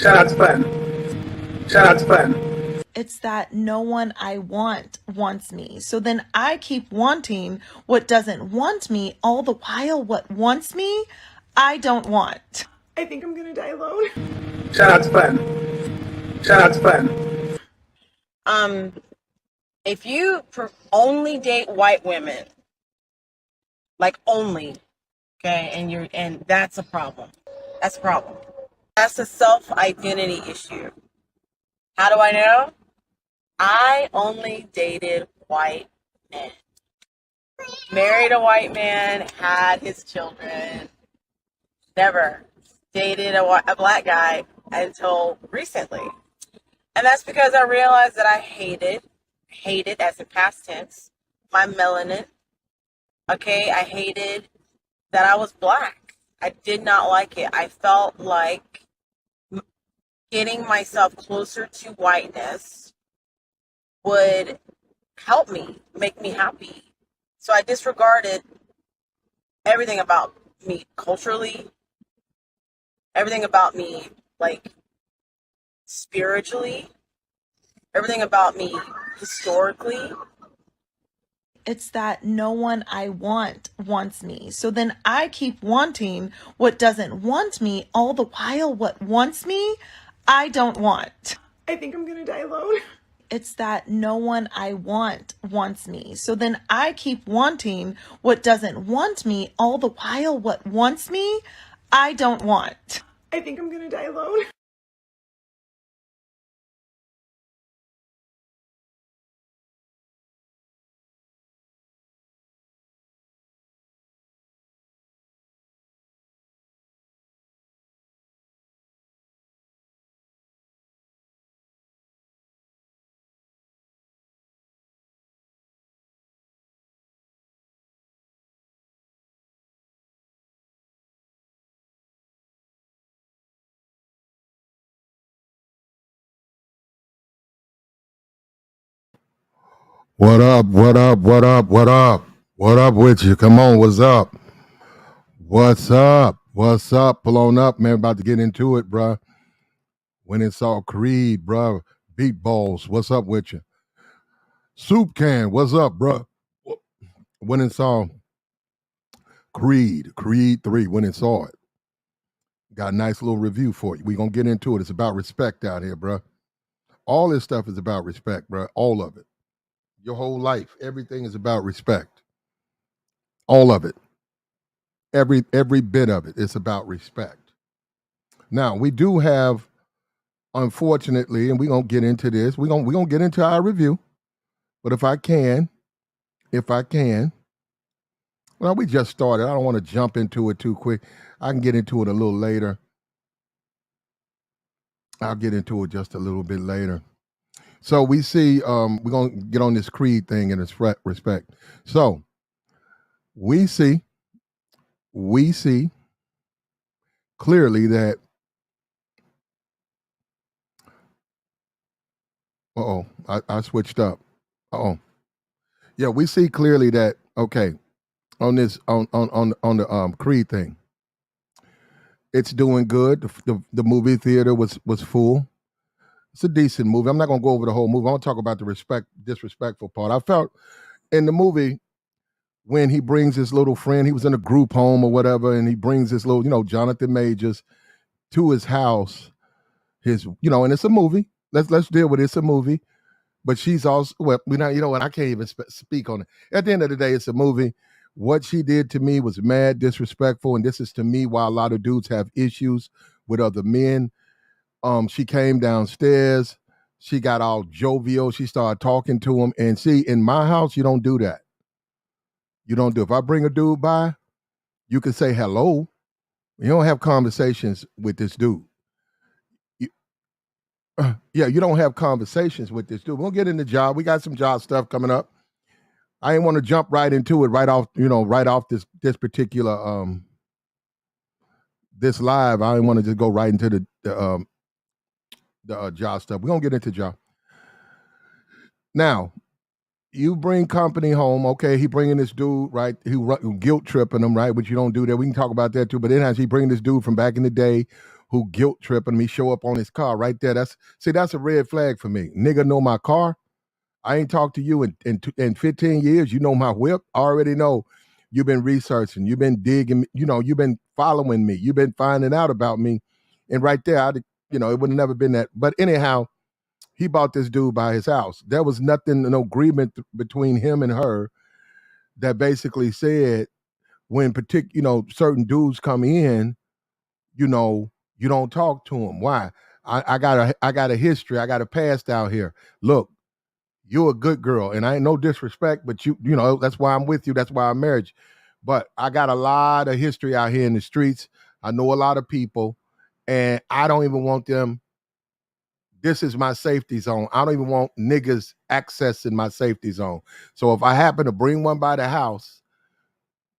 Shout out to Platinum. Shout out to Platinum. It's that no one I want wants me. So then I keep wanting what doesn't want me, all the while what wants me, I don't want. I think I'm gonna die alone. Shout out to Platinum. Shout out to Platinum. If you only date white women, like only, okay, and that's a problem. That's a problem. That's a self-identity issue. How do I know? I only dated white men. Married a white man, had his children. Never dated a black guy until recently. And that's because I realized that I hated as in past tense, my melanin. Okay, I hated that I was black. I did not like it. I felt like getting myself closer to whiteness would help me, make me happy. So I disregarded everything about me culturally, everything about me, like, spiritually, everything about me historically. It's that no one I want wants me. So then I keep wanting what doesn't want me, all the while what wants me, I don't want. I think I'm gonna die alone. It's that no one I want wants me. So then I keep wanting what doesn't want me, all the while what wants me, I don't want. I think I'm gonna die alone. What up? What up? What up? What up? What up with you? Come on, what's up? What's up? What's up? Pull on up, man. About to get into it, bruh. When it's all Creed, bruh. Beat balls. What's up with you? Soup can. What's up, bruh? When it's all Creed 3. When it's all it. Got a nice little review for you. We gonna get into it. It's about respect out here, bruh. All this stuff is about respect, bruh. All of it. Your whole life, everything is about respect. All of it. Every bit of it is about respect. Now, we do have, unfortunately, and we're gonna get into this. We're gonna get into our review. But if I can, well, we just started. I don't want to jump into it too quick. I can get into it a little later. I'll get into it just a little bit later. So we see, we're gonna get on this creed thing and its respect. So we see clearly that. I switched up. Yeah, we see clearly that. Okay, on this on the creed thing, it's doing good. The movie theater was full. It's a decent movie. I'm not gonna go over the whole movie. I want to talk about the disrespectful part. I felt in the movie when he brings his little friend, he was in a group home or whatever, and he brings his little, Jonathan Majors to his house. And it's a movie. Let's deal with it. It's a movie. But she's also, well, we're not, you know what? I can't even speak on it. At the end of the day, it's a movie. What she did to me was mad disrespectful, and this is to me why a lot of dudes have issues with other men. She came downstairs. She got all jovial. She started talking to him. And see, in my house, you don't do that. You don't do. If I bring a dude by, you can say hello. You don't have conversations with this dude. Yeah, you don't have conversations with this dude. We'll get into job. We got some job stuff coming up. I ain't want to jump right into it right off this particular this live. I didn't want to just go right into the job stuff. We're gonna get into job. Now, you bring company home, okay? He bringing this dude, right? Who guilt tripping him, right? Which you don't do that. We can talk about that too. But then as he bring this dude from back in the day, who guilt tripping me, show up on his car right there. That's a red flag for me. Nigga know my car. I ain't talked to you in 15 years. You know my whip. I already know you've been researching. You've been digging. You've been following me. You've been finding out about me. And right there, it would have never been that. But anyhow, he bought this dude by his house. There was nothing, no agreement between him and her that basically said when certain dudes come in, you don't talk to them. Why? I got a history. I got a past out here. Look, you're a good girl, and I ain't no disrespect, but that's why I'm with you. That's why I married you. But I got a lot of history out here in the streets. I know a lot of people, and I don't even want them. This is my safety zone. I don't even want niggas accessing my safety zone. So if I happen to bring one by the house,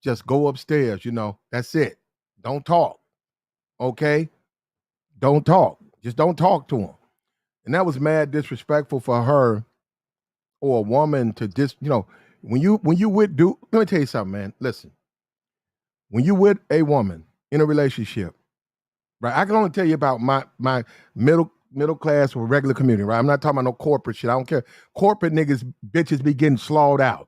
just go upstairs, that's it. Don't talk, okay? Don't talk. Just don't talk to him. And that was mad disrespectful for her or a woman to when you with dude, let me tell you something, man. Listen, when you with a woman in a relationship, right? I can only tell you about my middle class or regular community, right? I'm not talking about no corporate shit. I don't care. Corporate bitches be getting slawed out.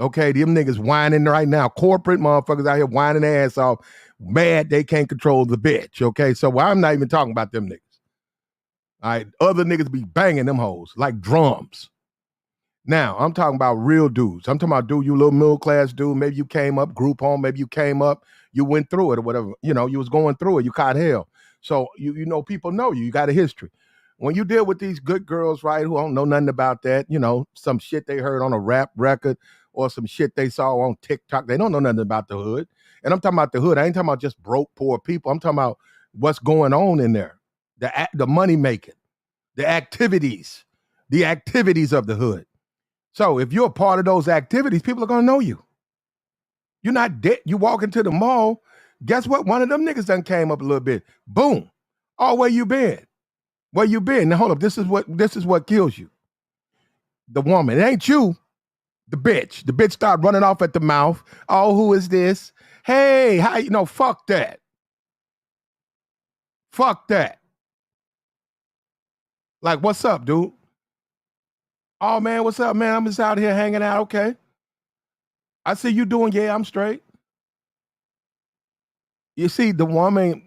Okay, them niggas whining right now. Corporate motherfuckers out here whining their ass off, mad they can't control the bitch. Okay, so I'm not even talking about them niggas. All right, other niggas be banging them hoes like drums. Now, I'm talking about real dudes. I'm talking about you little middle class dude. Maybe you came up, group home. Maybe you came up, you went through it or whatever. You was going through it. You caught hell. So, people know you. You got a history. When you deal with these good girls, right, who don't know nothing about that, some shit they heard on a rap record or some shit they saw on TikTok. They don't know nothing about the hood. And I'm talking about the hood. I ain't talking about just broke, poor people. I'm talking about what's going on in there. The money making, the activities of the hood. So if you're a part of those activities, people are going to know you. You're not dead. You walk into the mall. Guess what? One of them niggas done came up a little bit. Boom. Oh, where you been? Where you been? Now hold up. This is what kills you. The woman. It ain't you. The bitch. The bitch start running off at the mouth. Oh, who is this? Hey, how fuck that. Fuck that. Like, what's up, dude? Oh, man, what's up, man? I'm just out here hanging out. Okay. I see you doing, yeah, I'm straight. You see, the woman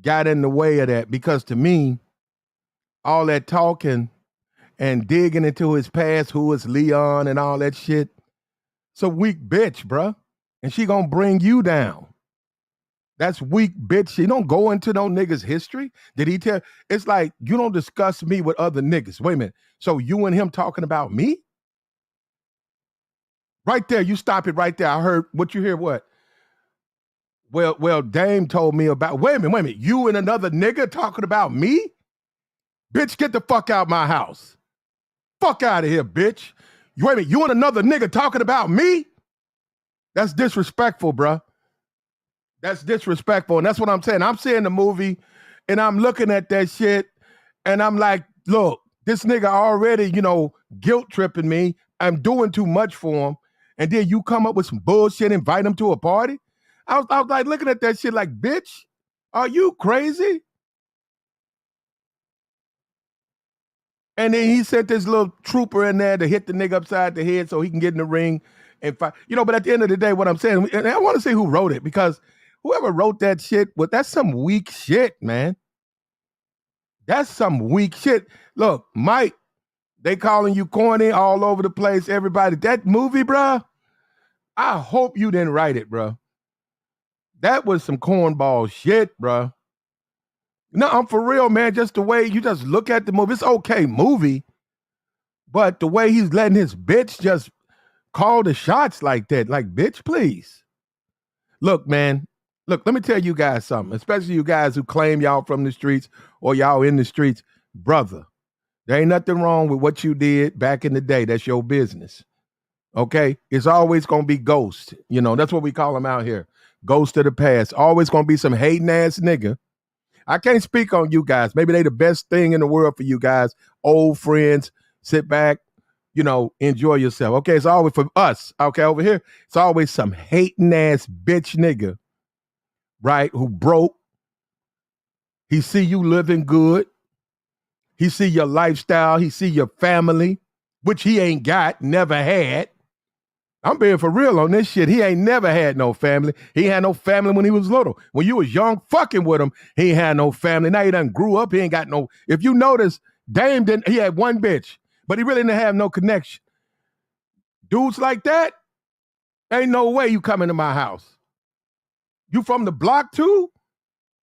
got in the way of that because to me, all that talking and digging into his past, who is Leon and all that shit, it's a weak bitch, bruh. And she gonna bring you down. That's weak, bitch. She don't go into no nigga's history. Did he tell? It's like, you don't discuss me with other niggas. Wait a minute. So you and him talking about me? Right there, you stop it right there. I heard what you hear, what? Well, Dame told me about, wait a minute. You and another nigga talking about me? Bitch, get the fuck out my house. Fuck out of here, bitch. Wait a minute, you and another nigga talking about me? That's disrespectful, bruh. That's disrespectful. And that's what I'm saying. I'm seeing the movie and I'm looking at that shit and I'm like, look, this nigga already, guilt tripping me. I'm doing too much for him. And then you come up with some bullshit, invite him to a party. I was like looking at that shit like, bitch, are you crazy? And then he sent this little trooper in there to hit the nigga upside the head so he can get in the ring and fight. But at the end of the day, what I'm saying, and I want to see who wrote it because whoever wrote that shit, that's some weak shit, man. That's some weak shit. Look, Mike, they calling you corny all over the place, everybody. That movie, bruh, I hope you didn't write it, bruh. That was some cornball shit, bruh. No, I'm for real, man. Just the way you just look at the movie. It's okay movie, but the way he's letting his bitch just call the shots like that, like, bitch, please. Look, man. Look, let me tell you guys something, especially you guys who claim y'all from the streets or y'all in the streets. Brother, there ain't nothing wrong with what you did back in the day. That's your business. Okay? It's always going to be ghost. That's what we call them out here. Ghost of the past. Always going to be some hating ass nigga. I can't speak on you guys. Maybe they the best thing in the world for you guys. Old friends. Sit back. Enjoy yourself. Okay? It's always for us. Okay? Over here, it's always some hating ass bitch nigga right, who broke. He see you living good. He see your lifestyle. He see your family, which he ain't got, never had. I'm being for real on this shit. He ain't never had no family. He had no family when he was little. When you was young fucking with him, he ain't had no family. Now he done grew up. He ain't got no. If you notice, Dame didn't. He had one bitch, but he really didn't have no connection. Dudes like that, ain't no way you come into my house. You from the block too?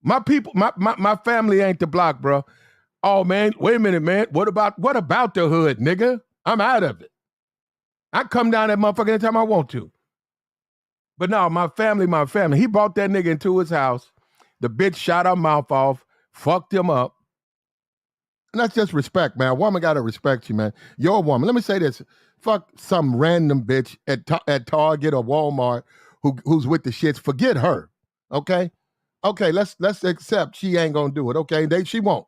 My people, my family ain't the block, bro. Oh man, wait a minute, man. What about the hood, nigga? I'm out of it. I come down that motherfucker anytime I want to. But no, my family. He brought that nigga into his house. The bitch shot her mouth off, fucked him up. And that's just respect, man. A woman got to respect you, man. You're a woman. Let me say this. Fuck some random bitch at Target or Walmart who's with the shits. Forget her, okay? Okay, let's accept she ain't gonna do it, okay? She won't.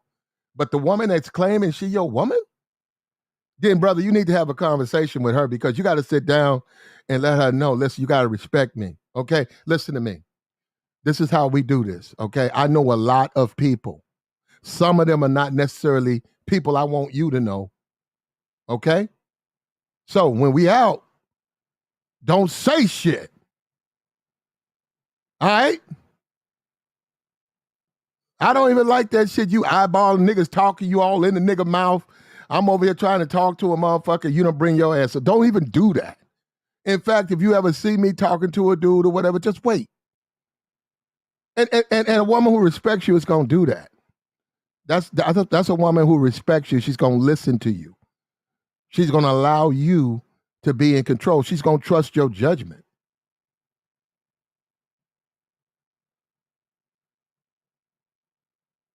But the woman that's claiming she your woman, then, brother, you need to have a conversation with her because you got to sit down and let her know, listen, you got to respect me, okay? Listen to me. This is how we do this, okay? I know a lot of people. Some of them are not necessarily people I want you to know, okay? So when we out, don't say shit, all right? I don't even like that shit. You eyeballing niggas talking you all in the nigga mouth. I'm over here trying to talk to a motherfucker. You don't bring your ass. So don't even do that. In fact, if you ever see me talking to a dude or whatever, just wait. And a woman who respects you is going to do that. That's a woman who respects you. She's going to listen to you. She's going to allow you to be in control. She's going to trust your judgment.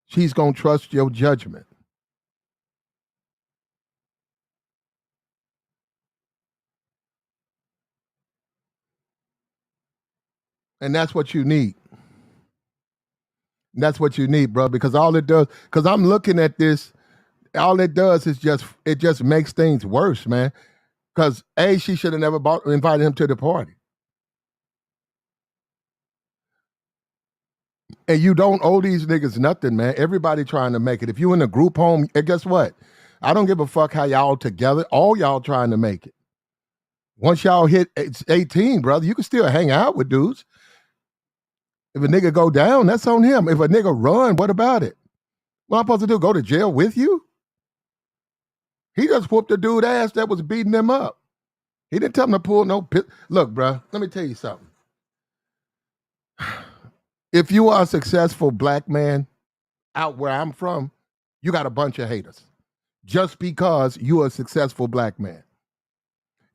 She's going to trust your judgment. And that's what you need. That's what you need, bro, because all it does, because I'm looking at this, all it does is it just makes things worse, man. Because A, she should have never invited him to the party. And you don't owe these niggas nothing, man. Everybody trying to make it. If you in a group home, and guess what? I don't give a fuck how y'all together. All y'all trying to make it. Once y'all hit 18, brother, you can still hang out with dudes. If a nigga go down, that's on him. If a nigga run, what about it? What I'm supposed to do, go to jail with you? He just whooped the dude ass that was beating him up. He didn't tell him to pull no pit. Look, bro, let me tell you something. If you are a successful black man out where I'm from, you got a bunch of haters just because you're a successful black man.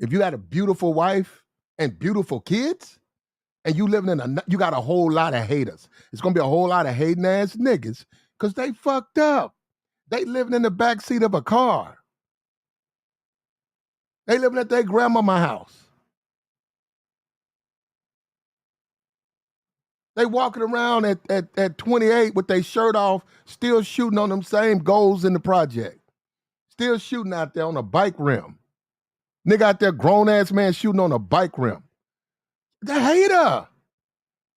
If you got a beautiful wife and beautiful kids, and you living you got a whole lot of haters. It's gonna be a whole lot of hating ass niggas because they fucked up. They living in the backseat of a car. They living at their grandmama's house. They walking around at 28 with their shirt off, still shooting on them same goals in the project. Still shooting out there on a bike rim. Nigga out there, grown ass man shooting on a bike rim. The hater.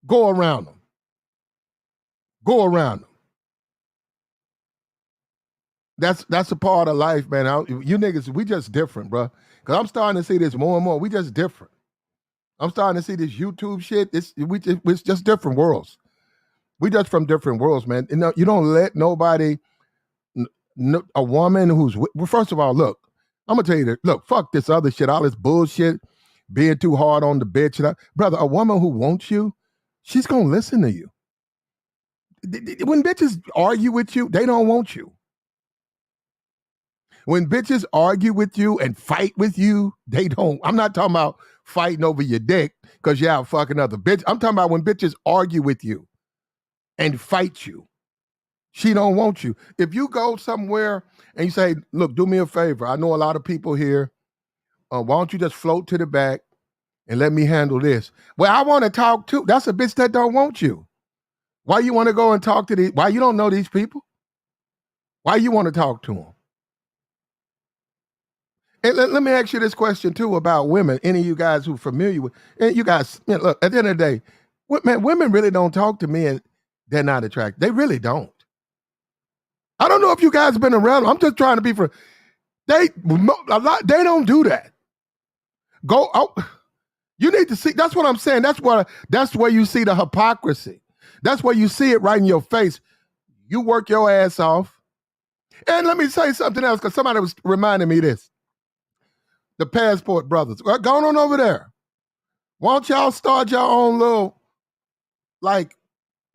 Go around them. Go around them. That's a part of life, man. You niggas, we just different, bro. Because I'm starting to see this more and more. We just different. I'm starting to see this YouTube shit. It's just different worlds. We just from different worlds, man. You don't let nobody, a woman who's, well, first of all, look, I'm going to tell you that, look, fuck this other shit, all this bullshit, being too hard on the bitch. Brother, a woman who wants you, she's going to listen to you. When bitches argue with you, they don't want you. When bitches argue with you and fight with you, they don't. I'm not talking about fighting over your dick because you're out fucking other bitch. I'm talking about when bitches argue with you and fight you. She don't want you. If you go somewhere and you say, look, do me a favor. I know a lot of people here. Why don't you just float to the back and let me handle this? Well, I want to talk too. That's a bitch that don't want you. Why you want to go and talk to these? Why you don't know these people? Why you want to talk to them? And let me ask you this question too about women. Any of you guys who are familiar with, and you guys, look, at the end of the day, Man, women really don't talk to men. They're not attracted. They really don't. I don't know if you guys have been around. I'm just trying to be for. They don't do that. Go out. You need to see. That's what I'm saying. That's where you see the hypocrisy. That's where you see it right in your face. You work your ass off. And let me say something else, because somebody was reminding me this. The Passport Brothers. Well, going on over there. Why don't y'all start your own little, like,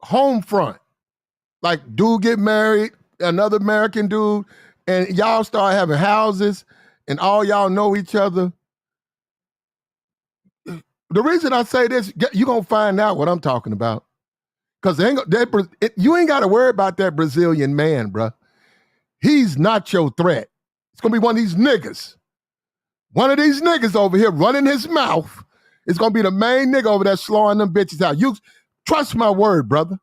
home front? Like, dude get married, another American dude, and y'all start having houses, and all y'all know each other. The reason I say this, you're going to find out what I'm talking about. Because you ain't got to worry about that Brazilian man, bruh. He's not your threat. It's going to be one of these niggas. One of these niggas over here running his mouth is going to be the main nigga over there slowing them bitches out. You trust my word, brother.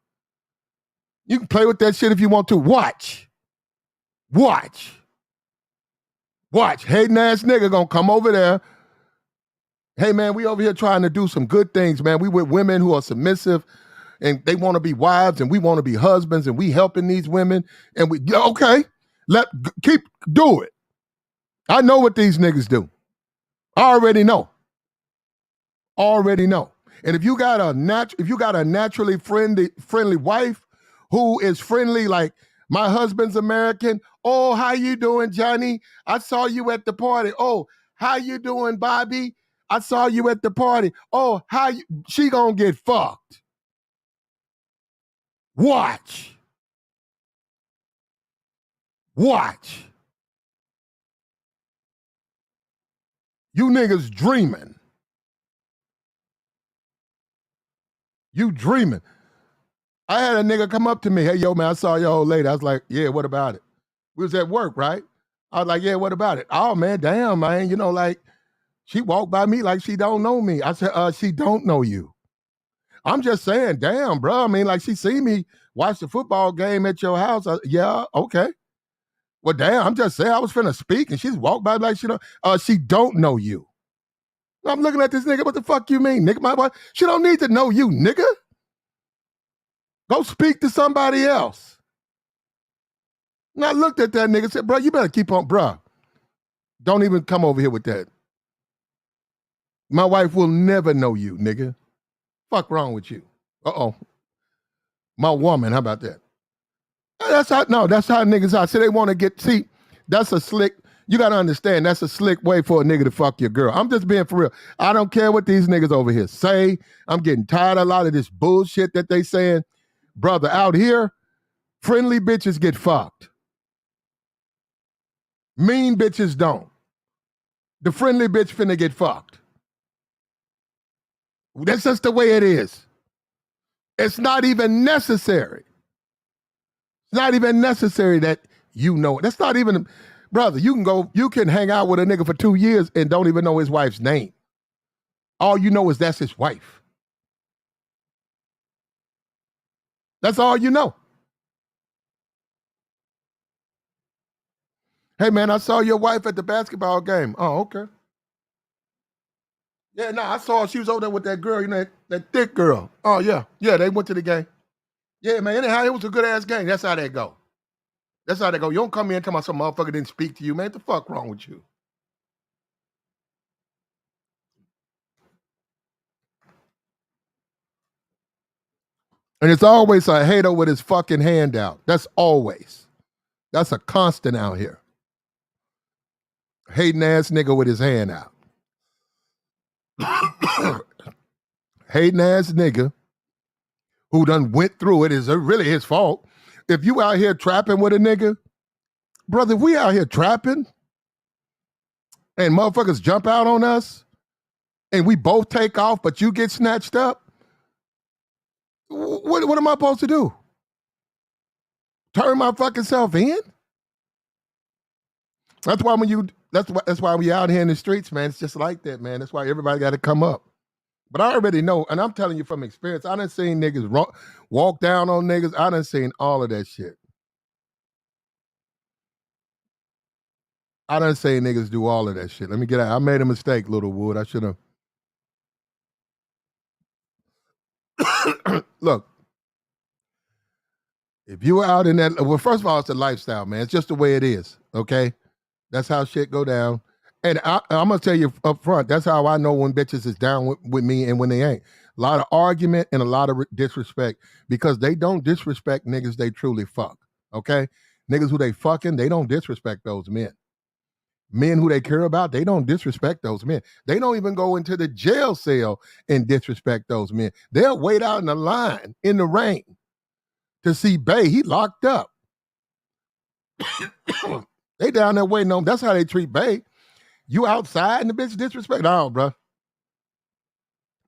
You can play with that shit if you want to. Watch. Hating ass nigga going to come over there. Hey, man, we over here trying to do some good things, man. We with women who are submissive and they want to be wives and we want to be husbands and we helping these women. And okay, do it. I know what these niggas do. I already know. And if you got a naturally friendly wife who is friendly, like my husband's American. Oh, how you doing, Johnny? I saw you at the party. Oh, how you doing, Bobby? I saw you at the party. Oh, she gonna get fucked. Watch. You niggas dreaming. You dreaming. I had a nigga come up to me. Hey, yo, man, I saw your old lady. I was like, yeah, what about it? We was at work, right? I was like, yeah, what about it? Oh, man, damn, man. You know, like, she walked by me like she don't know me. I said, she don't know you. I'm just saying, damn, bro. I mean, like, she see me watch the football game at your house. Yeah, okay. Well, damn, I'm just saying, I was finna speak, and she's walked by like she don't know you. I'm looking at this nigga, what the fuck you mean, nigga? My boy, she don't need to know you, nigga. Go speak to somebody else. And I looked at that nigga and said, bro, you better keep on, bro. Don't even come over here with that. My wife will never know you, nigga. Fuck wrong with you? Uh-oh. My woman, how about that? That's how niggas are. See, they want to see, that's a slick, you got to understand, that's a slick way for a nigga to fuck your girl. I'm just being for real. I don't care what these niggas over here say. I'm getting tired of a lot of this bullshit that they saying. Brother, out here, friendly bitches get fucked. Mean bitches don't. The friendly bitch finna get fucked. That's just the way it is. It's not even necessary. It's not even necessary that you know it. That's not even, brother, you can hang out with a nigga for 2 years and don't even know his wife's name. All you know is that's his wife. That's all you know. Hey, man, I saw your wife at the basketball game. Oh, okay. Yeah, no, I saw her. She was over there with that girl, you know, that thick girl. Oh, yeah. Yeah, they went to the game. Yeah, man, anyhow, it was a good-ass game. That's how they go. You don't come in and tell me some motherfucker didn't speak to you, man. What the fuck wrong with you? And it's always a hater with his fucking hand out. That's always. That's a constant out here. Hating ass nigga with his hand out. Hating ass nigga who done went through it is really his fault. If you out here trapping with a nigga, brother, if we out here trapping and motherfuckers jump out on us and we both take off, but you get snatched up, what am I supposed to do? Turn my fucking self in? That's why when you're out here in the streets, man, it's just like that, man. That's why everybody got to come up. But I already know, and I'm telling you from experience, I done seen niggas walk down on niggas. I done seen all of that shit. I done seen niggas do all of that shit. Let me get out. I made a mistake, Littlewood. I should have. Look, if you were out in that, well, first of all, it's a lifestyle, man. It's just the way it is. Okay, that's how shit go down. And I'm gonna tell you up front, that's how I know when bitches is down with me and when they ain't. A lot of argument and a lot of disrespect because they don't disrespect niggas they truly fuck. Okay, niggas who they fucking, they don't disrespect those men. Men who they care about, they don't disrespect those men. They don't even go into the jail cell and disrespect those men. They'll wait out in the line in the rain to see Bay. He locked up. They down there waiting on. That's how they treat Bay. You outside and the bitch disrespect. No, bro.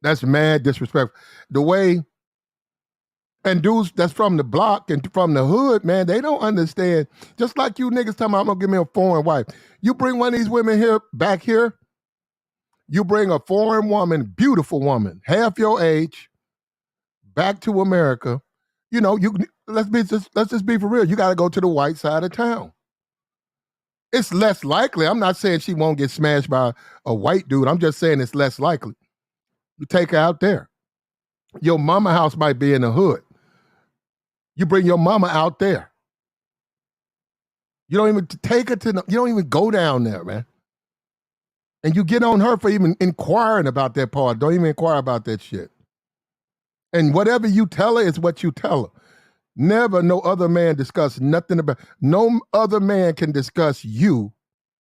That's mad disrespect. The way, and dudes that's from the block and from the hood, man, they don't understand. Just like you niggas talking about, I'm gonna give me a foreign wife. You bring one of these women here, back here, you bring a foreign woman, beautiful woman, half your age, back to America. You know, let's just be for real. You got to go to the white side of town. It's less likely. I'm not saying she won't get smashed by a white dude. I'm just saying it's less likely. You take her out there. Your mama house might be in the hood. You bring your mama out there. You don't even take her you don't even go down there, man. And you get on her for even inquiring about that part. Don't even inquire about that shit. And whatever you tell her is what you tell her. Never no other man discuss nothing about, no other man can discuss you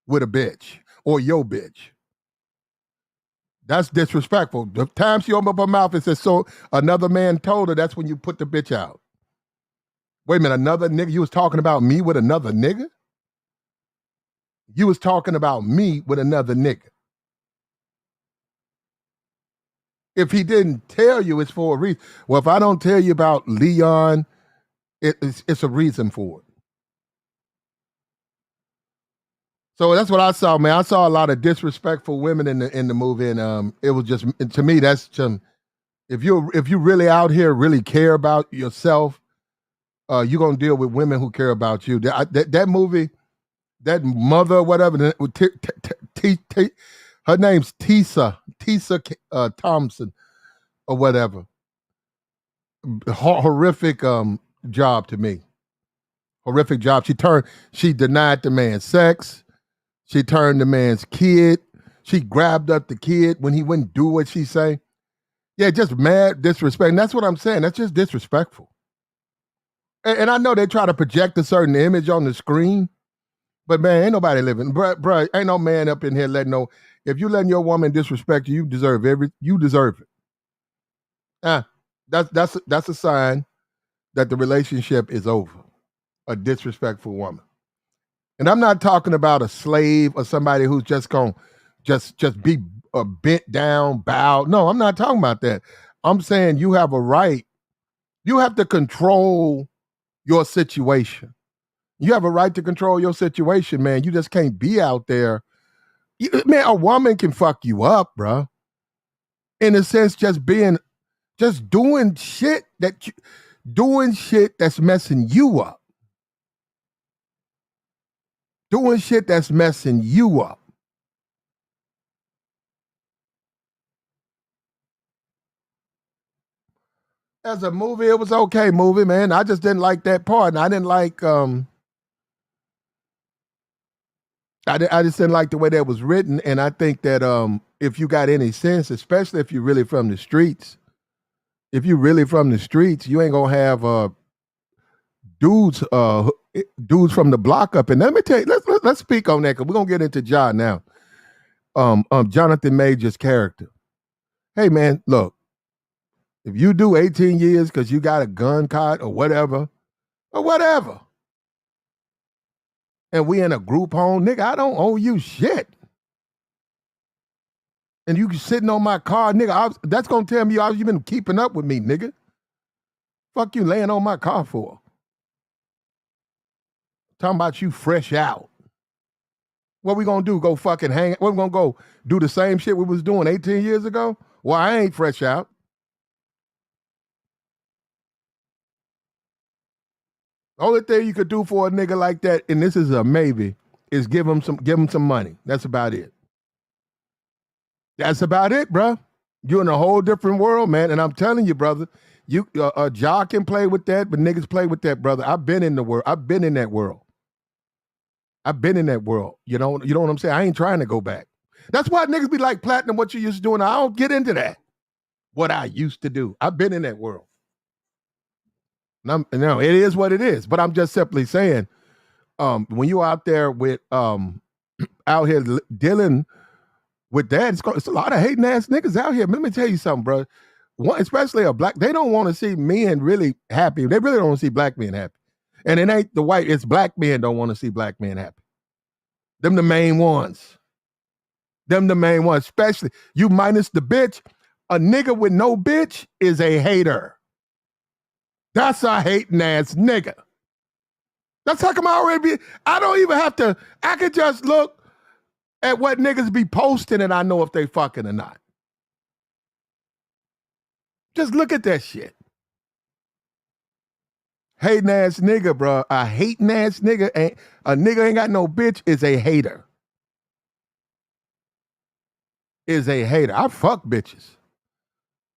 with a bitch or your bitch. That's disrespectful. The time she opened up her mouth and said, so another man told her, that's when you put the bitch out. Wait a minute, another nigga? You was talking about me with another nigga? You was talking about me with another nigga. If he didn't tell you, it's for a reason. Well, if I don't tell you about Leon, it's a reason for it. So that's what I saw, man. I saw a lot of disrespectful women in the movie, and it was just, to me, that's just, if you really out here really care about yourself, you're gonna deal with women who care about you. That movie, that mother, whatever, her name's Tisa Thompson or whatever. Horrific job to me. Horrific job. She denied the man sex. She turned the man's kid. She grabbed up the kid when he wouldn't do what she say. Yeah, just mad disrespect. And that's what I'm saying. That's just disrespectful. And I know they try to project a certain image on the screen, but man, ain't nobody living. Bruh, ain't no man up in here letting no. If you letting your woman disrespect you, you deserve it. That's a sign that the relationship is over. A disrespectful woman. And I'm not talking about a slave or somebody who's just gonna just be bent down, bowed. No, I'm not talking about that. I'm saying you have a right. You have to control your situation. You have a right to control your situation, man. You just can't be out there. Man, a woman can fuck you up, bro. In a sense, just doing shit that's messing you up. Doing shit that's messing you up. As a movie, it was okay movie, man. I just didn't like that part. And I didn't like I just didn't like the way that was written. And I think that if you got any sense, especially if you're really from the streets, you ain't gonna have dudes from the block up. And let me tell you, let's speak on that because we're gonna get into John now. Jonathan Major's character. Hey man, look, if you do 18 years because you got a gun card or whatever, and we in a group home, nigga, I don't owe you shit. And you sitting on my car, nigga, that's gonna tell me you been keeping up with me, nigga. Fuck you laying on my car for? Talking about you fresh out. What we gonna do? Go fucking hang? What we gonna go do the same shit we was doing 18 years ago? Well, I ain't fresh out. Only thing you could do for a nigga like that, and this is a maybe, is give him some money. That's about it. That's about it, bro. You're in a whole different world, man. And I'm telling you, brother, you Ja can play with that, but niggas play with that, brother. I've been in the world. I've been in that world. I've been in that world. You know what I'm saying? I ain't trying to go back. That's why niggas be like, Platinum, what you used to do, and I don't get into that. What I used to do. I've been in that world. No, it is what it is. But I'm just simply saying, when you out there with out here dealing with that, it's a lot of hating ass niggas out here. Let me tell you something, bro. One, especially a black, they don't want to see men really happy. They really don't want to see black men happy. And it ain't the white, it's black men don't want to see black men happy. Them the main ones. Especially you minus the bitch. A nigga with no bitch is a hater. That's a hating ass nigga. That's how come I already be. I don't even have to. I could just look at what niggas be posting and I know if they fucking or not. Just look at that shit. Hating ass nigga, bro. A hating ass nigga ain't a nigga ain't got no bitch is a hater. Is a hater. I fuck bitches.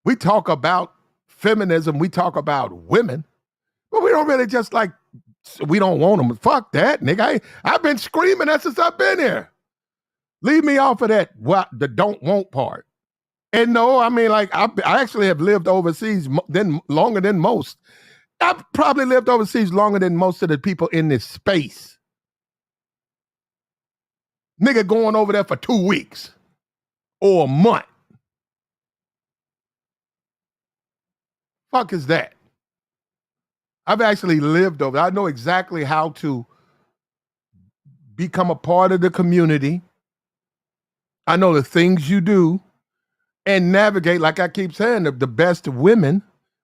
We talk about feminism. We talk about women, but we don't really just like. We don't want them. Fuck that, nigga. I've been screaming that since I've been here. Leave me off of that. What the don't want part. And no, I mean, like I actually have lived overseas longer than most. I've probably lived overseas longer than most of the people in this space. Nigga going over there for 2 weeks or a month. Fuck is that? I've actually lived over. I know exactly how to become a part of the community. I know the things you do and navigate, like I keep saying, the best women.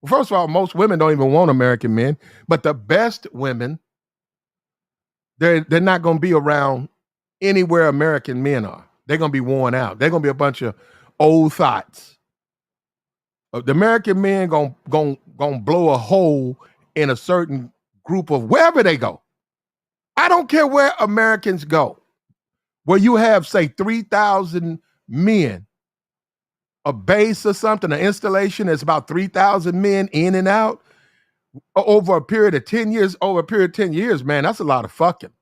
First of all, most women don't even want American men, but the best women, they're not going to be around anywhere American men are. They're going to be worn out. They're going to be a bunch of old thoughts. The American men going to blow a hole in a certain group of wherever they go. I don't care where Americans go. Where you have, say, 3,000 men, a base or something, an installation that's about 3,000 men in and out over a period of 10 years, man, that's a lot of fucking.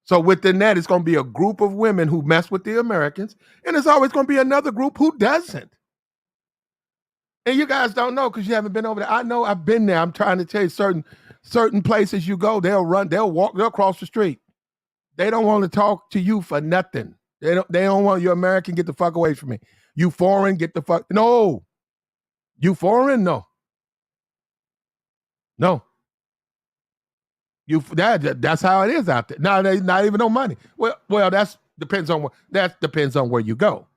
So within that, it's going to be a group of women who mess with the Americans, and there's always going to be another group who doesn't. And you guys don't know because you haven't been over there. I know I've been there. I'm trying to tell you certain places you go, they'll walk, they'll cross the street. They don't want to talk to you for nothing. They don't want you American, get the fuck away from me. You foreign, get the fuck. No. You foreign? No. No. That's how it is out there. Now they not even no money. Well, that depends on where you go.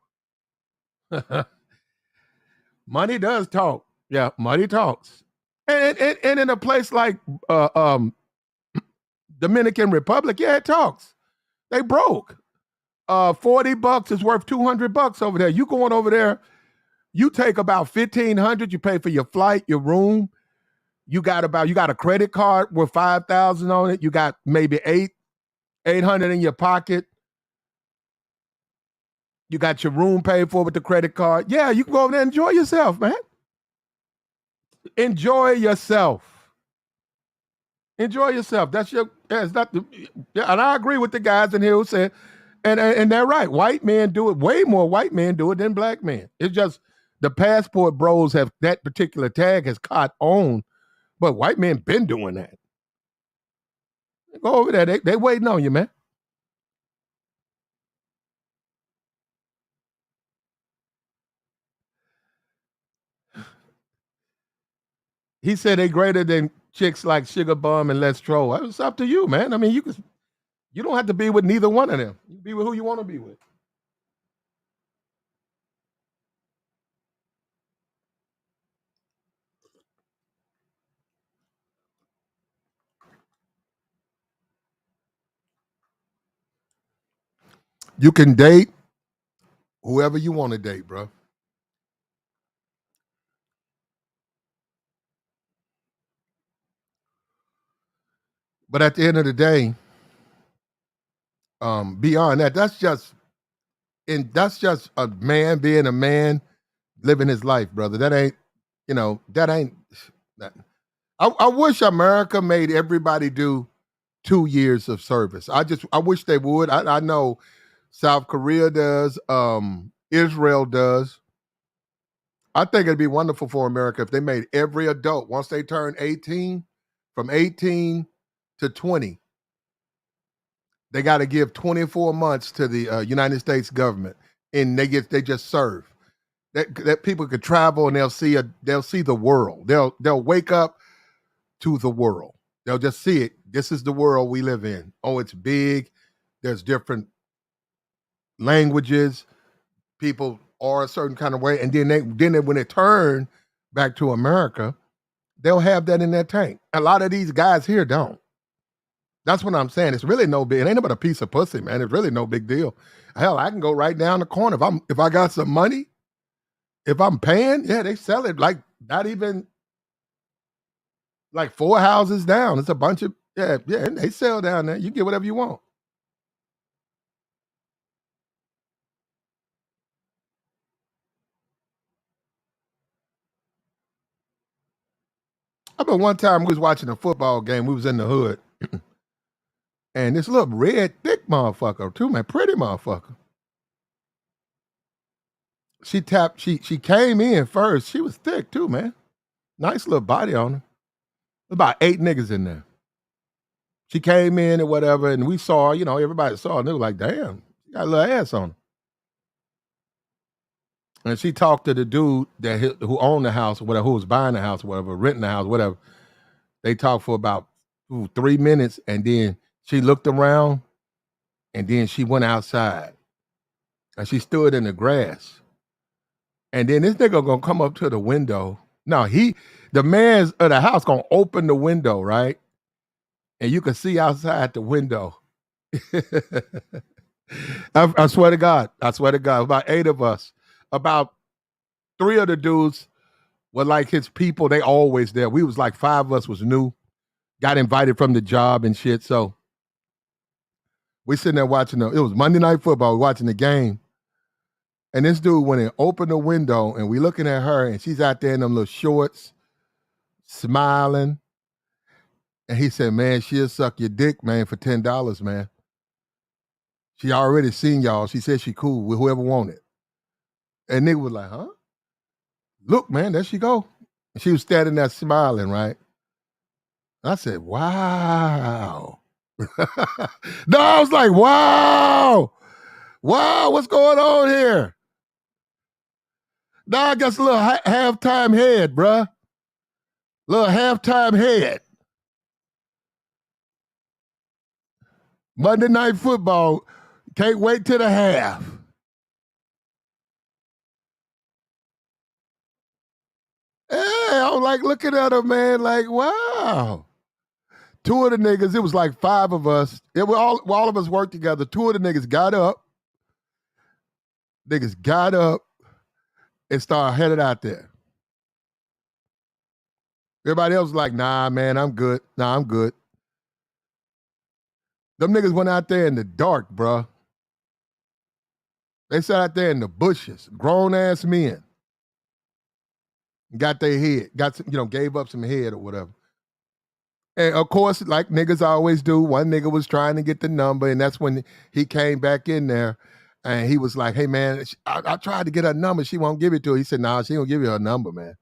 Money does talk. Yeah, money talks. And in a place like Dominican Republic, yeah, it talks. They broke. $40 is worth $200 over there. You going over there, you take about $1,500. You pay for your flight, your room. You got a credit card with $5,000 on it. You got maybe $800 in your pocket. You got your room paid for with the credit card. Yeah, you can go over there and enjoy yourself, man. Enjoy yourself. Enjoy yourself. That's not the. Yeah, and I agree with the guys in here who said, and they're right. White men do it. Way more white men do it than black men. It's just the passport bros have that particular tag has caught on, but white men been doing that. Go over there. They waiting on you, man. He said they greater than chicks like Sugar Bum and Les Troll. It's up to you, man. I mean, you don't have to be with neither one of them. You be with who you want to be with. You can date whoever you want to date, bro. But at the end of the day, beyond that, that's just a man being a man living his life, brother. That ain't, that ain't. That. I wish America made everybody do 2 years of service. I wish they would. I know South Korea does, Israel does. I think it'd be wonderful for America if they made every adult, once they turn 18, from 18 to 20, they got to give 24 months to the United States government, and they just serve. That people could travel and they'll see the world. They'll wake up to the world. They'll just see it. This is the world we live in. Oh, it's big. There's different languages. People are a certain kind of way, and then when they turn back to America, they'll have that in their tank. A lot of these guys here don't. That's what I'm saying. It's really no big. It ain't but a piece of pussy, man. It's really no big deal. Hell, I can go right down the corner if I got some money. If I'm paying, yeah, they sell it like not even like 4 houses down. It's a bunch of they sell down there. You get whatever you want. I remember one time we was watching a football game. We was in the hood. And this little red, thick motherfucker, too, man, pretty motherfucker. She came in first. She was thick, too, man. Nice little body on her. About 8 niggas in there. She came in and whatever, and we saw, everybody saw her, and they were like, damn, she got a little ass on her. And she talked to the dude who owned the house or whatever, who was buying the house or whatever, renting the house, whatever. They talked for about 3 minutes, and then she looked around, and then she went outside. And she stood in the grass. And then this nigga gonna come up to the window. No, the man of the house gonna open the window, right? And you can see outside the window. I swear to God, about 8 of us. About 3 of the dudes were like his people. They always there. We was like 5 of us was new. Got invited from the job and shit. So we sitting there watching it was Monday Night Football, watching the game. And this dude went and opened the window, and we looking at her, and she's out there in them little shorts, smiling. And he said, man, she'll suck your dick, man, for $10, man. She already seen y'all. She said she cool with whoever wanted. And nigga was like, huh? Look, man, there she go. And she was standing there smiling, right? I said, wow. No, I was like, wow. Wow, what's going on here? Now I got a little halftime head, bruh. Little halftime head. Monday Night Football. Can't wait till the half. Hey, I was like looking at her, man, like, wow. 2 of the niggas, it was like 5 of us. It was all of us worked together. 2 of the niggas got up. Niggas got up and started headed out there. Everybody else was like, nah, man, I'm good. Nah, I'm good. Them niggas went out there in the dark, bruh. They sat out there in the bushes, grown-ass men. Got their head, got some, gave up some head or whatever. And of course, like niggas always do, one nigga was trying to get the number, and that's when he came back in there, and he was like, hey, man, I tried to get her number. She won't give it to her. He said, nah, she don't give you her number, man.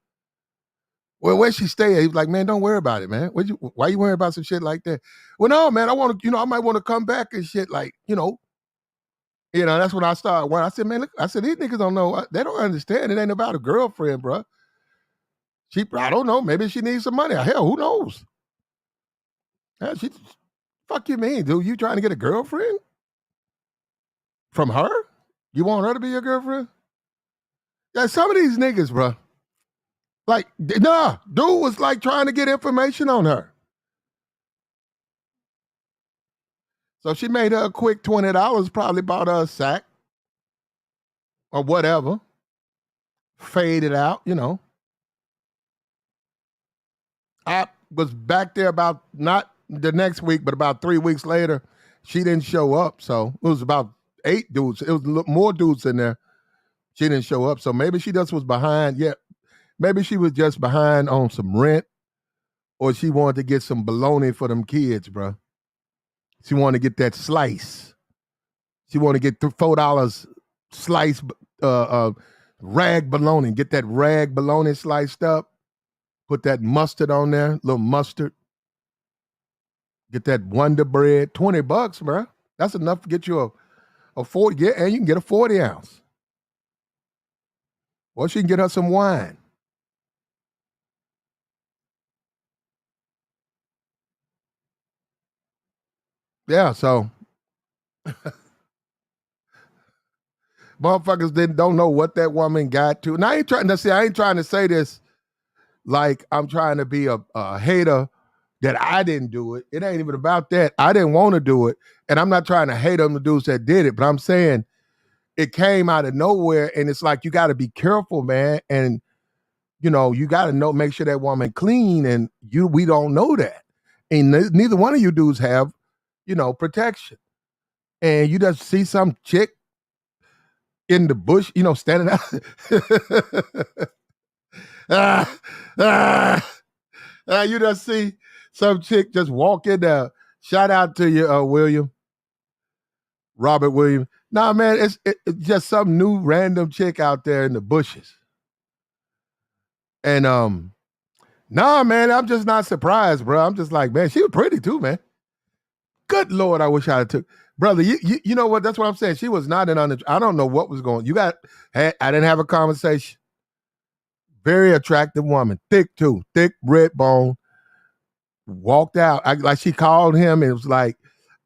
Well, where she stay at? He was like, man, don't worry about it, man. Why you worry about some shit like that? Well, no, man, I want to, I might want to come back and shit, like, that's when I started. I said, man, look, these niggas don't know. They don't understand. It ain't about a girlfriend, bro. I don't know. Maybe she needs some money. Hell, who knows? Fuck you mean, dude? You trying to get a girlfriend? From her? You want her to be your girlfriend? Yeah, some of these niggas, bro. Like, nah, dude was like trying to get information on her. So she made her a quick $20, probably bought her a sack or whatever. Faded out, I was back there about not the next week, but about 3 weeks later, she didn't show up. So it was about 8 dudes. It was more dudes in there. She didn't show up. So maybe she just was behind. Yeah, maybe she was just behind on some rent, or she wanted to get some bologna for them kids, bro. She wanted to get that slice. She wanted to get $4 slice rag bologna. Get that rag bologna sliced up. Put that mustard on there, little mustard. Get that Wonder Bread, $20, bro. That's enough to get you a 40. Yeah, and you can get a 40 ounce. Or she can get her some wine. Yeah, so motherfuckers don't know what that woman got to. And I ain't trying to say this like I'm trying to be a hater that I didn't do it. It ain't even about that. I didn't want to do it. And I'm not trying to hate on the dudes that did it, but I'm saying it came out of nowhere. And it's like, you got to be careful, man. And, you got to make sure that woman clean. And we don't know that. And neither one of you dudes have, protection. And you just see some chick in the bush, standing out. You just see some chick just walk in there. Shout out to you, Robert Williams. Nah, man, it's just some new random chick out there in the bushes. And nah, man, I'm just not surprised, bro. I'm just like, man, she was pretty too, man. Good Lord, I wish I had took. Brother, you know what? That's what I'm saying. She was not I don't know what was going. I didn't have a conversation. Very attractive woman, thick too, thick red bone. Walked out. Like she called him and it was like,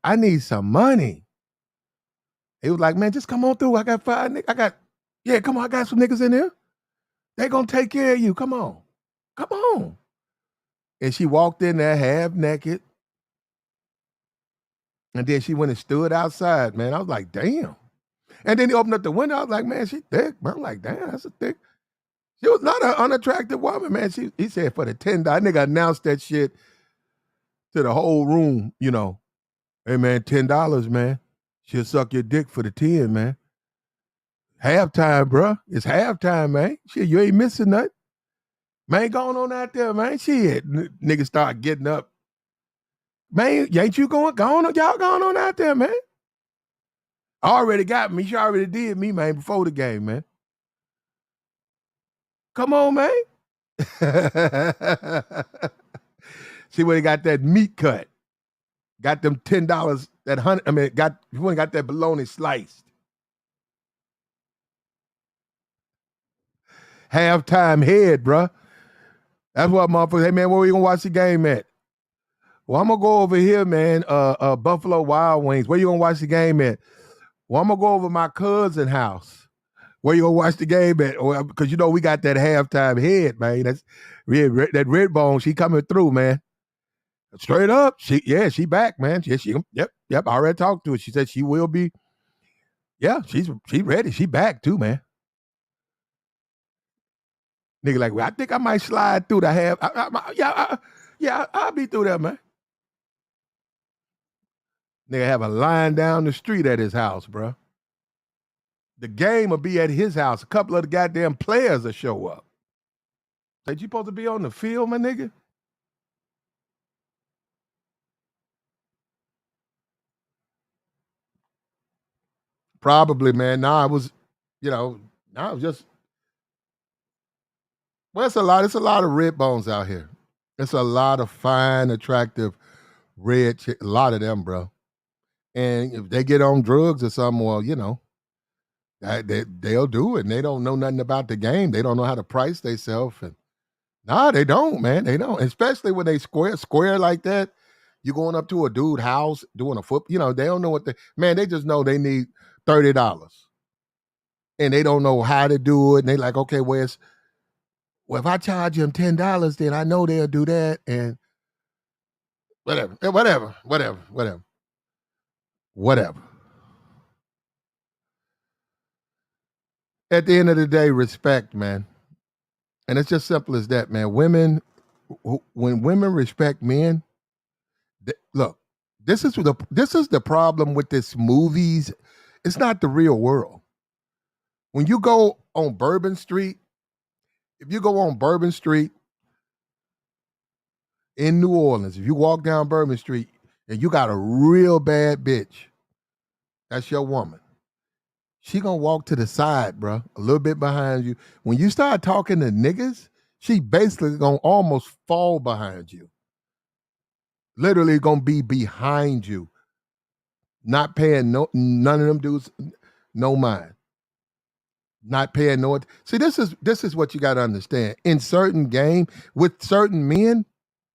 I need some money. He was like, man, just come on through. I got 5 niggas. Come on. I got some niggas in there. They gonna take care of you. Come on. Come on. And she walked in there half naked. And then she went and stood outside, man. I was like, damn. And then he opened up the window. I was like, man, she thick. I'm like, damn, that's a thick. She was not an unattractive woman, man. He said for the $10. Nigga announced that shit to the whole room, Hey, man, $10, man. She'll suck your dick for the 10, man. Halftime, bro. It's halftime, man. Shit, you ain't missing nothing. Man, going on out there, man. Shit, niggas start getting up. Man, ain't you y'all going on out there, man? Already got me. She already did me, man, before the game, man. Come on, man. She went and got that meat cut. Got them $10, that $100, you went and got that bologna sliced. Halftime head, bruh. That's what motherfuckers, hey man, where we gonna watch the game at? Well, I'm gonna go over here, man. Buffalo Wild Wings. Where you gonna watch the game at? Well, I'm gonna go over my cousin's house. Where you gonna watch the game at? Because we got that halftime head, man. That's that red bone. She coming through, man. Straight up, she back, man. Yep. I already talked to her. She said she will be. Yeah, she ready. She back too, man. Nigga, like, well, I think I might slide through the half. I'll be through there, man. Nigga have a line down the street at his house, bro. The game will be at his house. A couple of the goddamn players will show up. Said you supposed to be on the field, my nigga? Probably, man. Nah, it was, just. Well, it's a lot of red bones out here. It's a lot of fine, attractive red a lot of them, bro. And if they get on drugs or something, well, they'll do it. And they don't know nothing about the game. They don't know how to price themselves. And nah, they don't, man. They don't. Especially when they square like that. You're going up to a dude's house doing a foot. They don't know what they just know they need $30. And they don't know how to do it. And they like, okay, well, if I charge them $10, then I know they'll do that. And whatever. At the end of the day, respect, man. And it's just simple as that, man. When women respect men, look, this is the problem with this movies. It's not the real world. When you go on Bourbon Street, if you go on Bourbon Street in New Orleans, if you walk down Bourbon Street and you got a real bad bitch, that's your woman. She gonna walk to the side, bro, a little bit behind you. When you start talking to niggas, she basically gonna almost fall behind you. Literally gonna be behind you, not paying none of them dudes no mind. Not paying no. See, this is what you got to understand. In certain game with certain men,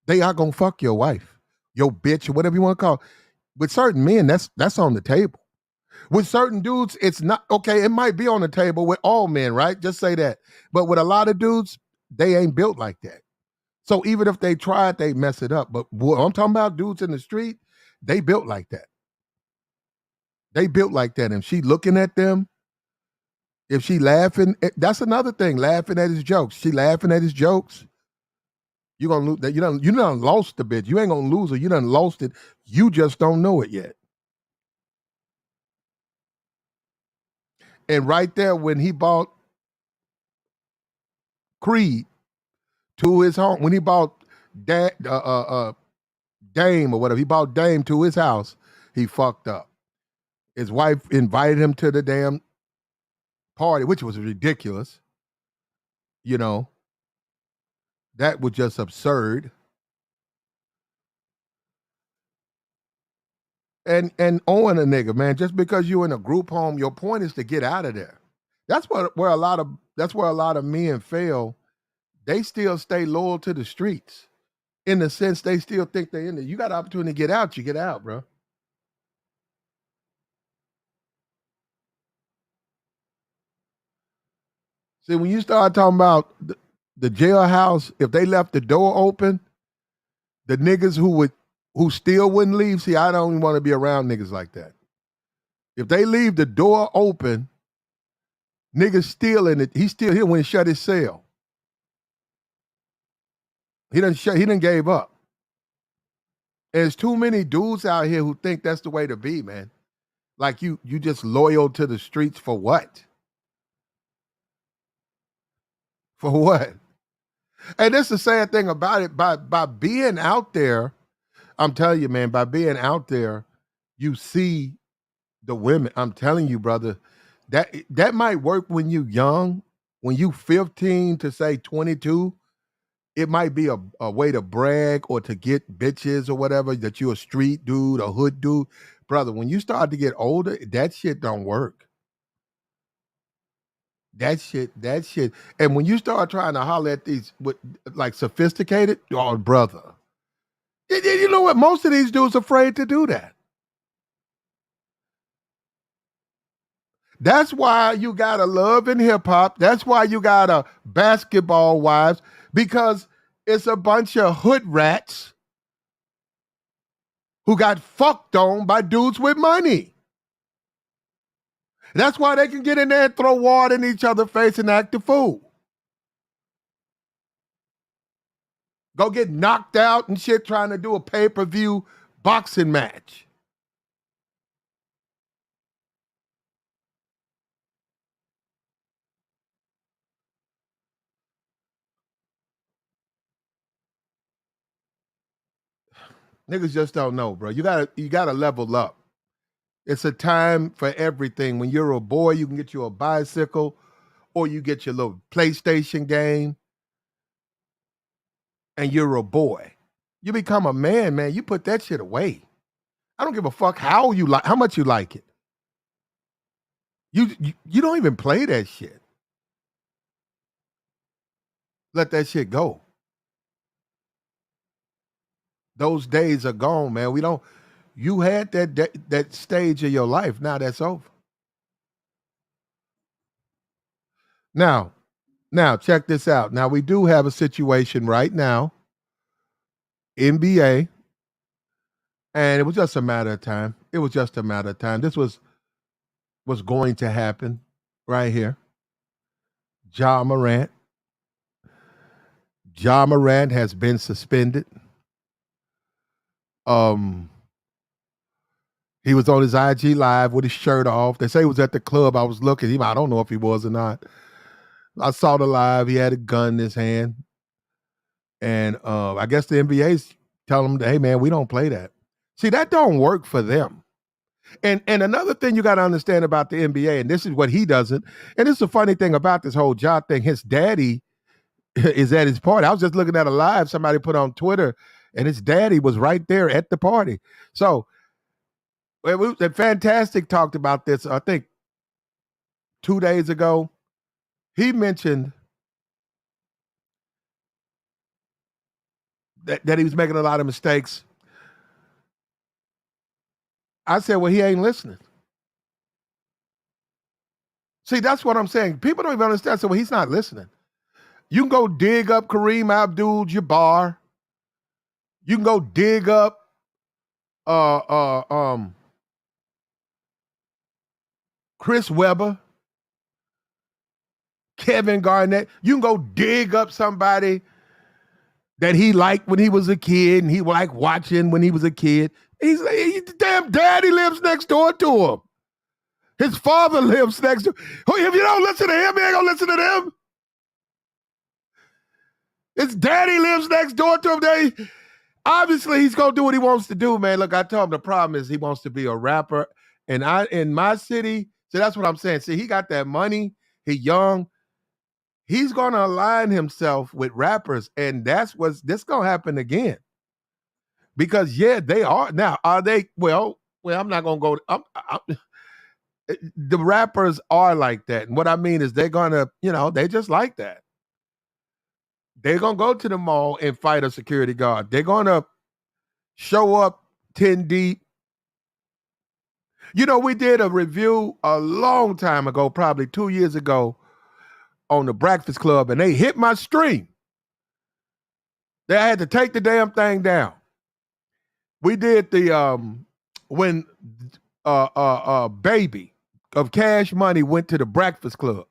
they are gonna fuck your wife, your bitch, or whatever you want to call it. With certain men, that's on the table. With certain dudes, it's not okay. It might be on the table with all men, right? Just say that. But with a lot of dudes, they ain't built like that. So even if they tried, they mess it up. But I'm talking about dudes in the street, they built like that. They built like that. And she looking at them. If she laughing, that's another thing. Laughing at his jokes. She laughing at his jokes. You gonna lose that. You done lost the bitch. You ain't gonna lose her. You done lost it. You just don't know it yet. And right there, when he bought Creed to his home, when he bought Dame or whatever, he bought Dame to his house, he fucked up. His wife invited him to the damn party, which was ridiculous. You know, that was just absurd. And owing a nigga, man, just because you're in a group home, your point is to get out of there. That's where a lot of men fail. They still stay loyal to the streets. In the sense they still think they're in there. You got an opportunity to get out, you get out, bro. See, when you start talking about the jailhouse, if they left the door open, the niggas who still wouldn't leave, see, I don't even want to be around niggas like that. If they leave the door open, niggas still in it. He's still here when he shut his cell. He done gave up. And there's too many dudes out here who think that's the way to be, man. Like you just loyal to the streets for what? For what? And that's the sad thing about it. By being out there, I'm telling you, man, by being out there, you see the women. I'm telling you, brother, that might work when you young, when you 15 to say 22. It might be a way to brag or to get bitches or whatever, that you're a street dude, a hood dude. Brother, when you start to get older, that shit don't work. That shit. And when you start trying to holler at these like sophisticated, oh brother. You know what? Most of these dudes are afraid to do that. That's why you got a Love and Hip Hop. That's why you got a Basketball Wives, because it's a bunch of hood rats who got fucked on by dudes with money. That's why they can get in there and throw water in each other's face and act a fool. Go get knocked out and shit trying to do a pay-per-view boxing match. Niggas just don't know, bro. You gotta level up. It's a time for everything. When you're a boy, you can get you a bicycle, or you get your little PlayStation game, and you're a boy. You become a man, man. You put that shit away. I don't give a fuck how much you like it. You don't even play that shit. Let that shit go. Those days are gone, man. You had that stage of your life. Now that's over. Now check this out. Now we do have a situation right now, NBA, and it was just a matter of time. This was going to happen right here. Ja Morant. Ja Morant has been suspended. He was on his IG live with his shirt off. They say he was at the club. I was looking. I don't know if he was or not. I saw the live. He had a gun in his hand. And I guess the NBA's telling him, hey, man, we don't play that. See, that don't work for them. And another thing you got to understand about the NBA, and this is what he doesn't, and this is the funny thing about this whole Ja thing, his daddy is at his party. I was just looking at a live somebody put on Twitter, and his daddy was right there at the party. So, Fantastic talked about this, I think, 2 days ago. He mentioned that he was making a lot of mistakes. I said, well, he ain't listening. See, that's what I'm saying. People don't even understand. So, well, he's not listening. You can go dig up Kareem Abdul-Jabbar. You can go dig up Chris Webber, Kevin Garnett. You can go dig up somebody that he liked when he was a kid and he liked watching when he was a kid. His damn daddy lives next door to him. His father lives next door. If you don't listen to him, you ain't gonna listen to them. His daddy lives next door to him. Obviously, he's gonna do what he wants to do, man. Look, I told him the problem is he wants to be a rapper. And in my city, so that's what I'm saying. See, he got that money. He young. He's gonna align himself with rappers, and that's this gonna happen again. Because they are now. Are they? Well, I'm not gonna go. The rappers are like that, and what I mean is they're gonna, they just like that. They're gonna go to the mall and fight a security guard. They're gonna show up 10 deep. We did a review a long time ago, probably 2 years ago, on the Breakfast Club, and they hit my stream. They had to take the damn thing down. We did the when Baby of Cash Money went to the Breakfast Club.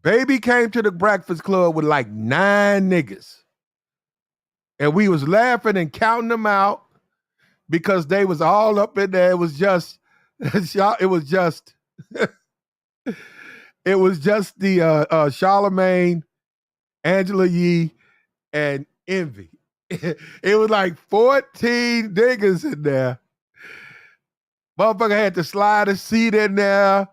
Baby came to the Breakfast Club with like 9 niggas. And we was laughing and counting them out because they was all up in there. It was just the Charlemagne, Angela Yee, and Envy. It was like 14 niggas in there. Motherfucker had to slide a seat in there.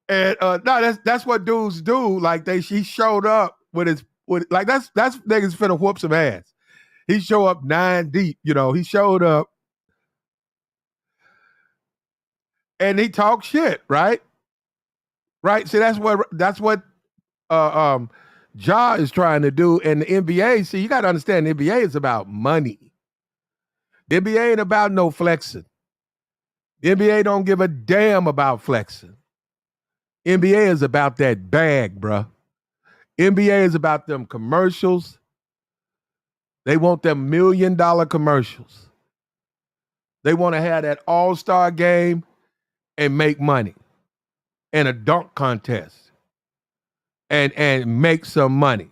And no, that's what dudes do. Like he showed up with that's niggas finna whoop some ass. He showed up 9 deep, he showed up and he talked shit, right? Right. See, that's what Ja is trying to do. And the NBA, see, you gotta understand the NBA is about money. The NBA ain't about no flexing. The NBA don't give a damn about flexing. NBA is about that bag, bruh. NBA is about them commercials. They want them $1 million commercials. They want to have that all-star game and make money. And a dunk contest. And make some money.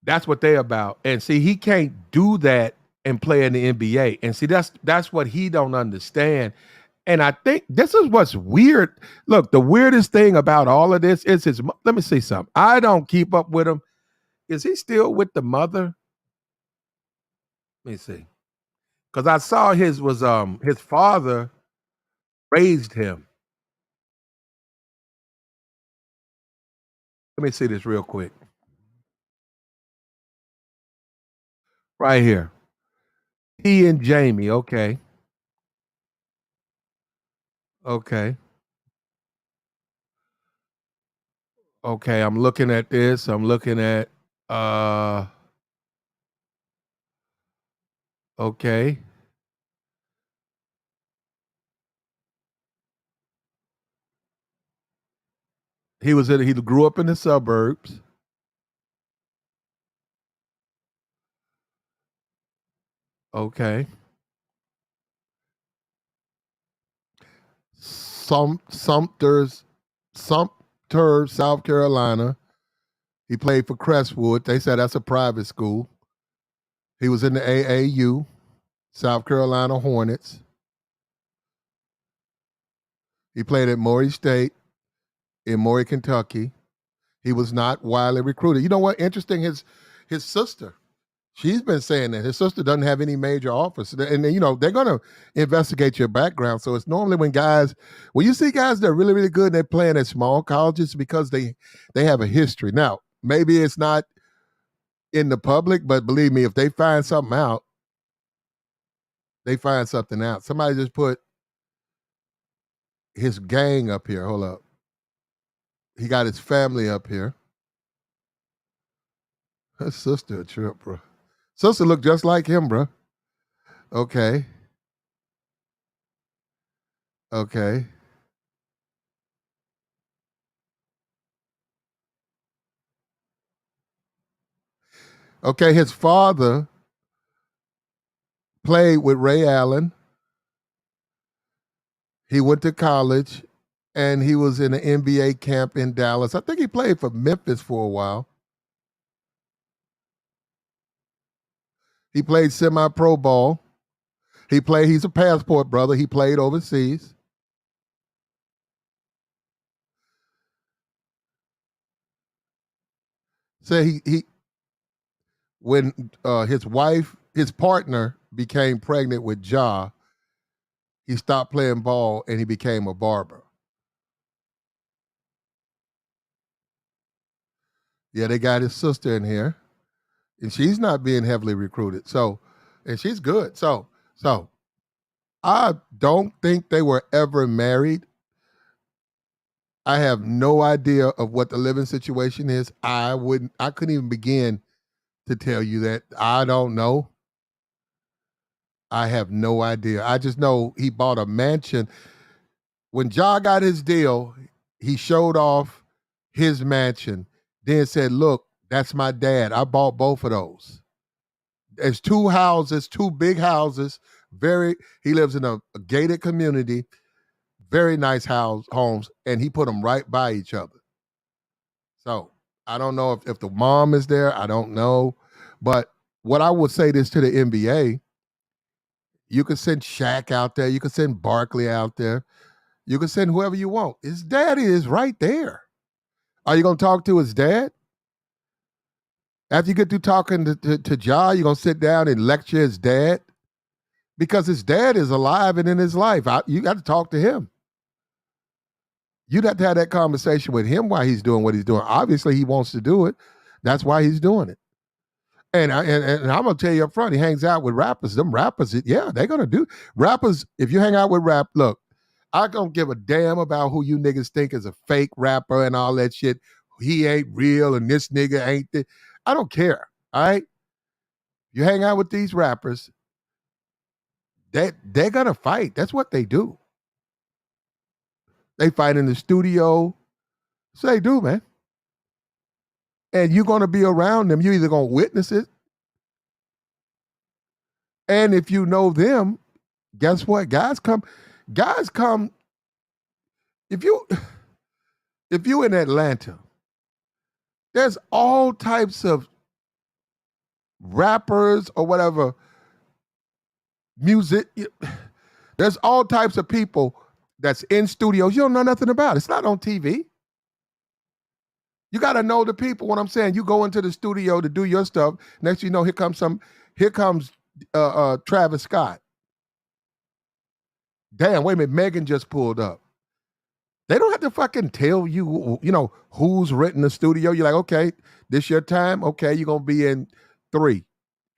That's what they're about. And see, he can't do that and play in the NBA. And see, that's what he don't understand. And I think this is what's weird. Look, the weirdest thing about all of this is let me see something. I don't keep up with him. Is he still with the mother? Let me see. Because I saw his father raised him. Let me see this real quick. Right here. He and Jamie, okay. Okay. Okay, I'm looking at this. I'm looking at okay. He grew up in the suburbs. Okay. Sumter, South Carolina. He played for Crestwood. They said that's a private school. He was in the AAU, South Carolina Hornets. He played at Maury State in Maury, Kentucky. He was not widely recruited. You know what? Interesting, his sister, she's been saying that his sister doesn't have any major offers. And you know, they're gonna investigate your background. So it's normally when you see guys that are really, really good and they're playing at small colleges because they have a history. Now, maybe it's not in the public, but believe me, if they find something out, they find something out. Somebody just put his gang up here. Hold up. He got his family up here. His sister a trip, bro. Sister look just like him, bro. Okay. Okay. Okay, his father played with Ray Allen. He went to college and he was in an NBA camp in Dallas. I think he played for Memphis for a while. He played semi-pro ball. He's a passport brother. He played overseas. So when his partner became pregnant with Ja, he stopped playing ball and he became a barber. Yeah, they got his sister in here, and she's not being heavily recruited. So, and she's good. So I don't think they were ever married. I have no idea of what the living situation is. I couldn't even begin to tell you that. I don't know. I have no idea. I just know he bought a mansion. When Ja got his deal, he showed off his mansion, then said, "Look, that's my dad. I bought both of those." There's two houses, two big houses. He lives in a gated community, very nice homes, and he put them right by each other. So I don't know if the mom is there. I don't know. But what I would say this to the NBA, you could send Shaq out there. You could send Barkley out there. You can send whoever you want. His daddy is right there. Are you going to talk to his dad? After you get through talking to Ja, you're going to sit down and lecture his dad? Because his dad is alive and in his life. You got to talk to him. You'd have to have that conversation with him while he's doing what he's doing. Obviously, he wants to do it. That's why he's doing it. And I'm going to tell you up front, he hangs out with rappers. Them rappers, yeah, they're going to do. Rappers, if you hang out with look, I don't give a damn about who you niggas think is a fake rapper and all that shit. He ain't real and this nigga ain't this. I don't care, all right? You hang out with these rappers, they're going to fight. That's what they do. They fight in the studio. So they do, man. And you're going to be around them. You're either going to witness it. And if you know them, guess what? Guys come. If you in Atlanta, there's all types of rappers or whatever, music. There's all types of people that's in studios you don't know nothing about. It's not on TV. You got to know the people. What I'm saying, you go into the studio to do your stuff. Next, you know, here comes Travis Scott. Damn, wait a minute, Megan just pulled up. They don't have to fucking tell you, you know, who's renting the studio. You're like, okay, this your time. Okay, you're gonna be in 3.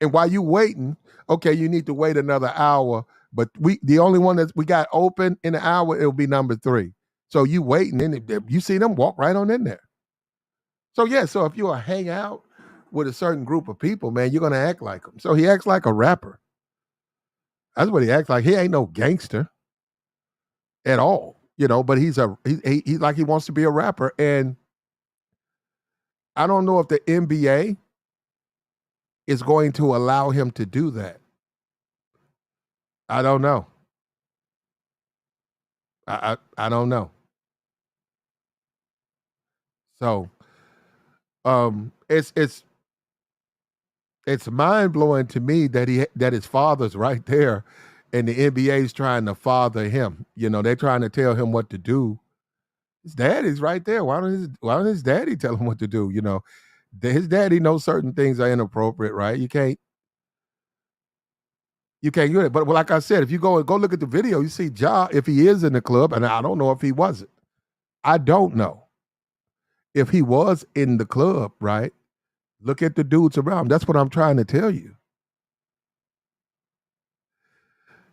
And while you waiting, okay, you need to wait another hour. But the only one that we got open in an hour, it'll be number 3. So you waiting, and you see them walk right on in there. So yeah, so if you hang out with a certain group of people, man, you're gonna act like them. So he acts like a rapper. That's what he acts like. He ain't no gangster at all, you know. But he's like he wants to be a rapper, and I don't know if the NBA is going to allow him to do that. I don't know. I don't know. So, It's mind blowing to me that his father's right there, and the NBA's trying to father him. You know, they're trying to tell him what to do. His daddy's right there. Why don't his daddy tell him what to do? You know, his daddy knows certain things are inappropriate, right? You can't do it. But like I said, if you go look at the video, you see Ja, if he is in the club, and I don't know if he wasn't. I don't know if he was in the club, right? Look at the dudes around him. That's what I'm trying to tell you.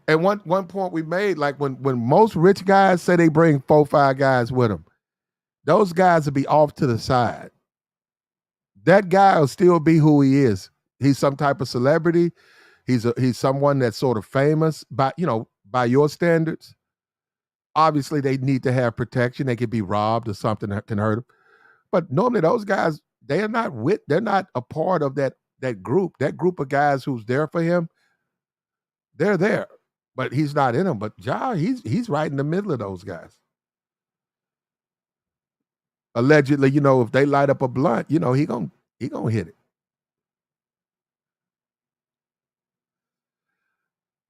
And one point we made, like when most rich guys say they bring 4-5 guys with them, those guys will be off to the side. That guy will still be who he is. He's some type of celebrity. He's someone that's sort of famous by your standards. Obviously, they need to have protection. They could be robbed or something that can hurt them. But normally, those guys, they're not a part of that group. That group of guys who's there for him, they're there, but he's not in them. But Ja, he's right in the middle of those guys. Allegedly, if they light up a blunt, he gonna hit it.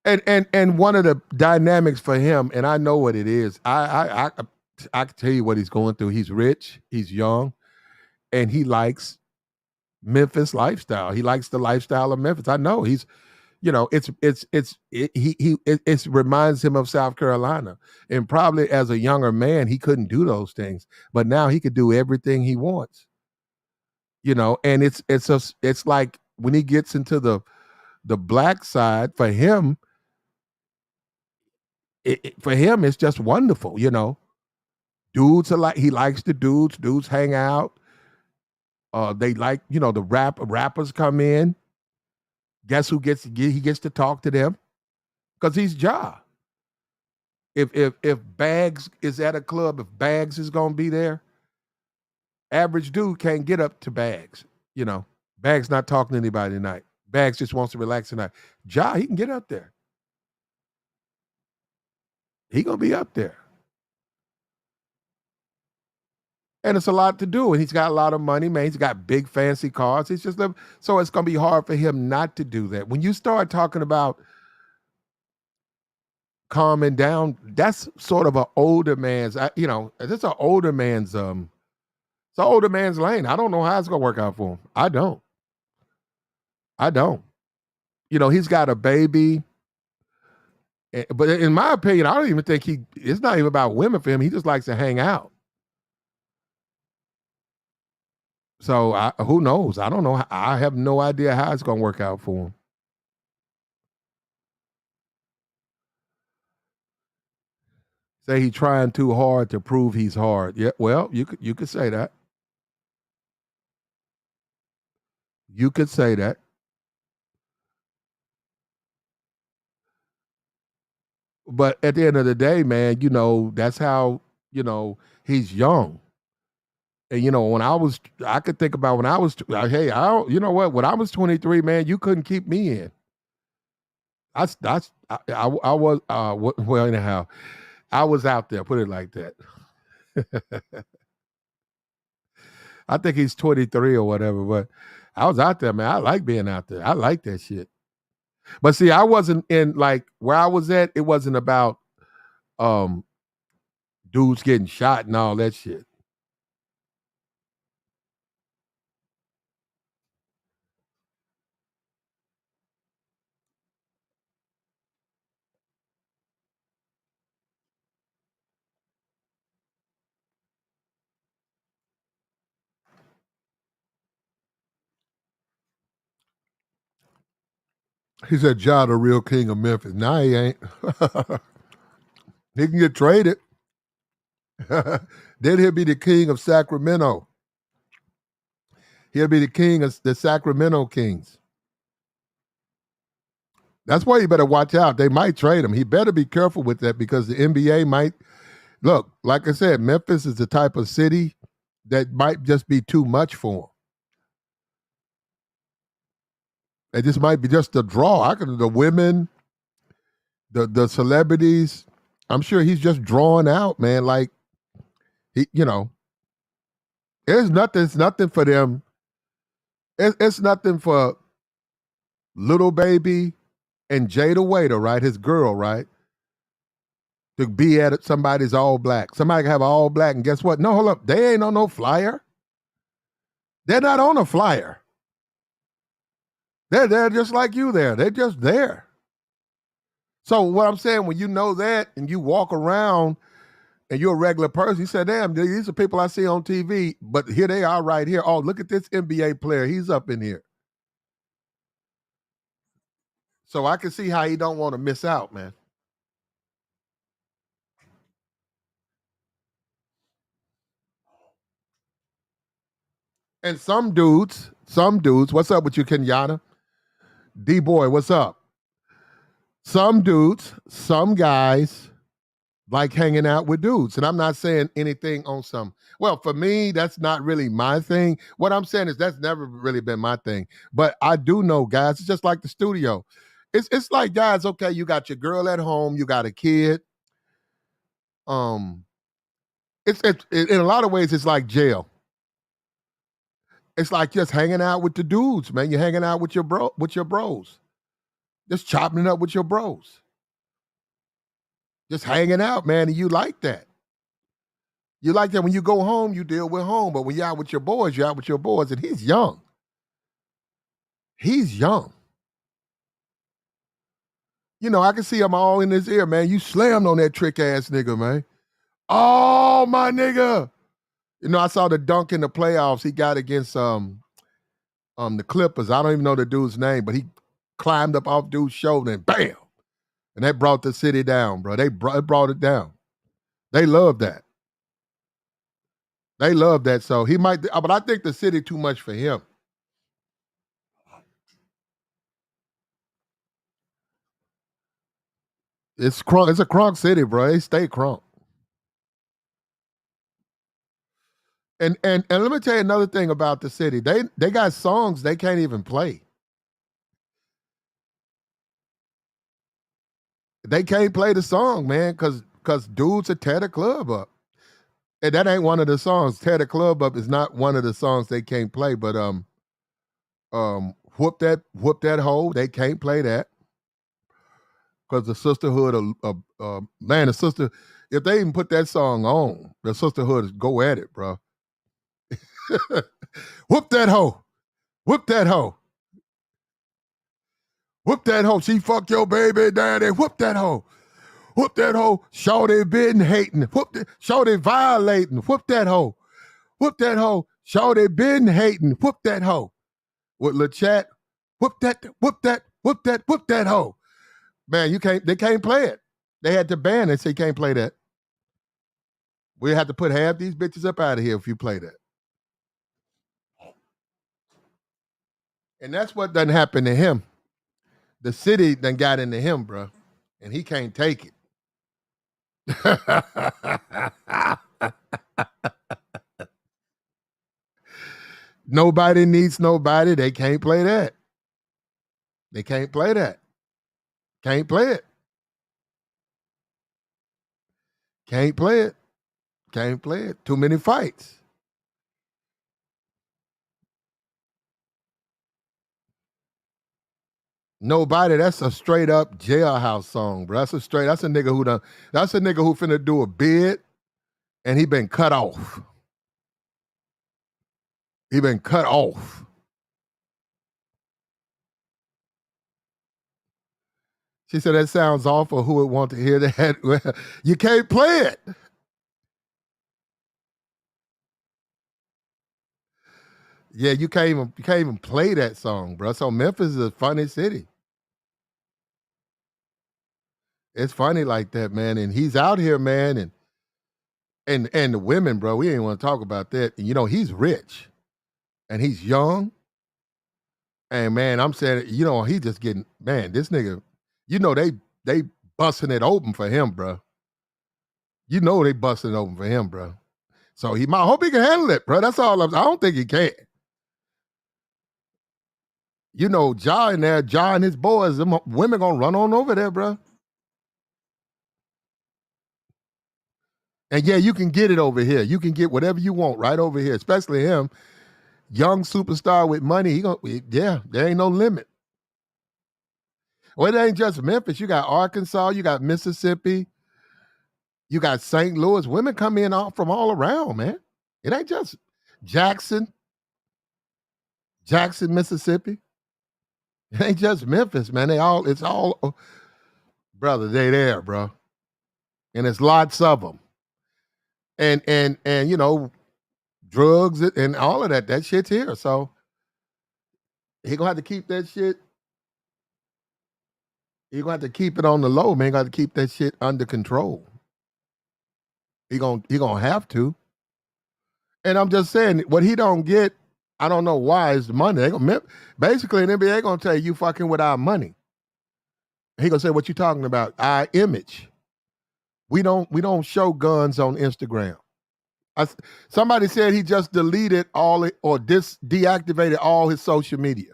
And one of the dynamics for him, and I know what it is. I can tell you what he's going through. He's rich, he's young, and he likes Memphis lifestyle. He likes the lifestyle of Memphis. I know it reminds him of South Carolina. And probably as a younger man, he couldn't do those things, but now he could do everything he wants. And it's like when he gets into the black side, for him, it's just wonderful. Dudes are like, he likes the dudes. Dudes hang out. They like, the rappers come in. Guess who he gets to talk to them? Because he's Ja. If Bags is at a club, if Bags is gonna be there, average dude can't get up to Bags. Bags not talking to anybody tonight. Bags just wants to relax tonight. Ja, he can get up there. He gonna be up there. And it's a lot to do. And he's got a lot of money, man. He's got big fancy cars. So it's gonna be hard for him not to do that. When you start talking about calming down, that's sort of an older man's, it's an older man's it's an older man's lane. I don't know how it's gonna work out for him. I don't. He's got a baby. But in my opinion, I don't even think it's not even about women for him. He just likes to hang out. So who knows? I don't know. I have no idea how it's going to work out for him. Say he's trying too hard to prove he's hard. Yeah, well, you could say that. You could say that. But at the end of the day, man, that's how, he's young. And when I could think about when I was, hey, when I was 23, man, you couldn't keep me in. I was, well, anyhow, I was out there, put it like that. I think he's 23 or whatever, but I was out there, man. I like being out there. I like that shit. But see, I wasn't in, like, where I was at, it wasn't about dudes getting shot and all that shit. He said, Ja, the real king of Memphis. Nah, he ain't. He can get traded. Then he'll be the king of Sacramento. He'll be the king of the Sacramento Kings. That's why you better watch out. They might trade him. He better be careful with that because the NBA might. Look, like I said, Memphis is the type of city that might just be too much for him. It just might be just a draw. The women, the celebrities. I'm sure he's just drawing out, man. Like, there's nothing for them It's nothing for Little Baby and Jada Waiter, right? His girl, right? To be at somebody's all black. Somebody can have all black, and guess what? No, hold up. They ain't on no flyer. They're not on a flyer. They're just like you there. They're just there. So what I'm saying, when you know that and you walk around and you're a regular person, you say, damn, these are people I see on TV, but here they are right here. Oh, look at this NBA player. He's up in here. So I can see how he don't want to miss out, man. And some dudes, what's up with you, Kenyatta? D-Boy, what's up? Some dudes, some guys like hanging out with dudes. And I'm not saying anything on some, well, for me, that's not really my thing. What I'm saying is that's never really been my thing. But I do know, guys, it's just like the studio. It's like, guys, okay, you got your girl at home, you got a kid. It's in a lot of ways, it's like jail. It's like just hanging out with the dudes, man. You're hanging out with your bros. Just chopping it up with your bros. Just hanging out, man, and you like that. You like that when you go home, you deal with home. But when you're out with your boys, you're out with your boys, and he's young. He's young. You know, I can see him all in his ear, man. You slammed on that trick ass nigga, man. Oh, my nigga. You know, I saw the dunk in the playoffs he got against the Clippers. I don't even know the dude's name, but he climbed up off dude's shoulder and bam. And that brought the city down, bro. It brought it down. They love that. They love that. So he might, but I think the city too much for him. It's a crunk city, bro. They stay crunk. And let me tell you another thing about the city. They got songs they can't even play. They can't play the song, man, because dudes will tear the club up. And that ain't one of the songs. Tear the club up is not one of the songs they can't play. But whoop that hoe. They can't play that because the sisterhood man, the sister. If they even put that song on, the sisterhood is go at it, bro. Whoop that hoe. Whoop that hoe. Whoop that hoe. She fucked your baby daddy. Whoop that hoe. Whoop that hoe. Shorty been hating. Whoop that. Shorty violating. Whoop that hoe. Whoop that hoe. Shorty been hating. Whoop that hoe. With Lil Chat. Whoop that. Whoop that. Whoop that. Whoop that hoe. Man, they can't play it. They had to ban it, so you can't play that. We have to put half these bitches up out of here if you play that. And that's what done happened to him. The city done got into him, bro. And he can't take it. Nobody needs nobody. They can't play that. They can't play that. Can't play it. Can't play it. Can't play it. Too many fights. Nobody, that's a straight up jailhouse song, bro. That's a nigga who finna do a bid and he been cut off. He been cut off. She said that sounds awful. Who would want to hear that? You can't play it. Yeah, you can't even play that song, bro. So Memphis is a funny city. It's funny like that, man. And he's out here, man, and the women, bro. We ain't want to talk about that. And, you know, he's rich, and he's young. And man, I'm saying, you know, he just getting, man. This nigga, you know, they busting it open for him, bro. You know, they busting it open for him, bro. So I hope he can handle it, bro. That's all. I don't think he can. You know, Ja in there, Ja and his boys, them women gonna run on over there, bro. And yeah, you can get it over here. You can get whatever you want right over here, especially him. young superstar with money, there ain't no limit. Well, it ain't just Memphis. You got Arkansas, you got Mississippi, you got St. Louis. Women come in from all around, man. It ain't just Jackson, Mississippi. It ain't just Memphis, man. It's all, brother, they there, bro. And it's lots of them. And you know, drugs and all of that shit's here. So he gonna have to keep that shit. He gonna have to keep it on the low, man. He gonna have to keep that shit under control. He gonna have to. And I'm just saying, what he don't get, I don't know why, is the money. Basically, an NBA gonna tell you fucking with our money. He gonna say, what you talking about? Our image. We don't show guns on Instagram. Somebody said he just deleted deactivated all his social media.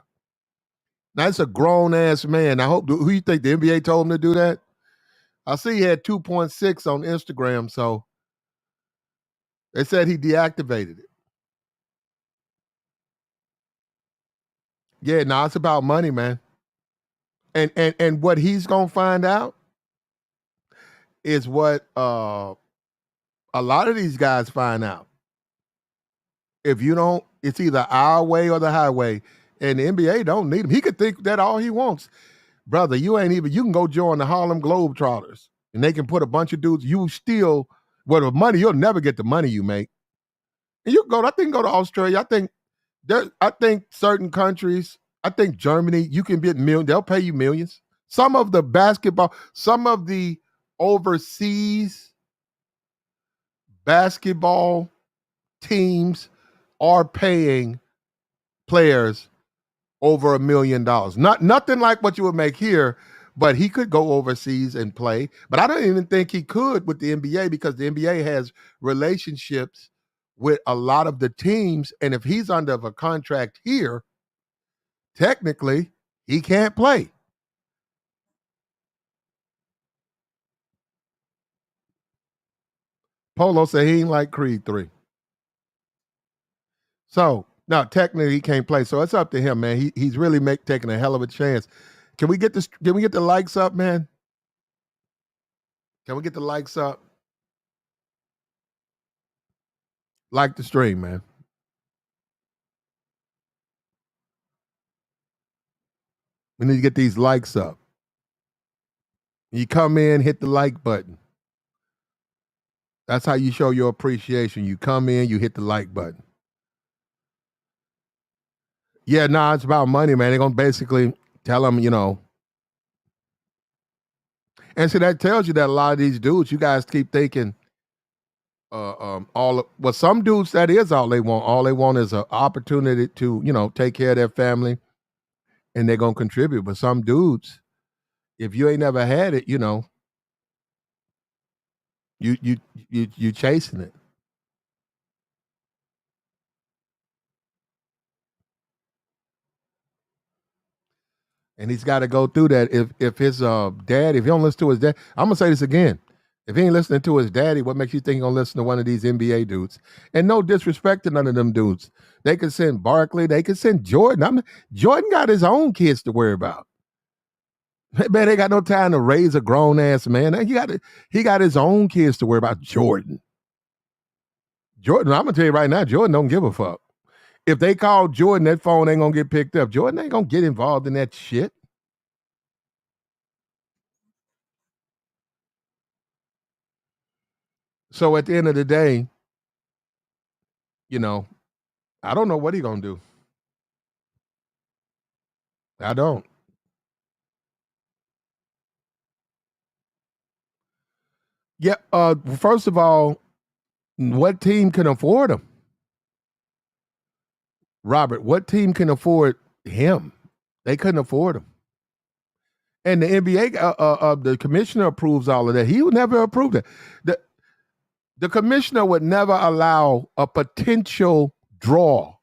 Now, it's a grown-ass man. Who you think the NBA told him to do that? I see he had 2.6 on Instagram, so they said he deactivated it. Yeah, no, it's about money, man. And what he's gonna find out is what a lot of these guys find out. If you don't, it's either our way or the highway. And the NBA don't need him. He could think that all he wants. Brother, you can go join the Harlem Globetrotters and they can put a bunch of dudes, the money, you'll never get the money you make. And you can go to Australia. I think certain countries, I think Germany, you can get millions, they'll pay you millions. Some of the overseas basketball teams are paying players over $1 million. Nothing like what you would make here, but he could go overseas and play. But I don't even think he could with the NBA because the NBA has relationships with a lot of the teams. And if he's under a contract here, technically, he can't play. Polo said he ain't like Creed 3. So, now, technically, he can't play, so it's up to him, man. He's really taking a hell of a chance. Can we get the likes up, man? Can we get the likes up? Like the stream, man. We need to get these likes up. You come in, hit the like button. That's how you show your appreciation. You come in, you hit the like button. Yeah, nah, it's about money, man. They're going to basically tell them, you know. And so that tells you that a lot of these dudes, you guys keep thinking some dudes, that is all they want. All they want is an opportunity to, you know, take care of their family and they're going to contribute. But some dudes, if you ain't never had it, you know, you chasing it. And he's got to go through that. If his dad, if he don't listen to his dad, I'm gonna say this again. If he ain't listening to his daddy, what makes you think he's gonna listen to one of these NBA dudes? And no disrespect to none of them dudes. They could send Barkley, they could send Jordan. Jordan got his own kids to worry about. Man, they got no time to raise a grown ass man. He got his own kids to worry about. Jordan, I'm gonna tell you right now, Jordan don't give a fuck. If they call Jordan, that phone ain't gonna get picked up. Jordan ain't gonna get involved in that shit. So at the end of the day, you know, I don't know what he gonna do. I don't. Yeah. First of all, what team can afford him? Robert, what team can afford him? They couldn't afford him. And the NBA, the commissioner approves all of that. He would never approve that. The commissioner would never allow a potential draw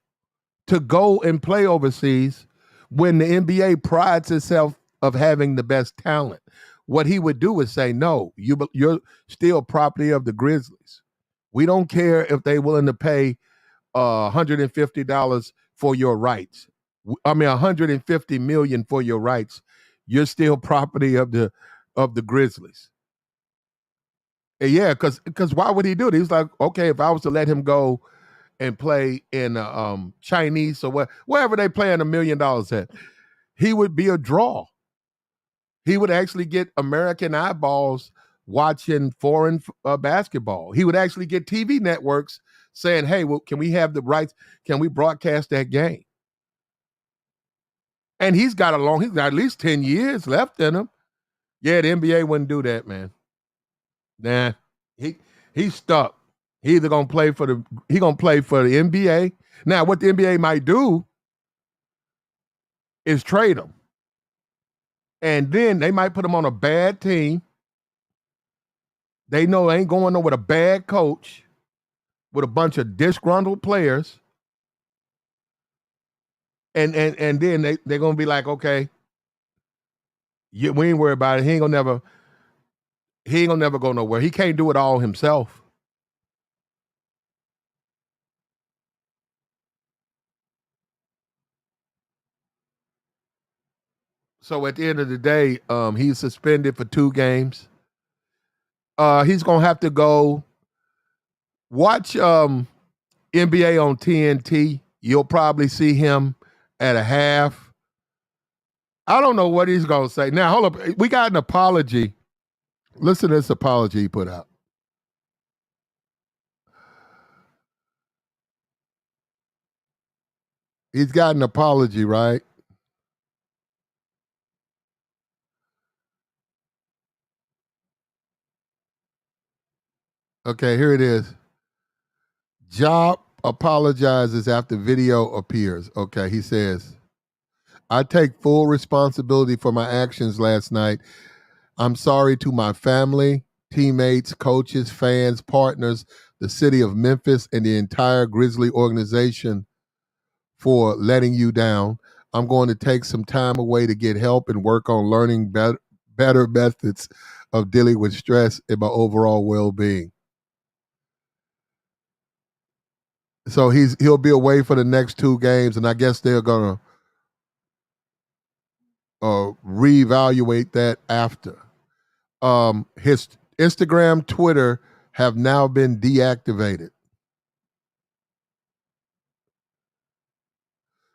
to go and play overseas when the NBA prides itself of having the best talent. What he would do is say, no, you're still property of the Grizzlies. We don't care if they're willing to pay $150 for your rights. I mean, 150 million for your rights. You're still property of the Grizzlies. And yeah, because why would he do it? He's like, okay, if I was to let him go and play in Chinese or wherever they playing $1 million at, he would be a draw. He would actually get American eyeballs watching foreign basketball. He would actually get TV networks saying, hey, well, can we have the rights? Can we broadcast that game? And he's got at least 10 years left in him. Yeah, the NBA wouldn't do that, man. Nah, he's stuck. He either gonna play for the NBA. Now, what the NBA might do is trade him. And then they might put him on a bad team. They know they ain't going there with a bad coach, with a bunch of disgruntled players. And then they're gonna be like, okay, we ain't worried about it. He ain't gonna never go nowhere. He can't do it all himself. So at the end of the day, he's suspended for 2 games. He's gonna have to go watch NBA on TNT. You'll probably see him at a half. I don't know what he's gonna say. Now, hold up. We got an apology. Listen to this apology he put out. He's got an apology, right? Okay, here it is. Job apologizes after video appears. Okay, he says, I take full responsibility for my actions last night. I'm sorry to my family, teammates, coaches, fans, partners, the city of Memphis, and the entire Grizzly organization for letting you down. I'm going to take some time away to get help and work on learning better methods of dealing with stress and my overall well-being. So he'll be away for the next 2 games, and I guess they're gonna reevaluate that after. His Instagram, Twitter have now been deactivated.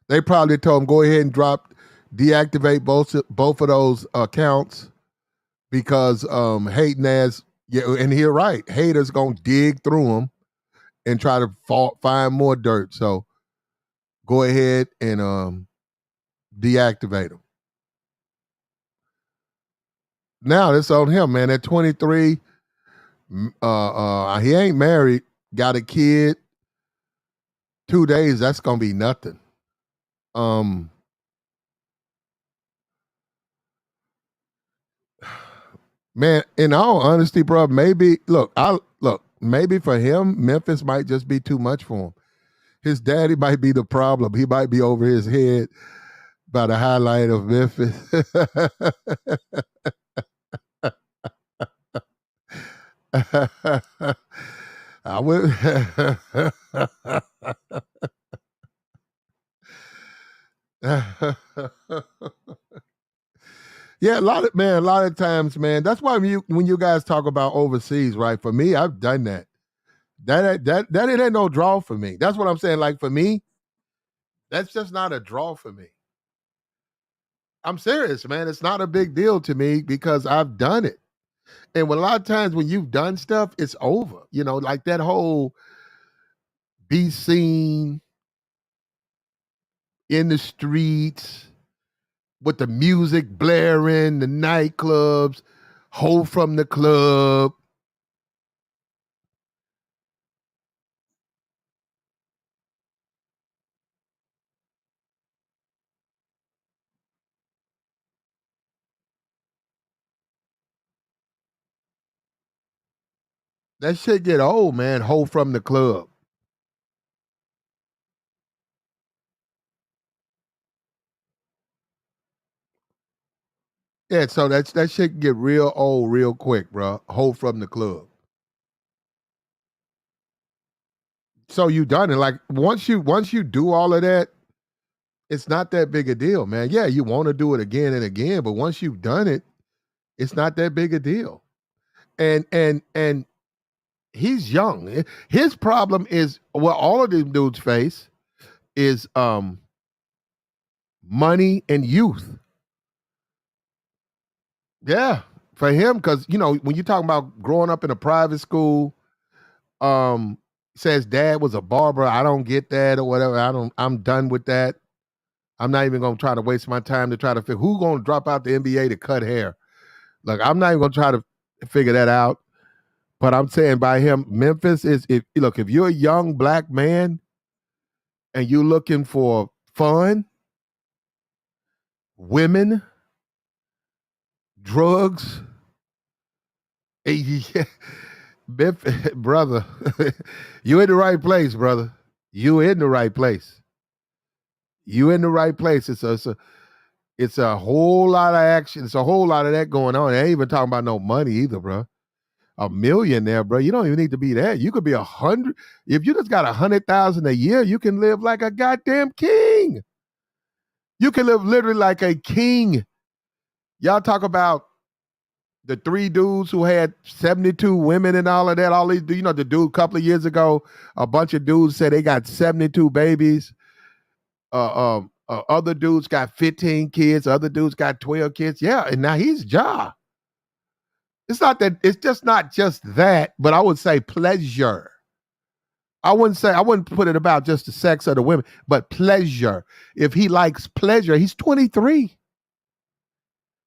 They probably told him go ahead and deactivate both of those accounts because hating ass, yeah, and you're right, haters gonna dig through them and try to find more dirt. So go ahead and deactivate them. Now it's on him, man. At 23, he ain't married, got a kid. 2 days, that's gonna be nothing. Man, in all honesty, bro, maybe maybe for him, Memphis might just be too much for him. His daddy might be the problem. He might be over his head by the highlight of Memphis. I would. Yeah, a lot of times, man. That's why when you guys talk about overseas, right? For me, I've done that. That it ain't no draw for me. That's what I'm saying. Like for me, that's just not a draw for me. I'm serious, man. It's not a big deal to me because I've done it. And a lot of times when you've done stuff, it's over. You know, like that whole be seen in the streets with the music blaring, the nightclubs, hoe from the club. That shit get old, man. Hoe from the club. Yeah, so that shit get real old real quick, bro. Hoe from the club. So you done it. Like once you do all of that, It's not that big a deal, man. Yeah, you want to do it again and again, but once you've done it, it's not that big a deal. And he's young. His problem is what all of these dudes face is money and youth. Yeah, for him, because when you're talking about growing up in a private school, says dad was a barber. I don't get that or whatever. I'm done with that. I'm not even gonna try to waste my time to try to figure who's gonna drop out the NBA to cut hair. Like, I'm not even gonna try to figure that out. But I'm saying by him, Memphis is if you're a young black man and you're looking for fun, women, drugs, yeah, brother, you in the right place, brother. You in the right place. You in the right place. It's a whole lot of action. It's a whole lot of that going on. I ain't even talking about no money either, bro. A million there, bro. You don't even need to be that. You could be 100. If you just got 100,000 a year, you can live like a goddamn king. You can live literally like a king. Y'all talk about the 3 dudes who had 72 women and all of that. All these, the dude a couple of years ago, a bunch of dudes said they got 72 babies. Other dudes got 15 kids. Other dudes got 12 kids. Yeah, and now he's Ja. It's just not just that, but I would say pleasure. I wouldn't put it about just the sex of the women, but pleasure. If he likes pleasure, he's 23.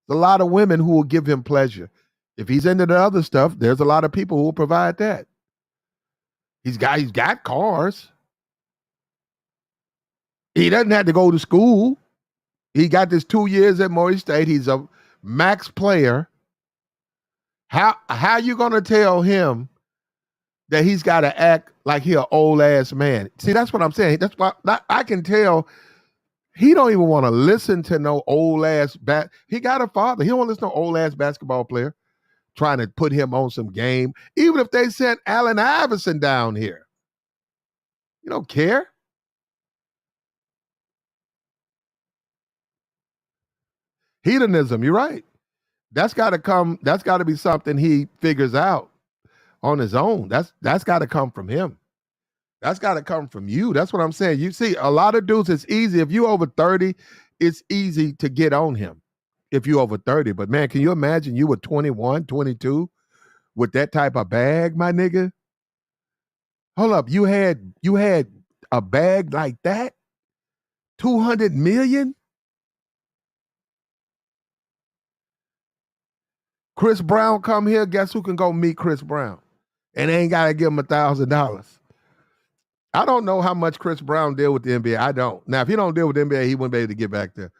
There's a lot of women who will give him pleasure. If he's into the other stuff, there's a lot of people who will provide that. He's got cars. He doesn't have to go to school. He got this 2 years at Murray State. He's a max player. How you gonna tell him that he's got to act like he an old ass man? See, that's what I'm saying. That's why I can tell he don't even want to listen to no old ass He got a father. He don't want to listen to no old ass basketball player trying to put him on some game. Even if they sent Allen Iverson down here, you don't care. Hedonism. You're right. That's got to come. That's got to be something he figures out on his own. That's got to come from him. That's got to come from you. That's what I'm saying. You see, a lot of dudes, it's easy. If you over 30, it's easy to get on him if you over 30. But man, can you imagine you were 21, 22 with that type of bag, my nigga? Hold up. You had a bag like that? 200 million? Chris Brown come here, guess who can go meet Chris Brown? And they ain't got to give him $1,000. I don't know how much Chris Brown deal with the NBA. I don't. Now, if he don't deal with the NBA, he wouldn't be able to get back there.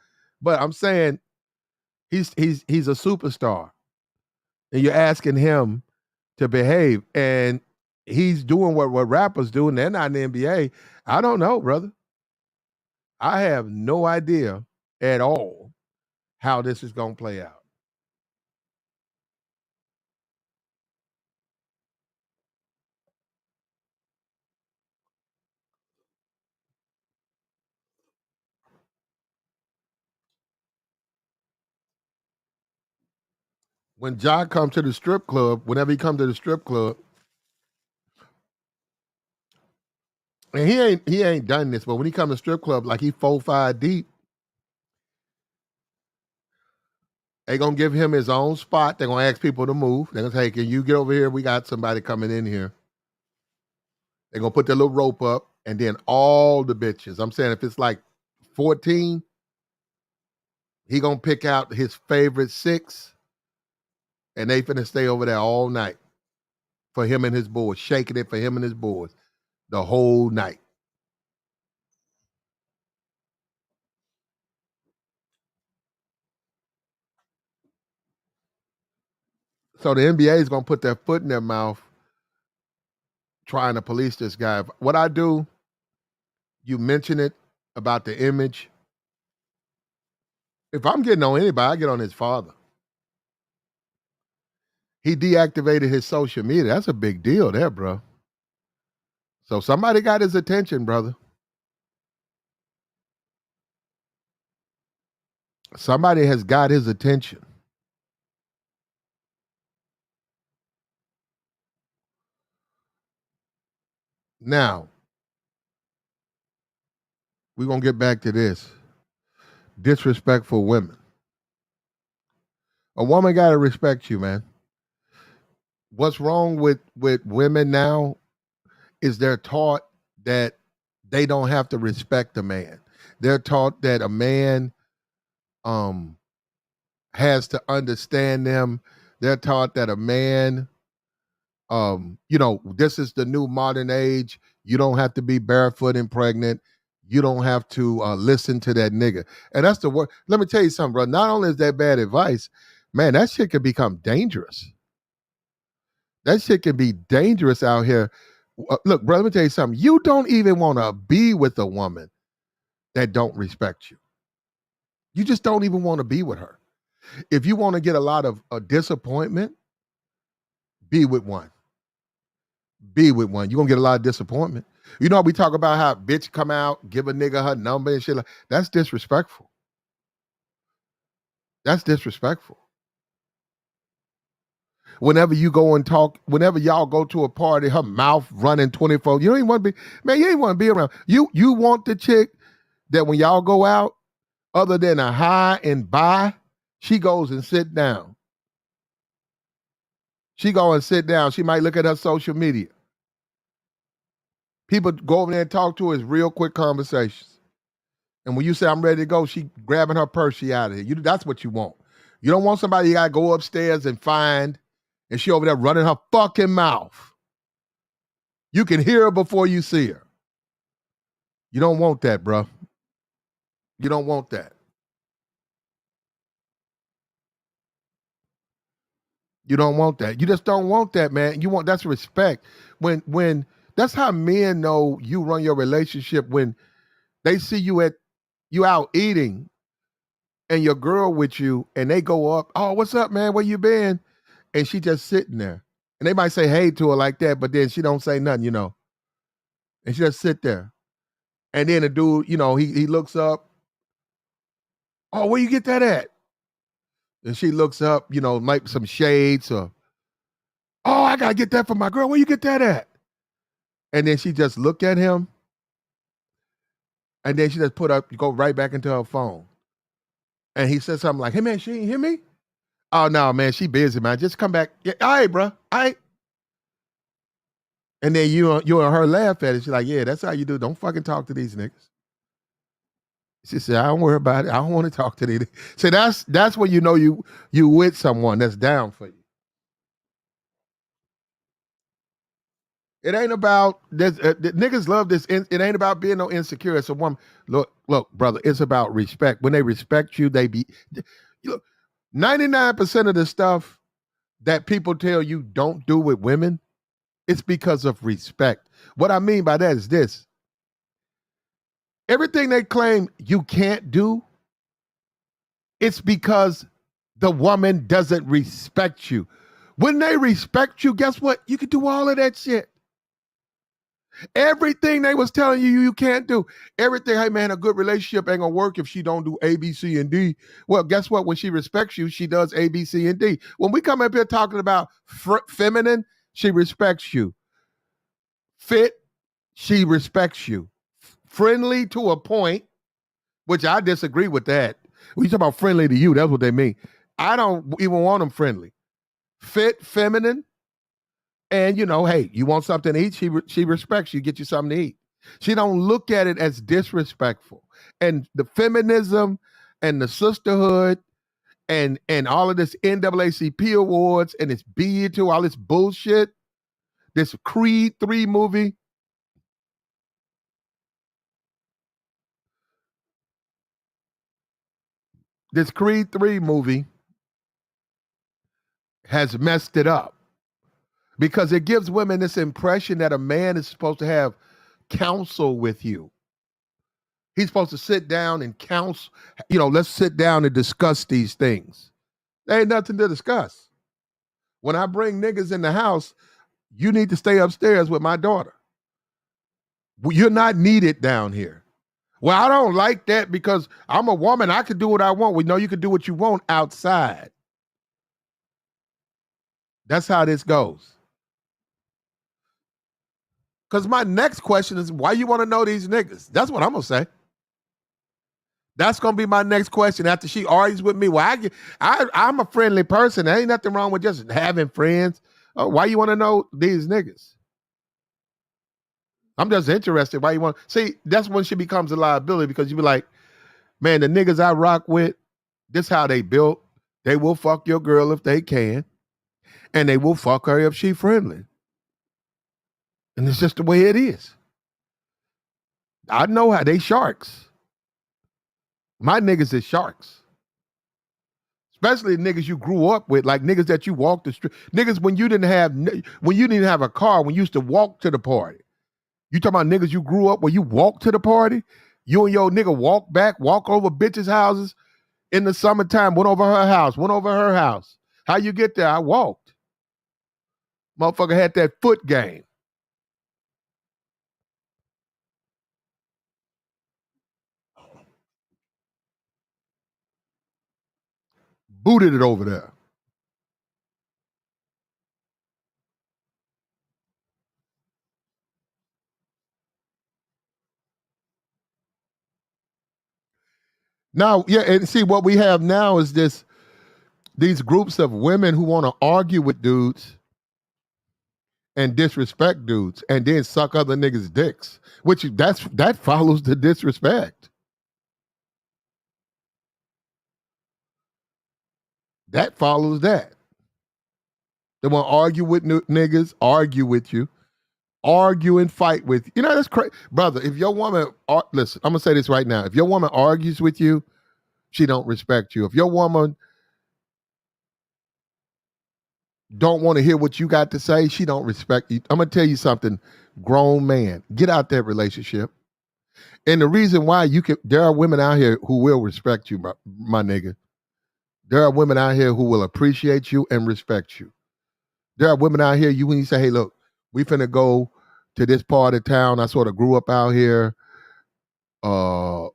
But I'm saying he's a superstar. And you're asking him to behave. And he's doing what rappers do, and they're not in the NBA. I don't know, brother. I have no idea at all how this is going to play out. When John comes to the strip club, whenever he comes to the strip club, and he ain't done this, but when he comes to strip club, like he 4-5 deep, they gonna give him his own spot. They're gonna ask people to move. They're gonna say, hey, can you get over here? We got somebody coming in here. They're gonna put their little rope up, and then all the bitches. I'm saying if it's like 14, he gonna pick out his favorite 6, and they finna stay over there all night for him and his boys, shaking it for him and his boys the whole night. So the NBA is gonna put their foot in their mouth trying to police this guy. What I do, you mention it about the image. If I'm getting on anybody, I get on his father. He deactivated his social media. That's a big deal there, bro. So somebody got his attention, brother. Somebody has got his attention. Now, we're going to get back to this. Disrespectful women. A woman got to respect you, man. What's wrong with women now is they're taught that they don't have to respect a man. They're taught that a man has to understand them. They're taught that a man, this is the new modern age. You don't have to be barefoot and pregnant. You don't have to listen to that nigga. And that's the word. Let me tell you something, bro. Not only is that bad advice, man, that shit can become dangerous. That shit can be dangerous out here. Look, bro, let me tell you something. You don't even want to be with a woman that don't respect you. You just don't even want to be with her. If you want to get a lot of disappointment, be with one. Be with one. You're going to get a lot of disappointment. You know, we talk about how a bitch come out, give a nigga her number and shit. That's disrespectful. That's disrespectful. Whenever you go and talk, whenever y'all go to a party, her mouth running 24, you don't even want to be, man, you ain't want to be around. You want the chick that when y'all go out, other than a high and bye, she goes and sit down. She go and sit down. She might look at her social media. People go over there and talk to her. It's real quick conversations. And when you say, I'm ready to go, she grabbing her purse, she out of here. That's what you want. You don't want somebody you got to go upstairs and find, and she over there running her fucking mouth. You can hear her before you see her. You don't want that, bro. You don't want that. You don't want that. You just don't want that, man. That's respect. When that's how men know you run your relationship, when they see you out eating and your girl with you and they go up, oh, what's up, man? Where you been? And she just sitting there. And they might say hey to her like that, but then she don't say nothing, And she just sit there. And then the dude, he looks up. Oh, where you get that at? And she looks up, like some shades or, oh, I got to get that for my girl. Where you get that at? And then she just look at him. And then she just go right back into her phone. And he said something like, hey, man, she ain't hear me? Oh, no, man, she busy, man. Just come back. Yeah, all right, bro. All right. And then you and her laugh at it. She's like, yeah, that's how you do. Don't fucking talk to these niggas. She said, I don't worry about it. I don't want to talk to these. So that's when you know you with someone that's down for you. It ain't about this. Niggas love this. It ain't about being no insecure. It's a woman. Look, brother. It's about respect. When they respect you, they be. Look, 99% of the stuff that people tell you don't do with women, it's because of respect. What I mean by that is this. Everything they claim you can't do, it's because the woman doesn't respect you. When they respect you, guess what? You can do all of that shit. Everything they was telling you can't do. Everything, hey man, a good relationship ain't gonna work if she don't do A, B, C, and D. Well, guess what? When she respects you, she does A, B, C, and D. When we come up here talking about feminine, she respects you. Fit, she respects you. Friendly to a point, which I disagree with that. When you talk about friendly to you, that's what they mean. I don't even want them friendly. Fit, feminine, and hey, you want something to eat? She respects you, get you something to eat. She don't look at it as disrespectful. And the feminism and the sisterhood and all of this NAACP awards and this BET, all this bullshit, this Creed 3 movie. This Creed 3 movie has messed it up because it gives women this impression that a man is supposed to have counsel with you. He's supposed to sit down and counsel, let's sit down and discuss these things. There ain't nothing to discuss. When I bring niggas in the house, you need to stay upstairs with my daughter. You're not needed down here. Well, I don't like that because I'm a woman. I can do what I want. We know you can do what you want outside. That's how this goes. Because my next question is, why you want to know these niggas? That's what I'm going to say. That's going to be my next question after she argues with me. Well, I'm a friendly person. There ain't nothing wrong with just having friends. Why you want to know these niggas? I'm just interested. Why you want to see? That's when she becomes a liability because you be like, man, the niggas I rock with, this how they built. They will fuck your girl if they can, and they will fuck her if she friendly. And it's just the way it is. I know how they sharks. My niggas is sharks. Especially niggas you grew up with, like niggas that you walked the street. Niggas when you didn't have a car, when you used to walk to the party. You talking about niggas you grew up where you walked to the party? You and your nigga walk over bitches' houses in the summertime, went over her house. How you get there? I walked. Motherfucker had that foot game. Booted it over there. Now, yeah, and see what we have now is these groups of women who want to argue with dudes and disrespect dudes and then suck other niggas' dicks, which that follows the disrespect. That follows that. They want to argue with niggas, argue with you, argue and fight with you. You know, that's crazy. Brother, if your woman, listen, I'm going to say this right now. If your woman argues with you, she don't respect you. If your woman don't want to hear what you got to say, she don't respect you. I'm going to tell you something, grown man, get out that relationship. And the reason why there are women out here who will respect you, my nigga. There are women out here who will appreciate you and respect you. There are women out here, when you say, hey, look, we finna go to this part of town. I sort of grew up out here. I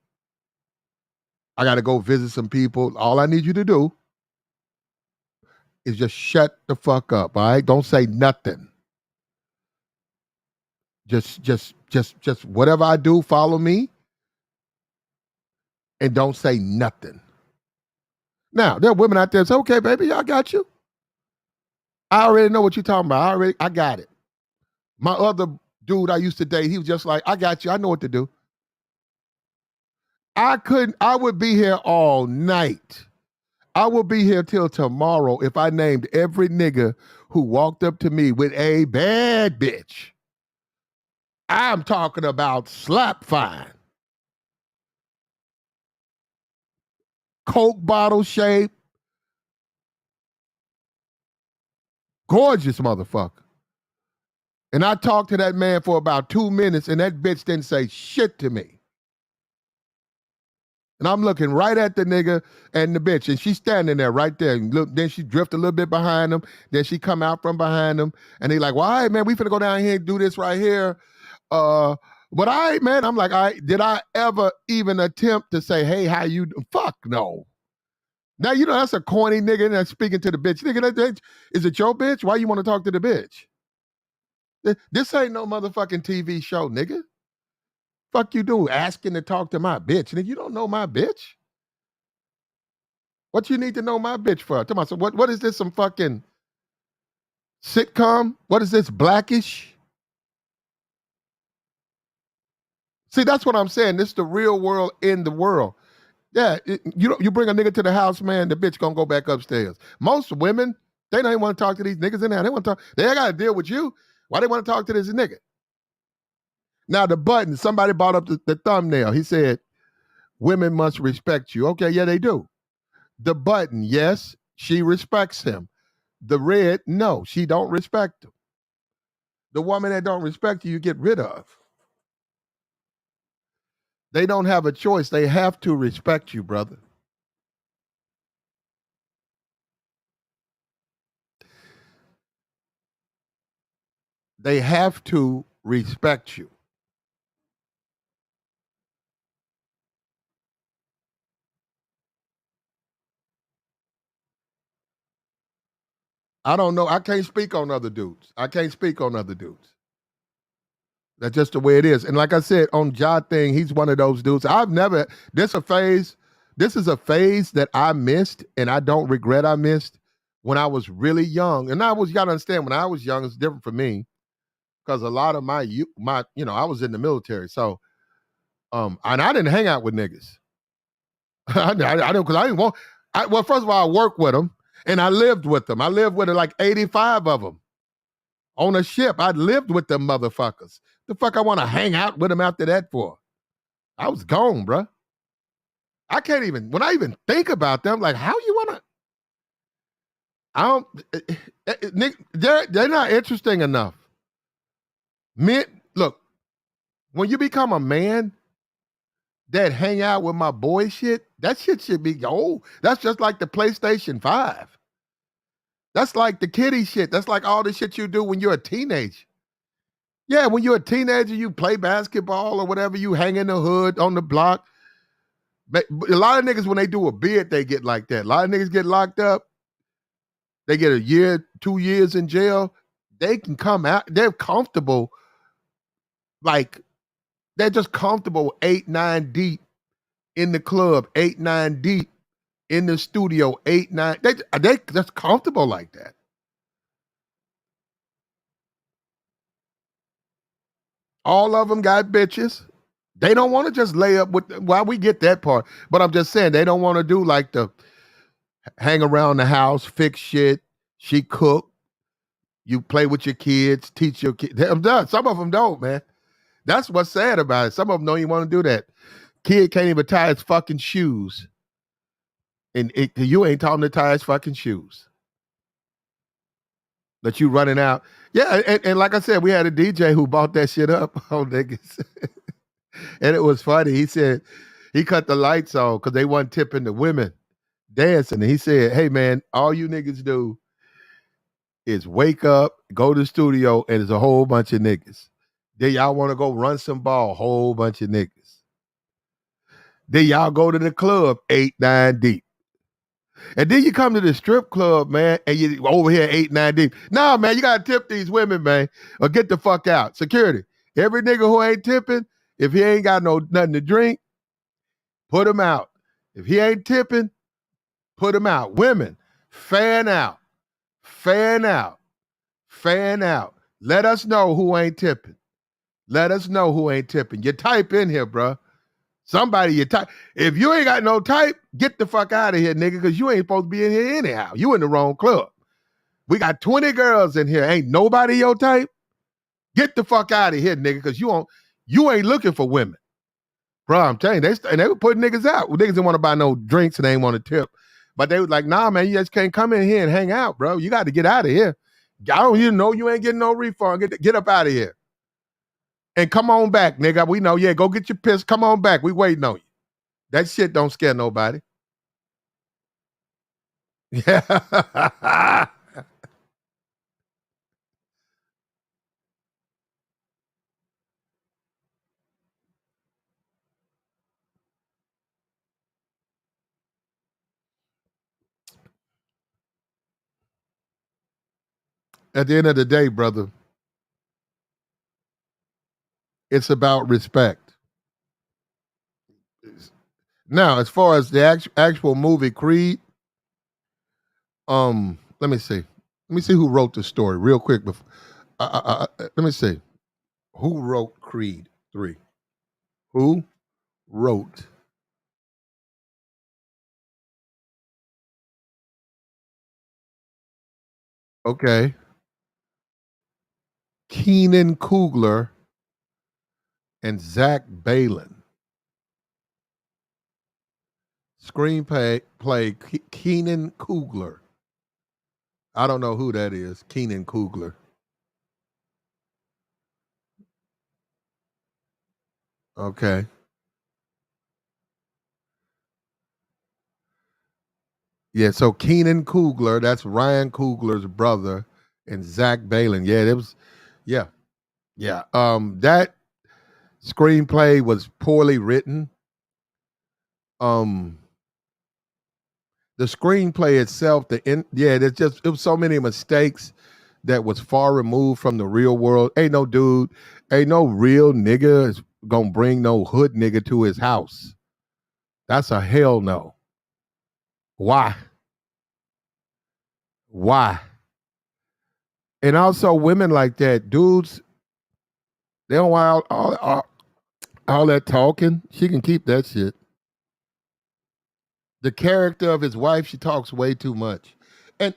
got to go visit some people. All I need you to do is just shut the fuck up, all right? Don't say nothing. Just whatever I do, follow me and don't say nothing. Now, there are women out there that say, okay, baby, I got you. I already know what you're talking about. I got it. My other dude I used to date, he was just like, I got you. I know what to do. I would be here all night. I will be here till tomorrow if I named every nigga who walked up to me with a bad bitch. I'm talking about slap fine. Coke bottle shape. Gorgeous motherfucker. And I talked to that man for about 2 minutes and that bitch didn't say shit to me. And I'm looking right at the nigga and the bitch, and she's standing there right there. And look, then she drift a little bit behind him. Then she come out from behind him, and they like, "Well, all right, man, we finna go down here and do this right here." But all right, man, I'm like, all right, did I ever even attempt to say, "Hey, how you?" Fuck no. Now you know that's a corny nigga that's speaking to the bitch. Nigga, is it your bitch? Why you want to talk to the bitch? This ain't no motherfucking TV show, nigga. Fuck you do asking to talk to my bitch. Nigga, you don't know my bitch? What you need to know my bitch for? Tell me, so what is this, some fucking sitcom? What is this, Blackish? See, that's what I'm saying. This is the real world in the world. Yeah, you bring a nigga to the house, man, the bitch gonna go back upstairs. Most women, they don't even want to talk to these niggas in there. They want to talk, they ain't gotta deal with you. Why they want to talk to this nigga? Now the button, somebody brought up the thumbnail. He said, women must respect you. Okay, yeah, they do. The button, yes, she respects him. The red, no, she don't respect him. The woman that don't respect you, you get rid of. They don't have a choice. They have to respect you, brother. They have to respect you. I don't know. I can't speak on other dudes. I can't speak on other dudes. That's just the way it is. And like I said, on Ja thing, he's one of those dudes. I've never, this a phase, this is a phase that I missed and I don't regret I missed when I was really young. And you gotta understand, when I was young, it's different for me because a lot of my, I was in the military. So, and I didn't hang out with niggas. I don't, because I didn't want, well, first of all, I worked with them and I lived with them. I lived with like 85 of them on a ship. I lived with them motherfuckers. The fuck I want to hang out with them after that for? I was gone, bruh. I can't even, when I even think about them, like, how you want to, I don't, Nick, they're not interesting enough. Men, look, when you become a man that hang out with my boy shit, that shit should be, that's just like the PlayStation 5. That's like the kiddie shit. That's like all the shit you do when you're a teenager. Yeah, when you're a teenager, you play basketball or whatever, you hang in the hood on the block. But a lot of niggas, when they do a bid, they get like that. A lot of niggas get locked up. They get a year, 2 years in jail. They can come out. They're comfortable. Like, they're just comfortable 8, 9 deep in the club, 8, 9 deep in the studio, 8, 9. They just comfortable like that. All of them got bitches. They don't want to just lay up with, well, we get that part. But I'm just saying, they don't want to do like the hang around the house, fix shit. She cook. You play with your kids, teach your kids. I'm done. Some of them don't, man. That's what's sad about it. Some of them don't even want to do that. Kid can't even tie his fucking shoes. And you ain't taught him to tie his fucking shoes. That you running out. Yeah, and like I said, we had a DJ who bought that shit up on niggas. And it was funny. He said he cut the lights on because they wasn't tipping the women dancing. And he said, hey, man, all you niggas do is wake up, go to the studio, and there's a whole bunch of niggas. Then y'all want to go run some ball, whole bunch of niggas. Then y'all go to the club, 8, 9 deep. And then you come to the strip club, man, and you over here 8, 9 deep. Nah, man, you gotta tip these women, man, or get the fuck out. Security. Every nigga who ain't tipping, if he ain't got nothing to drink, put him out. If he ain't tipping, put him out. Women, fan out. Fan out. Fan out. Let us know who ain't tipping. Let us know who ain't tipping. You type in here, bro. Somebody you type. If you ain't got no type, get the fuck out of here, nigga, because you ain't supposed to be in here anyhow. You in the wrong club. We got 20 girls in here. Ain't nobody your type? Get the fuck out of here, nigga, because you ain't looking for women. Bro, I'm telling you, they were putting niggas out. Well, niggas didn't want to buy no drinks and they ain't want to tip. But they was like, nah, man, you just can't come in here and hang out, bro. You got to get out of here. I don't even know you ain't getting no refund. Get up out of here. And come on back, nigga. We know, yeah, go get your piss. Come on back. We waiting on you. That shit don't scare nobody. Yeah. At the end of the day, brother, it's about respect. Now, as far as the actual movie Creed, let me see. Let me see who wrote the story real quick. Before, let me see. Who wrote Creed 3? Who wrote? Okay. Keenan Coogler and Zach Balin. Screenplay Keenan Coogler. I don't know who that is. Keenan Coogler. Okay. Yeah, so Keenan Coogler, that's Ryan Coogler's brother, and Zach Balin. Yeah, it was, yeah. Yeah. That screenplay was poorly written. The screenplay itself, it was so many mistakes that was far removed from the real world. Ain't no real nigga is gonna bring no hood nigga to his house. That's a hell no. Why? Why? And also women like that, dudes, they don't want all that talking. She can keep that shit. The character of his wife, she talks way too much. And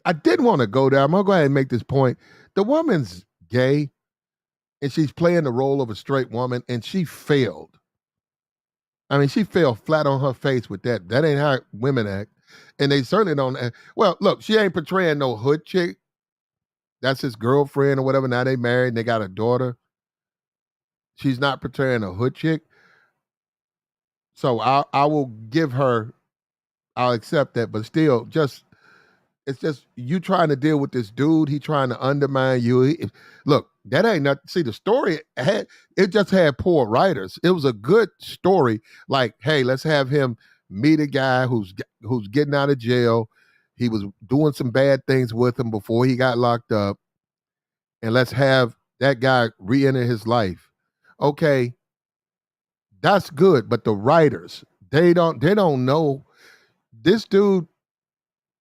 I did want to go there. I'm gonna go ahead and make this point. The woman's gay, and she's playing the role of a straight woman, and she failed. I mean, she fell flat on her face with that. That ain't how women act. And they certainly don't act. Well, look, she ain't portraying no hood chick. That's his girlfriend or whatever. Now they married and they got a daughter. She's not portraying a hood chick. So I will give her, I'll accept that, but still, it's just you trying to deal with this dude. He trying to undermine you. Look, that ain't nothing. See, the story just had poor writers. It was a good story. Like, hey, let's have him meet a guy who's getting out of jail. He was doing some bad things with him before he got locked up, and let's have that guy re-enter his life. Okay, that's good, but the writers, they don't know this dude.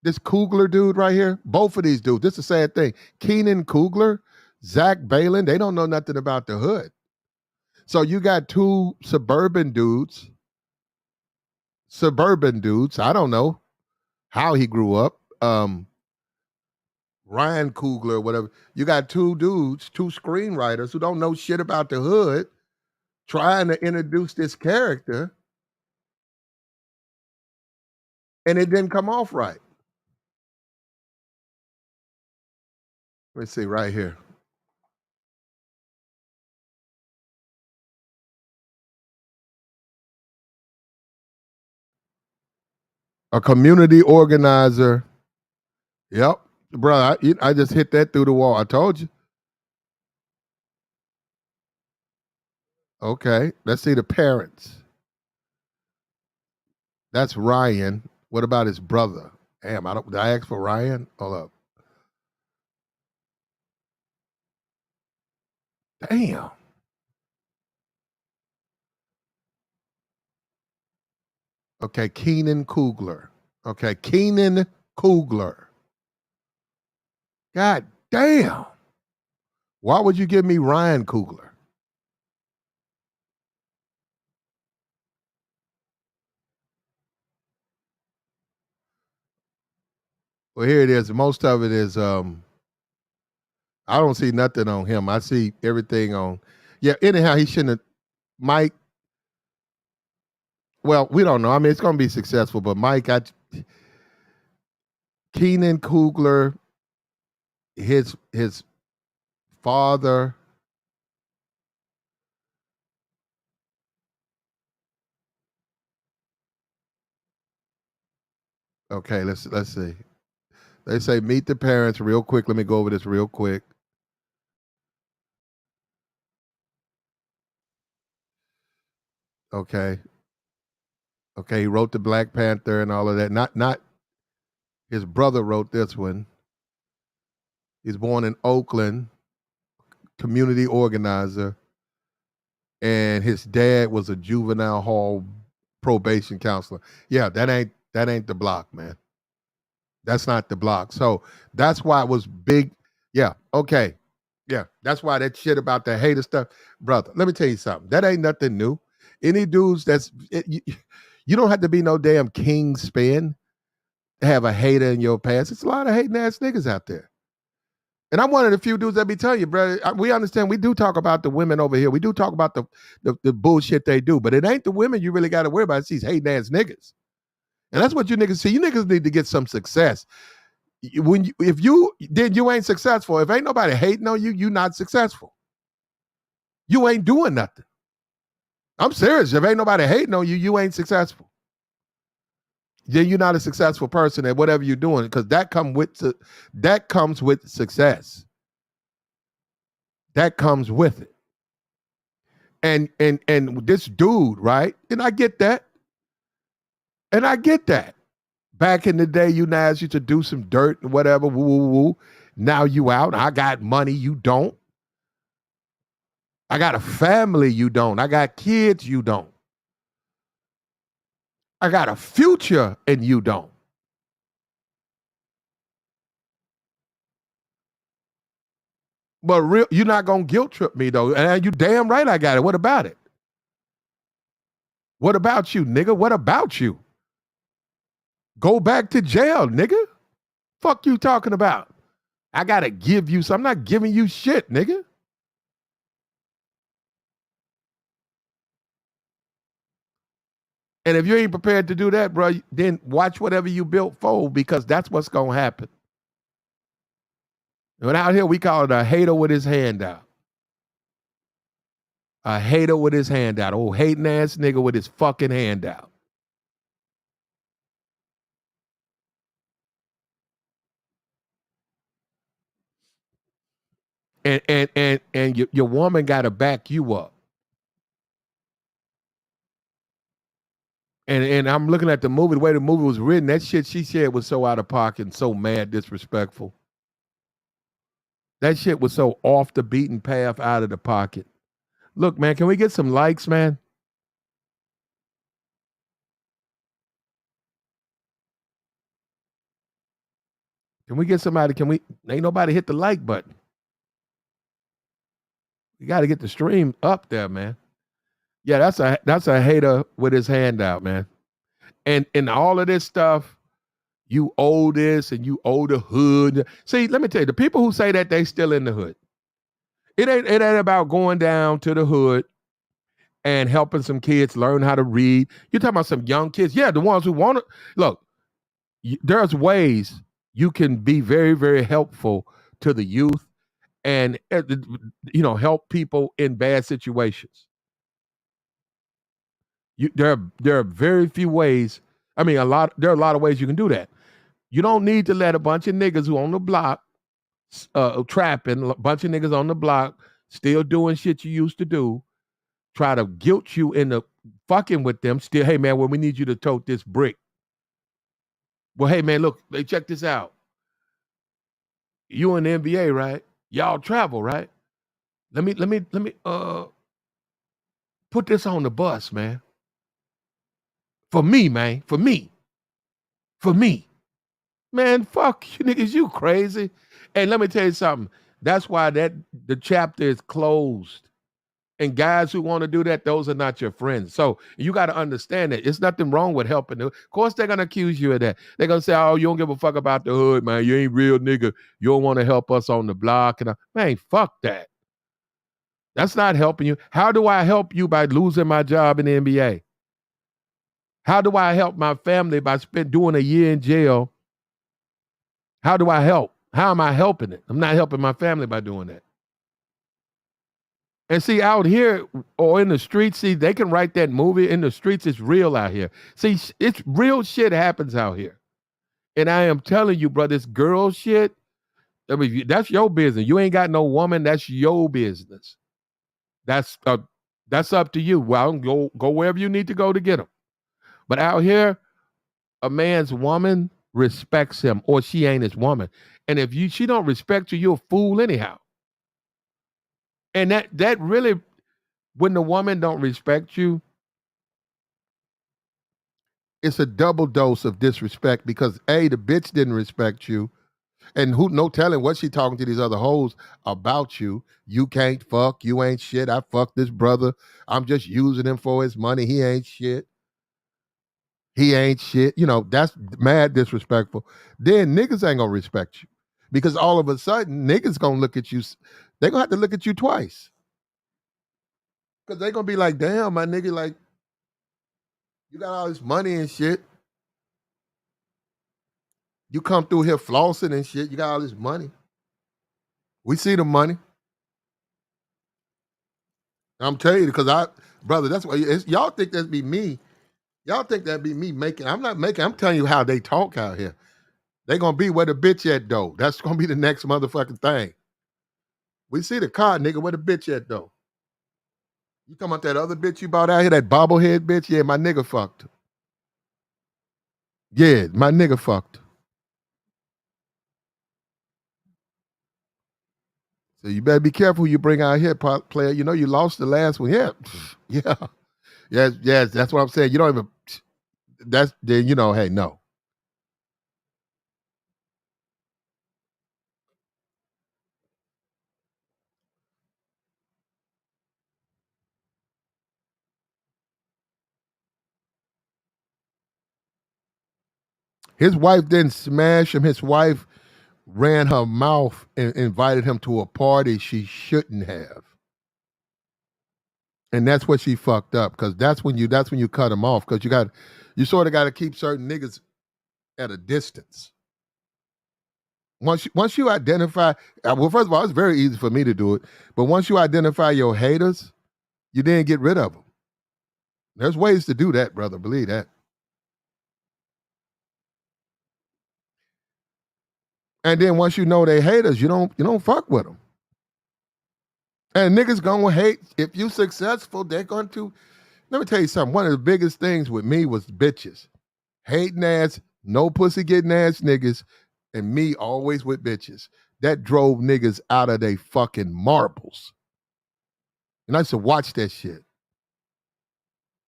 This Coogler dude right here, both of these dudes, this is a sad thing. Keenan Coogler, Zach Balin, they don't know nothing about the hood. So you got two suburban dudes. I don't know how he grew up. Ryan Coogler, whatever. You got two dudes, two screenwriters who don't know shit about the hood, trying to introduce this character, and it didn't come off right. Let's see right here. A community organizer. Yep. Bro, I just hit that through the wall. I told you. Okay. Let's see the parents. That's Ryan. What about his brother? Damn, did I ask for Ryan? Hold up. Damn. Okay, Keenan Coogler. Okay, Keenan Coogler. God damn. Why would you give me Ryan Coogler? Well, here it is. Most of it is I don't see nothing on him. I see everything on. Yeah, anyhow, he shouldn't have. Mike. Well, we don't know. I mean, it's going to be successful, but Mike, Keenan Coogler, his father. Okay, let's see. They say meet the parents real quick. Let me go over this real quick. Okay. Okay, he wrote the Black Panther and all of that. Not his brother wrote this one. He's born in Oakland, community organizer, and his dad was a juvenile hall probation counselor. Yeah, that ain't the block, man. That's not the block. So that's why it was big. Yeah, okay. Yeah, that's why that shit about the hater stuff, brother. Let me tell you something. That ain't nothing new. Any dudes you don't have to be no damn king spin to have a hater in your past. It's a lot of hating ass niggas out there. And I'm one of the few dudes that be telling you, brother, we understand we do talk about the women over here. We do talk about the bullshit they do, but it ain't the women you really got to worry about. It's these hating ass niggas. And that's what you niggas see. You niggas need to get some success. If you ain't successful. If ain't nobody hating on you, you not successful. You ain't doing nothing. I'm serious. If ain't nobody hating on you, you ain't successful. Then you're not a successful person at whatever you're doing, because that comes with success. That comes with it. And this dude, right? And I get that. Back in the day, you guys used to do some dirt and whatever, woo, woo, woo. Now you out. I got money, you don't. I got a family, you don't. I got kids, you don't. I got a future, and you don't. But you're not gonna guilt trip me though. And you damn right I got it. What about it? What about you, nigga? What about you? Go back to jail, nigga. Fuck you talking about? I gotta give you some. I'm not giving you shit, nigga. And if you ain't prepared to do that, bro, then watch whatever you built fold, because that's what's gonna happen. And out here, we call it a hater with his hand out. A hater with his hand out. Old hating ass nigga with his fucking hand out. And your woman got to back you up. And I'm looking at the movie, the way the movie was written, that shit she said was so out of pocket and so mad disrespectful. That shit was so off the beaten path, out of the pocket. Look, man, can we get some likes, man? Can we get somebody? Ain't nobody hit the like button. You got to get the stream up there, man. Yeah, that's a hater with his hand out, man. And all of this stuff, you owe this and you owe the hood. See, let me tell you, the people who say that, they still in the hood. It ain't about going down to the hood and helping some kids learn how to read. You're talking about some young kids. Yeah, the ones who want to. Look, there's ways you can be very, very helpful to the youth and, help people in bad situations. There are very few ways. I mean, there are a lot of ways you can do that. You don't need to let a bunch of niggas who on the block trapping, a bunch of niggas on the block still doing shit you used to do, try to guilt you into fucking with them. Still, hey man, well, we need you to tote this brick. Well, hey man, look, check this out. You in the NBA, right? Y'all travel, right? Let me put this on the bus, man. For me, man. For me. Man, fuck you niggas, you crazy. And let me tell you something. That's why the chapter is closed. And guys who want to do that, those are not your friends. So you got to understand that. It's nothing wrong with helping them. Of course, they're going to accuse you of that. They're going to say, oh, you don't give a fuck about the hood, man. You ain't real nigga. You don't want to help us on the block. Man, fuck that. That's not helping you. How do I help you by losing my job in the NBA? How do I help my family by doing a year in jail? How do I help? How am I helping it? I'm not helping my family by doing that. And see, out here or in the streets, see, they can write that movie. In the streets, it's real out here. See, it's real shit happens out here. And I am telling you, bro, this girl shit, I mean, that's your business. You ain't got no woman. That's your business. That's up to you. Well, go wherever you need to go to get them. But out here, a man's woman respects him, or she ain't his woman. And if she don't respect you, you're a fool anyhow. And that really, when the woman don't respect you, it's a double dose of disrespect, because A, the bitch didn't respect you, and no telling what she talking to these other hoes about you. You can't fuck, you ain't shit. I fucked this brother. I'm just using him for his money. He ain't shit. He ain't shit. That's mad disrespectful. Then niggas ain't gonna respect you, because all of a sudden niggas gonna look at you. They're gonna have to look at you twice, because they're gonna be like, damn, my nigga, like, you got all this money and shit. You come through here flossing and shit. You got all this money. We see the money. I'm telling you, because brother, that's why y'all think that'd be me. Y'all think that'd be me making. I'm not making. I'm telling you how they talk out here. They gonna be where the bitch at though. That's gonna be the next motherfucking thing. We see the car, nigga. Where the bitch at though? You talking about that other bitch you bought out here, that bobblehead bitch? Yeah, my nigga fucked her. Yeah, my nigga fucked. So you better be careful who you bring out here, player. You know you lost the last one. Yeah, yeah, yes. That's what I'm saying. You don't even. That's then you know. Hey, no. His wife didn't smash him. His wife ran her mouth and invited him to a party she shouldn't have. And that's what she fucked up, because that's when you cut them off, because you sort of got to keep certain niggas at a distance. Once you identify, well, first of all, it's very easy for me to do it, but once you identify your haters, you then get rid of them. There's ways to do that, brother. Believe that. And then once you know they haters, you don't fuck with them. And niggas gonna hate. If you successful, they're going to. Let me tell you something. One of the biggest things with me was bitches. Hating ass, no pussy getting ass niggas, and me always with bitches. That drove niggas out of they fucking marbles. And I used to watch that shit.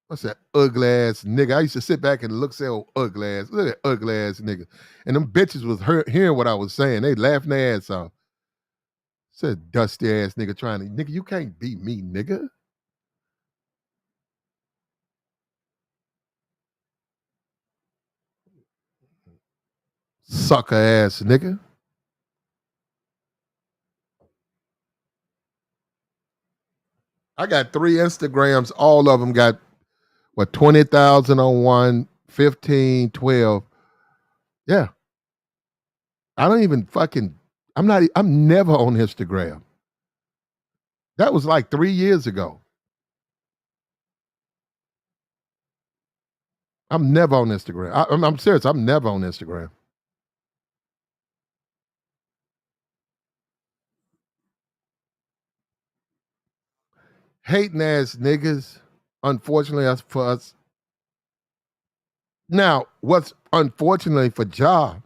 What's that ugly ass nigga? I used to sit back and look, say, oh, ugly ass. Look at that ugly ass nigga. And them bitches was hearing what I was saying. They laughing their ass off. Said dusty ass nigga trying to, nigga, you can't beat me, nigga. Sucker ass nigga. I got 3 Instagrams. All of them got, 20,000 on one, 15, 12. Yeah. I don't even fucking, I'm never on Instagram. That was like 3 years ago. I'm never on Instagram. I'm serious. I'm never on Instagram. Hating ass niggas, unfortunately for us. Now, what's unfortunately for Ja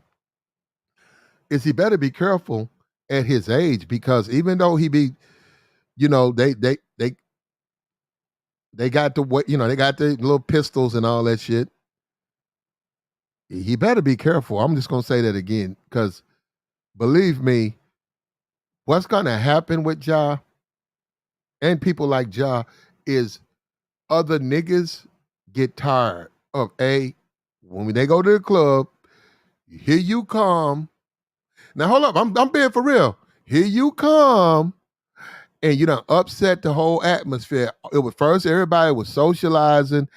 is he better be careful at his age, because even though he be, they got the they got the little pistols and all that shit. He better be careful. I'm just gonna say that again, because believe me, what's gonna happen with Ja and people like Ja is other niggas get tired of when they go to the club, here you come. Now hold up, I'm being for real. Here you come, and you done upset the whole atmosphere. It was first everybody was socializing,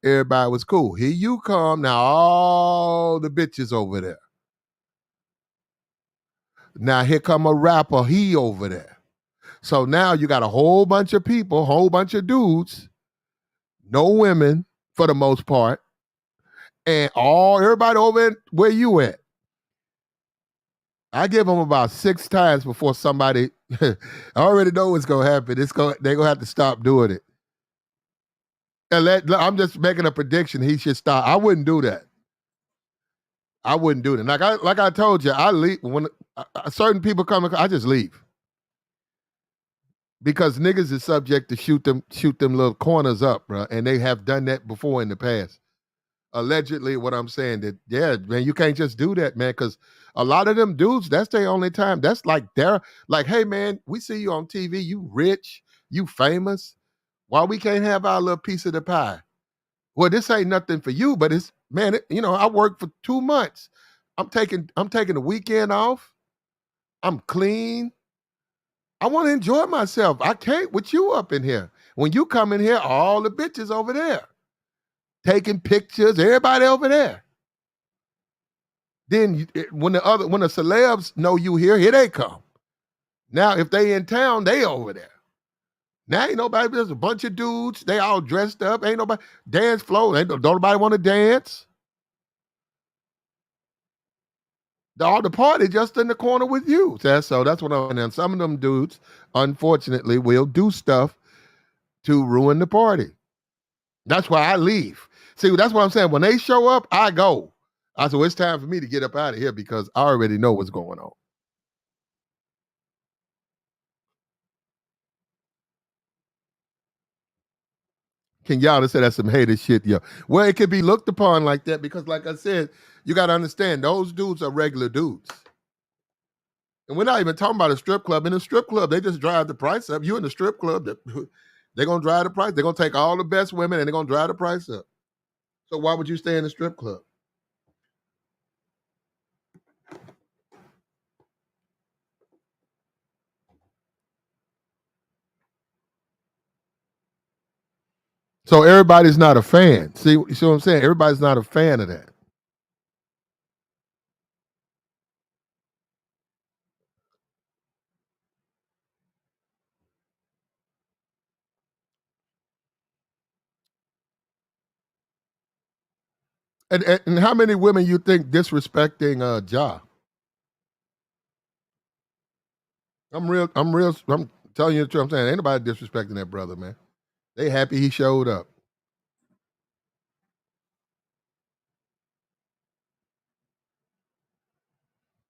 everybody was cool. Here you come now, all the bitches over there. Now here come a rapper, he over there. So now you got a whole bunch of people, whole bunch of dudes, no women for the most part, and everybody over where you at. I give them about 6 times before somebody, I already know what's gonna happen. They're gonna have to stop doing it. And I'm just making a prediction. He should stop. I wouldn't do that. I wouldn't do that. Like I told you, I leave when certain people come. I just leave, because niggas is subject to shoot them little corners up, bro, and they have done that before in the past. Allegedly, what I'm saying, that yeah, man, you can't just do that, man, because a lot of them dudes, that's their only time. That's like they're like, hey man, we see you on TV, you rich, you famous. Why we can't have our little piece of the pie? Well, this ain't nothing for you, but it's man, I worked for 2 months. I'm taking the weekend off. I'm clean. I want to enjoy myself. I can't with you up in here. When you come in here, all the bitches over there taking pictures, everybody over there. Then when the celebs know you here they come. Now, if they in town, they over there. Now ain't nobody, there's a bunch of dudes, they all dressed up, ain't nobody, dance floor, don't nobody want to dance. All the party just in the corner with you. So that's what I'm saying. Some of them dudes, unfortunately, will do stuff to ruin the party. That's why I leave. See, that's what I'm saying. When they show up, I go. I said, well, it's time for me to get up out of here because I already know what's going on. King Yada said that's some hated shit, yo. Well, it could be looked upon like that because, like I said, you got to understand those dudes are regular dudes. And we're not even talking about a strip club. In a strip club, they just drive the price up. You in the strip club, they're going to drive the price. They're going to take all the best women and they're going to drive the price up. So why would you stay in the strip club? So everybody's not a fan. See what I'm saying? Everybody's not a fan of that. And how many women you think disrespecting Ja? I'm telling you the truth. I'm saying ain't nobody disrespecting that brother, man. They happy he showed up.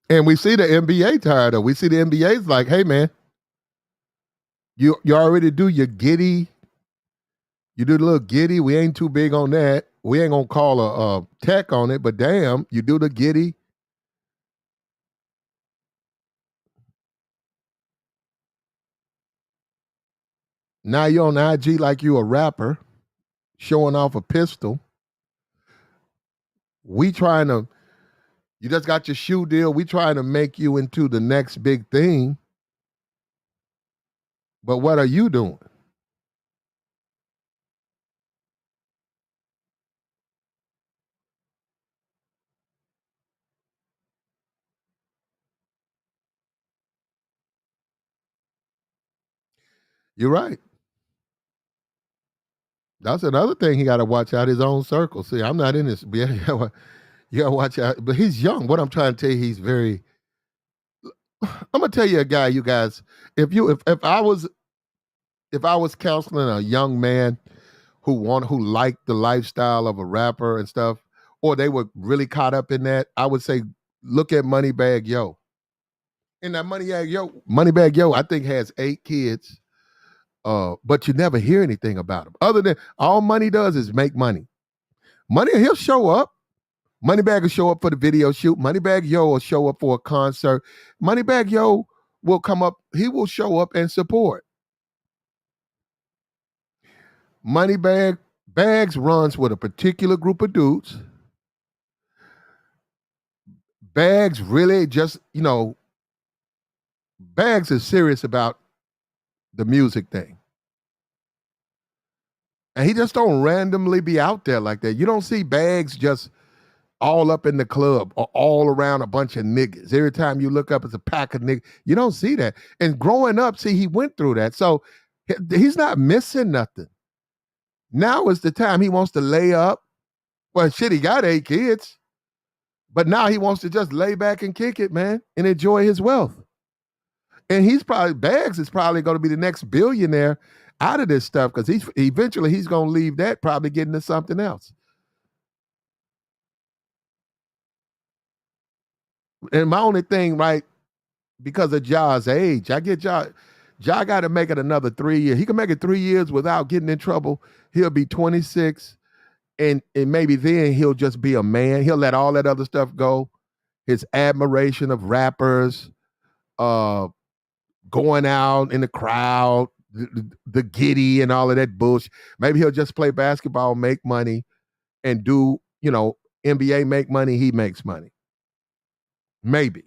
And we see the NBA tired of. We see the NBA's like, hey man, you already do your giddy. You do the little giddy. We ain't too big on that. We ain't gonna call a tech on it, but damn, you do the giddy. Now you're on IG like you a rapper, showing off a pistol. We trying to, you just got your shoe deal. We trying to make you into the next big thing. But what are you doing? You're right. That's another thing he got to watch out his own circle. See, I'm not in this. Yeah, you got to watch out. But he's young. What I'm trying to tell you, he's very. I'm gonna tell you a guy, you guys. If I was counseling a young man who liked the lifestyle of a rapper and stuff, or they were really caught up in that, I would say look at Moneybagg Yo. And that Moneybagg Yo, I think has 8 kids. But you never hear anything about him. Other than all Money does is make money. Money, he'll show up. Moneybagg will show up for the video shoot. Moneybagg Yo will show up for a concert. Moneybagg Yo will come up. He will show up and support. Bags runs with a particular group of dudes. Bags really just, Bags is serious about the music thing. And he just don't randomly be out there like that. You don't see Bags just all up in the club or all around a bunch of niggas. Every time you look up, it's a pack of niggas. You don't see that. And growing up, see, he went through that. So he's not missing nothing. Now is the time he wants to lay up. Well, shit, he got 8 kids. But now he wants to just lay back and kick it, man, and enjoy his wealth. And Bags is probably going to be the next billionaire out of this stuff because eventually he's going to leave that, probably getting to something else. And my only thing, right, because of Ja's age, I get Ja got to make it another 3 years. He can make it 3 years without getting in trouble. He'll be 26, and maybe then he'll just be a man. He'll let all that other stuff go. His admiration of rappers, going out in the crowd, the giddy and all of that bullshit. Maybe he'll just play basketball, make money, and do, NBA make money, he makes money. Maybe.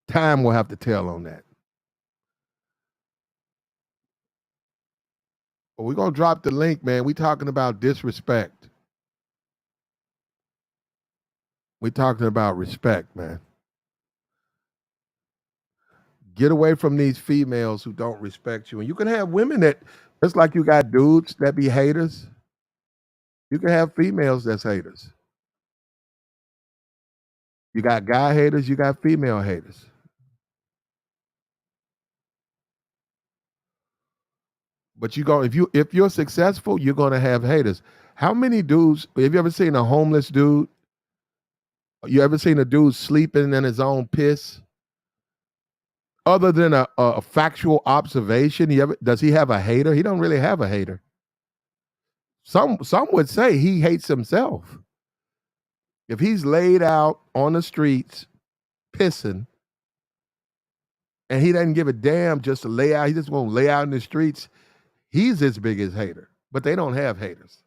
Time will have to tell on that. But we're going to drop the link, man. We talking about disrespect. We talking about respect, man. Get away from these females who don't respect you. And you can have women that, just like you got dudes that be haters, you can have females that's haters. You got guy haters, you got female haters. But if you're successful, you're gonna have haters. How many dudes? Have you ever seen a homeless dude? You ever seen a dude sleeping in his own piss? Other than a factual observation, does he have a hater? He don't really have a hater. Some would say he hates himself. If he's laid out on the streets pissing and he doesn't give a damn just to lay out, he just won't lay out in the streets, he's his biggest hater. But they don't have haters.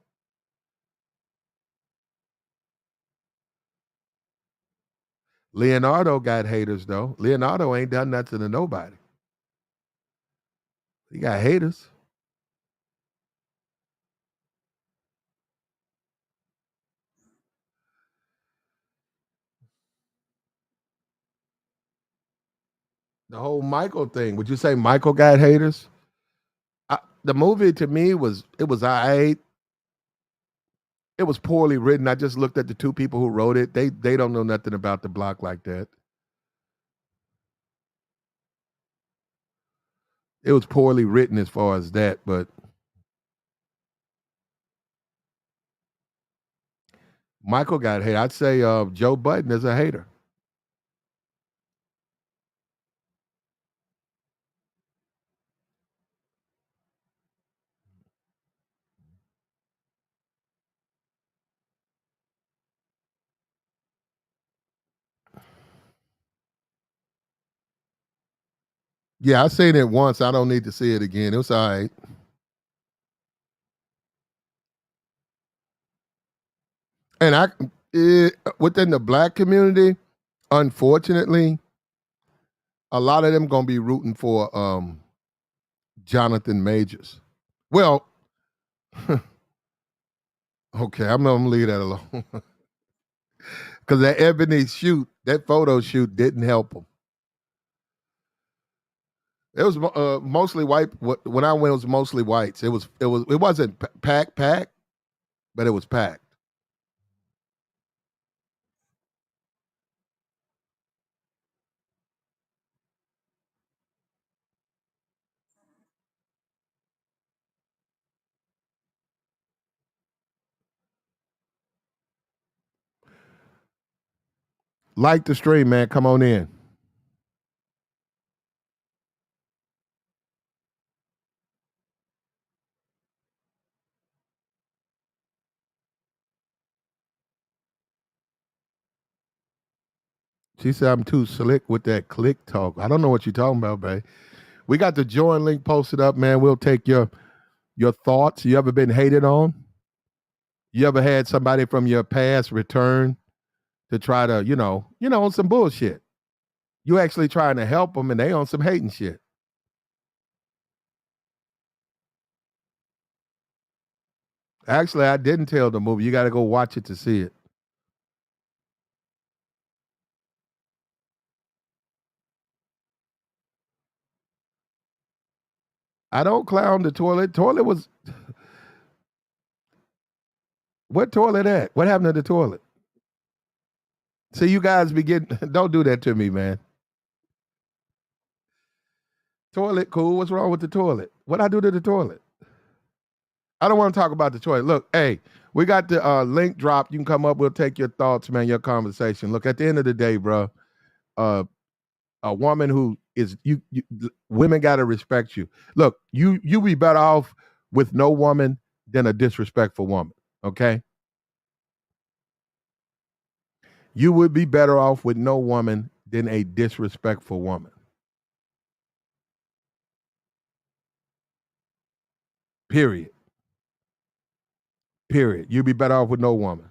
Leonardo got haters though. Leonardo ain't done nothing to nobody. He got haters. The whole Michael thing. Would you say Michael got haters? The movie to me was alright. It was poorly written. I just looked at the two people who wrote it. They don't know nothing about the block like that. It was poorly written as far as that, but Michael got hate. I'd say Joe Budden is a hater. Yeah, I seen it once. I don't need to see it again. It was all right. And within the black community, unfortunately, a lot of them gonna be rooting for Jonathan Majors. Well, okay, I'm gonna leave that alone. Because that Ebony shoot, that photo shoot didn't help him. It was mostly white. When I went, it was mostly whites. It wasn't packed, but it was packed. Like the stream, man. Come on in. She said I'm too slick with that click talk. I don't know what you're talking about, babe. We got the join link posted up, man. We'll take your thoughts. You ever been hated on? You ever had somebody from your past return to try to, on some bullshit? You actually trying to help them and they on some hating shit. Actually, I didn't tell the movie. You got to go watch it to see it. I don't clown the toilet. Toilet was what toilet at? What happened to the toilet? See, you guys be getting don't do that to me, man. Toilet, cool. What's wrong with the toilet? What I do to the toilet? I don't want to talk about the toilet. Look, hey, we got the link drop. You can come up. We'll take your thoughts, man, your conversation. Look, at the end of the day, bro, a woman who is women got to respect you. Look, you be better off with no woman than a disrespectful woman, okay? You would be better off with no woman than a disrespectful woman. Period. Period. You'd be better off with no woman.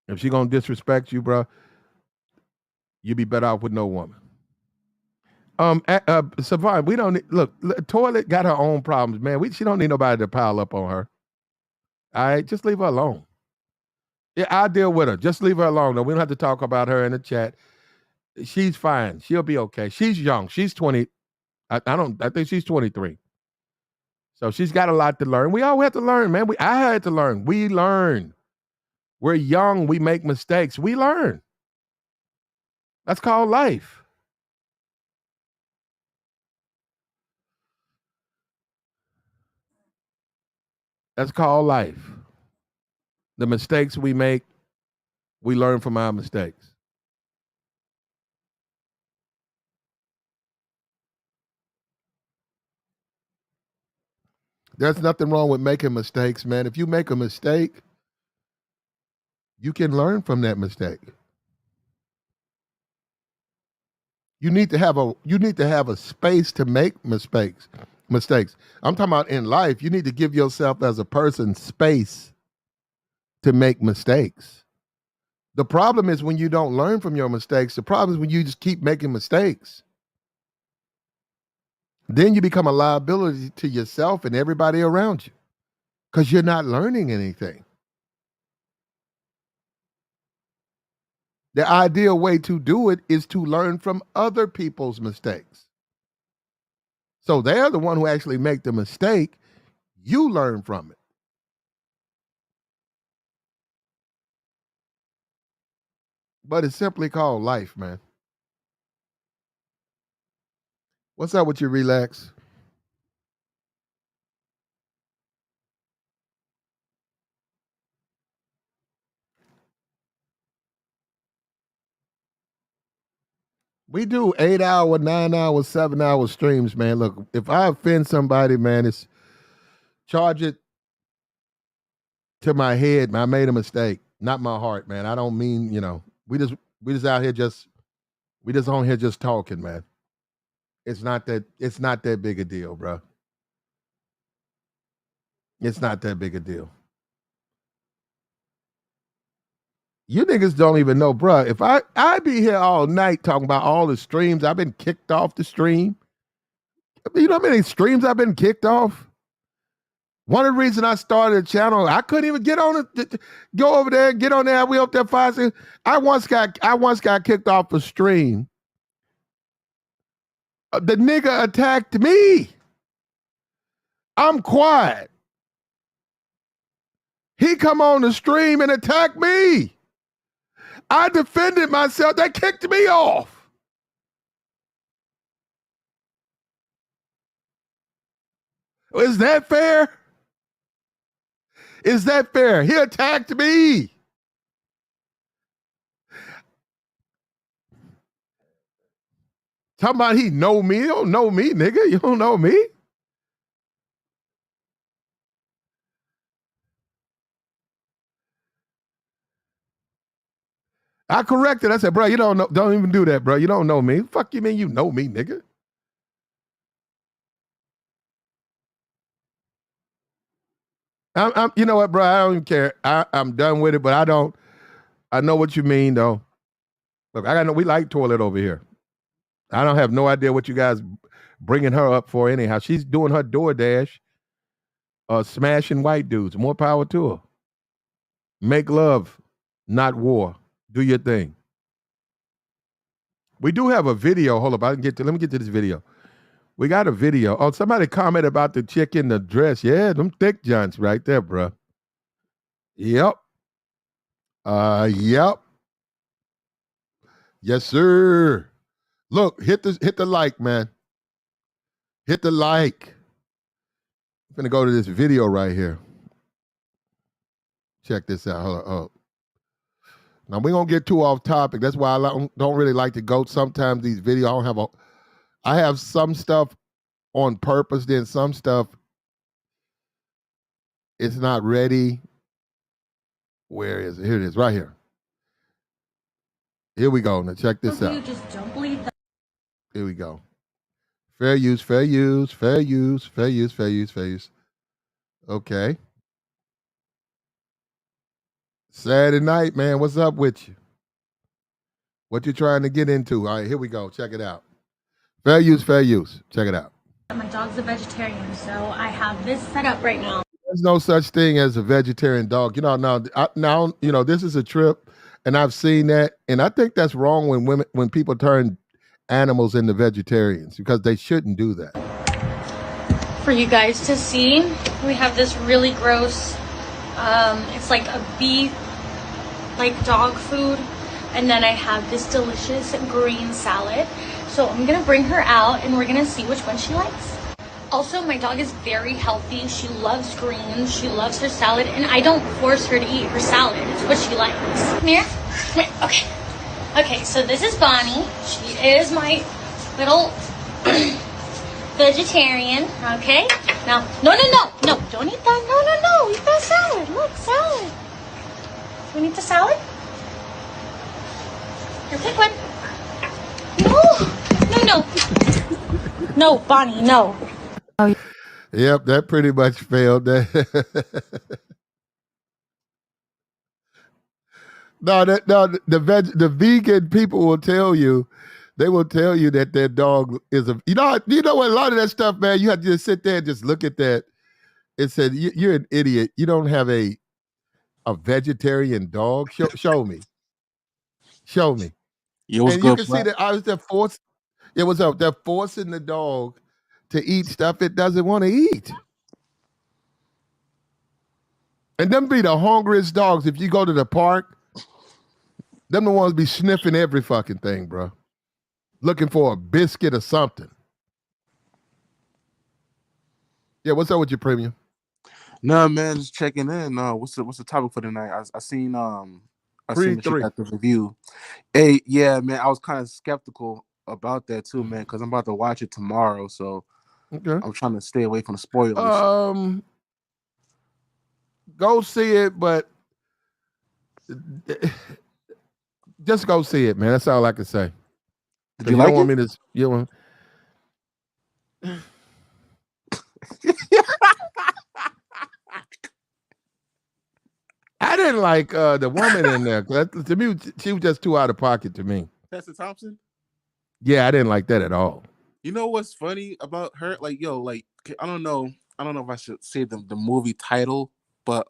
If she gonna disrespect you, bro, you'd be better off with no woman. Savon, we don't look. Toilet got her own problems, man. She don't need nobody to pile up on her. All right, just leave her alone. Yeah, I'll deal with her. Just leave her alone. Though we don't have to talk about her in the chat. She's fine. She'll be okay. She's young. She's 20. I think she's 23. So she's got a lot to learn. We all have to learn, man. I had to learn. We learn. We're young. We make mistakes. We learn. That's called life. That's called life. The mistakes we make, we learn from our mistakes. There's nothing wrong with making mistakes, man. If you make a mistake, you can learn from that mistake. You need to have a space to make mistakes. I'm talking about in life. You need to give yourself as a person space to make mistakes. The problem is when you don't learn from your mistakes. The problem is when you just keep making mistakes. Then you become a liability to yourself and everybody around you because you're not learning anything. The ideal way to do it is to learn from other people's mistakes. So they're the one who actually make the mistake. You learn from it. But it's simply called life, man. What's up with you, Relax? We do 8 hour, 9 hour, 7 hour streams, man. Look, if I offend somebody, man, it's charge it to my head. Man, I made a mistake, not my heart, man. I don't mean, we just out here we just on here just talking, man. It's not that big a deal, bro. It's not that big a deal. You niggas don't even know, bro. If I be here all night talking about all the streams, I've been kicked off the stream. You know how many streams I've been kicked off? One of the reasons I started a channel, I couldn't even get on it, go over there and get on there. We up there 5 6. I once got kicked off a stream. The nigga attacked me. I'm quiet. He come on the stream and attack me. I defended myself. They kicked me off. Is that fair? Is that fair? He attacked me. Talking about he know me. You don't know me, nigga. You don't know me. I corrected. I said, bro, you don't even do that, bro. You don't know me. Fuck you mean you know me, nigga? You know what, bro? I don't even care. I'm done with it, but I know what you mean, though. Look, we like toilet over here. I don't have no idea what you guys bringing her up for anyhow. She's doing her DoorDash, smashing white dudes. More power to her. Make love, not war. Do your thing. We do have a video. Hold up. Let me get to this video. We got a video. Oh, somebody commented about the chick in the dress. Yeah, them thick joints right there, bro. Yep. Yep. Yes, sir. Look, hit the like, man. Hit the like. I'm gonna go to this video right here. Check this out. Hold up. Now we're gonna get too off topic. That's why I don't really like to go. Sometimes these videos, I have some stuff on purpose. Then some stuff it's not ready. Where is it? Here it is, right here. Here we go. Now check this out. You just don't believe that. Here we go. Fair use, fair use, fair use, fair use, fair use, fair use. Okay. Saturday night, man. What's up with you? What you trying to get into? All right, here we go. Check it out. Fair use, fair use. Check it out. My dog's a vegetarian, so I have this set up right now. There's no such thing as a vegetarian dog. Now, this is a trip, and I've seen that, and I think that's wrong when people turn animals into vegetarians because they shouldn't do that. For you guys to see, we have this really gross, it's like a beef, like dog food, and then I have this delicious green salad. So I'm gonna bring her out and we're gonna see which one she likes. Also, my dog is very healthy. She loves greens. She loves her salad, and I don't force her to eat her salad. It's what she likes. Come here. Come here. Okay. Okay, so this is Bonnie. She is my little vegetarian. Okay. Now, no, don't eat that. No, eat that salad. Look, salad. You want to eat the salad? Here, pick one. No, Bonnie, no. Yep, that pretty much failed. No, the vegan people will tell you, they will tell you that their dog is you know what, a lot of that stuff, man, you have to just sit there and just look at that and say, you're an idiot. You don't have a vegetarian dog. Show me. Yo, what's And you good, can see Flat? that I was there forced. It was up. They're forcing the dog to eat stuff it doesn't want to eat. And them be the hungriest dogs. If you go to the park, them the ones be sniffing every fucking thing, bro. Looking for a biscuit or something. Yeah, what's up with your premium? No, man, just checking in. What's the topic for tonight? I seen that you 3-3. got the review. Hey, yeah, man, I was kind of skeptical about that too, man, because I'm about to watch it tomorrow, so Okay. I'm trying to stay away from the spoilers. Go see it, but just go see it, man. That's all I can say. Did you like don't want it? me to, you know. I didn't like the woman in there. To me, she was just too out of pocket to me. Tessa Thompson? Yeah, I didn't like that at all. You know what's funny about her? Like, yo, like I don't know if I should say the movie title, but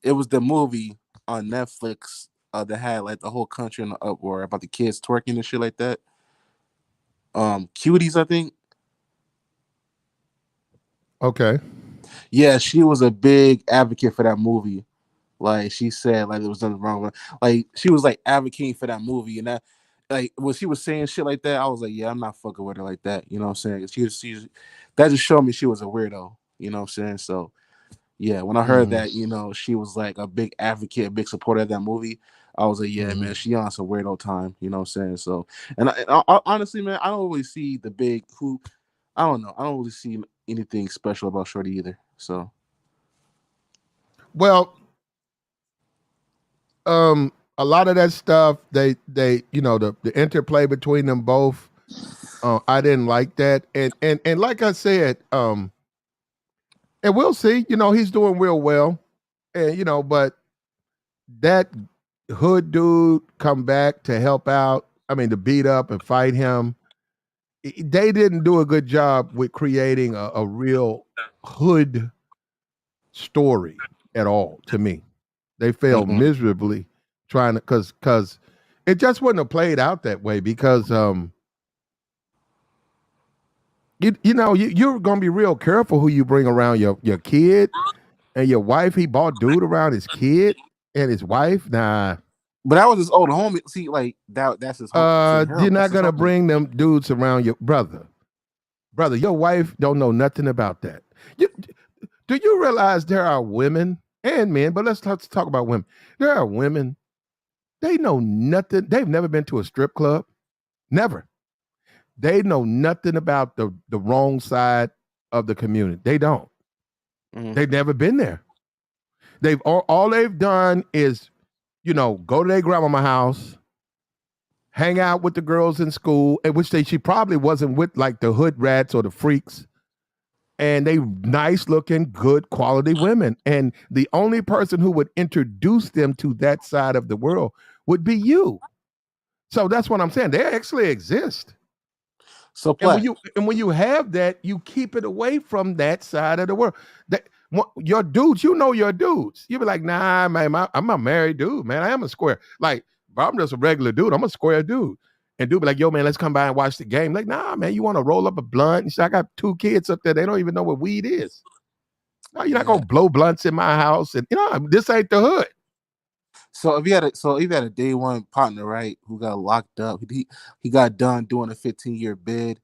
it was the movie on Netflix that had like the whole country in the uproar about the kids twerking and shit like that. Cuties, I think. Okay. Yeah, she was a big advocate for that movie. Like she said, like there was nothing wrong with it. Like she was like advocating for that movie, and that like when she was saying shit like that, I was like, yeah, I'm not fucking with her like that. You know what I'm saying? She's that just showed me she was a weirdo. You know what I'm saying? So yeah, when I heard that, you know, she was like a big advocate, a big supporter of that movie, I was like, yeah, man, she on some weirdo time. You know what I'm saying? So, and I honestly, man, I don't really see the big who. I don't know. I don't really see anything special about Shorty either. So, well, a lot of that stuff, they you know, the interplay between them both, I didn't like that, and like I said, and we'll see. You know, he's doing real well, and you know, but that hood dude come back to help out. I mean, to beat up and fight him. They didn't do a good job with creating a real hood story at all. To me, they failed miserably trying to because it just wouldn't have played out that way because you know you're gonna be real careful who you bring around your kid and your wife. He bought dude around his kid and his wife. Nah. but that was his old homie. See, like that's his home. You're not gonna bring them dudes around your brother. Brother, your wife don't know nothing about that. Do you realize there are women and men, but let's talk about women. There are women, they know nothing. They've never been to a strip club. Never. They know nothing about the wrong side of the community. They don't. They've never been there. They've all they've done is, you know, go to their grandmama's house, hang out with the girls in school, at which she probably wasn't with like the hood rats or the freaks. And they nice looking, good quality women. And the only person who would introduce them to that side of the world would be you. So that's what I'm saying. They actually exist. So when you have that, you keep it away from that side of the world. Your dudes, you know your dudes. You be like, nah, man, I'm a married dude, man. I am a square. Like, I'm just a regular dude. I'm a square dude. And dude be like, yo, man, let's come by and watch the game. Like, nah, man, you want to roll up a blunt? And I got 2 kids up there. They don't even know what weed is. No, you're not gonna blow blunts in my house. And you know, this ain't the hood. So if you had a day one partner, right, who got locked up, he got done doing a 15-year bid,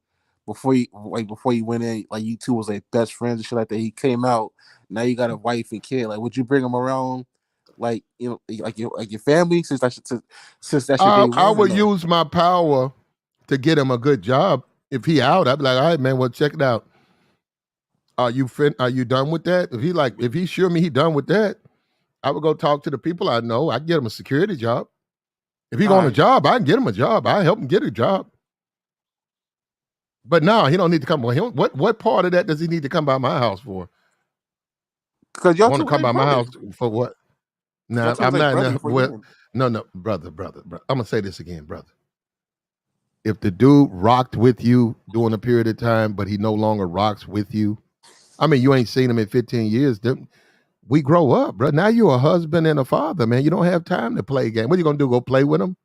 before you went in, like you two was like best friends and shit like that. He came out. Now you got a wife and kid. Like, would you bring him around? Like, you know, like your family since that's your day I one or would no? use my power to get him a good job. If he out, I'd be like, all right, man, well, check it out. Are you done with that? If he sure me he done with that, I would go talk to the people I know. I get him a security job. If he All on a right. job, I can get him a job. I help him get a job. But no, he don't need to come. What part of that does he need to come by my house for? Because y'all Want two to come like by my brothers. house for what? Y'all No, two I'm like not. brothers No, before you went. no, brother. I'm gonna say this again, brother. If the dude rocked with you during a period of time, but he no longer rocks with you, I mean, you ain't seen him in 15 years. We grow up, bro. Now you're a husband and a father, man. You don't have time to play a game. What are you gonna do? Go play with him?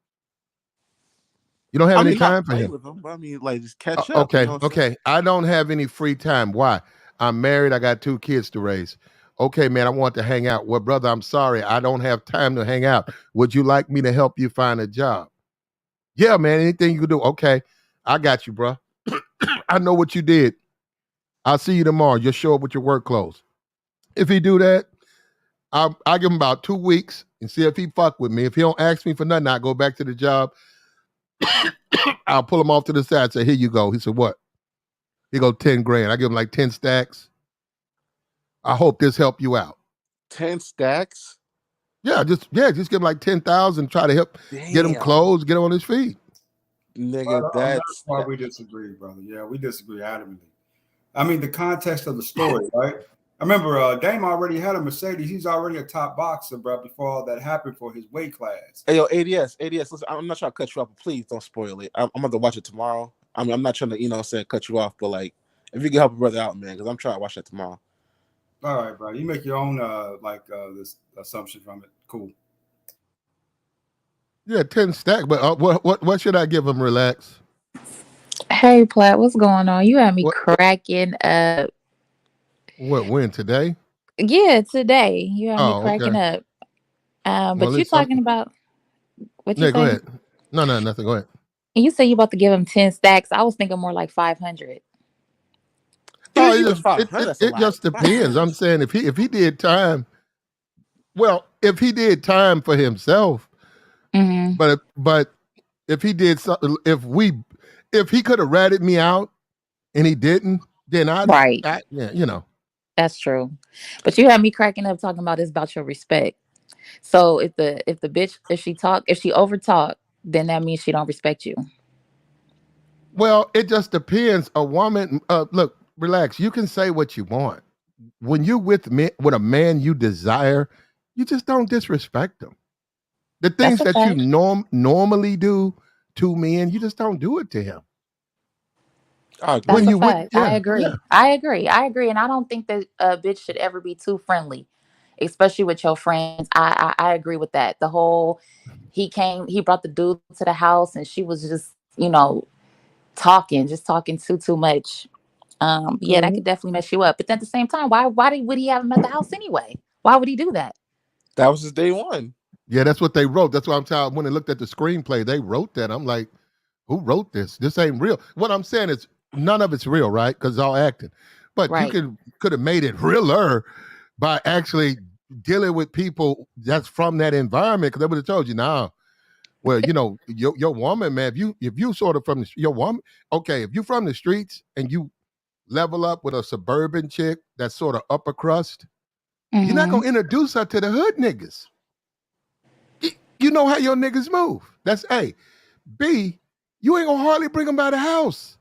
You don't have I any mean, not time for play him. with them, but I mean, like just catch up. You Okay, know what I'm saying? okay. I don't have any free time. Why? I'm married. I got 2 kids to raise. Okay, man, I want to hang out. Well, brother, I'm sorry. I don't have time to hang out. Would you like me to help you find a job? Yeah, man, anything you can do. Okay, I got you, bro. I know what you did. I'll see you tomorrow. Just show up with your work clothes. If he do that, I'll give him about 2 weeks and see if he fuck with me. If he don't ask me for nothing, I'll go back to the job. I'll pull him off to the side and say, here you go. He said, what? He go 10 grand. I give him like 10 stacks. I hope this help you out. 10 stacks. Just give him like 10,000. Try to help get him Damn, clothes, get him on his feet. nigga, That's that's why we disagree, brother. Yeah, we disagree adamantly. I mean, the context of the story, right? I remember Dame already had a Mercedes. He's already a top boxer, bro, before all that happened for his weight class. Hey, yo, ADS. Listen, I'm not trying to cut you off, but please don't spoil it. I'm going to watch it tomorrow. I mean, I'm not trying to, you know, say cut you off, but like, if you can help a brother out, man, because I'm trying to watch that tomorrow. All right, bro. You make your own this assumption from it. Cool. Yeah, 10 stack. But what should I give him? Relax. Hey, Platt, what's going on? You had me What cracking up. when today? Yeah, today you had me Oh, cracking okay. up. Well, at But you least talking something. about what you No, go say? ahead. No, nothing. Go ahead. And you say you about to give him 10 stacks. I was thinking more like 500. Even, Oh, even 500, that's a it lot. just depends. I'm saying if he did time, well, if he did time for himself, Mm-hmm. but if he did something, if he could have ratted me out and he didn't, then Right. yeah, you know. That's true. But you had me cracking up talking about this about your respect. So if the bitch if she over talk, then that means she don't respect you. Well, it just depends. A woman, look, relax. You can say what you want. When you with a man you desire, you just don't disrespect them. The That's things a that you fact. normally do to men, you just don't do it to him. I That's When agree. a you with, fact. I yeah, yeah. agree. I agree. I agree. And I don't think that a bitch should ever be too friendly, especially with your friends. I agree with that. The whole he brought the dude to the house and she was just, just talking too much. Yeah, that Mhm. could definitely mess you up. But at the same time, would he have him at the house anyway? Why would he do that? That was his day one. Yeah, that's what they wrote. That's why I'm telling. When they looked at the screenplay, they wrote that. I'm like, who wrote this? This ain't real. What I'm saying is none of it's real, right? Because it's all acting. But you Right. could have made it realer by actually dealing with people that's from that environment. Because they would have told you, nah. Well, your woman, man. If you sort of from your woman, okay. If you from the streets and you level up with a suburban chick that's sort of upper crust, you're not Mm-hmm. gonna introduce her to the hood niggas. You know how your niggas move. That's A. B, you ain't gonna hardly bring them by the house.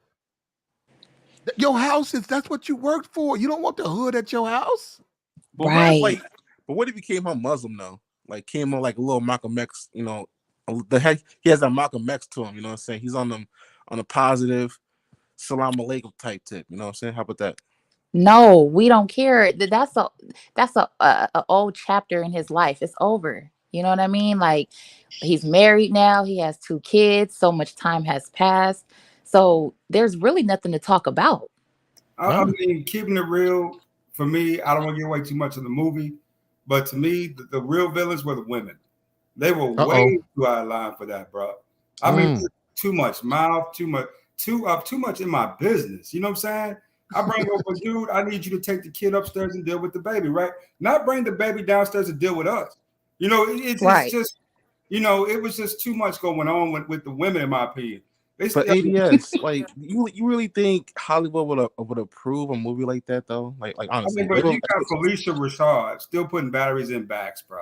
Your house that's what you worked for. You don't want the hood at your house. But what if Right. what if he came home Muslim though? Like came on like a little Malcolm X, the heck he has that Malcolm X to him, you know what I'm saying? He's on a positive salam alaikum type tip, you know what I'm saying? How about that? No, we don't care. That's a old chapter in his life. It's over. You know what I mean? Like he's married now. He has 2 kids. So much time has passed. So there's really nothing to talk about. I mean, keeping it real, for me, I don't want to give away too much of the movie, but to me, the real villains were the women. They were Uh-oh. way too out of line for that, bro. I mean, too much mouth, too much. too much in my business. You know what I'm saying? I bring over a dude. I need you to take the kid upstairs and deal with the baby, right? Not bring the baby downstairs and deal with us. You know, it's Right. just, you know, it was just too much going on with the women, in my opinion. They But still, ADS, like you really think Hollywood would approve a movie like that though? Like I honestly, mean, bro, you got Felicia Rashad still putting batteries in backs, bro.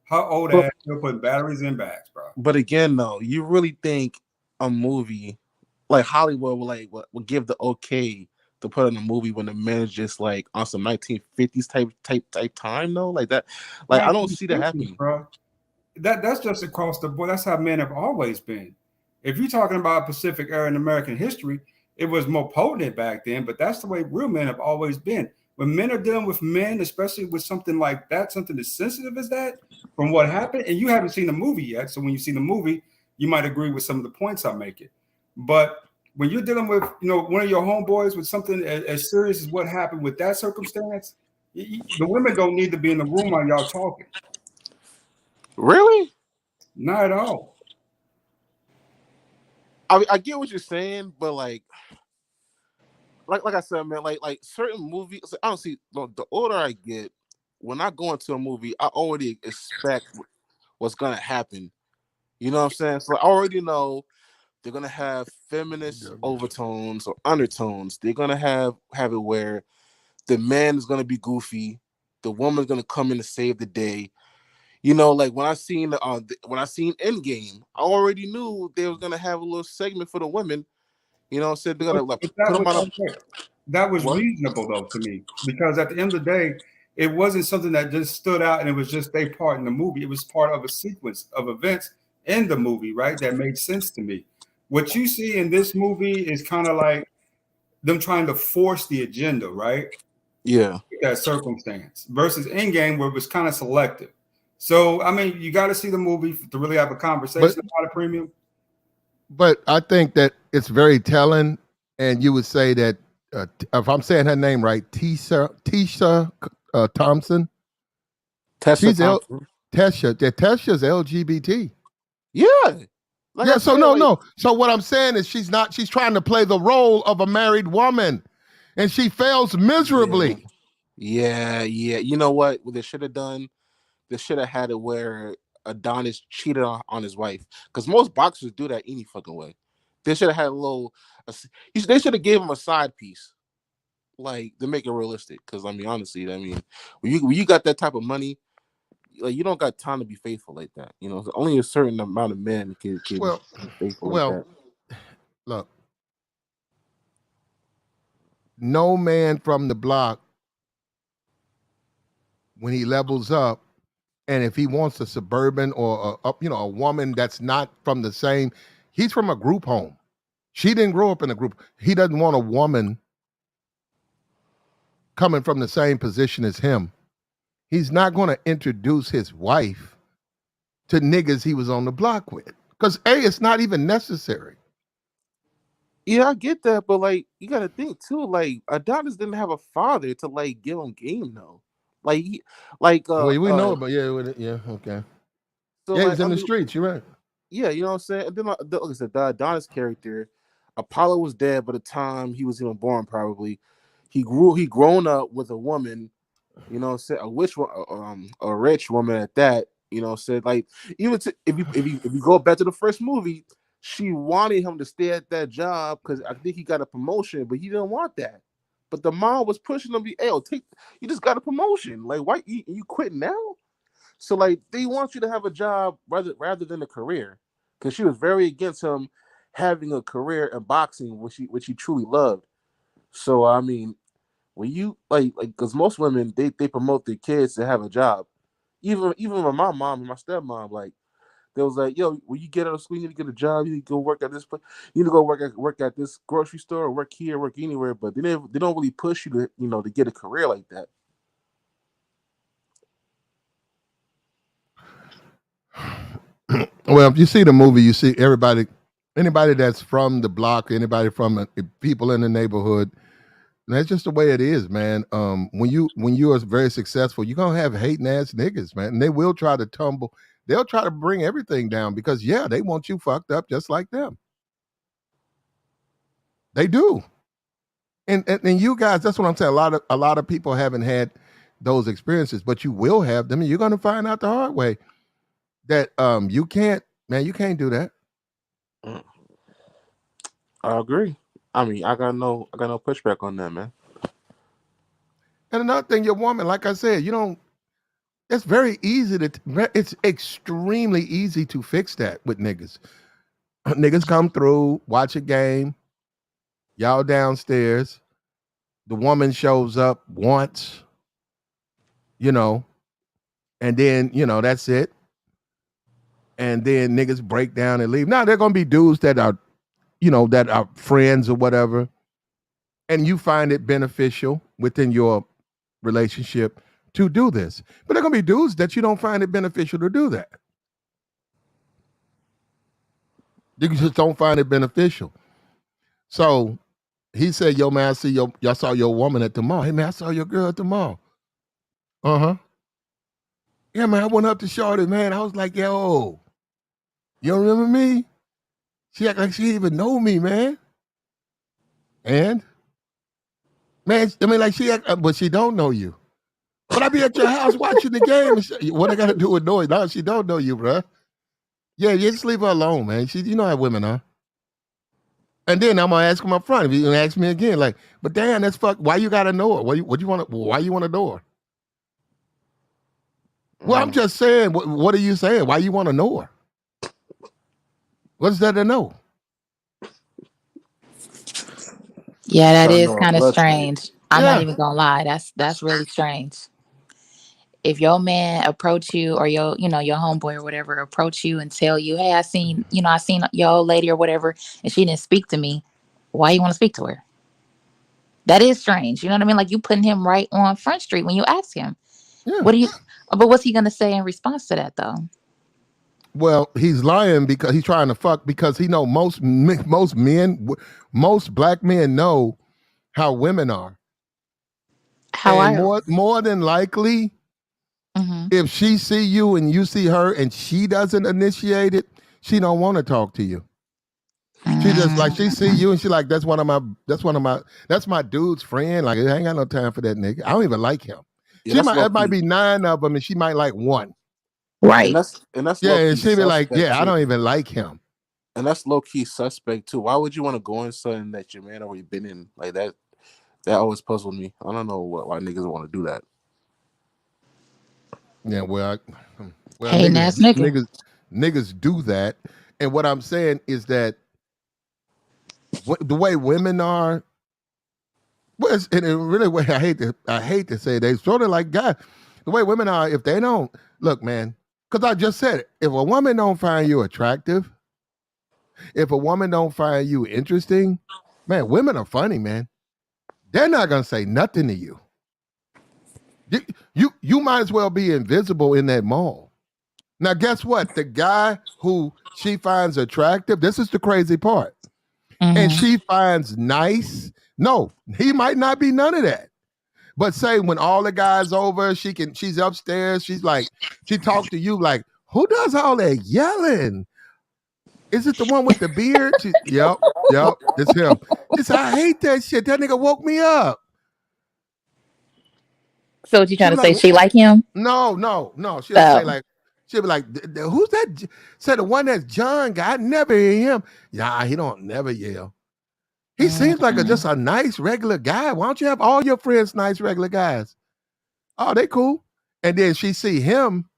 Her old but, ass still putting batteries in backs, bro. but again, though, you really think a movie like Hollywood will give the okay to put in a movie when the man is just like on some 1950s type time though? Like that, like I don't see that 1950s, happening. bro. That's just across the board. That's how men have always been. If you're talking about Pacific era in American history, it was more potent back then, but that's the way real men have always been. When men are dealing with men, especially with something like that, something as sensitive as that, from what happened, and you haven't seen the movie yet, so when you see the movie, you might agree with some of the points I'm making. But when you're dealing with, you know, one of your homeboys with something as serious as what happened with that circumstance, the women don't need to be in the room while y'all talking. Really? Not at all. I get what you're saying, but like I said, man, like certain movies. Honestly, the older I get, when I go into a movie, I already expect what's gonna happen. You know what I'm saying? So I already know they're gonna have feminist overtones or undertones. They're gonna have it where the man is gonna be goofy, the woman's gonna come in to save the day. You know, like when I seen Endgame, I already knew they was gonna have a little segment for the women. You know, said they're gonna like, put them on. That was What? reasonable though to me, because at the end of the day, it wasn't something that just stood out and it was just a part in the movie. It was part of a sequence of events in the movie, right? That made sense to me. What you see in this movie is kind of like them trying to force the agenda, right? Yeah. That circumstance versus Endgame, where it was kind of selective. So, I mean, you got to see the movie to really have a conversation about a premium. But I think that it's very telling, and you would say that if I'm saying her name right, Tisha Thompson. Tessa Thompson. Tessa's LGBT. Yeah. Like yeah. So no. So what I'm saying is she's trying to play the role of a married woman, and she fails miserably. Yeah. You know what they should have done? They should have had it where Adonis cheated on his wife, because most boxers do that any fucking way. They should have had they should have gave him a side piece, like to make it realistic. Because I mean, honestly, when you got that type of money, like you don't got time to be faithful like that. You know, only a certain amount of men can be faithful like that. Look, no man from the block, when he levels up, and if he wants a suburban or a woman that's not from the same, he's from a group home. She didn't grow up in a group. He doesn't want a woman coming from the same position as him. He's not going to introduce his wife to niggas he was on the block with, because it's not even necessary. Yeah, I get that, but like you got to think too. Like Adonis didn't have a father to like give him game though. We know about okay. So he's in the streets. You're right. Yeah, you know what I'm saying. And then like I said, the Adonis character, Apollo was dead by the time he was even born. Probably, he grown up with a woman. You know, said a rich woman at that. You know, said like even if you go back to the first movie, she wanted him to stay at that job because I think he got a promotion, but he didn't want that. But the mom was pushing him to be, you just got a promotion. Like, why you quit now? So like they want you to have a job rather than a career, because she was very against him having a career in boxing, which he truly loved. So I mean, when you like because most women they promote their kids to have a job. Even with my mom and my stepmom, like they was like, yo, when you get out of school, you need to get a job. You need to go work at this place. You need to go work at this grocery store, or work here, work anywhere. But they don't really push you to to get a career like that. Well, if you see the movie, you see anybody that's from the block, anybody from people in the neighborhood. That's just the way it is, man. When you are very successful, you're gonna have hating ass niggas, man, and they will try to tumble. They'll try to bring everything down because they want you fucked up just like them. They do. And you guys, that's what I'm saying. A lot of people haven't had those experiences, but you will have them, and you're gonna find out the hard way that you can't do that. Mm. I agree. I mean, I got no pushback on that, man. And another thing, your woman, like I said, you don't. It's very easy it's extremely easy to fix that with niggas. Niggas come through, watch a game, y'all downstairs, the woman shows up once, you know, and then, you know, that's it. And then niggas break down and leave. Now, there are going to be dudes that are, you know, that are friends or whatever, and you find it beneficial within your relationship to do this. But there are going to be dudes that you don't find it beneficial to do that. You just don't find it beneficial. So he said, yo, man, I saw your woman at the mall. Hey, man, I saw your girl at the mall. Uh-huh. Yeah, man, I went up to Shorty, man. I was like, yo, you don't remember me? She act like she didn't even know me, man. And? Man, I mean, like but she don't know you. But I be at your house watching the game. What I got to do with noise? No, she don't know you, bruh. Yeah, you just leave her alone, man. You know how women are. And then I'm gonna ask him up front. If you gonna ask me again, like, but damn, that's fuck. Why you gotta know her? Why you want to? Why you want to know her? Well, I'm just saying. What are you saying? Why you want to know her? What's that to know? Yeah, that Trying to is know her kind of blood type. strange. I'm Yeah. not even gonna lie. That's really strange. If your man approach you or your homeboy or whatever approach you and tell you, hey, I seen your old lady or whatever, and she didn't speak to me, why you want to speak to her? That is strange. You know what I mean? Like, you putting him right on Front Street when you ask him. Yeah. But what's he gonna say in response to that though? Well, he's lying because he's trying to fuck because he know most black men know how women are. More than likely, if she see you and you see her and she doesn't initiate it, she don't want to talk to you. She just like, she see you and she like, that's my dude's friend. Like, I ain't got no time for that nigga. I don't even like him. Yeah, It might be 9 of them and she might like one. Right. And that's yeah, and she be like, yeah, too. I don't even like him. And that's low key suspect too. Why would you want to go in something that your man already been in like that? That always puzzled me. I don't know why niggas want to do that. Yeah, well, hey, niggas do that, and what I'm saying is that the way women are, and really way I hate to say it, they sort of like guys. The way women are, if they don't look, man, because I just said it. If a woman don't find you attractive, if a woman don't find you interesting, man, women are funny, man. They're not gonna say nothing to you. You might as well be invisible in that mall. Now, guess what? The guy who she finds attractive, this is the crazy part, and she finds nice. No, he might not be none of that. But say when all the guys over, she's upstairs. She's like, she talks to you like, who does all that yelling? Is it the one with the beard? Yep, it's him. I hate that shit. That nigga woke me up. So what you trying to say? She like him? No. She'll say like, she'll be like, who's that? Say the one that's John guy. I never hear him. Yeah, he don't never yell. He seems like just a nice regular guy. Why don't you have all your friends nice regular guys? Oh, they cool. And then she see him.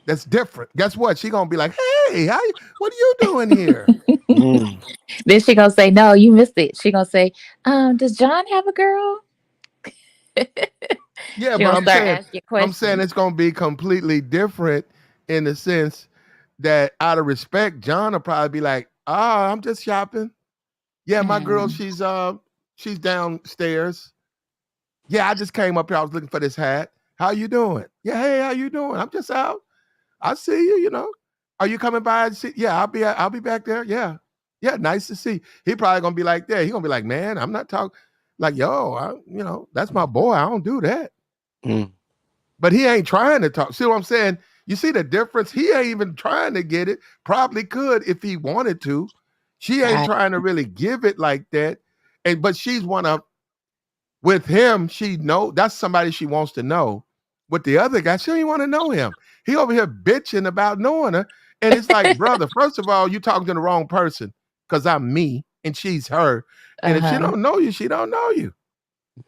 That's different. Guess what? She gonna be like, hey, what are you doing here? Then she gonna say, no, you missed it. She gonna say, does John have a girl? Yeah, but I'm saying it's gonna be completely different in the sense that out of respect, John will probably be like, I'm just shopping. Yeah, my girl, she's downstairs. Yeah, I just came up here. I was looking for this hat. How you doing? Yeah, hey, how you doing? I'm just out. I see you, you know. Are you coming by and see? Yeah, I'll be back there. Yeah, nice to see. He probably gonna be like that. He gonna be like, man, I'm not talking like, yo, that's my boy. I don't do that. But he ain't trying to talk. See what I'm saying? You see the difference? He ain't even trying to get it. Probably could if he wanted to. She ain't Right. trying to really give it like that. But she's one of, with him, she know that's somebody she wants to know. With the other guy, she don't even want to know him. He over here bitching about knowing her. And it's like, brother, first of all, you talking to the wrong person because I'm me and she's her. And if she Uh-huh. don't know you, she don't know you.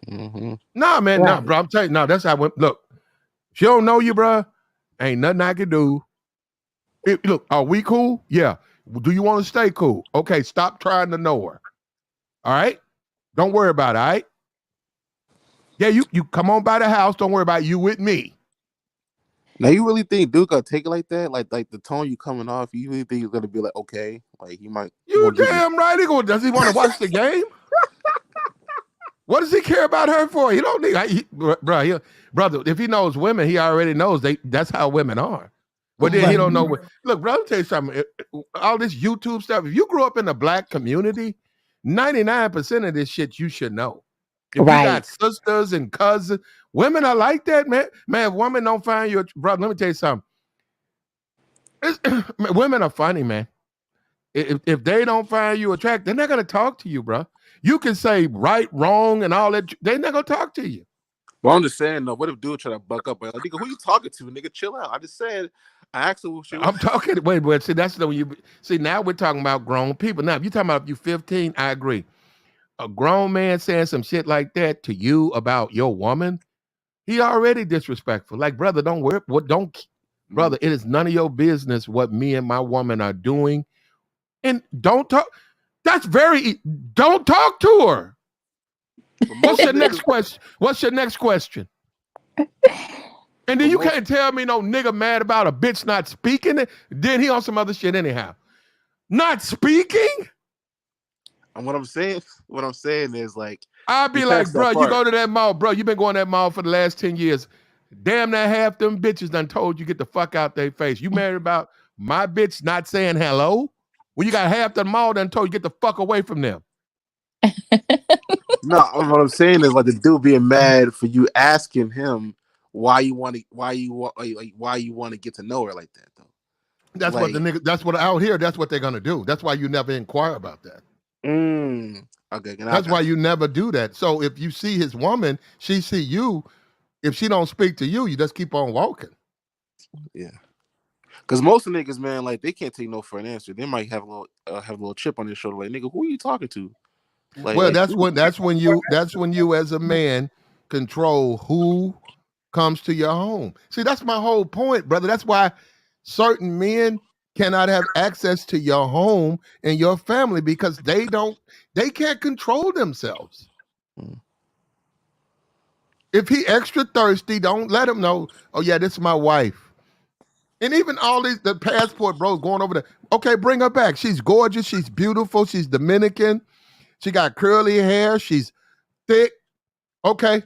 Mm-hmm. Nah, man, nah, Right. bro. I'm telling you, no, that's how I went. Look, she don't know you, bro. Ain't nothing I can do. Look, are we cool? Yeah. Do you want to stay cool? Okay, stop trying to know her. All right? Don't worry about it, all right? Yeah, you come on by the house. Don't worry about it. You with me. Now you really think Duke gonna take it like that? Like the tone you coming off, you really think he's gonna be like, okay, like he might You won't give you. damn right. Does he want to watch the game? What does he care about her for? He don't need, brother. If he knows women, he already knows that's how women are. But then he don't know. Look, bro, let me tell you something. All this YouTube stuff. If you grew up in the black community, 99% of this shit you should know. If you got Right. sisters and cousins, women are like that, man. Man, if women don't find you, brother, let me tell you something. Women are funny, man. If they don't find you attractive, they're not gonna talk to you, bro. You can say right, wrong, and all that. They're not gonna talk to you. Well, I'm just saying though, what if dude try to buck up? Like, nigga, who you talking to? Nigga, chill out. I just said, I asked her what she was. I'm talking. Wait. See, that's the when you see. Now we're talking about grown people. Now, if you're talking about if you 15, I agree. A grown man saying some shit like that to you about your woman, he already disrespectful. Like, brother, don't worry. Brother, it is none of your business what me and my woman are doing, and don't talk. Don't talk to her. What's your next question? And then you can't tell me no nigga mad about a bitch not speaking. Then he on some other shit anyhow. Not speaking? And what I'm saying is like, I'd be you like, passed bro, that you part. go to that mall, bro. You been going to that mall for the last 10 years. Damn, that half them bitches done told you get the fuck out their face. You married about my bitch not saying hello? Well, you got half the mall done told you get the fuck away from them. No, what I'm saying is like the dude being mad for you asking him why you want to get to know her like that though. That's what the nigga. That's what out here. That's what they're gonna do. That's why you never inquire about that. Okay. That's why you never do that. So if you see his woman, she see you. If she don't speak to you, you just keep on walking. Yeah. Because most of niggas, man, like they can't take no for an answer. They might have a little chip on their shoulder, like nigga, who are you talking to? Like, well, that's when you as a man control who comes to your home. See, that's my whole point, brother. That's why certain men cannot have access to your home and your family because they can't control themselves. If he extra thirsty, don't let him know, oh yeah, this is my wife. And even all the passport bros going over there, okay, bring her back. She's gorgeous, she's beautiful, she's Dominican, she got curly hair, she's thick. Okay.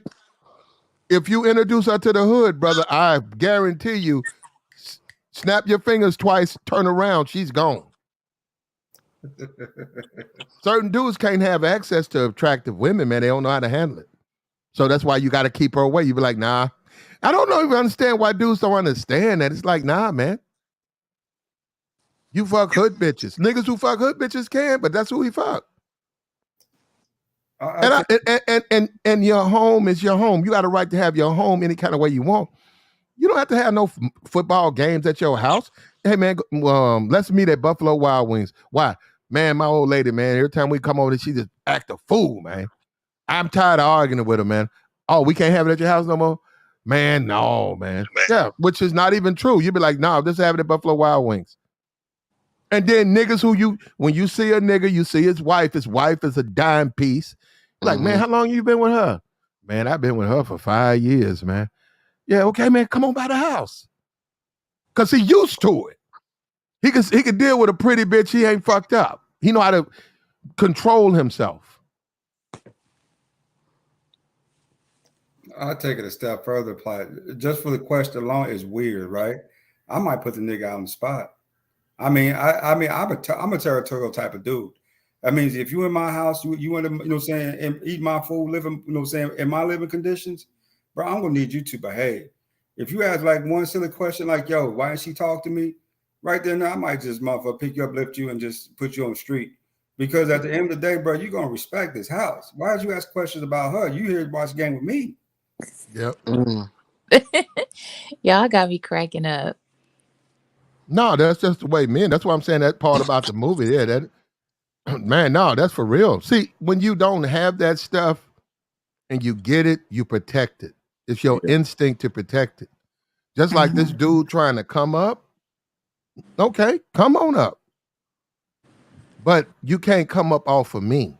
If you introduce her to the hood, brother, I guarantee you, snap your fingers twice, turn around, she's gone. Certain dudes can't have access to attractive women, man. They don't know how to handle it. So that's why you got to keep her away. You be like, nah. I don't know if you understand why dudes don't understand that. It's like, nah, man. You fuck hood bitches. Niggas who fuck hood bitches can, but that's who he fuck. And your home is your home. You got a right to have your home any kind of way you want. You don't have to have no football games at your house. Hey, man, let's meet at Buffalo Wild Wings. Why? Man, my old lady, man, every time we come over, she just act a fool, man. I'm tired of arguing with her, man. Oh, we can't have it at your house no more? Man, no, man. Yeah, which is not even true. You'd be like, no, just have it at Buffalo Wild Wings. And then niggas when you see a nigga, you see his wife is a dime piece. Like, man, how long you been with her? Man, I've been with her for 5 years, man. Yeah, okay, man, come on by the house. Because he used to it. He could deal with a pretty bitch, he ain't fucked up. He know how to control himself. I'll take it a step further, Platt. Just for the question alone is weird, right? I might put the nigga out on the spot. I mean, I'm a territorial type of dude. That means if you in my house, you want to, you know what I'm saying, and eat my food, living, you know what I'm saying, in my living conditions, bro, I'm gonna need you to behave. If you ask like one silly question like, yo, why didn't she talk to me? Right there now, I might just motherfucker pick you up, lift you, and just put you on the street. Because at the end of the day, bro, you're gonna respect this house. Why did you ask questions about her? You here to watch the game with me. Yep. Y'all got me cracking up. No, that's just the way men. That's why I'm saying that part about the movie. Yeah, that man, no, that's for real. See, when you don't have that stuff and you get it, you protect it. It's your instinct to protect it. Just like this dude trying to come up. Okay, come on up. But you can't come up off of me.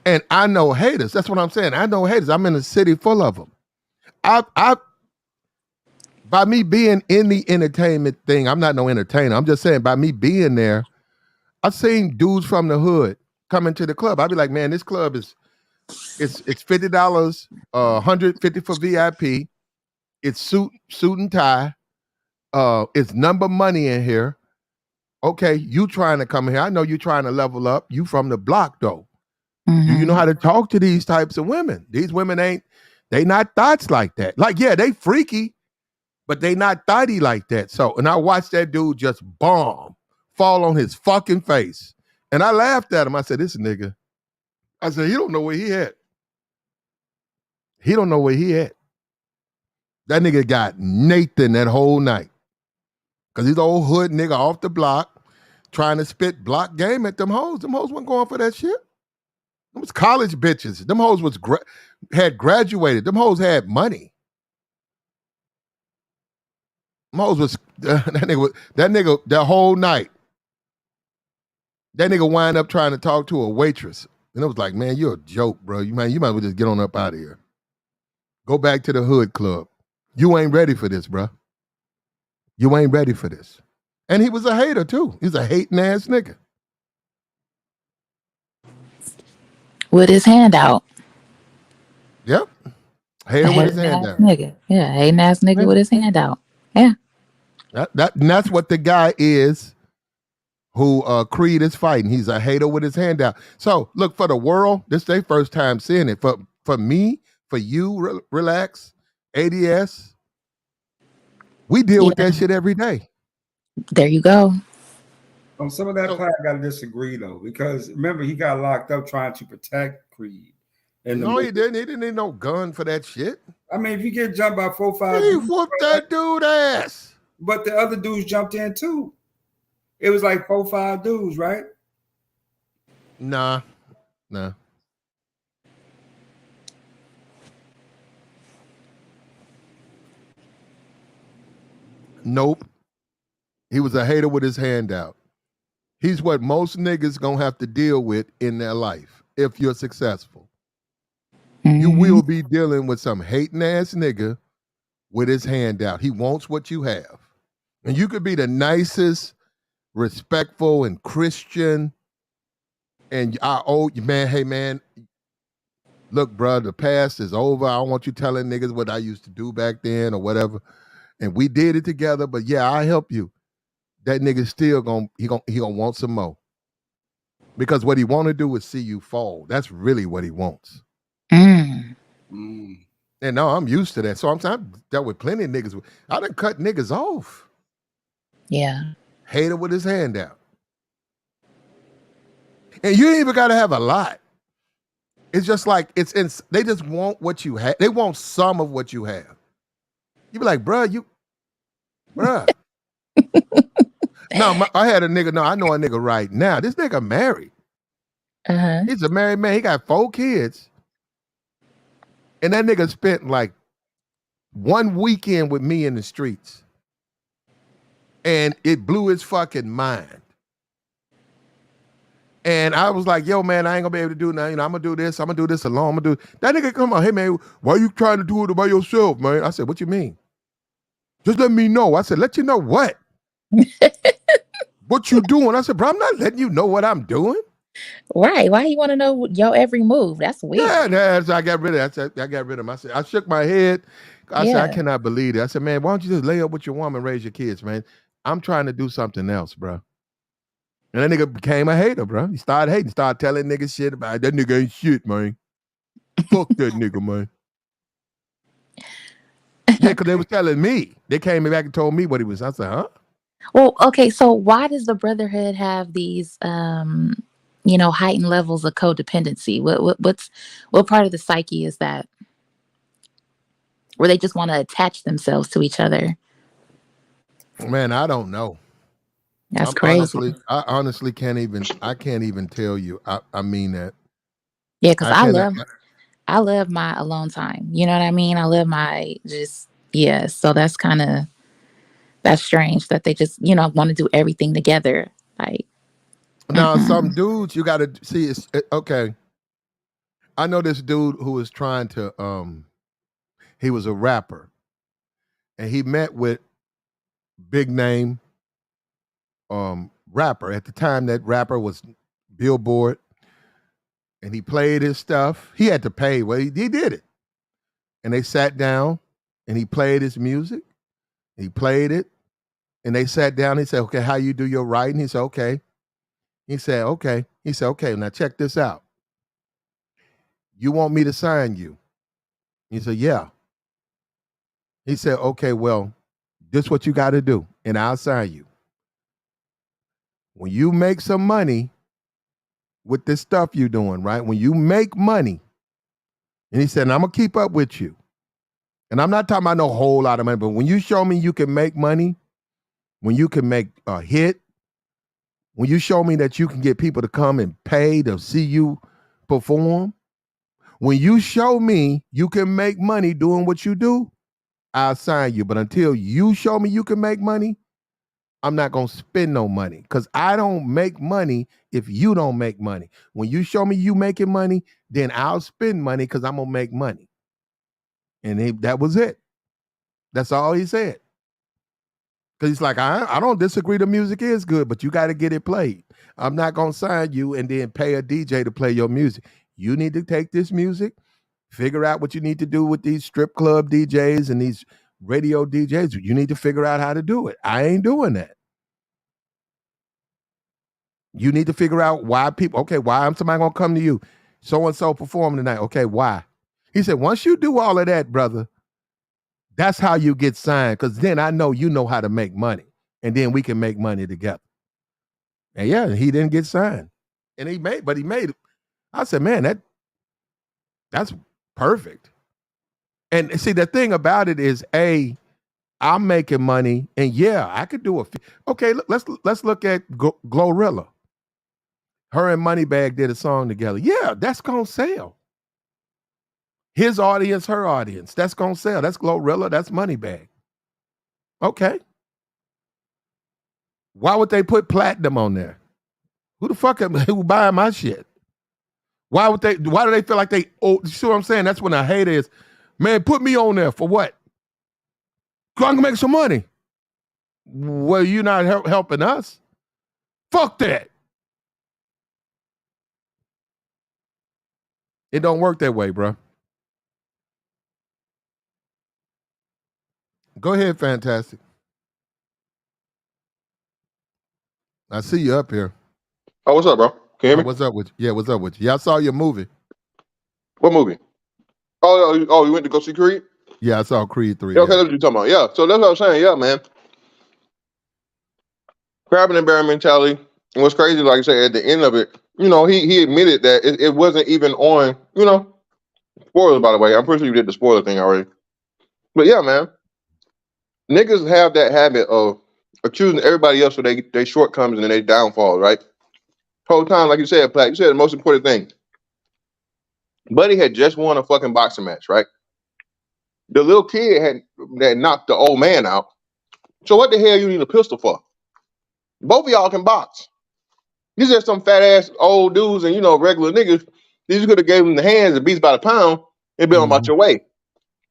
And I know haters. That's what I'm saying. I know haters. I'm in a city full of them. By me being in the entertainment thing, I'm not no entertainer. I'm just saying by me being there, I've seen dudes from the hood come into the club. I'd be like, man, this club is it's $50, $150 for VIP. It's suit and tie. It's number money in here. Okay, you trying to come here. I know you trying to level up. You from the block though. Do you know how to talk to these types of women? These women they not thoughts like that. Like, yeah, they freaky, but they not thotty like that. So, and I watched that dude just fall on his fucking face. And I laughed at him. I said, this nigga. I said, he don't know where he at. He don't know where he at. That nigga got Nathan that whole night. Because he's an old hood nigga off the block trying to spit block game at them hoes. Them hoes wasn't going for that shit. Them was college bitches. Them hoes had graduated. Them hoes had money. Them hoes was that nigga that whole night. That nigga wind up trying to talk to a waitress. And it was like, man, you're a joke, bro. You might as well just get on up out of here. Go back to the hood club. You ain't ready for this, bro. You ain't ready for this. And he was a hater too. He's a hating ass nigga. With his hand out. Yep. Hater with his hand out. Nigga. Yeah, hating ass nigga with his hand out. Yeah. And that's what the guy is who Creed is fighting. He's a hater with his hand out. So look, for the world, this is their first time seeing it. For me, for you, Relax, ADS, we deal with that shit every day. There you go. On some of that part, I gotta disagree though, because remember he got locked up trying to protect Creed. And no, he didn't. He didn't need no gun for that shit. I mean, if you get jumped by 4 or 5 he whooped that dude ass. But the other dudes jumped in too. It was like 4 or 5 dudes, right? Nah. Nope. He was a hater with his hand out. He's what most niggas gonna have to deal with in their life if you're successful. You will be dealing with some hating ass nigga with his hand out. He wants what you have. And you could be the nicest, respectful, and Christian. And I owe you, man, hey man, look, bro, the past is over. I don't want you telling niggas what I used to do back then or whatever. And we did it together, but yeah, I help you. That nigga still gonna want some more. Because what he want to do is see you fall. That's really what he wants. And no, I'm used to that. So I've dealt with plenty of niggas. I done cut niggas off. Yeah. Hater with his hand out. And you ain't even gotta have a lot. It's just like they just want what you have. They want some of what you have. You be like, bruh. No, I had a nigga. No, I know a nigga right now. This nigga married. He's a married man. He got 4 kids. And that nigga spent like 1 weekend with me in the streets. And it blew his fucking mind. And I was like, yo, man, I ain't gonna be able to do nothing. You know, I'm gonna do this alone. That nigga come on, hey man, why you trying to do it by yourself, man? I said, what you mean? Just let me know. I said, let you know what? What you doing? I said, bro, I'm not letting you know what I'm doing. Right. Why you want to know your every move? That's weird. Yeah, I got rid of it. I got rid of him. I said, I shook my head. I said, I cannot believe it. I said, man, why don't you just lay up with your woman and raise your kids, man? I'm trying to do something else, bro. And that nigga became a hater, bro. He started hating, started telling niggas shit about that nigga ain't shit, man. Fuck that nigga, man. Yeah, because they was telling me. They came back and told me what he was. I said, huh? Well, okay, so why does the Brotherhood have these heightened levels of codependency? What part of the psyche is that? Where they just want to attach themselves to each other? Man, I don't know. That's crazy. I honestly can't even tell you. I mean that. Yeah, because I love my alone time. You know what I mean? I love my so that's strange that they just, want to do everything together. Like, now some dudes you gotta see okay. I know this dude who was trying to he was a rapper and he met with big name rapper. At the time that rapper was Billboard and he played his stuff. He had to pay. Well, he did it. And they sat down and he played his music. He played it. And they sat down. He said, okay, how you do your writing? He said, okay. He said, okay. He said, okay, now check this out. You want me to sign you? He said, yeah. He said, okay, well, this is what you got to do, and I'll sign you. When you make some money with this stuff you're doing, right? When you make money, and he said, and I'm going to keep up with you. And I'm not talking about no whole lot of money, but when you show me you can make money, when you can make a hit, when you show me that you can get people to come and pay to see you perform, when you show me you can make money doing what you do, I'll sign you. But until you show me you can make money, I'm not going to spend no money because I don't make money if you don't make money. When you show me you making money, then I'll spend money because I'm going to make money. And that was it. That's all he said. Because he's like, I don't disagree the music is good, but you got to get it played. I'm not going to sign you and then pay a DJ to play your music. You need to take this music, figure out what you need to do with these strip club DJs and these radio DJs. You need to figure out how to do it. I ain't doing that. You need to figure out why I'm somebody going to come to you? So-and-so performing tonight. Okay, why? He said, once you do all of that, brother, that's how you get signed, because then I know you know how to make money, and then we can make money together. And yeah, he didn't get signed. And he made it. I said, man, that's perfect. And see, the thing about it is, I'm making money, and yeah, I could do okay, let's look at Glorilla. Her and Moneybagg did a song together. Yeah, that's gonna sell. His audience, her audience. That's gonna sell. That's Glorilla, that's Moneybagg. Okay. Why would they put platinum on there? Who the fuck who buying my shit? Why do they feel like you see what I'm saying? That's when a hater is, man, put me on there for what? I can make some money. Well, you're not helping us. Fuck that. It don't work that way, bro. Go ahead, Fantastic. I see you up here. Oh, what's up, bro? Can you hear me? What's up with you? Yeah, what's up with you? Yeah, I saw your movie. What movie? Oh, you went to go see Creed? Yeah, I saw Creed 3. Yeah, okay, that's what you're talking about. Yeah, so that's what I'm saying. Yeah, man. Crab and bear mentality. And what's crazy, like I said, at the end of it, he admitted that it wasn't even on, spoilers, by the way. I'm pretty sure you did the spoiler thing already. But yeah, man. Niggas have that habit of accusing everybody else for their shortcomings and their downfalls, right? Whole time, like you said, Platt, you said the most important thing. Buddy had just won a fucking boxing match, right? The little kid had knocked the old man out. So what the hell you need a pistol for? Both of y'all can box. These are some fat ass old dudes and regular niggas. These could have gave them the hands and beats by the pound and been on about your way.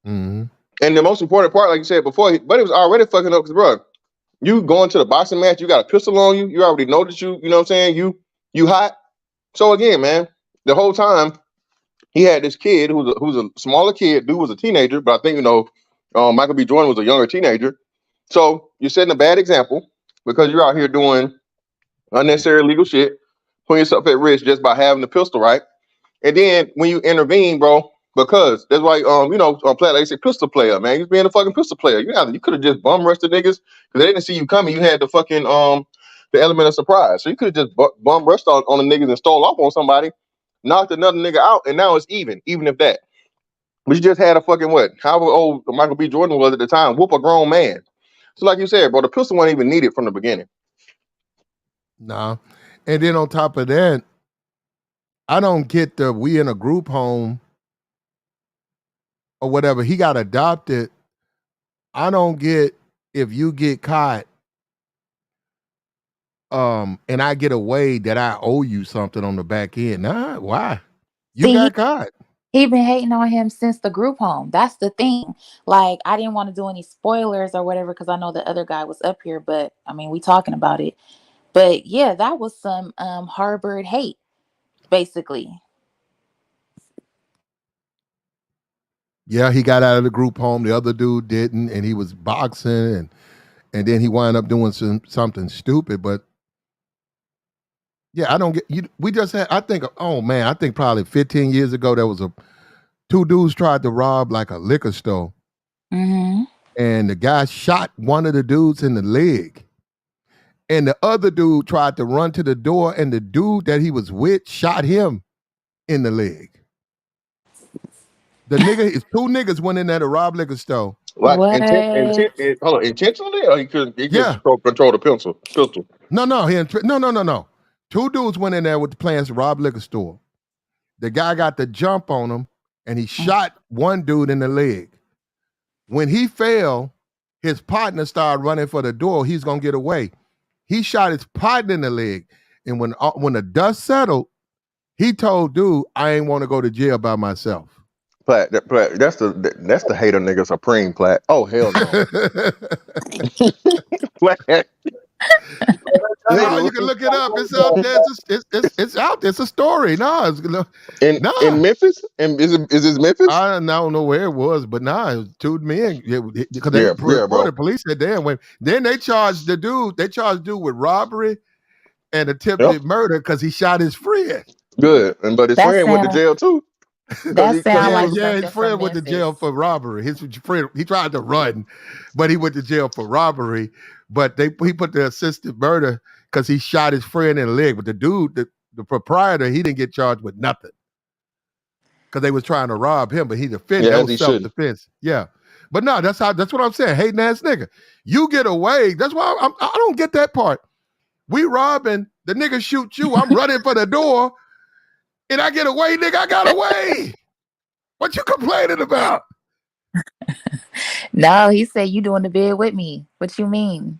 Mm-hmm. And the most important part, like you said before, Buddy was already fucking up because, bro, you going to the boxing match, you got a pistol on you. You already know that you know what I'm saying? You hot. So again, man, the whole time he had this kid who's a smaller kid. Dude was a teenager, but I think Michael B. Jordan was a younger teenager. So you're setting a bad example because you're out here doing unnecessary illegal shit, putting yourself at risk just by having the pistol, right? And then when you intervene, bro, because that's why Platt, they say pistol player, man. He's being a fucking pistol player. You could have just bum rushed the niggas because they didn't see you coming. You had the fucking the element of surprise. So you could have just bum rushed on the niggas and stole off on somebody, knocked another nigga out, and now it's even if that. But you just had a fucking what? However old Michael B. Jordan was at the time, whoop a grown man. So like you said, bro, the pistol wasn't even needed from the beginning. Nah. And then on top of that, I don't get the we in a group home or whatever. He got adopted. I don't get if you get caught and I get away that I owe you something on the back end. Nah, why? You See, got caught. he been hating on him since the group home. That's the thing. Like, I didn't want to do any spoilers or whatever because I know the other guy was up here, but I mean, we talking about it. But yeah, that was some harbored hate, basically. Yeah, he got out of the group home. The other dude didn't, and he was boxing, and then he wound up doing something stupid. But yeah, I don't get you. We just had. I think. Oh man, I think probably 15 years ago there was two dudes tried to rob like a liquor store, Mm-hmm. and the guy shot one of the dudes in the leg, and the other dude tried to run to the door, and the dude that he was with shot him in the leg. The nigga, it's two niggas went in there to rob liquor store. Like What? intentionally, or he Yeah. just control the pistol. No, no. Two dudes went in there with the plans to rob liquor store. The guy got the jump on him, and he shot one dude in the leg. When he fell, his partner started running for the door. He's gonna get away. He shot his partner in the leg, and when the dust settled, he told dude, "I ain't want to go to jail by myself." Platt, that's the hater nigga supreme, Platt. Oh hell no. Platt. No, you can look it up. It's out there. It's out there. It's a story. No, in Memphis? And is this Memphis? I don't know where it was, but it was two men. Because they reported, police said damn. Then they charged the dude. They charged dude with robbery and attempted murder because he shot his friend. Good, but his friend went to jail too. That sounds like his friend went to jail for robbery. His friend, he tried to run, but he went to jail for robbery. But he put the assisted murder because he shot his friend in the leg. But the dude, the proprietor, he didn't get charged with nothing because they was trying to rob him, but he defended. That was self-defense. Yeah, but no, that's what I'm saying. Hating ass nigga, you get away. That's why I don't get that part. We robbing, the nigga shoot you. I'm running for the door. And I get away, nigga, I got away. What you complaining about? No, he said you doing the bid with me. What you mean?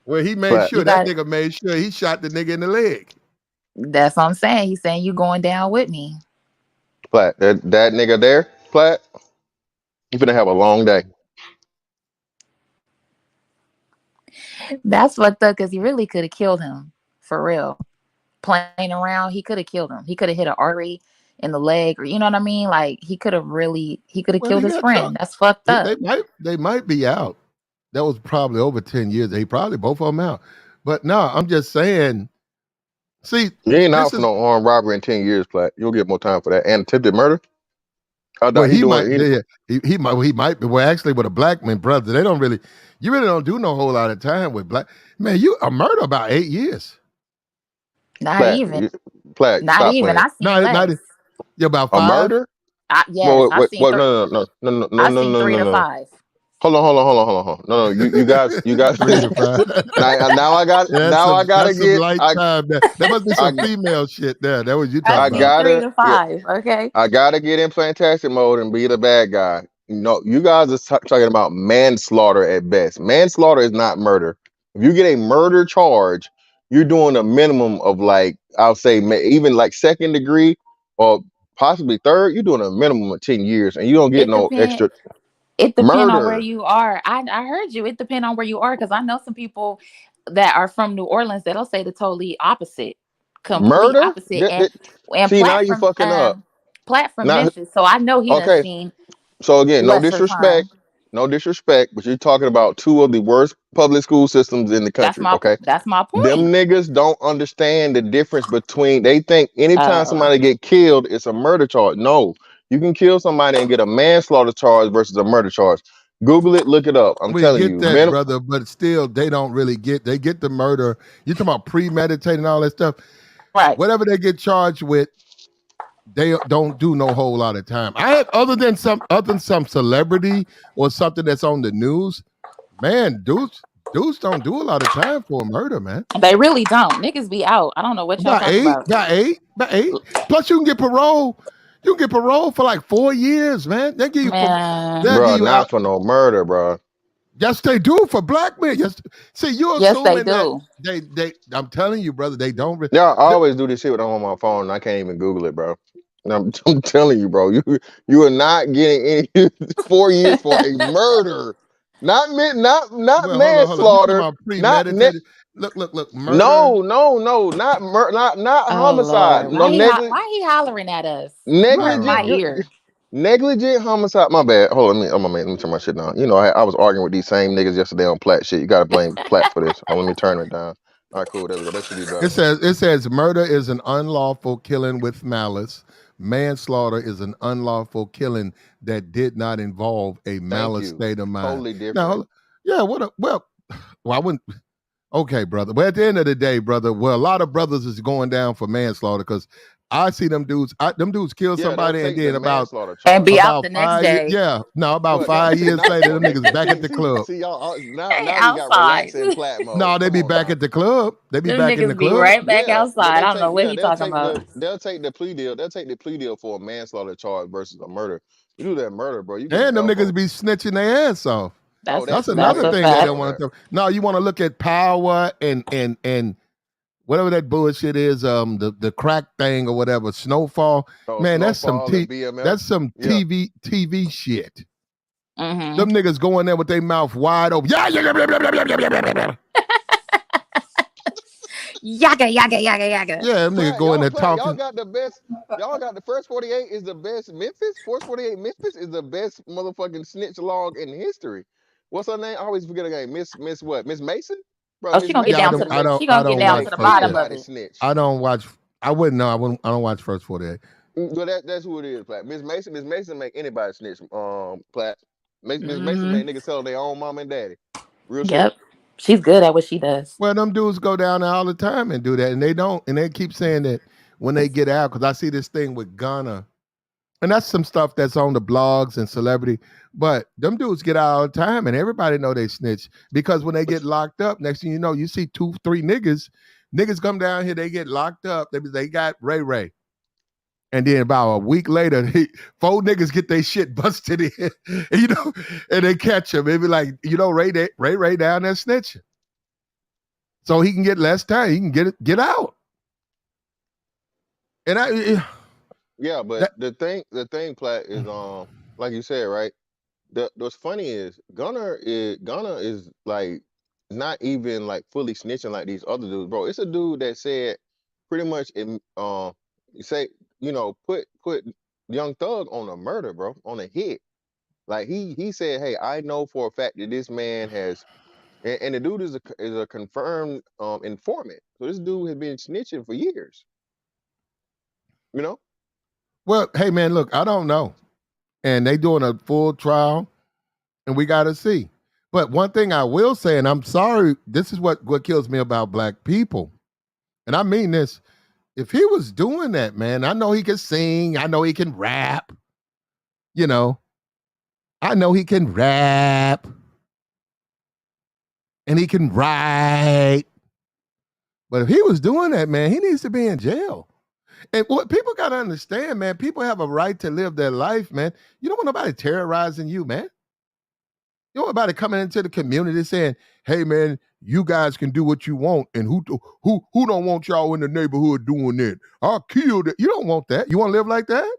Well, he made sure that nigga made sure he shot the nigga in the leg. That's what I'm saying. He's saying you going down with me. Platt, that nigga there, Platt, you finna have a long day. That's fucked up because he really could have killed him. For real. Playing around, he could have killed him. He could have hit an artery in the leg, or you know what I mean? Like he could have killed his friend. That's fucked up. They might be out. That was probably over 10 years. They probably both of them out. But no, I'm just saying. See, you ain't out for no armed robbery in 10 years, Platt. You'll get more time for that. And attempted murder. He might be. Well, actually, with a black man brother, you really don't do no whole lot of time with black man. A murder about 8 years. Not Platt, even. Platt, not even. Playing. I seen less. About 5? A murder? Yes, I seen no, 3 to 5. Hold on. No, you guys. 3 to 5. now I gotta get. That must be some female shit there. That was you talking about. 3 to 5. Okay. I gotta get in fantastic mode and be the bad guy. You guys are talking about manslaughter at best. Manslaughter is not murder. If you get a murder charge, you're doing a minimum of I'll say even second degree or possibly third. You're doing a minimum of 10 years, and you don't get extra. It depends on where you are. I heard you. It depends on where you are because I know some people that are from New Orleans that'll say the totally opposite. Murder? Opposite. And see, now you fucking up. Platt from Memphis, so I know he done seen. So again, no disrespect, but you're talking about two of the worst public school systems in the country. That's my point. Them niggas don't understand the difference between. They think anytime somebody get killed, it's a murder charge. No, you can kill somebody and get a manslaughter charge versus a murder charge. Google it, look it up. I'm We telling get you, that, brother, but still, they don't really get. They get the murder. You talking about premeditating all that stuff? Right. Whatever they get charged with, they don't do no whole lot of time. I have other than some celebrity or something that's on the news. Man, dudes don't do a lot of time for a murder, man. They really don't. Niggas be out. I don't know what y'all About talking about. about eight. Plus, you can get parole. You can get parole for like 4 years, man. They give you, Man. they'll bro, give you not out. for no murder, bro. Yes, they do for black men. Yes, see, you're Yes, they assuming that do. they. I'm telling you, brother, they don't. Yeah, I always do this shit when I'm on my phone and I can't even Google it, bro. And I'm telling you, bro, you are not getting any 4 years for a murder. Not Well, hold on. You talking manslaughter. about Not premeditated? Look, murder. no, not Oh homicide. Lord. No Why he hollering at us? In my negligent. ear. Negligent homicide. My bad. Hold on, let me turn my shit down. You know, I was arguing with these same niggas yesterday on Platt shit. You gotta blame Platt for this. Let me turn it down. All right, cool. There we go. That should be better. It says murder is an unlawful killing with malice. Manslaughter is an unlawful killing that did not involve a malice state of mind. Totally different. Now, yeah, well, I wouldn't. Okay, brother. But at the end of the day, brother, well, a lot of brothers is going down for manslaughter because I see them dudes. Them dudes kill somebody and then about be out the next day. About 5 years later, them niggas back at the club. See y'all now They you got outside. relaxing Platt mode. No, they be back at the club. They be Them back in the niggas be club. right back Yeah, but outside. they I don't know what he they'll talking about. They'll take the plea deal. They'll take the plea deal for a manslaughter charge versus a murder. You do that murder, bro. You And them niggas be snitching their ass off. That's another thing they don't want to. No, you want to look at power and whatever that bullshit is, the crack thing or whatever, Snowfall. Man, that's some TV shit. Mm-hmm. Them niggas go in there with their mouth wide open. Yaga. Yeah, them niggas go in there talking. Y'all got the best. Y'all got the first 48 is the best. Force 48 Memphis is the best motherfucking snitch log in history. What's her name? I always forget her name. Miss what? Miss Mason? Bro, she gonna get down to the. She gonna get down to the bottom of it. Snitch. I don't watch. I wouldn't know. I don't watch First 48. But that's who it is, Platt. Miss Mason make anybody snitch. Platt. Miss Mason make niggas tell their own mom and daddy. Real shit. Yep. She's good at what she does. Well, them dudes go down there all the time and do that, and they don't, and they keep saying that when they get out, because I see this thing with Gunna, and that's some stuff that's on the blogs and celebrity, but them dudes get out all the time, and everybody know they snitch, because when they get locked up, next thing you know, you see 2-3 niggas come down here, they get locked up, they got Ray. And then about a week later, 4 niggas get their shit busted in, and they catch him. They be like, Ray down there snitching. So he can get less time. He can get out. And the thing, Platt, is like you said, right? What's funny is Gunna is like not even like fully snitching like these other dudes, bro. It's a dude that said pretty much put Young Thug on a murder, bro, on a hit. Like he said, hey, I know for a fact that this man has, and the dude is a confirmed informant. So this dude has been snitching for years. Well, hey man, look, I don't know, and they doing a full trial, and we got to see. But one thing I will say, and I'm sorry, this is what kills me about black people, and I mean this. If he was doing that, man, I know he can sing. I know he can rap. I know he can rap. And he can write. But if he was doing that, man, he needs to be in jail. And what people got to understand, man, people have a right to live their life, man. You don't want nobody terrorizing you, man. You don't want nobody coming into the community saying, hey, man, you guys can do what you want, and who don't want y'all in the neighborhood doing that? I'll kill that. You don't want that. You want to live like that?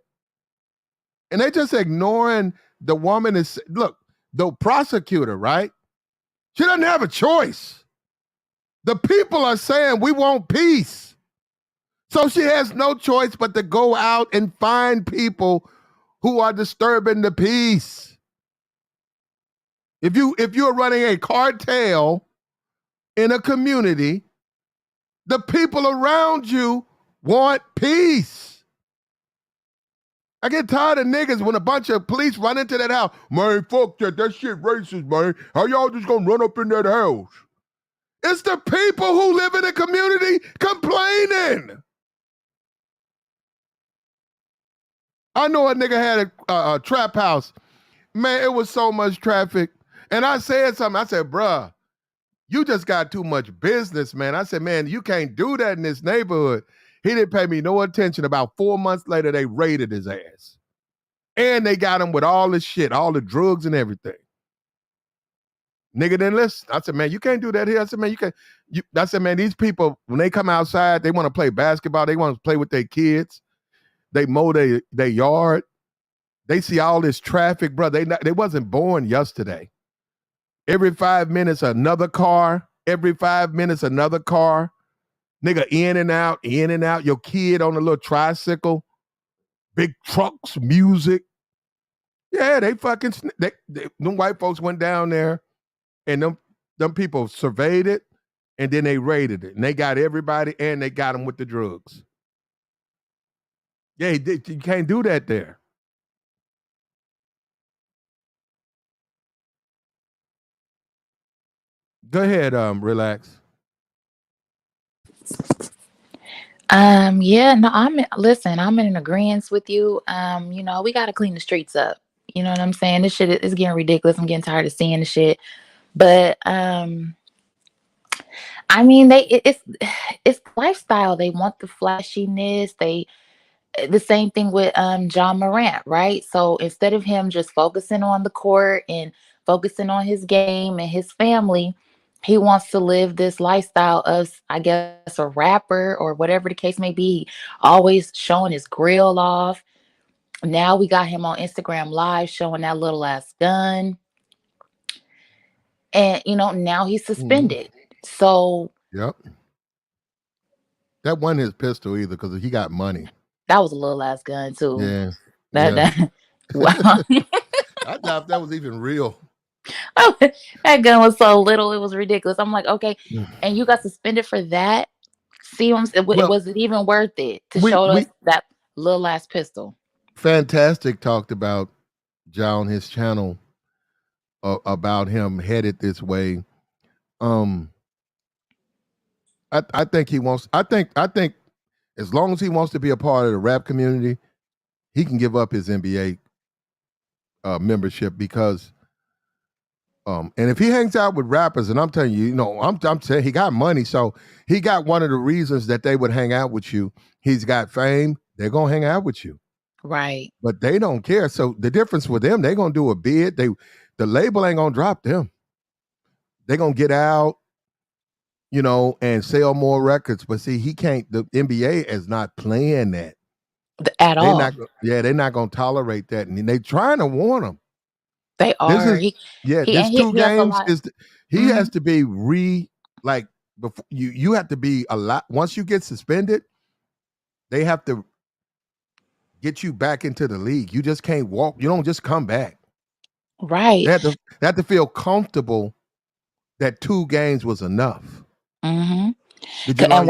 And they just ignoring the woman. Look, the prosecutor, right? She doesn't have a choice. The people are saying we want peace. So she has no choice but to go out and find people who are disturbing the peace. If you're running a cartel in a community, the people around you want peace. I get tired of niggas when a bunch of police run into that house. Man, fuck that. That shit racist, man. How y'all just gonna run up in that house? It's the people who live in the community complaining. I know a nigga had a trap house. Man, it was so much traffic. And I said something. I said, bruh, you just got too much business, man. I said, man, you can't do that in this neighborhood. He didn't pay me no attention. About 4 months later, they raided his ass. And they got him with all the shit, all the drugs and everything. Nigga didn't listen. I said, man, you can't do that here. I said, man, you can't. I said, man, these people, when they come outside, they want to play basketball. They want to play with their kids. They mow their yard. They see all this traffic, bro. They wasn't born yesterday. Every 5 minutes, another car. Every 5 minutes, another car. Nigga, in and out, in and out. Your kid on a little tricycle. Big trucks, music. Yeah, they fucking, them white folks went down there and them people surveyed it and then they raided it. And they got everybody and they got them with the drugs. Yeah, you can't do that there. Go ahead, relax. Yeah, no, I'm in agreement with you. We gotta clean the streets up. You know what I'm saying? This shit is getting ridiculous. I'm getting tired of seeing the shit. But I mean, it's lifestyle. They want the flashiness. The same thing with John Morant, right? So instead of him just focusing on the court and focusing on his game and his family, he wants to live this lifestyle of, I guess, a rapper or whatever the case may be, always showing his grill off. Now we got him on Instagram Live showing that little ass gun. And, now he's suspended. So. Yep. That wasn't his pistol either because he got money. That was a little ass gun too. Yeah. Wow. I thought that was even real. Oh, that gun was so little, it was ridiculous. I'm like, okay, and you got suspended for that? See, was it even worth it to show us that little ass pistol? Fantastic talked about John, his channel, about him headed this way. I think he wants. I think as long as he wants to be a part of the rap community, he can give up his NBA membership because. And if he hangs out with rappers, and I'm telling you, I'm saying he got money, so he got one of the reasons that they would hang out with you. He's got fame; they're gonna hang out with you, right? But they don't care. So the difference with them, they're gonna do a bid. The label ain't gonna drop them. They're gonna get out, and sell more records. But see, he can't. The NBA is not playing that at all. They're not gonna tolerate that, and they're trying to warn him. They are. This 2 games he has to be before you have to be a lot. Once you get suspended, they have to get you back into the league. You just can't walk. You don't just come back. Right. They have to feel comfortable that 2 games was enough. Mm-hmm. And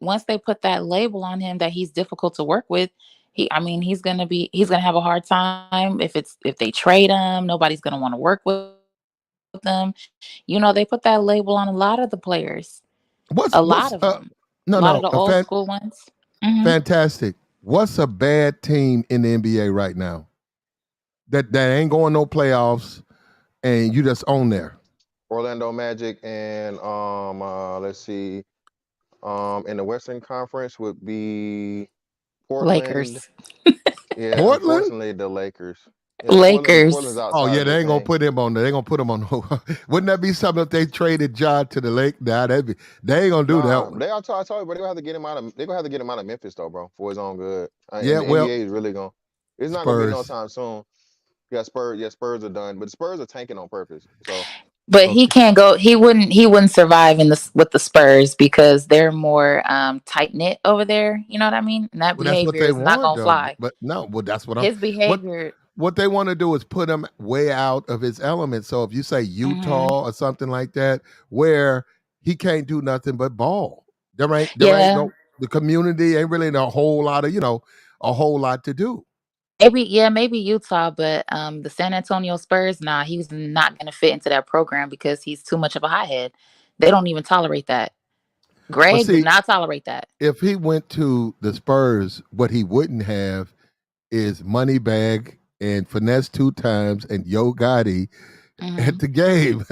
once they put that label on him that he's difficult to work with, he's gonna have a hard time if they trade him. Nobody's gonna want to work with them. They put that label on a lot of the players. A lot of them. A lot of the old school ones. Mm-hmm. Fantastic. What's a bad team in the NBA right now that ain't going no playoffs and you just own there? Orlando Magic and let's see, in the Western Conference would be Portland. Lakers. Yeah, Portland? Unfortunately, the Lakers. Yeah, Lakers. They ain't gonna put him on there. They gonna put him on. Wouldn't that be something if they traded Ja to the Lake? Nah, they ain't gonna do that. They are talking, but they're gonna have to get him out of. They're gonna have to get him out of Memphis though, bro, for his own good. NBA is really gonna. It's not gonna be no time soon. Yeah, Spurs. Yeah, Spurs are done, but Spurs are tanking on purpose. So. But he can't go. He wouldn't survive with the Spurs because they're more tight knit over there. You know what I mean? And that behavior is not gonna fly. But no, that's what his behavior. What they want to do is put him way out of his element. So if you say Utah or something like that, where he can't do nothing but ball, there ain't the community ain't really a whole lot to do. maybe Utah, but the San Antonio Spurs, nah, he's not gonna fit into that program because he's too much of a hothead. They don't even tolerate that. But Greg did see, not tolerate that. if he went to the Spurs, what he wouldn't have is Moneybag and Finesse 2 Times and Yo Gotti at the game.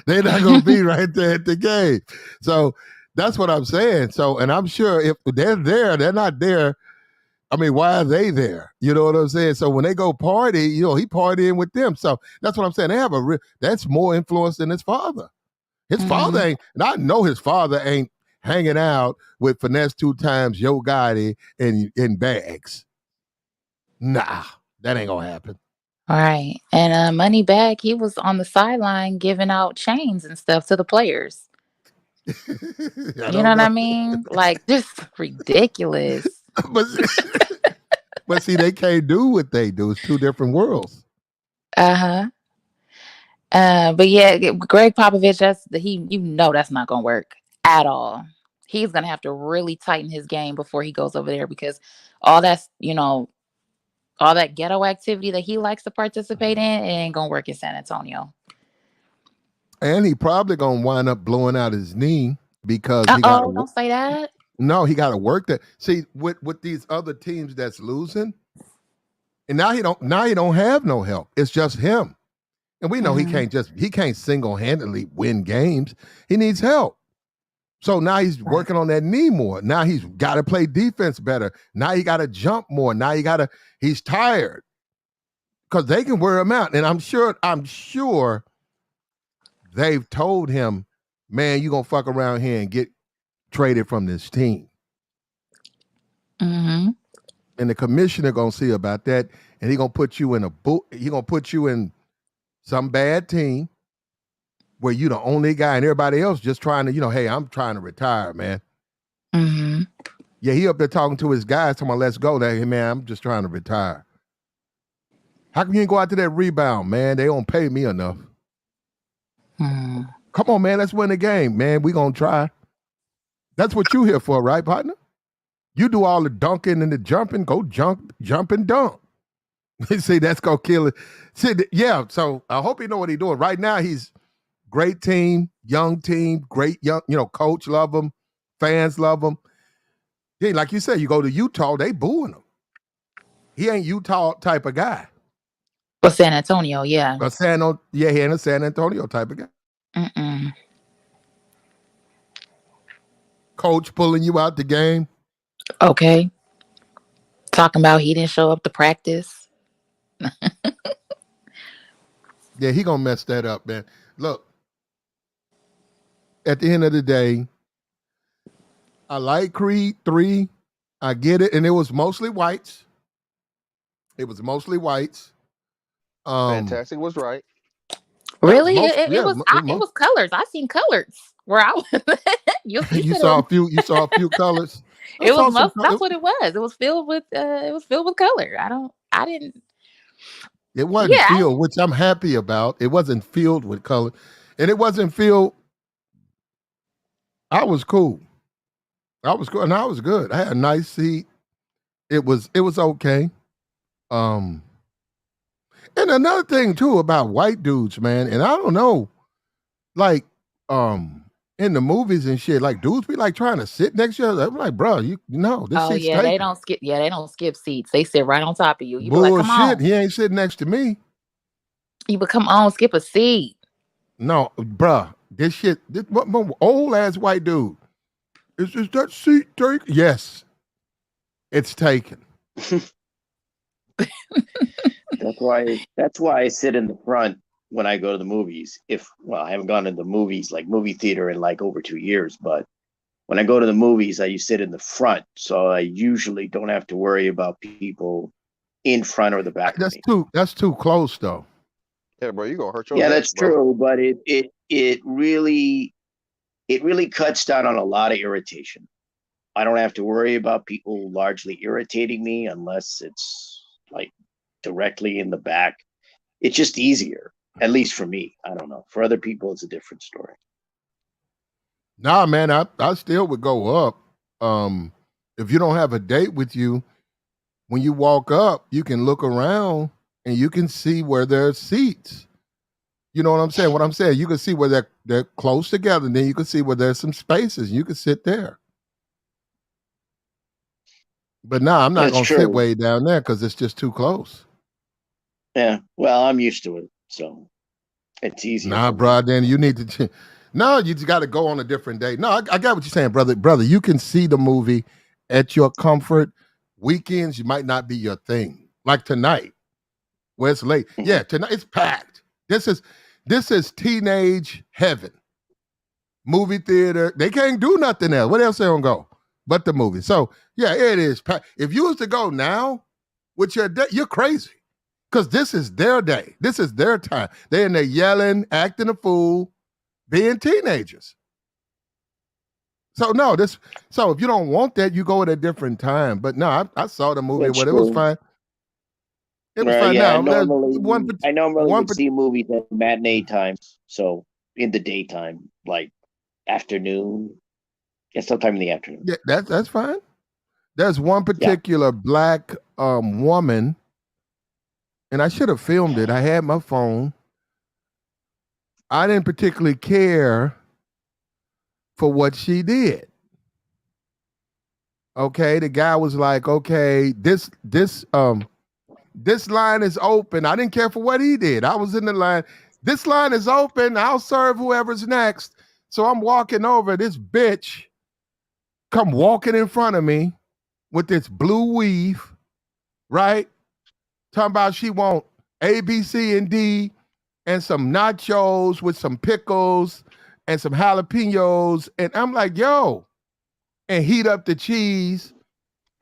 They're not going to be right there at the game. So that's what I'm saying. So, and I'm sure if they're there, they're not there. I mean, why are they there? You know what I'm saying? So when they go party, he partying with them. So that's what I'm saying. They have that's more influence than his father. His father ain't, and I know his father ain't hanging out with Finesse 2 Times, Yo Gotti, and Bags. Nah, that ain't gonna happen. All right. And Moneybag, he was on the sideline giving out chains and stuff to the players. You know what I mean? Like, just ridiculous. But see, they can't do what they do. It's 2 different worlds. But yeah, Greg Popovich, that's not gonna work at all. He's gonna have to really tighten his game before he goes over there because all that's all that ghetto activity that he likes to participate in, it ain't gonna work in San Antonio. And he probably gonna wind up blowing out his knee because don't say that. No, he got to work that. See, with these other teams that's losing, and now he don't have no help. It's just him, and we know he can't single-handedly win games. He needs help. So now he's working on that knee more. Now he's got to play defense better. Now he got to jump more. Now he's tired because they can wear him out. And I'm sure they've told him, man, you gonna fuck around here and get traded from this team. And the commissioner gonna see about that, and he gonna put you in some bad team where you the only guy and everybody else just trying to, hey, I'm trying to retire, man. Yeah, he up there talking to his guys, talking about, let's go. Hey, man, I'm just trying to retire. How come you ain't go out to that rebound, man? They don't pay me enough. Come on, man, let's win the game, man. We gonna try. That's what you here for, right, partner? You do all the dunking and the jumping. Go jump and dunk. See, that's gonna kill it. See, yeah. So I hope you know what he's doing. Right now, he's great team, young team, great young. Coach love him, fans love him. Yeah, like you said, you go to Utah, they booing him. He ain't Utah type of guy. But San Antonio, yeah. He ain't a San Antonio type of guy. Coach pulling you out the game. Okay. Talking about he didn't show up to practice. Yeah, he gonna mess that up, man. Look, at the end of the day, I like Creed 3. I get it, and it was mostly whites. Fantastic was right. Really? It was colors. I seen colors where I was. you saw a few colors. It was that's what it was. It was filled with color. I didn't. It wasn't filled, which I'm happy about. It wasn't filled with color, and it wasn't filled. I was cool. And I was good. I had a nice seat. It was okay. And another thing too about white dudes, man, and I don't know, like, in the movies and shit, like dudes be like trying to sit next to other. I'm like, bro, this seat's taken. They don't skip seats. They sit right on top of you. You Bullshit, be like, come on. He ain't sitting next to me. You but come on, skip a seat. No, bruh, this old ass white dude. Is that seat taken? Yes, it's taken. That's why I sit in the front when I go to the movies. I haven't gone to the movies, like movie theater, in like over 2 years, but when I go to the movies, I sit in the front, so I usually don't have to worry about people in front or the back. That's too close, though. Yeah, bro, you gonna hurt your Yeah, neck, that's bro. true, but it really cuts down on a lot of irritation. I don't have to worry about people largely irritating me unless it's like directly in the back. It's just easier, at least for me. I don't know. For other people, it's a different story. Nah, man, I still would go up. If you don't have a date with you, when you walk up, you can look around and you can see where there's seats. You know what I'm saying? What I'm saying, you can see where they're close together, and then you can see where there's some spaces. You can sit there. But now I'm not That's gonna sit true. way down there because it's just too close. Yeah. Well, I'm used to it, so it's easier. Nah, for me. bro, then you need to. No, you just got to go on a different day. No, I got what you're saying, brother. Brother, you can see the movie at your comfort. Weekends, you might not be your thing. Like tonight, where it's late. Mhm. Yeah, tonight it's packed. This is teenage heaven. Movie theater. They can't do nothing else. What else they gonna go but the movie? So yeah, it is packed. If you was to go now with your day, you're crazy. Because this is their day. This is their time. They're in there yelling, acting a fool, being teenagers. So no, so if you don't want that, you go at a different time. But no, I saw the movie, That's but it was true. fine. It was fine. Yeah, Now there's one I normally one would see movies at matinee times, so in the daytime, like afternoon, yeah, sometime in the afternoon. yeah, that's fine. There's one particular black woman, and I should have filmed it. I had my phone. I didn't particularly care for what she did. Okay, the guy was like, okay, this line is open. I didn't care for what he did. I was in the line. This line is open. I'll serve whoever's next. So I'm walking over. This bitch come walking in front of me with this blue weave, right? Talking about she want A, B, C, and D and some nachos with some pickles and some jalapenos. And I'm like, yo, and heat up the cheese.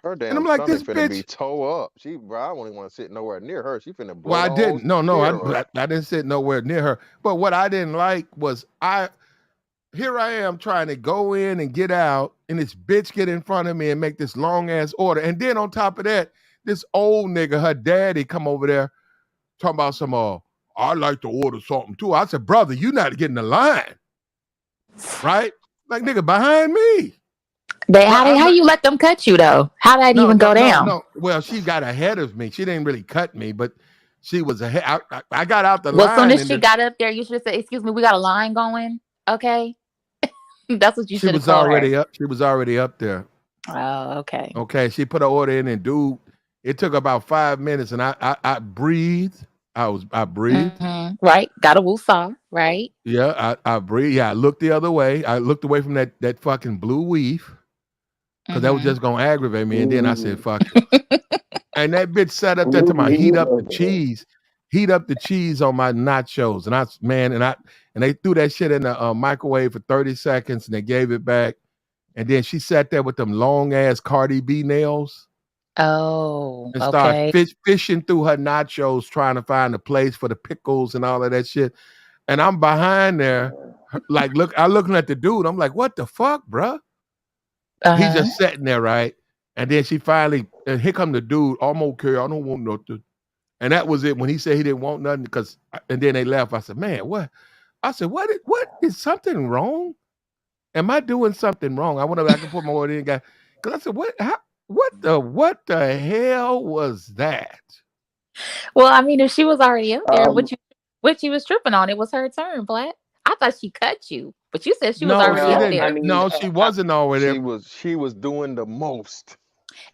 Her damn And I'm like, this stomach finna be bitch. toe up. Bro, I don't even want to sit nowhere near her. She finna blow Well, I the didn't. whole No, theater up. I didn't sit nowhere near her. But what I didn't like was here I am trying to go in and get out, and this bitch get in front of me and make this long ass order. And then on top of that, this old nigga, her daddy, come over there talking about some I'd like to order something too. I said, brother, you not getting the line. Right? Like nigga behind me. How you let them cut you though? How did that even go down? No. Well, she got ahead of me. She didn't really cut me, but she was ahead. I got out the line. Well, as soon as she got up there, you should have said, "Excuse me, we got a line going." Okay, that's what you should have told her. She was already up there. Oh, okay. Okay, she put her order in, and dude, it took about 5 minutes, and I breathed. I breathed. Mm-hmm. Right, got a woosah. Right. Yeah, I breathed. Yeah, I looked the other way. I looked away from that fucking blue weave. Because that was just gonna aggravate me. And then I said, fuck it. And that bitch sat up there to my heat up the cheese on my nachos. And they threw that shit in the microwave for 30 seconds and they gave it back. And then she sat there with them long ass Cardi B nails. Oh, and started fishing through her nachos, trying to find a place for the pickles and all of that shit. And I'm behind there, like I'm looking at the dude. I'm like, what the fuck, bruh? He's just sitting there, right? And then she finally, and here come the dude. I'm okay. I don't want nothing. And that was it. When he said he didn't want nothing, and then they left. I said, man, what? I said, what is something wrong? Am I doing something wrong? I went back and put my order in, guy. Because I said, what the hell was that? Well, I mean, if she was already up there, what you was tripping on, it was her turn, Black. I thought she cut you, but you said she was already up there. I mean, no, she wasn't already there. She was doing the most.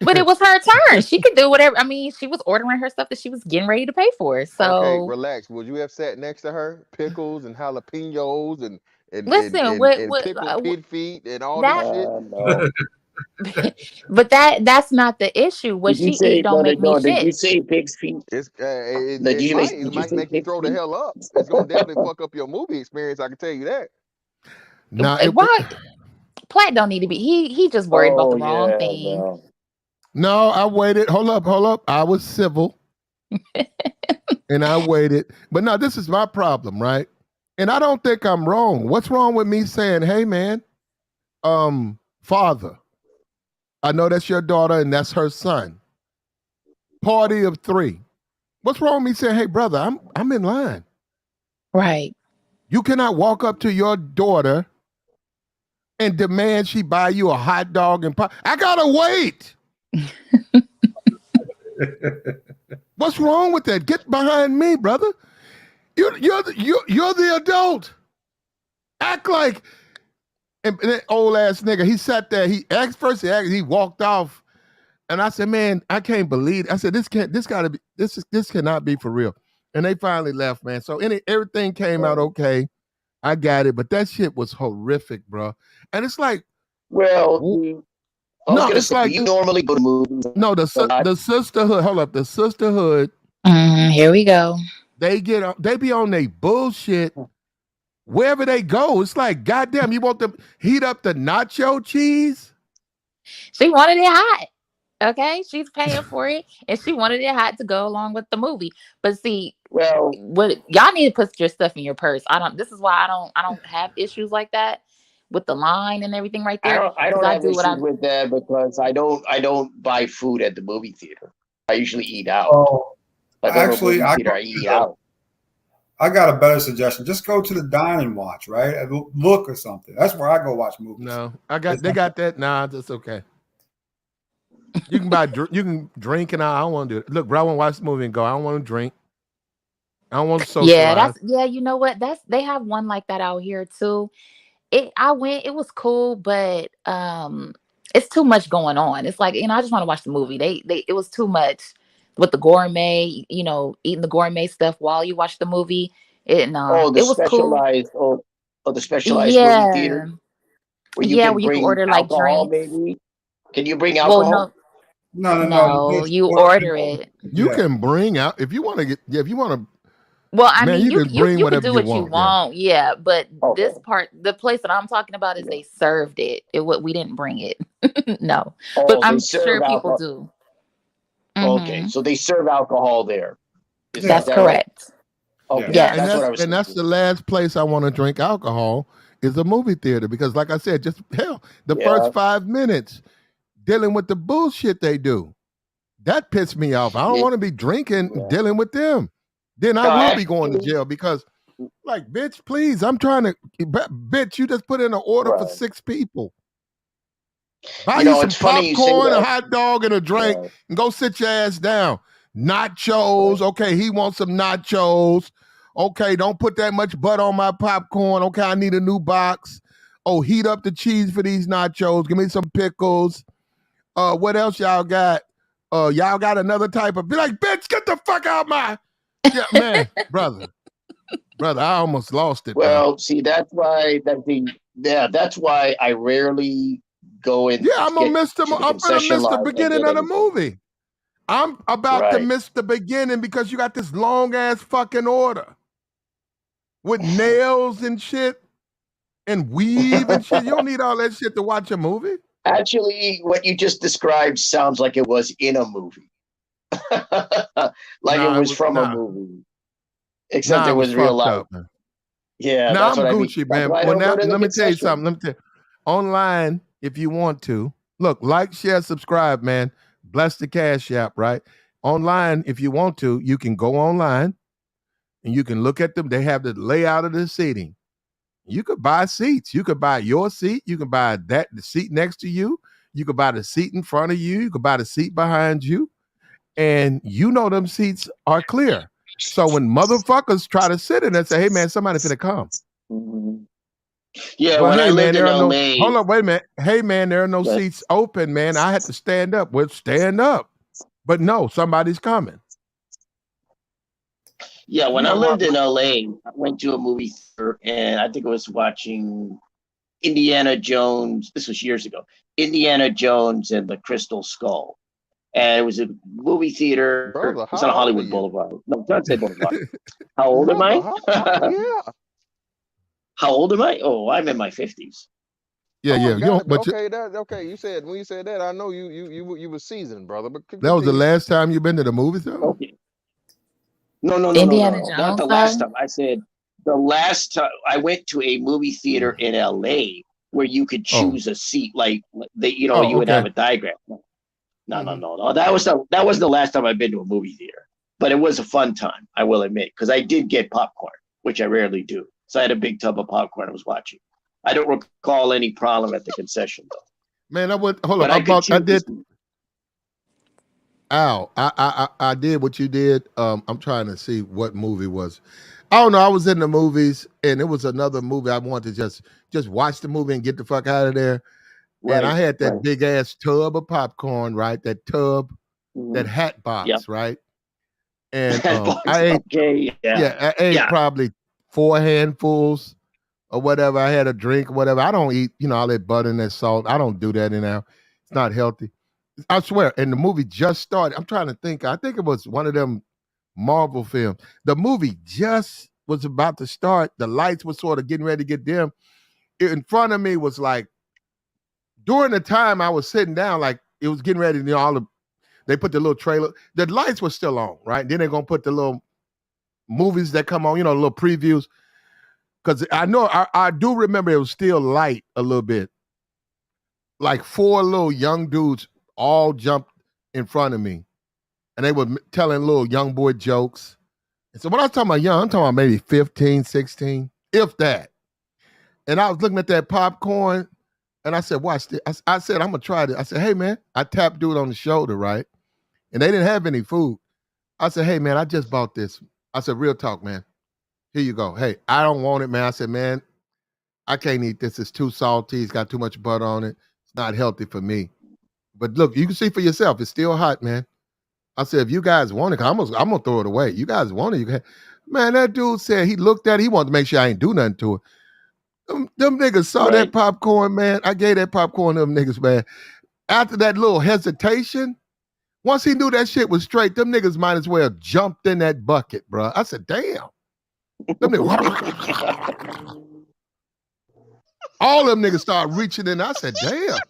But it was her turn. She could do whatever. I mean, she was ordering her stuff that she was getting ready to pay for. So okay, relax. Would you have sat next to her? Pickles and jalapenos and pickle pig feet and all that shit. But that's not the issue. What she eat don't make me shit. Did you say pig's feet? It might make you throw the hell up. It's gonna definitely fuck up your movie experience. I can tell you that. Why? Platt don't need to be. He just worried about the wrong thing. No, I waited. Hold up. I was civil. And I waited. But no, this is my problem, right? And I don't think I'm wrong. What's wrong with me saying, hey man, father, I know that's your daughter and that's her son. Party of 3. What's wrong with me saying, hey brother, I'm in line. Right. You cannot walk up to your daughter and demand she buy you a hot dog and pie. I gotta wait. What's wrong with that? Get behind me, brother. You're the adult. Act like. And that old ass nigga, he sat there. He asked first. He walked off, and I said, "Man, I can't believe it." I said, "This cannot be for real." And they finally left, man. So everything came out okay. I got it, but that shit was horrific, bro. And it's like, Well, no, it's like you normally go to movies. No, the sisterhood. Hold up, the sisterhood. Here we go. They be on their bullshit wherever they go. It's like, goddamn, you want to heat up the nacho cheese? She wanted it hot. Okay, she's paying for it, and she wanted it hot to go along with the movie. But see, well, what y'all need to put your stuff in your purse. This is why I don't have issues like that with the line and everything right there. I don't have issues with that because I don't buy food at the movie theater. I usually eat out. Oh, actually, I eat out. I got a better suggestion. Just go to the dine and watch, right? Look or something. That's where I go watch movies. No, they got that. Nah, that's okay. You can drink, and I don't want to do it. Look, bro, I want to watch the movie and go. I don't want to drink. I don't want to socialize. You know what? They have one like that out here too. I went, it was cool, but it's too much going on. It's like, I just want to watch the movie. It was too much with the gourmet, eating the gourmet stuff while you watch the movie. It was specialized, cool. The specialized movie theater. Where you can order like drinks. Maybe. Can you bring alcohol? Well, no. You order it. You can bring out if you want to get. Yeah, if you want to. Well, I mean, you can do what you want. Yeah, but this part, the place that I'm talking about is they served it. We didn't bring it. No, but I'm sure people do. Okay, so they serve alcohol there. That's correct. Right? Okay, yeah, that's the last place I want to drink alcohol is a movie theater because, like I said, just the first 5 minutes dealing with the bullshit they do, that pissed me off. I don't want to be drinking dealing with them. Then I will be going to jail because, like, bitch, please, I'm trying to, bitch, you just put in an order for 6 people. Buy you some popcorn, a hot dog, and a drink, and go sit your ass down. Nachos, okay, he wants some nachos. Okay, don't put that much butter on my popcorn. Okay, I need a new box. Oh, heat up the cheese for these nachos. Give me some pickles. What else y'all got? Y'all got another type of, be like, bitch, get the fuck out my. Yeah, man, brother, I almost lost it. Well, see, that's why I rarely go in. Yeah, I'm gonna miss the beginning of the movie. I'm about to miss the beginning because you got this long ass fucking order with nails and shit and weave and shit. You don't need all that shit to watch a movie. Actually, what you just described sounds like it was in a movie. It was from a movie, except it was real life. Yeah, that's I'm Gucci, man. Let me tell you something. Online, if you want to, look, like, share, subscribe, man. Bless the Cash App, right? Online, if you want to, you can go online and you can look at them. They have the layout of the seating. You could buy seats. You could buy your seat. You can buy the seat next to you. You could buy the seat in front of you. You could buy the seat behind you. And them seats are clear. So when motherfuckers try to sit in and say, hey, man, somebody's going to come. Mm-hmm. Yeah, when I lived in LA. Hold on, wait a minute. Hey, man, there are no seats open, man. I had to stand up. Well, stand up. But no, somebody's coming. Yeah, when I lived in LA, I went to a movie theater, and I think I was watching Indiana Jones. This was years ago. Indiana Jones and the Crystal Skull. And it was a movie theater. Brother, it was on Hollywood Boulevard. No, Sunset Boulevard. How old am I? How old am I? Oh, I'm in my 50s. Yeah. Okay. You said when you said that, I know you were seasoned, brother. But that was the last time you've been to the movie theater? Okay. No. Indiana Jones. Not the last time. I said the last time I went to a movie theater in LA where you could choose a seat, like you would have a diagram. No. That was the last time I've been to a movie theater, but it was a fun time, I will admit, because I did get popcorn, which I rarely do. So I had a big tub of popcorn I was watching. I don't recall any problem at the concession though. Man, I did Al, I did what you did. I'm trying to see what movie was. I don't know. I was in the movies, and it was another movie. I wanted to just watch the movie and get the fuck out of there. And I Right, had that right. big ass tub of popcorn, right? That tub, that Mhm. hat Yep. box, right? And That box, I ate, okay, yeah. yeah, I ate Yeah. probably 4 handfuls or whatever. I had a drink, or whatever. I don't eat, all that butter and that salt. I don't do that now. It's not healthy. I swear. And the movie just started. I'm trying to think. I think it was one of them Marvel films. The movie just was about to start. The lights were sort of getting ready to get dim. In front of me was like, during the time I was sitting down, like it was getting ready, they put the little trailer, the lights were still on, right? Then they're gonna put the little movies that come on, the little previews. Because I know I do remember it was still light a little bit. Like 4 little young dudes all jumped in front of me, and they were telling little young boy jokes. And so when I was talking about young, I'm talking about maybe 15, 16, if that. And I was looking at that popcorn, and I said, watch this. I said, I'm going to try this. I said, hey, man, I tapped dude on the shoulder, right? And they didn't have any food. I said, hey, man, I just bought this. I said, real talk, man. Here you go. Hey, I don't want it, man. I said, man, I can't eat this. It's too salty. It's got too much butter on it. It's not healthy for me. But look, you can see for yourself. It's still hot, man. I said, if you guys want it, I'm going to throw it away. You guys want it, you can. Man, that dude said he looked at it. He wanted to make sure I ain't do nothing to it. Them niggas saw that Right. popcorn, man. I gave that popcorn to them niggas, man. After that little hesitation, once he knew that shit was straight, them niggas might as well jumped in that bucket, bro. I said, damn. Them niggas, all them niggas started reaching in. I said, damn.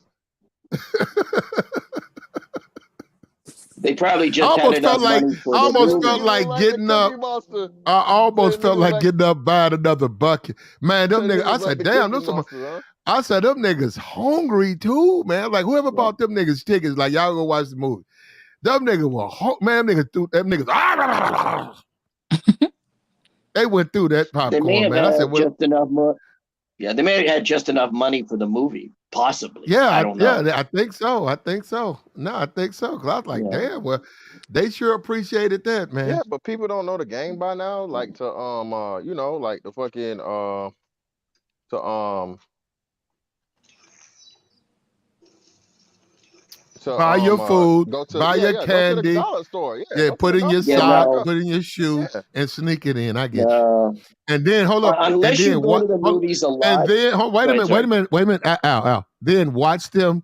They probably I just had almost enough felt like money for I the almost movie. felt Nigga like look getting the up. Cookie Monster. I almost Said felt nigga like like getting up buying another bucket. Man, them said niggas, niggas I like said, the damn, Cookie them Monster, huh? I said, them niggas hungry too, man. Like whoever Yeah. bought them niggas tickets, like y'all go watch the movie. Them niggas were man, them niggas threw them niggas. They went through that They may popcorn, have man. I said, had well, just enough money. Yeah, they may have had just enough money for the movie, possibly. yeah, I don't know. I think so. I think so. No, I think so. Cause I was like, Yeah. damn, well, they sure appreciated that, man. Yeah, but people don't know the game by now. Like to like the fucking to Buy your food, go to buy your go to the candy. dollar store. Yeah, Yeah, go to put the in your dollar Yeah, store. sock, Pick no, up. put in your shoe, Yeah. and sneak it in. I get you. no. And then hold up, and Unless you then go what? to the movies a And lot. then wait Go a ahead, minute, sorry. Al. Then watch them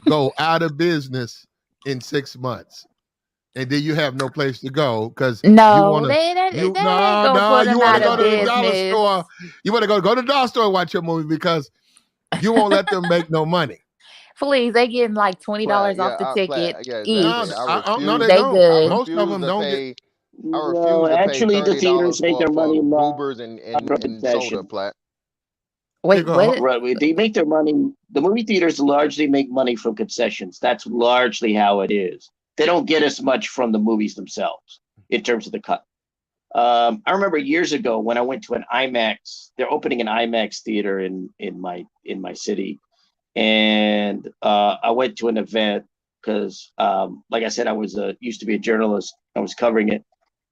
go out of business in 6 months, and then you have no place to go because you No, want to. they ain't You gonna no, put you him want to out go of to the No. dollar business. store. You want to go to the dollar store and watch your movie because you won't let them make no money. Please, they getting like $20 Plaid, off the ticket yeah, No, exactly. each. no, they They don't. I good. Most of refuse them to don't get. pay I No, refuse to pay actually, the $30 theaters make their for money not boobers and from and soda, concession. Plat. You Wait, go. what? Right, they make their money. The movie theaters largely make money from concessions. That's largely how it is. They don't get as much from the movies themselves in terms of the cut. I remember years ago when I went to an IMAX. They're opening an IMAX theater in my city, and I went to an event because, like I said, I was used to be a journalist. I was covering it,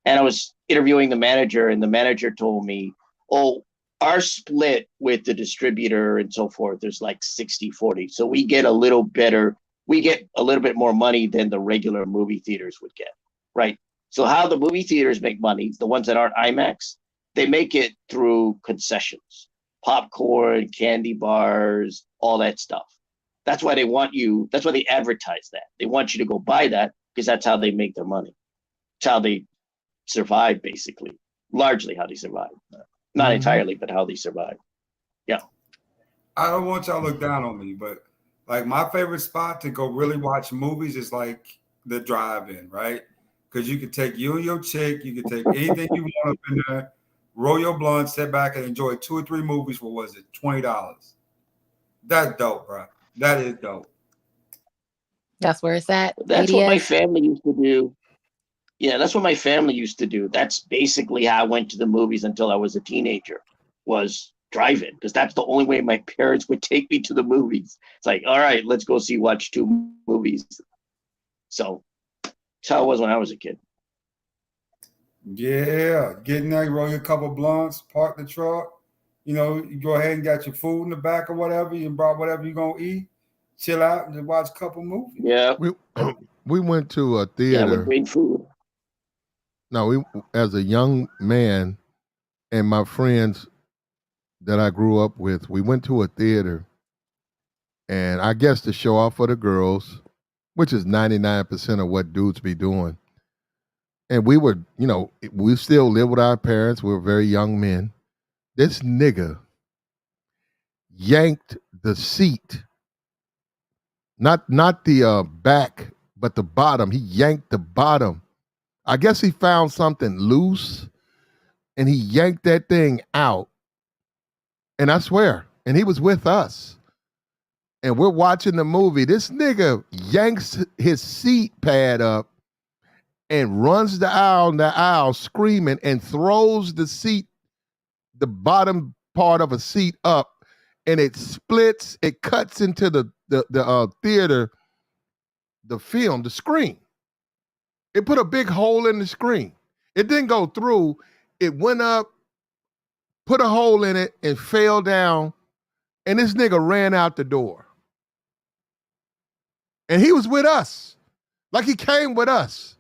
and I was interviewing the manager, and the manager told me, "Oh, our split with the distributor and so forth is like 60-40. So we get a little better, we get a little bit more money than the regular movie theaters would get, right? So how the movie theaters make money, the ones that aren't IMAX, they make it through concessions, popcorn, candy bars, all that stuff. That's why they want you, that's why they advertise that. They want you to go buy that because that's how they make their money. It's how they survive, basically. Largely how they survive. Not entirely, but how they survive. Yeah. I don't want y'all to look down on me, but like my favorite spot to go really watch movies is like the drive-in, right? Because you can take you and your chick, you can take anything you want up in there, roll your blunt, sit back and enjoy 2 or 3 movies for, what was it, $20? That's dope, bro. That is dope. That's where it's at. That's what my ADS. family used to do. Yeah, that's what my family used to do. That's basically how I went to the movies until I was a teenager, was drive-in, because that's the only way my parents would take me to the movies. It's like, all right, let's go watch 2 movies. So That's how it was when I was a kid. Yeah, getting there, roll your couple blunts, park the truck. You know, you go ahead and got your food in the back or whatever. You brought whatever you're gonna eat, chill out, and just watch a couple movies. Yeah. We went to a Yeah, theater. with great food. No, we as a young man and my friends that I grew up with, we went to a theater, and I guess to show off for the girls, which is 99% of what dudes be doing. And we were, you know, we still live with our parents. We were very young men. This nigga yanked the seat, not the back, but the bottom. He yanked the bottom. I guess he found something loose, and he yanked that thing out. And I swear, and he was with us. And we're watching the movie. This nigga yanks his seat pad up and runs down the aisle screaming and throws the seat, the bottom part of a seat up, and it splits, it cuts into the theater, the film, the screen. It put a big hole in the screen. It didn't go through. It went up, put a hole in it, and fell down, and this nigga ran out the door. And he was with us. Like he came with us.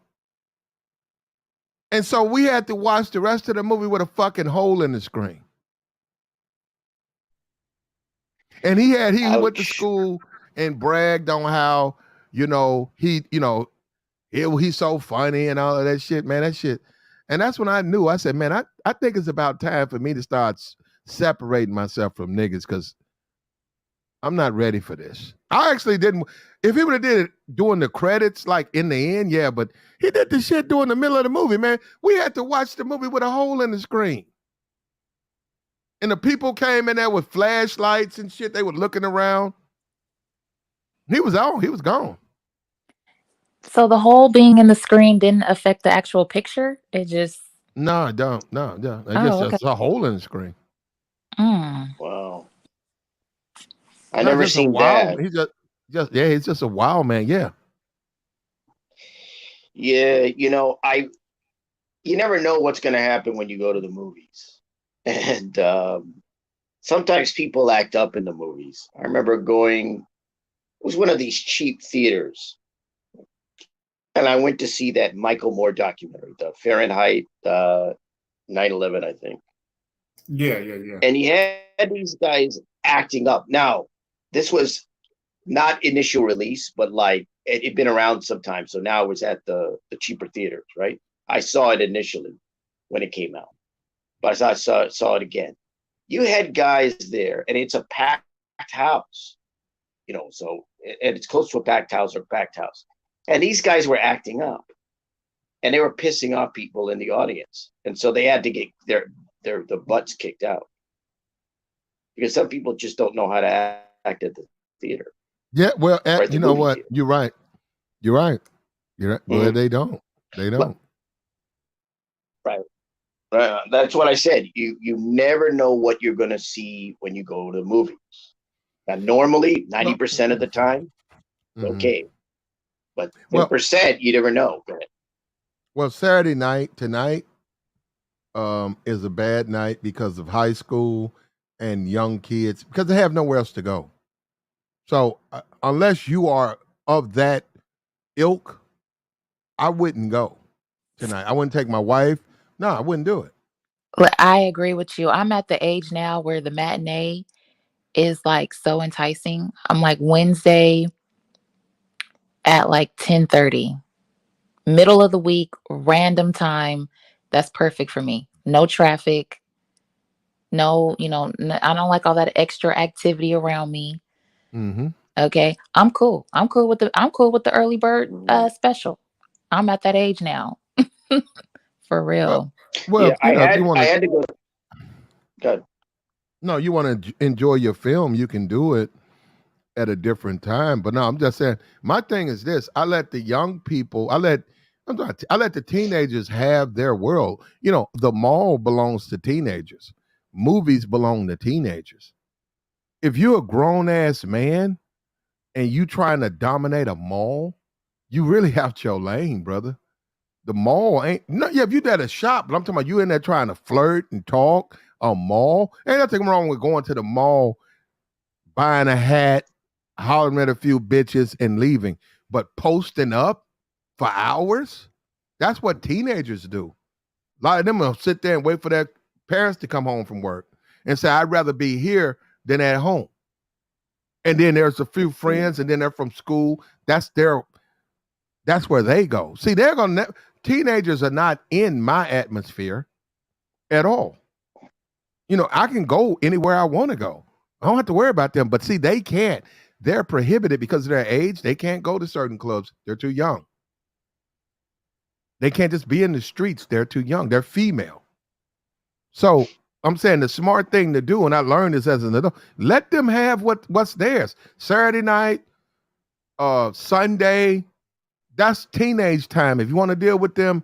And so we had to watch the rest of the movie with a fucking hole in the screen. And he went to school and bragged on how, you know, he's so funny and all of that shit, man, that shit. And that's when I knew, I said, man, I think it's about time for me to start separating myself from niggas because I'm not ready for this. I actually didn't. If he would have did it during the credits, like in the end, yeah, but he did the shit during the middle of the movie, man. We had to watch the movie with a hole in the screen. And the people came in there with flashlights and shit. They were looking around. He was on. He was gone. So the hole being in the screen didn't affect the actual picture? It just... No, it don't. No. It Oh, just okay. a hole in the screen. Wow. I never just a seen wild, that. He's just a wild man. Yeah. Yeah, you know, you never know what's going to happen when you go to the movies. And sometimes people act up in the movies. I remember going, it was one of these cheap theaters. And I went to see that Michael Moore documentary, the Fahrenheit 9/11, I think. Yeah. And he had these guys acting up. Now, this was not initial release, but like it'd been around sometime. So now it was at the cheaper theaters, right? I saw it initially when it came out, but I saw it again. You had guys there, and it's a packed house, you know. So and it's close to a packed house or packed house, and these guys were acting up, and they were pissing off people in the audience, and so they had to get their butts kicked out because some people just don't know how to act at the theater. Yeah, well, Or at the you know movie what? theater. You're right. Well, Mhm. they don't. Right. That's what I said. You never know what you're going to see when you go to the movies. Now, normally, 90% of the time, okay. But 10%, you never know. Well, Saturday night tonight is a bad night because of high school and young kids because they have nowhere else to go. So unless you are of that ilk, I wouldn't go tonight. I wouldn't take my wife. No, I wouldn't do it. Well, I agree with you. I'm at the age now where the matinee is like so enticing. I'm like Wednesday at like 10:30, middle of the week, random time. That's perfect for me. No traffic. No, I don't like all that extra activity around me. Mm-hmm. Okay, I'm cool. I'm cool with the early bird special. I'm at that age now, for real. Well, yeah, I had to go. Good. No, you want to enjoy your film, you can do it at a different time. But no, I'm just saying, my thing is this: I let the young people, I let the teenagers have their world. You know, the mall belongs to teenagers. Movies belong to teenagers. If you're a grown ass man and you trying to dominate a mall, you really out your lane, brother. The mall ain't no. Yeah, if you at a shop, but I'm talking about you in there trying to flirt and talk. A mall, ain't nothing wrong with going to the mall, buying a hat, hollering at a few bitches, and leaving. But posting up for hours, that's what teenagers do. A lot of them will sit there and wait for their parents to come home from work and say, I'd rather be here than at home. And then there's a few friends, and then they're from school. That's where they go. See, teenagers are not in my atmosphere at all. You know, I can go anywhere I want to go. I don't have to worry about them. But see, they can't. They're prohibited because of their age. They can't go to certain clubs. They're too young. They can't just be in the streets. They're too young. They're female. So I'm saying the smart thing to do, and I learned this as an adult, let them have what's theirs. Saturday night, Sunday, that's teenage time. If you want to deal with them,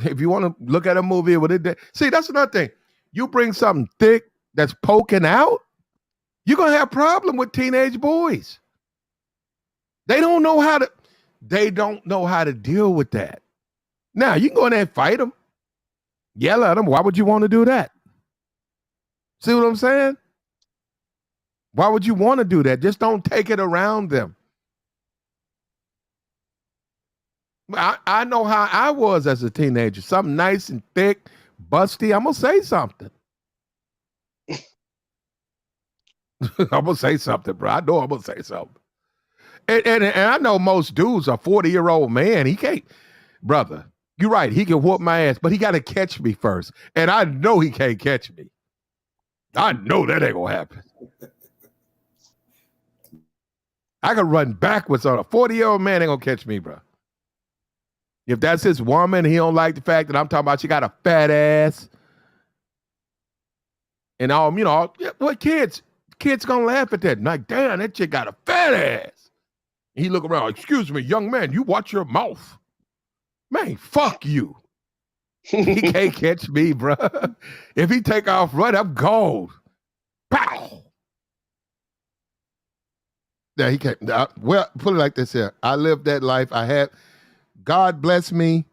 if you want to look at a movie with it, see, that's another thing. You bring something thick that's poking out, you're gonna have a problem with teenage boys. They don't know how to deal with that. Now you can go in there and fight them, yell at them. Why would you want to do that? See what I'm saying? Why would you want to do that? Just don't take it around them. I know how I was as a teenager. Something nice and thick, busty. I'm going to say something. I'm going to say something, bro. I know I'm going to say something. And I know most dudes are 40-year-old man. He can't, brother, you're right. He can whoop my ass, but he got to catch me first. And I know he can't catch me. I know that ain't going to happen. I can run backwards on a 40-year-old man ain't going to catch me, bro. If that's his woman, he don't like the fact that I'm talking about she got a fat ass. And all, you know, what kids gonna laugh at that. Like, damn, that chick got a fat ass. And he look around, excuse me, young man, you watch your mouth. Man, fuck you. He can't catch me, bro. If he take off running, I'm gold. Pow. Yeah, he can't. Well, put it like this here. I lived that life. God bless me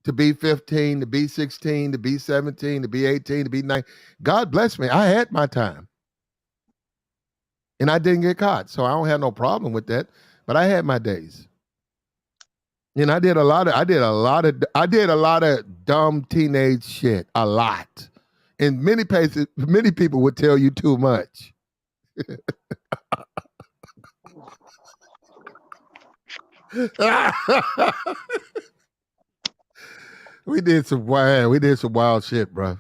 to be 15, to be 16, to be 17, to be 18, to be 19. God bless me. I had my time. And I didn't get caught. So I don't have no problem with that. But I had my days. And I did a lot of dumb teenage shit. A lot. In many places, many people would tell you too much. We did some wild shit, bro.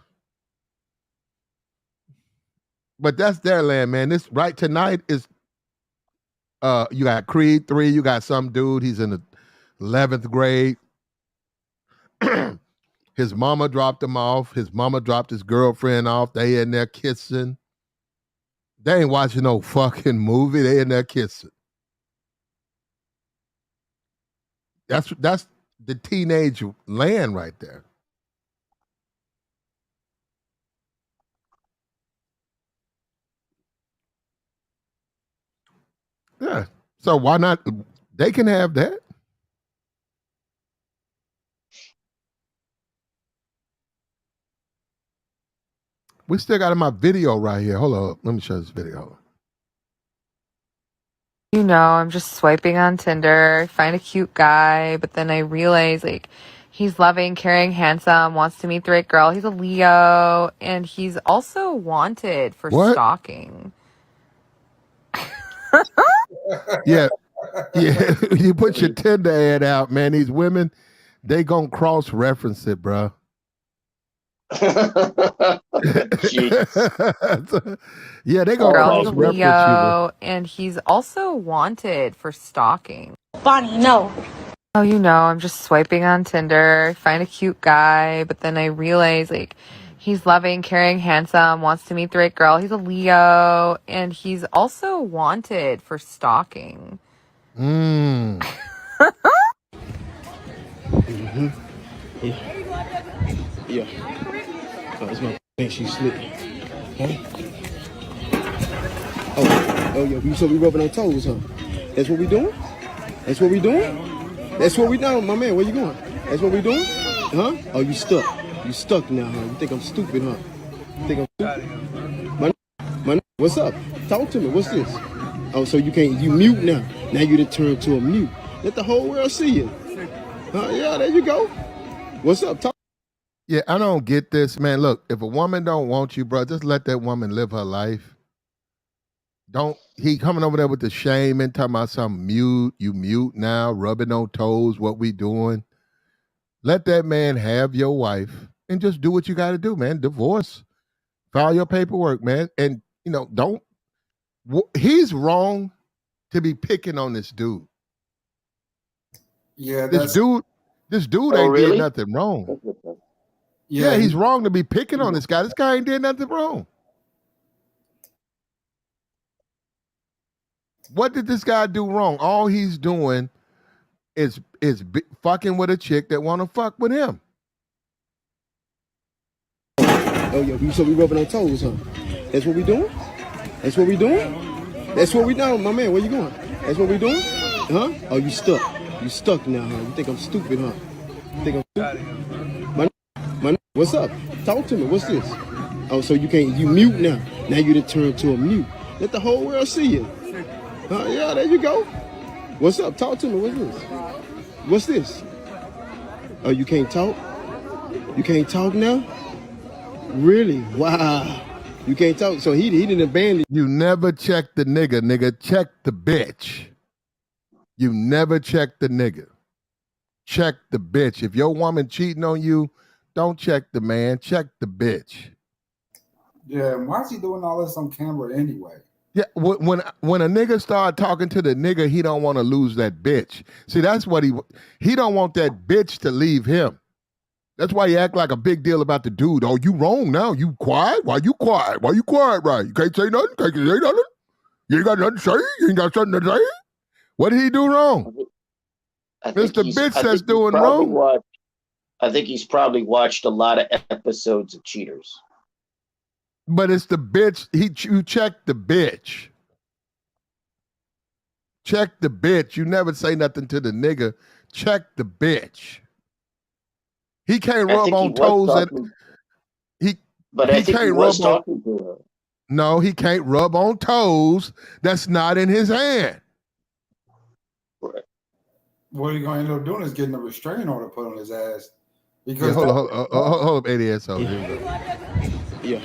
But that's their land, man. This right tonight is you got Creed 3, you got some dude, he's in the 11th grade. His mama dropped him off. His mama dropped his girlfriend off. They in there kissing. They ain't watching no fucking movie. They in there kissing. That's the teenage land right there. Yeah. So why not? They can have that. We still got my video right here. Hold on. Let me show this video. You know, I'm just swiping on Tinder, find a cute guy, but then I realize, like, he's loving, caring, handsome, wants to meet the right girl. He's a Leo, and he's also wanted for What? stalking. Yeah. Yeah. You put your Tinder ad out, man. These women, they gonna cross-reference it, bro. Yeah, they gonna Girl, he's a cross-reference you, bro. Leo, and he's also wanted for stalking. Bonnie, no. Oh, you know, I'm just swiping on Tinder, find a cute guy, but then I realize, like, he's loving, caring, handsome, wants to meet the right girl. He's a Leo, and he's also wanted for stalking. Mm. Mm-hmm. Yeah. Oh, this my think she's slick. Huh? Oh, yeah. So we rubbing on toes, huh? That's what we doing? That's what we doing? That's what we doing, my man. Where you going? That's what we doing? Huh? Oh, you stuck. You stuck now, huh? You think I'm stupid, huh? You think I'm stupid? My, what's up? Talk to me. What's this? Oh, so you can't, you mute now. Now you done turned to a mute. Let the whole world see you. Yeah, there you go. What's up? Talk. Yeah, I don't get this, man. Look, if a woman don't want you, bro, just let that woman live her life. Don't he coming over there with the shame and talking about some mute, you mute now, rubbing on toes, what we doing. Let that man have your wife and just do what you got to do, man. Divorce, file your paperwork, man. And, you know, he's wrong to be picking on this dude. Yeah, This dude Oh, ain't did really? nothing wrong. yeah, Yeah, he's wrong to be picking on this guy. This guy ain't did nothing wrong. What did this guy do wrong? All he's doing is fucking with a chick that want to fuck with him. Oh, yeah, so we rubbing on toes, huh? That's what we doing? That's what we doing? That's what we doing, my man. Where you going? That's what we doing? Huh? Oh, you stuck. You stuck now, huh? You think I'm stupid, huh? You think I'm stupid? My, what's up? Talk to me. What's this? Oh, so you can't, you mute now. Now you done turned to a mute. Let the whole world see you. Yeah, there you go. What's up? Talk to me. What's this? What's this? Oh, you can't talk? You can't talk now? Really? Wow. You can't talk. So he didn't abandon. You never check the nigga. Check the bitch. You never check the nigga. Check the bitch. If your woman cheating on you, don't check the man. Check the bitch. yeah. Why is he doing all this on camera anyway? Yeah, when a nigga start talking to the nigga, he don't want to lose that bitch. See, that's what he don't want that bitch to leave him. That's why he act like a big deal about the dude. Oh, you wrong now. You quiet? Why you quiet? Why you quiet, right? You can't say nothing? Can't say nothing? You ain't got nothing to say? You ain't got something to say? What did he do wrong? It's the bitch that's doing wrong. I think he's probably watched a lot of episodes of Cheaters. But it's the bitch. You check the bitch. Check the bitch. You never say nothing to the nigga. Check the bitch. He can't rub on toes. But I think he was talking to her. No, he can't rub on toes. That's not in his hand. What you're going to end up doing is getting a restraining order put on his ass. Because hold up, ADSO. Yeah.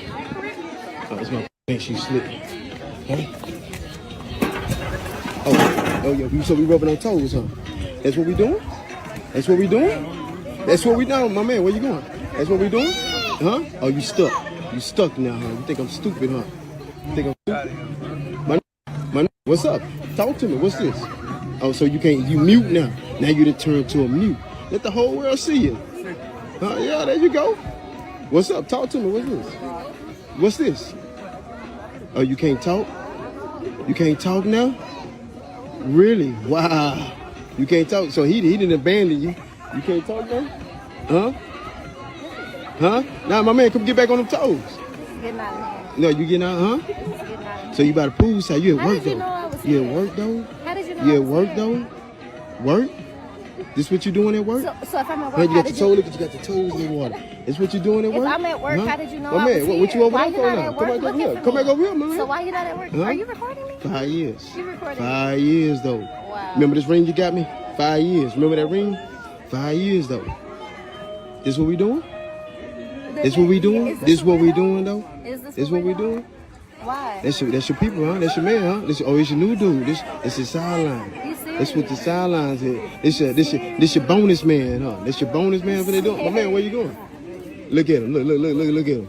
Oh, it's my thing. She's slipping. Huh? Oh, yeah. So we rubbing on toes, huh? That's what we doing? That's what we doing? That's what we doing, my man. Where you going? That's what we doing? Huh? Oh, you stuck. You stuck now, huh? You think I'm stupid, huh? You think I'm stupid? My, what's up? Talk to me. What's this? Oh, so you can't, you mute now. Now you done turned to a mute. Let the whole world see you. Yeah, there you go. What's up? Talk to me. What's this? What's this? Oh, you can't talk? You can't talk now? Really? Wow. You can't talk. So he didn't abandon you. You can't talk now? Huh? Huh? Now, my man, come get back on them toes. Getting out of here. No, you getting out, huh? Getting out. So you about to prove how you at How work did you though? know I was You here? at work though? How did you know You I at was work here? though? Work? This what you doing at work? So if I'm at Hey, work, you how got your did toe, you? look at you got your toes in the water. This what you doing at If work? I'm at work, Huh? how did you know My I man, was what you here? over Why there you for not now? at Come work back over looking here. for Come back me? over here, my man. So why you not at work? Huh? Are you recording me? 5 years. You recording? 5 years though. Wow. Remember this ring you got me? 5 years. Remember that ring? 5 years though. This what we doing? This what we doing? This what we doing though? Is this This what we doing? Why? That's your people, huh? That's your man, huh? It's your new dude. This your sideline. You serious? That's what the sidelines is. This your bonus man, huh? This your bonus man for they doing. My man, where you going? Look at him. Look at him.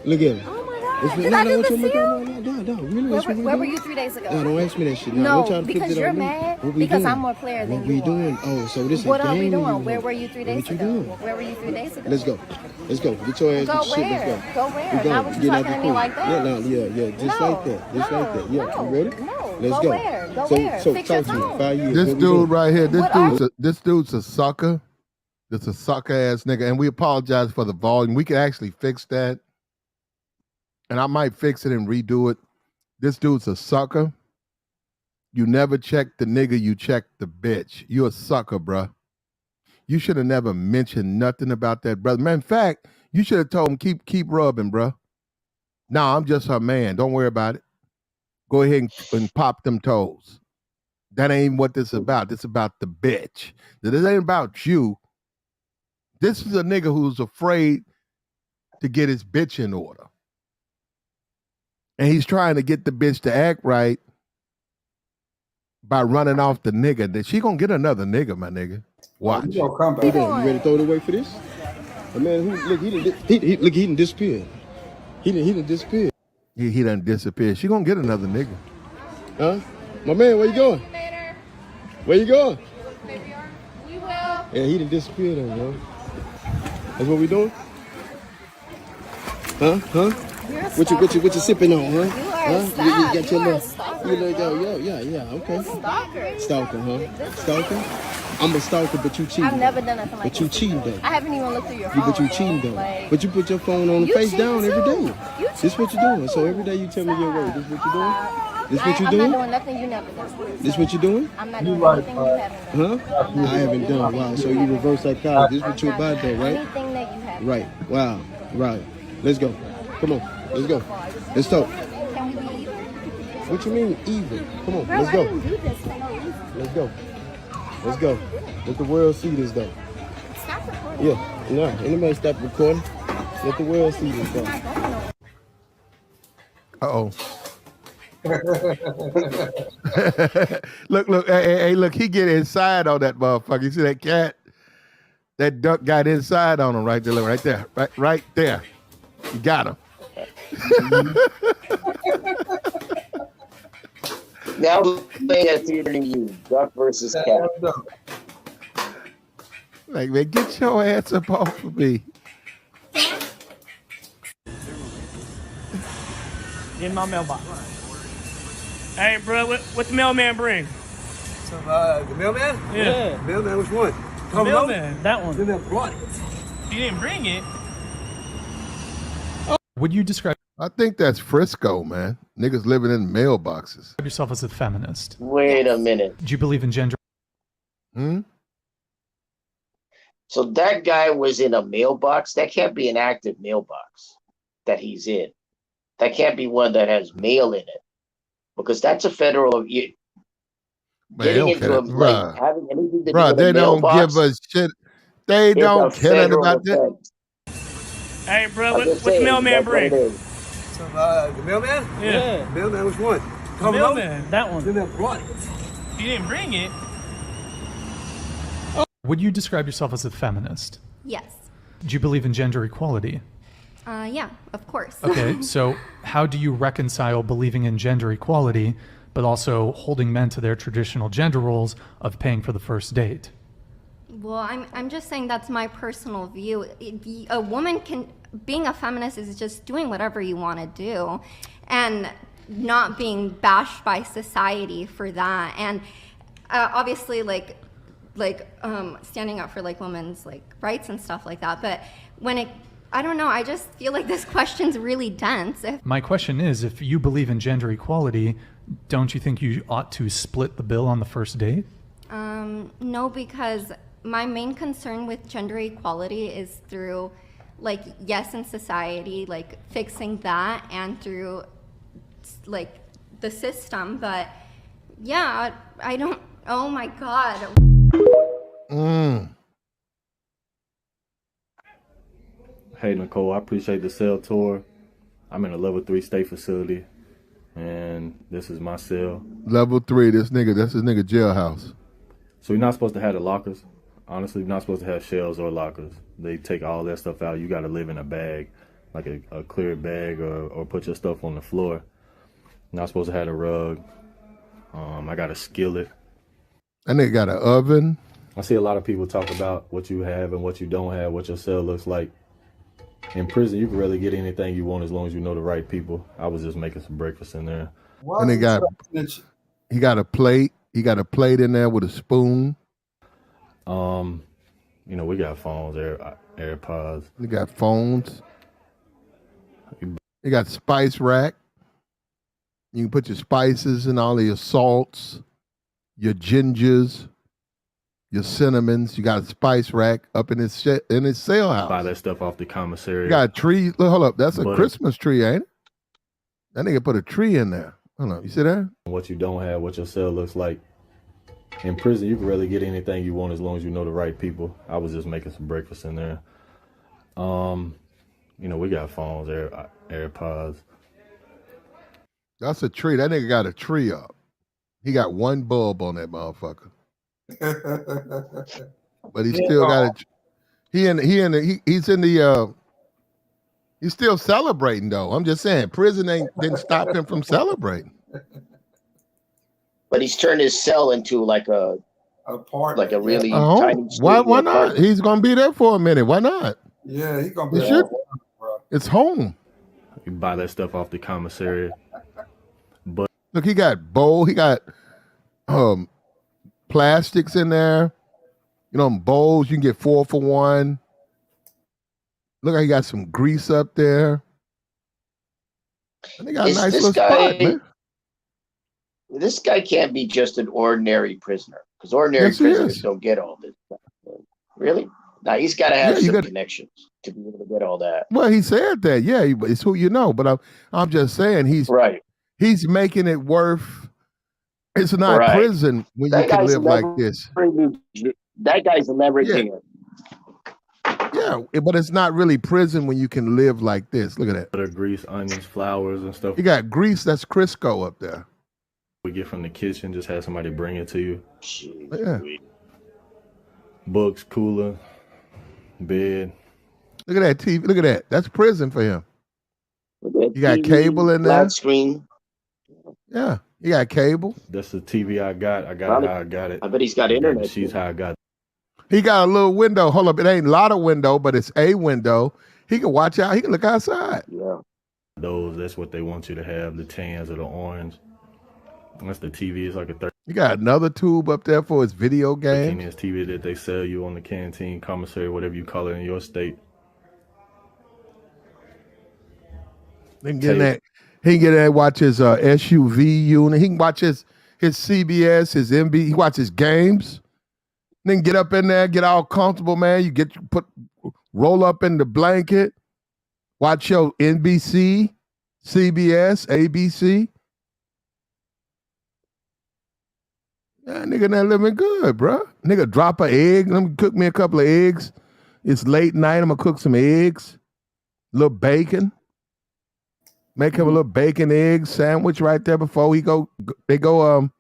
Look at him. Oh my God! Did I do this to you? No, really. Where were you 3 days ago? No, don't ask me that shit. No, don't try to because flip it you're on me. mad What we because doing? I'm more player than What you we are. doing? Oh, so this is What a are we game doing? Where want. were you 3 days What you ago? doing? Where were you 3 days ago? Let's go. Get your ass Go with the shit. where? Let's go. Go where? We Not going. what you Get out talking the to me pool. like that. Yeah. Just No, like that. Just like that. Yeah. no, You ready? no. Let's Go go. where? Go so, where? So Fix your talk to me. tone. 5 years. This What we dude doing? right here, What this dude's a sucker. This a sucker ass nigga, and we apologize for the volume. We can actually fix that, and I might fix it and redo it. This dude's a sucker. You never check the nigga, you check the bitch. You a sucker, bruh. You should have never mentioned nothing about that, brother. Man, in fact, you should have told him keep rubbing, bruh. Nah, I'm just her man. Don't worry about it. Go ahead and pop them toes. That ain't what this is about. This is about the bitch. This ain't about you. This is a nigga who's afraid to get his bitch in order. And he's trying to get the bitch to act right by running off the nigga. That she gonna get another nigga, my nigga. Watch. You gonna come You back. ready to throw it away for this? Man, look, he done disappeared. He done disappeared. He done disappeared. She gonna get another nigga. Huh? My man, where you going? Where you going? We will. Yeah, he done disappeared on yo. That's what we doing? Huh? What you sipping on, huh? You are a stalker. You got your You are a little, stalker. you little, yeah, okay. Stalker. Stalker, huh? Stalker? I'm a stalker, but you cheating. I've never done nothing like But you this. cheating though. I haven't even looked through your phone. But you bro. cheating though. Like, But you put your phone on the you face cheating down every too. day. You This what you cheating doing. too. So every day you tell me your word. This what you doing? This what you I'm doing? not doing nothing you never done. This what you doing? I'm not doing anything you haven't done. Huh? I haven't done. Wow. So you reverse psychology. This what you about though, right? Anything that you haven't Right. Wow. Right. Let's go. Come on. Let's go. Let's talk. done. Can we be even? What you mean even? Come on. Bro, Let's I go. didn't do this for no reason. Let's go. Let's go. Let the world see this though. Stop recording. Yeah. No. Anybody stop recording? Let the world see this though. Uh-oh. Look, hey, look, he get inside on that motherfucker. You see that cat? That duck got inside on him right there, look, right there. You got him. Now they are featuring you, duck versus cat. Like, man, get your ass up off of me. In my mailbox. Hey, bro, what the mailman bring? The mailman? Yeah. Mailman, which one? The mailman, that one. What? He didn't bring it. Would you describe I think that's Frisco, man. Niggas living in mailboxes. yourself as a feminist? Wait a minute. Do you believe in gender? So that guy was in a mailbox. That can't be an active mailbox that he's in. That can't be one that has mail in it, because that's a federal. Getting into like having anything to do with they a don't mailbox give a shit. They is don't a care nothing federal about that. offense. Hey, bro, I'm what just the saying, mailman that's what bring? it is. The mailman? Yeah. Mailman, which one? The mailman, that one. What? He didn't bring it. Would you describe yourself as a feminist? Yes. Do you believe in gender equality? Yeah, of course. Okay, so how do you reconcile believing in gender equality, but also holding men to their traditional gender roles of paying for the first date? Well, I'm just saying that's my personal view. A woman being a feminist is just doing whatever you want to do and not being bashed by society for that. And obviously standing up for like women's like rights and stuff like that. But I don't know, I just feel like this question's really dense. My question is, if you believe in gender equality, don't you think you ought to split the bill on the first date? No, because my main concern with gender equality is through, like, yes, in society, like, fixing that, and through, like, the system. But, yeah, I don't, oh my God. Hey, Nicole, I appreciate the cell tour. I'm in a level 3 state facility, and this is my cell. Level 3, that's his nigga jailhouse. So you're not supposed to have the lockers. Honestly, you're not supposed to have shelves or lockers. They take all that stuff out. You got to live in a bag, like a clear bag, or put your stuff on the floor. You're not supposed to have a rug. I got a skillet. That nigga got an oven. I see a lot of people talk about what you have and what you don't have, what your cell looks like. In prison, you can really get anything you want as long as you know the right people. I was just making some breakfast in there. And he got a plate. He got a plate in there with a spoon. We got phones, AirPods. He got phones. He got spice rack. You can put your spices and all of your salts, your gingers, your cinnamons. You got a spice rack up in his sale house. Buy that stuff off the commissary. You got a tree. Look, hold up. That's a Butter. Christmas tree, ain't it? That nigga put a tree in there. Hold on. You see that? What you don't have, what your cell looks like. In prison, you can really get anything you want as long as you know the right people. I was just making some breakfast in there. You know, we got phones, AirPods. That's a tree. That nigga got a tree up. He got one bulb on that motherfucker. But he still got a. He's still celebrating though. I'm just saying, prison didn't stop him from celebrating. But he's turned his cell into like a really tiny. Why studio not? apartment. He's gonna be there for a minute. Why not? Yeah, he's gonna be It there. should. It's home. You buy that stuff off the commissary. But Look, he got he got plastics in there. You know, bowls, you can get 4 for $1. Look, he got some grease up there. And they got a Is nice this little spot, guy- man. This guy can't be just an ordinary prisoner because ordinary Yes, he prisoners is. don't get all this stuff. Really? Now he's got to have Yeah, you some gotta- connections to be able to get all that. Well, he said that. Yeah, it's who you know. But I'm just saying he's He's making it worth. It's not Right. prison when That you can guy's live like this. That guy's a leveraging. Yeah, but it's not really prison when you can live like this. Look at that. butter, grease, onions, flowers, and stuff You got grease. That's Crisco up there. we get from the kitchen. Just have somebody bring it to you. Yeah. Books, cooler, bed. Look at that TV. Look at that. That's prison for him. You You got cable in there. Flat screen. Yeah, you got cable. That's the TV I got. I got it how I got it. I bet he's got The internet. sheets how I got it. He got a little window. Hold up, it ain't a lot of window, but it's a window. He can watch out. He can look outside. Yeah. Those, that's what they want you to have, the tans or the orange. That's the TV. It's like a You got another tube up there for his video game. 13-inch TV that they sell you on the canteen, commissary, whatever you call it in your state. He can get in that. He can get in there and watch his SUV unit. He can watch his CBS, his MB. He watch his games. Then get up in there, get all comfortable, man. You roll up in the blanket, watch your NBC, CBS, ABC. Yeah, nigga, that living good, bro. Nigga, drop an egg. Let me cook me a couple of eggs. It's late night. I'm gonna cook some eggs, a little bacon. Make him a little bacon egg sandwich right there before they go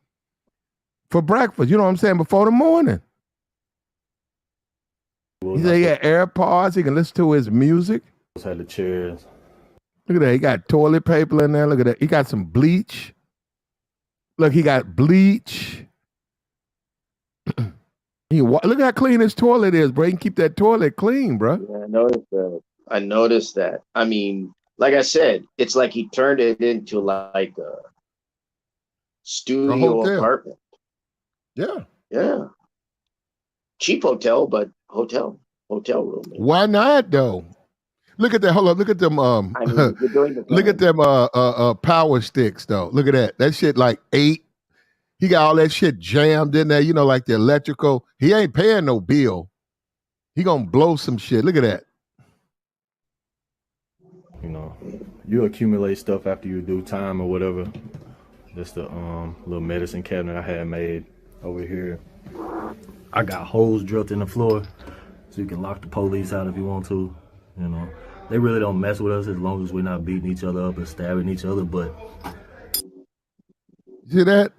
for breakfast. You know what I'm saying? Before the morning. He said he got AirPods. He can listen to his music. Had the chairs. Look at that. He got toilet paper in there. Look at that. He got some bleach. Look, he got bleach. Look at how clean his toilet is, bro. He can keep that toilet clean, bro. Yeah, I noticed that. I mean, like I said, it's like he turned it into like a studio hotel. apartment. Yeah. Yeah. Cheap hotel, but hotel room. Why not though? Look at that. Hold on. Look at them. I mean, you're doing the Look at them. Power sticks though. Look at that. That shit like 8. He got all that shit jammed in there. You know, like the electrical. He ain't paying no bill. He gonna blow some shit. Look at that. You know, you accumulate stuff after you do time or whatever. That's the little medicine cabinet I had made over here. I got holes drilled in the floor so you can lock the police out if you want to. You know, they really don't mess with us as long as we're not beating each other up and stabbing each other. But See that?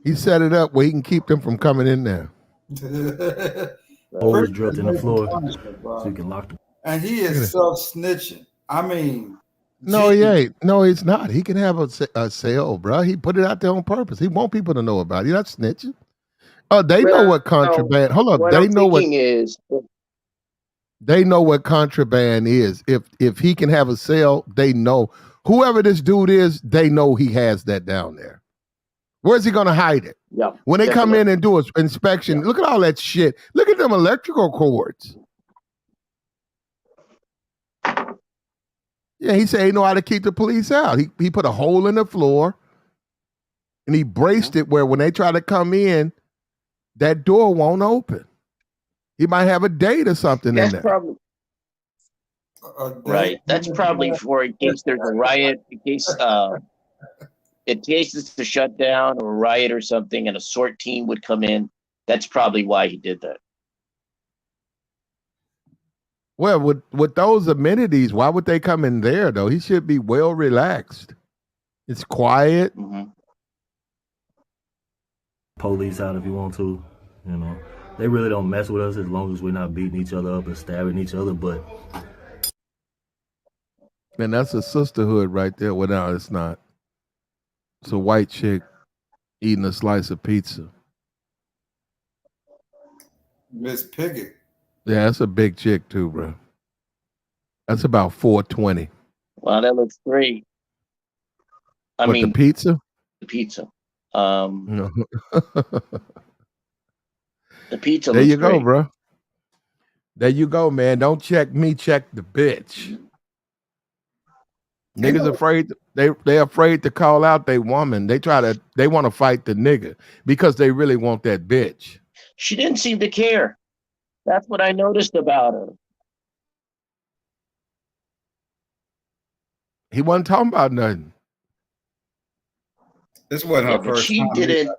He set it up where he can keep them from coming in there. holes drilled in the floor so you can lock the. And he is self-snitching. I mean, No, he ain't. No, he's not. He can have a sale, bro. He put it out there on purpose. He want people to know about it. He's not snitching. Oh, they know what contraband. Hold up, What they I'm know what thinking is, they know what contraband is. If he can have a sale, they know. Whoever this dude is, they know he has that down there. Where's he gonna hide it? Yeah. When they come in and do an inspection, look at all that shit. Look at them electrical cords. Yeah, he said he know how to keep the police out. He put a hole in the floor and he braced it where when they try to come in, that door won't open. He might have a date or something That's in there. probably right. That's probably for in case there's a riot, in case it's to shut down or a riot or something, and a SWAT team would come in. That's probably why he did that. Well, with those amenities, why would they come in there though? He should be well relaxed. It's quiet. Police out if you want to, you know. They really don't mess with us as long as we're not beating each other up and stabbing each other. But Man, that's a sisterhood right there. Well, no, it's not. It's a white chick eating a slice of pizza. Miss Piggy. Yeah, that's a big chick too, bro. That's about 420. Wow, that looks great. I What, mean, the pizza? the pizza. No. The pizza There looks you go, great. bro. There you go, man. Don't check me, check the bitch. Niggas afraid they afraid to call out their woman. They want to fight the nigga because they really want that bitch. She didn't seem to care. That's what I noticed about her. He wasn't talking about nothing. This wasn't Yeah, her but first she time. didn't.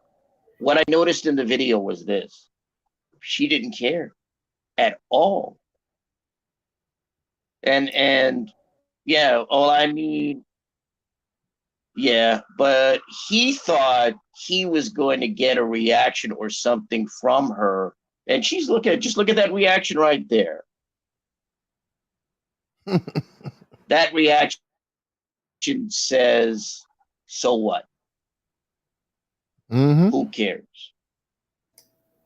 What I noticed in the video was this: she didn't care at all. And yeah, well, I mean, yeah, but he thought he was going to get a reaction or something from her, and just look at that reaction right there. That reaction says, "So what? Who cares?"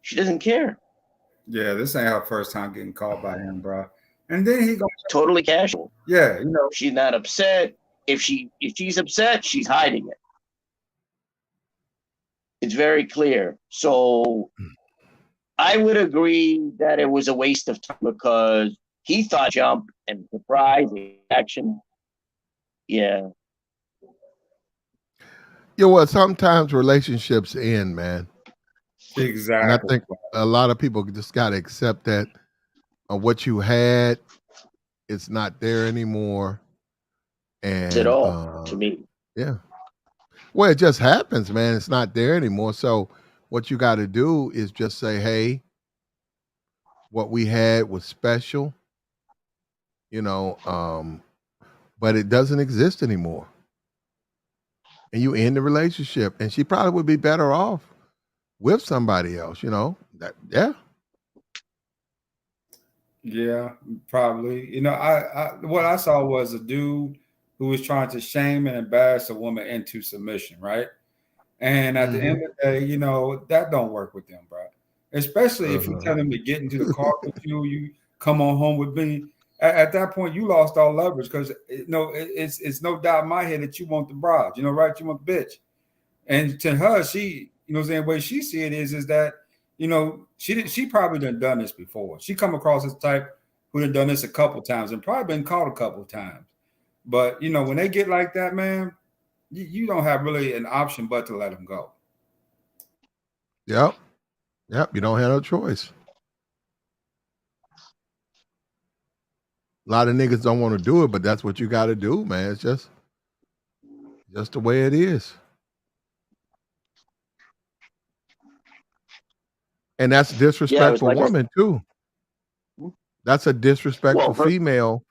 She doesn't care. Yeah, this ain't her first time getting called by him, bro. And then he goes Totally casual. Yeah, you know, She's not upset. If she's upset, she's hiding it. It's very clear. So I would agree that it was a waste of time because he thought jump and surprise action. Yeah. You know what? Sometimes relationships end, man. exactly. And I think a lot of people just got to accept that what you had, it's not there anymore. And At all to me. yeah. Well, it just happens, man. It's not there anymore. So what you got to do is just say, hey, what we had was special, you know, but it doesn't exist anymore. And you end the relationship. And she probably would be better off with somebody else, you know. Yeah. Yeah, probably. You know, I what I saw was a dude who was trying to shame and embarrass a woman into submission, right? And at the end of the day, you know, that don't work with them, bro. Especially if you tell them to get into the car with you come on home with me. At that point, you lost all leverage because it's no doubt in my head that you want the bride, you know, right? You want the bitch. And to her, she, you know, the way she see it is that, you know, she probably done this before. She come across this type who done this a couple times and probably been caught a couple times. But you know, when they get like that, man, you don't have really an option but to let them go. Yep. You don't have no choice. A lot of niggas don't want to do it, but that's what you got to do, man. It's just the way it is. And that's disrespectful like woman too. That's a disrespectful female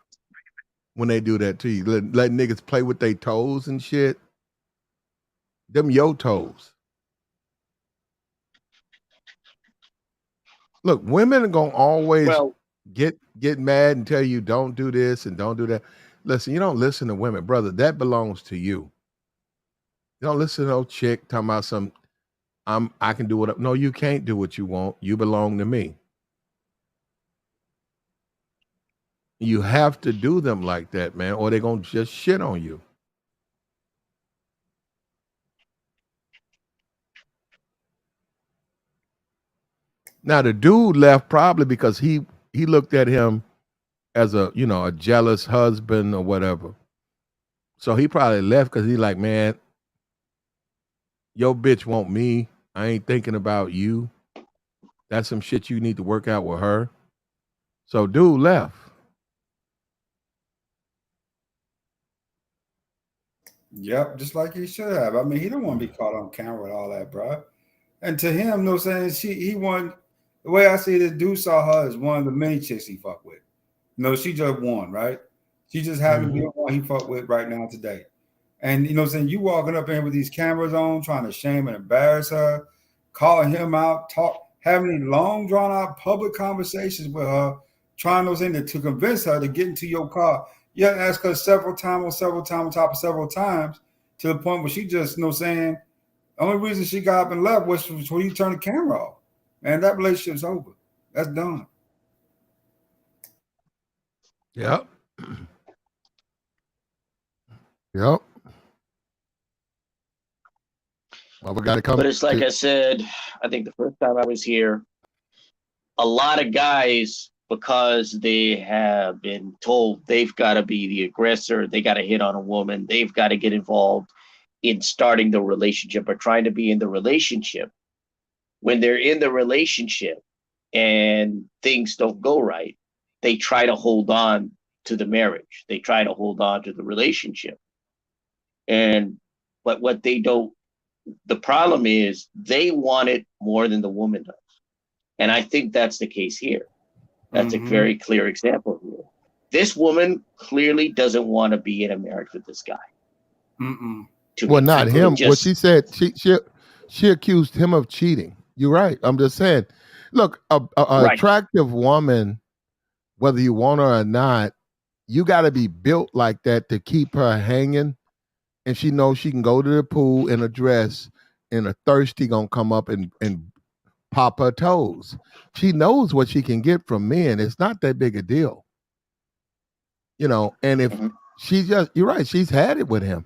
when they do that to you. Let niggas play with their toes and shit. Them your toes. Look, women are gonna always get mad and tell you don't do this and don't do that. Listen, you don't listen to women, brother. That belongs to you. You don't listen to no chick talking about some I can do what no, you can't do what you want. You belong to me. You have to do them like that, man, or they're gonna just shit on you. Now the dude left probably because he looked at him as a jealous husband or whatever. So he probably left because he's like, man, your bitch want me. I ain't thinking about you. That's some shit you need to work out with her. So dude left. Yep, just like he should have. I mean, he don't want to be caught on camera with all that, bro. And to him, no saying he won. The way I see this dude saw her as one of the many chicks he fucked with. No, she just won, right? She just happened to be the one he fucked with right now today. And saying you walking up in with these cameras on, trying to shame and embarrass her, calling him out, having these long drawn out public conversations with her, trying to convince her to get into your car. You have to ask her several times, on top of several times, to the point where she just, saying, the only reason she got up and left was when you turned the camera off. And that relationship's over. That's done. Yep. Yep. Well, we got to come. But it's like I said, I think the first time I was here, a lot of guys, because they have been told they've got to be the aggressor, they got to hit on a woman, they've got to get involved in starting the relationship or trying to be in the relationship. When they're in the relationship and things don't go right, they try to hold on to the marriage. They try to hold on to the relationship. But what they don't, the problem is they want it more than the woman does. And I think that's the case here. That's a very clear example here. This woman clearly doesn't want to be in a marriage with this guy. Well, not him. What she said, she accused him of cheating. You're right. I'm just saying, look, a attractive woman, whether you want her or not, you got to be built like that to keep her hanging. And she knows she can go to the pool in a dress and a thirsty gonna come up and pop her toes. She knows what she can get from men. It's not that big a deal. And if you're right, she's had it with him.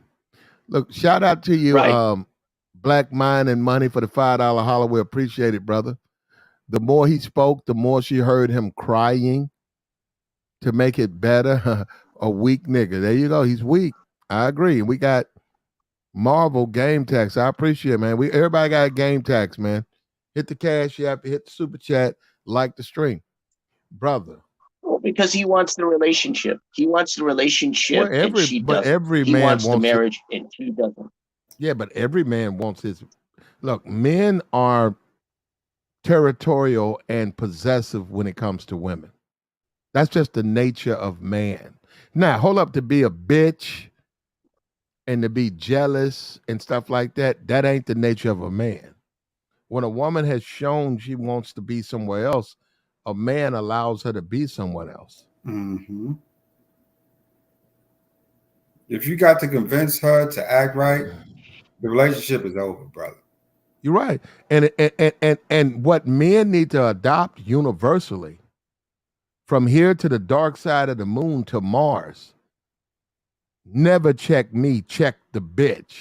Look, shout out to you, Black Mind and Money, for the $5 holler. We appreciate it, brother. The more he spoke, the more she heard him crying to make it better. A weak nigga. There you go. He's weak. I agree. We got Marvel Game Tax. I appreciate it, man. Everybody got Game Tax, man. Hit the cash. You have to hit the super chat, like the stream. Brother. Well, because he wants the relationship. He wants the relationship, and she doesn't. He wants the marriage, and she doesn't. Yeah, but every man wants his. Look, men are territorial and possessive when it comes to women. That's just the nature of man. Now, hold up, to be a bitch and to be jealous and stuff like that, that ain't the nature of a man. When a woman has shown she wants to be somewhere else, a man allows her to be someone else. If you got to convince her to act right, the relationship is over, brother. You're right. And what men need to adopt universally, from here to the dark side of the moon to Mars, never check me, check the bitch.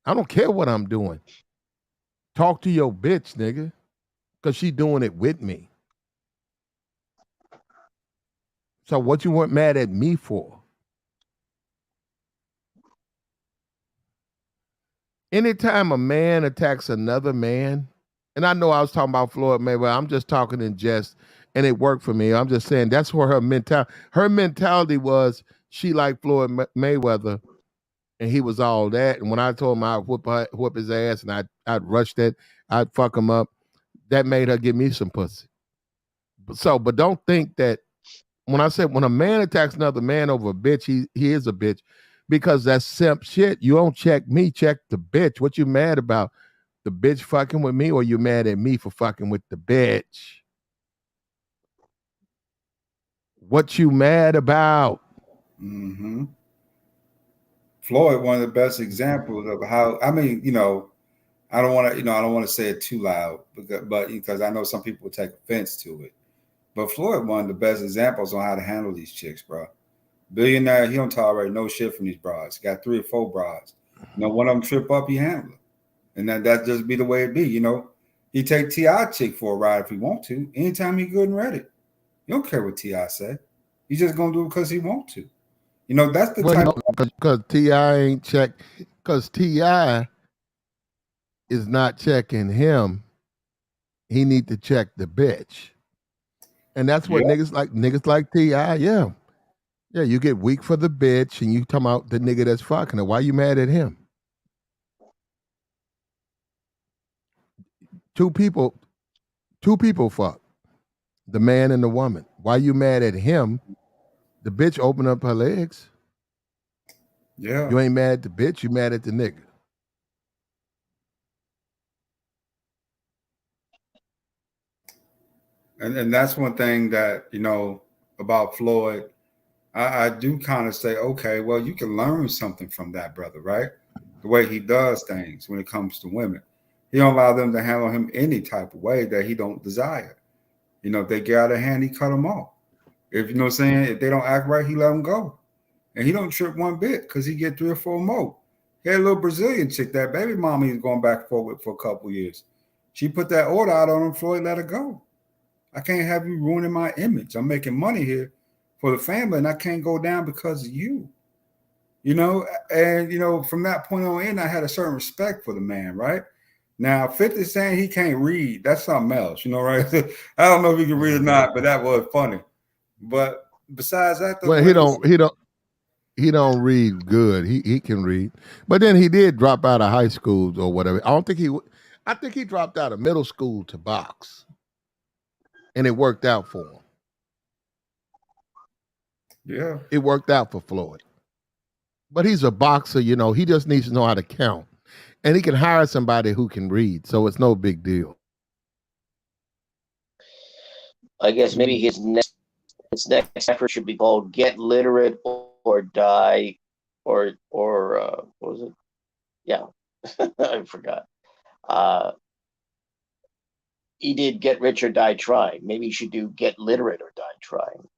I don't care what I'm doing. Talk to your bitch, nigga, because she doing it with me. So what you weren't mad at me for? Anytime a man attacks another man, and I know I was talking about Floyd Mayweather, I'm just talking in jest, and it worked for me. I'm just saying that's where her mentality was. She liked Floyd Mayweather, and he was all that. And when I told him I'd whoop his ass and I'd rush that, I'd fuck him up, that made her give me some pussy. But don't think that when I said when a man attacks another man over a bitch, he is a bitch, because that's simp shit. You don't check me, check the bitch. What you mad about? The bitch fucking with me, or you mad at me for fucking with the bitch? What you mad about? Floyd, one of the best examples of how, I mean, I don't want to say it too loud, because I know some people take offense to it. But Floyd, one of the best examples on how to handle these chicks, bro. Billionaire, he don't tolerate no shit from these broads. Got 3 or 4 broads. One of them trip up, he handle it. And that just be the way it be, He take T.I. chick for a ride if he want to. Anytime he good and ready. You don't care what T.I. say. He's just gonna do it because he want to. That's the type. Because T.I. ain't checked. Because T.I. is not checking him, he need to check the bitch. And that's what Yeah. niggas like T.I., yeah. Yeah, you get weak for the bitch and you talking about the nigga that's fucking her. Why you mad at him? Two people fuck. The man and the woman. Why you mad at him? The bitch opened up her legs. Yeah. You ain't mad at the bitch, you mad at the nigga. And that's one thing that, about Floyd. I do kind of say, okay, well, you can learn something from that brother, right? The way he does things when it comes to women. He don't allow them to handle him any type of way that he don't desire. If they get out of hand, he cut them off. If you know what I'm saying, if they don't act right, he let them go. And he don't trip one bit because he get 3 or 4 more. He had a little Brazilian chick, that baby mama he's going back and forth with for a couple of years. She put that order out on him, Floyd let her go. I can't have you ruining my image. I'm making money here for the family, and I can't go down because of you. And from that point on in, I had a certain respect for the man, right? Now, 50 saying he can't read, that's something else, right? I don't know if he can read or not, but that was funny. But besides that, Well, he don't read good. He can read. But then he did drop out of high school or whatever. I think he dropped out of middle school to box. And it worked out for him. Yeah. It worked out for Floyd. But he's a boxer, he just needs to know how to count. And he can hire somebody who can read, so it's no big deal. I guess maybe his next effort should be called "Get Literate or Die," or what was it? Yeah, I forgot. He did "Get Rich or Die Trying." Maybe he should do "Get Literate or Die Trying."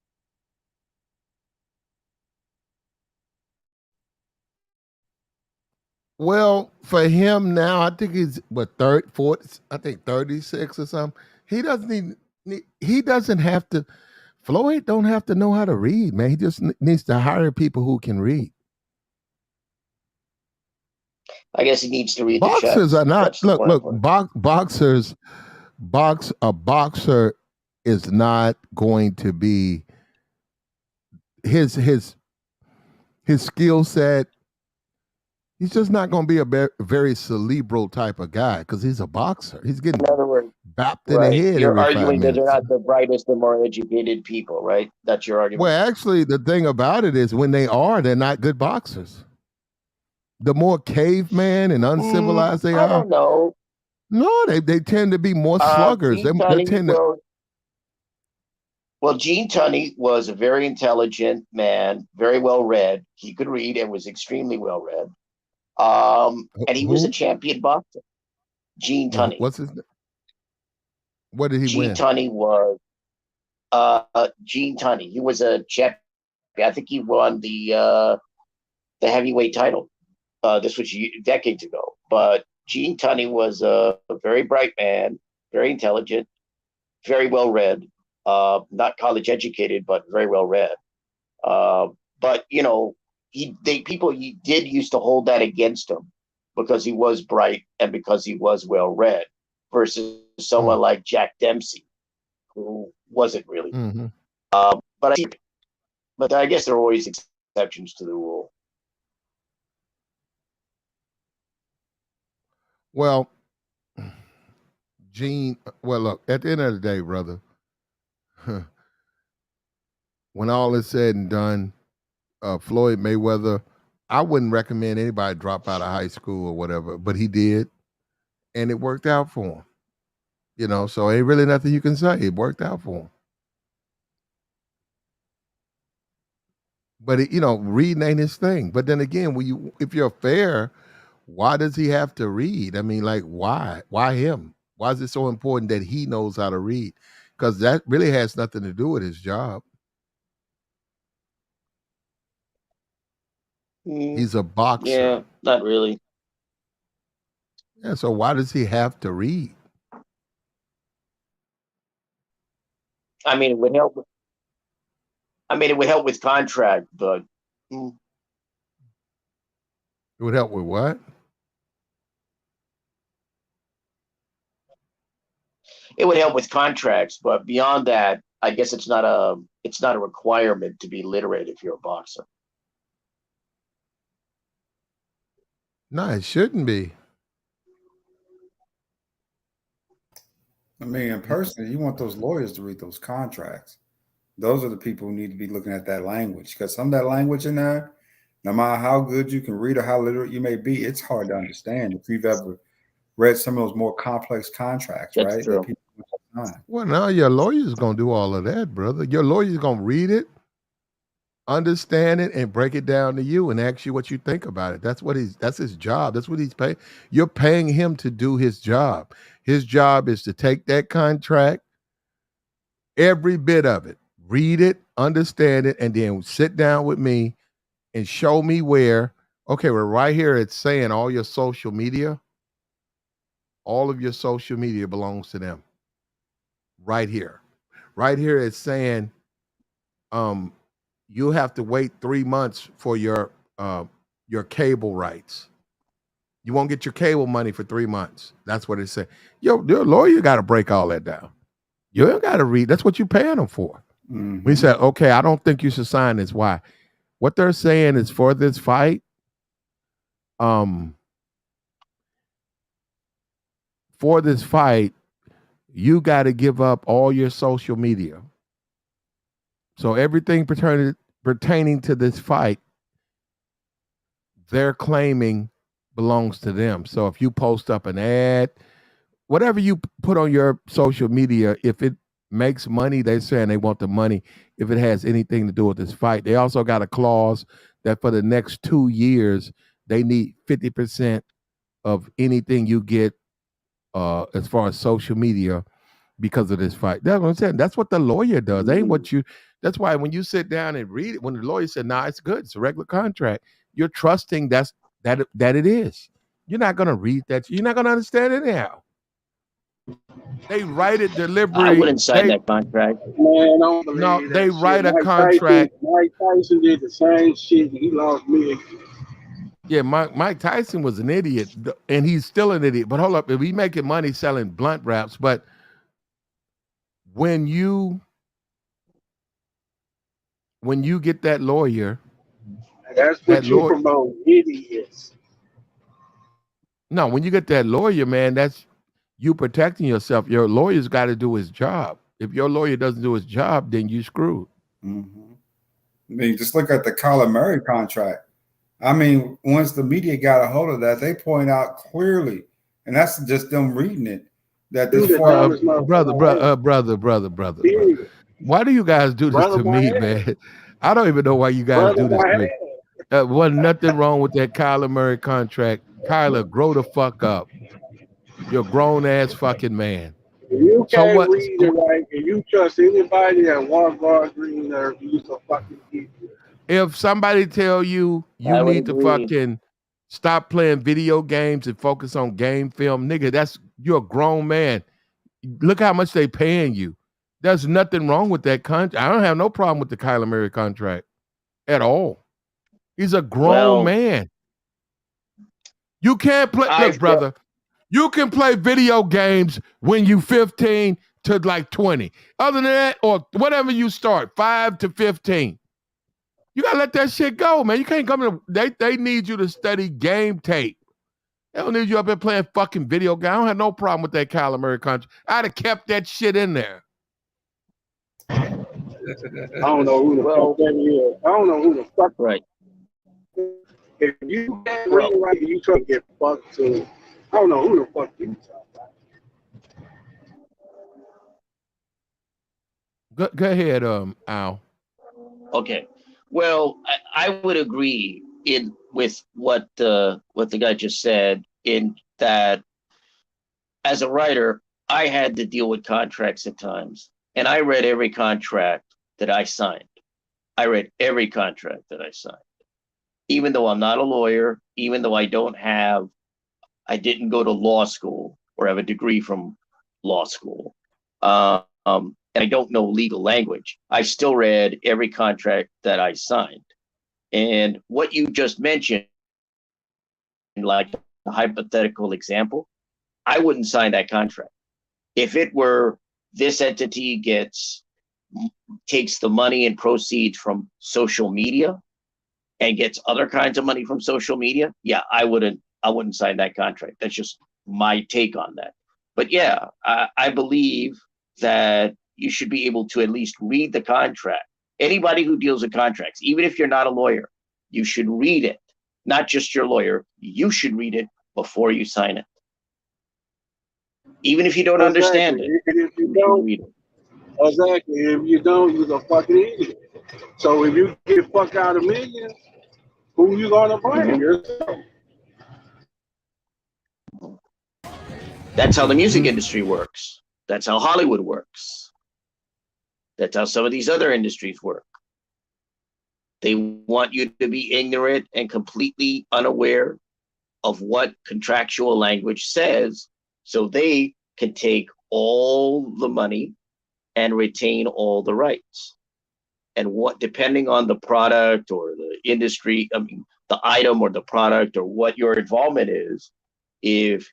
Well, for him now, I think he's 30, 40, I think 36 or something. He doesn't have to. Floyd don't have to know how to read, man. He just needs to hire people who can read. I guess he needs to read Boxers the are not. That's the Look, point. a boxer is not going to be his skill set. He's just not going to be a very cerebral type of guy because he's a boxer. He's getting In other words, bapped in the right? head You're every 5 arguing that they're minutes. not the brightest and more educated people, right? That's your argument. Well, actually, the thing about it is when they are, they're not good boxers. The more caveman and uncivilized they I are, don't know. no, they tend to be more sluggers. Gene They Tunney, tend to. Gene Tunney was a very intelligent man, very well read. He could read and was extremely well read. And he was a Who? champion boxer. Gene Tunney. What's his name? What did he Gene win? Tunney was Gene Tunney. He was a champion. I think he won the heavyweight title. This was decades ago. But Gene Tunney was a very bright man, very intelligent, very well read. Not college educated, but very well read. But people did used to hold that against him because he was bright and because he was well read, versus someone like Jack Dempsey, who wasn't really. Mm-hmm. But I guess there are always exceptions to the rule. Well, Gene. Well, look. At the end of the day, brother, when all is said and done, Floyd Mayweather, I wouldn't recommend anybody drop out of high school or whatever, but he did, and it worked out for him. So ain't really nothing you can say. It worked out for him. But reading ain't his thing. But then again, if you're fair, why does he have to read? I mean, like, why? Why him? Why is it so important that he knows how to read? Because that really has nothing to do with his job. He's a boxer. Yeah, not really. Yeah, so why does he have to read? I mean, it would help. It would help with contract, but It would help with what? it would help with contracts, but beyond that, I guess it's not a requirement to be literate if you're a boxer. No, it shouldn't be. I mean, in person, you want those lawyers to read those contracts. Those are the people who need to be looking at that language, because some of that language in there, no matter how good you can read or how literate you may be, it's hard to understand if you've ever read some of those more complex contracts, That's right? true. That people sign. Well, now your lawyer's gonna do all of that, brother. Your lawyer's gonna read it, understand it, and break it down to you and ask you what you think about it. That's his job. That's what he's paying. You're paying him to do his job. His job is to take that contract, every bit of it, read it, understand it, and then sit down with me and show me where. Okay, well, right here it's saying all your social media, all of your social media belongs to them. Right here. Right here it's saying you have to wait 3 months for your cable rights. You won't get your cable money for 3 months. That's what it said. Your lawyer got to break all that down. You ain't got to read. That's what you're paying them for. We said, okay, I don't think you should sign this. Why? What they're saying is for this fight, you got to give up all your social media. So everything pertaining to this fight, they're claiming belongs to them. So if you post up an ad, whatever you put on your social media, if it makes money, they're saying they want the money. If it has anything to do with this fight, they also got a clause that for the next 2 years, they need 50% of anything you get as far as social media because of this fight. That's what I'm saying. That's what the lawyer does. Ain't what you. That's why when you sit down and read it, when the lawyer said, "Nah, it's good. It's a regular contract," you're trusting that it is. You're not gonna read that. You're not gonna understand it anyhow. They write it delivery. I wouldn't sign that contract. Man, I don't believe No, that they shit. write a Mike contract. Mike Tyson did the same shit. And he lost millions. Yeah, Mike Tyson was an idiot, and he's still an idiot. But hold up, if we making money selling blunt wraps, but when you get that lawyer, That's what you promote, idiots. No, when you get that lawyer, man, that's you protecting yourself. Your lawyer's got to do his job. If your lawyer doesn't do his job, then you screwed. Mm-hmm. I mean, just look at the Kyler Murray contract. I mean, once the media got a hold of that, they point out clearly, and that's just them reading it, that this brother. Why do you guys do this to me, man? I don't even know why you guys do this to me. Wasn't nothing wrong with that Kyler Murray contract. Kyler, grow the fuck up. You're a grown ass fucking man. If you can't read it right, and you trust anybody that Walmart Green Earth, you're a fucking idiot. If somebody tell you need to fucking stop playing video games and focus on game film, nigga, you're a grown man. Look how much they paying you. There's nothing wrong with that contract. I don't have no problem with the Kyler Murray contract at all. He's a grown man. You can't play, look, brother. You can play video games when you 15 to like 20. Other than that, or whatever you start, 5 to 15. You gotta let that shit go, man. You can't come in. They need you to study game tape. They don't need you up there playing fucking video game. I don't have no problem with that Kyler Murray contract. I'd have kept that shit in there. I don't know who the fuck that is. I don't know who the fuck. Right. If you can't read right, you try to get fucked too. I don't know who the fuck you talking about. Go ahead, Al. Okay. Well, I would agree with what the guy just said, in that as a writer, I had to deal with contracts at times, and I read every contract that I signed. I read every contract that I signed, even though I'm not a lawyer, even though I didn't go to law school or have a degree from law school. And I don't know legal language. I still read every contract that I signed. And what you just mentioned, like a hypothetical example, I wouldn't sign that contract. If it were this entity takes the money and proceeds from social media and gets other kinds of money from social media, yeah, I wouldn't sign that contract. That's just my take on that. But yeah, I believe that you should be able to at least read the contract. Anybody who deals with contracts, even if you're not a lawyer, you should read it. Not just your lawyer, you should read it before you sign it. Even if you don't understand it, And if you you should don't, read it. exactly. If you don't, you're a fucking idiot. So if you get fucked out of millions, who you gonna blame? Yourself. That's how the music industry works. That's how Hollywood works. That's how some of these other industries work. They want you to be ignorant and completely unaware of what contractual language says, so they can take all the money and retain all the rights. And what, depending on the product or the industry, I mean, the item or the product or what your involvement is, if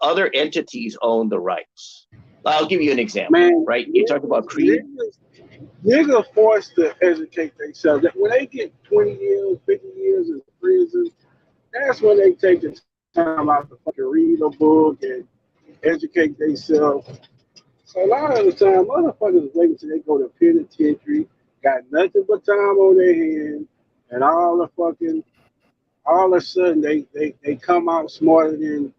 other entities own the rights. I'll give you an example, Man, right? You talk about Creed. Niggas forced to educate themselves. When they get 20 years, 50 years in prison, that's when they take the time out to fucking read a book and educate themselves. So a lot of the time, motherfuckers wait until they go to penitentiary, got nothing but time on their hands, and all of a sudden they come out smarter than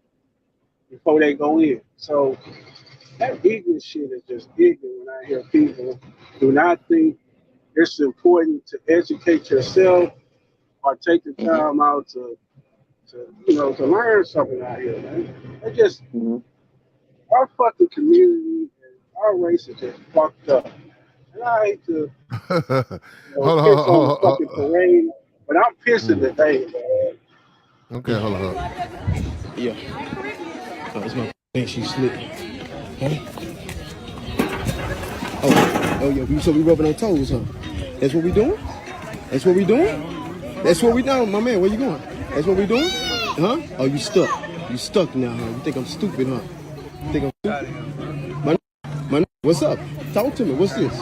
before they go in. So that ignorant shit is just ignorant when I hear people do not think it's important to educate yourself or take the time out to learn something out here, man. They just our fucking community and our race is just fucked up. And I hate to piss on the fucking parade, but I'm pissing today, man. Okay, hold on. Yeah. It's my thing. She slipped. Huh? Oh, yeah. So we rubbing on toes, huh? That's what we doing? That's what we doing? That's what we doing, my man. Where you going? That's what we doing? Huh? Oh, you stuck. You stuck now, huh? You think I'm stupid, huh? You think I'm stupid? My, what's up? Talk to me. What's this?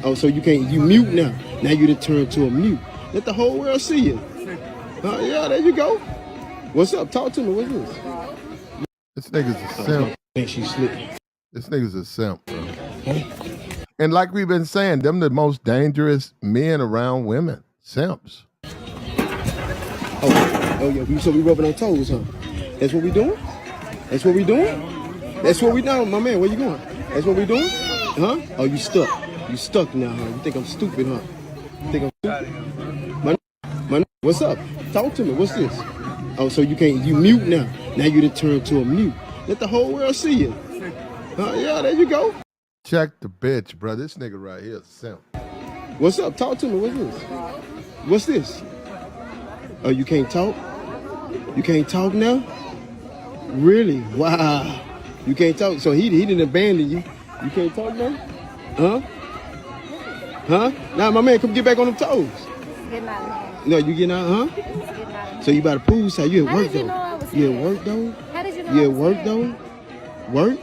Oh, so you mute now. Now you done turned to a mute. Let the whole world see you. Yeah, there you go. What's up? Talk to me. What's this? This nigga's a simp. She slipped. This nigga's a simp, bro. And like we've been saying, them the most dangerous men around women. Simps. Oh, yeah. So we rubbing on toes, huh? That's what we doing? That's what we doing? That's what we doing, my man. Where you going? That's what we doing? Huh? Oh, you stuck. You stuck now, huh? You think I'm stupid, huh? You think I'm stupid? My, what's up? Talk to me. What's this? Oh, so you mute now. Now you done turned to a mute. Let the whole world see you. Yeah, there you go. Check the bitch, bro. This nigga right here is a simp. What's up? Talk to me. What's this? What's this? Oh, you can't talk? You can't talk now? Really? Wow. You can't talk. So he didn't abandon you. You can't talk now? Huh? Huh? Now, my man, come get back on them toes. Getting out of here. No, you getting out, huh? So you about to prove how you at work, though? You at work, though? How did you know? You at work, though? Work?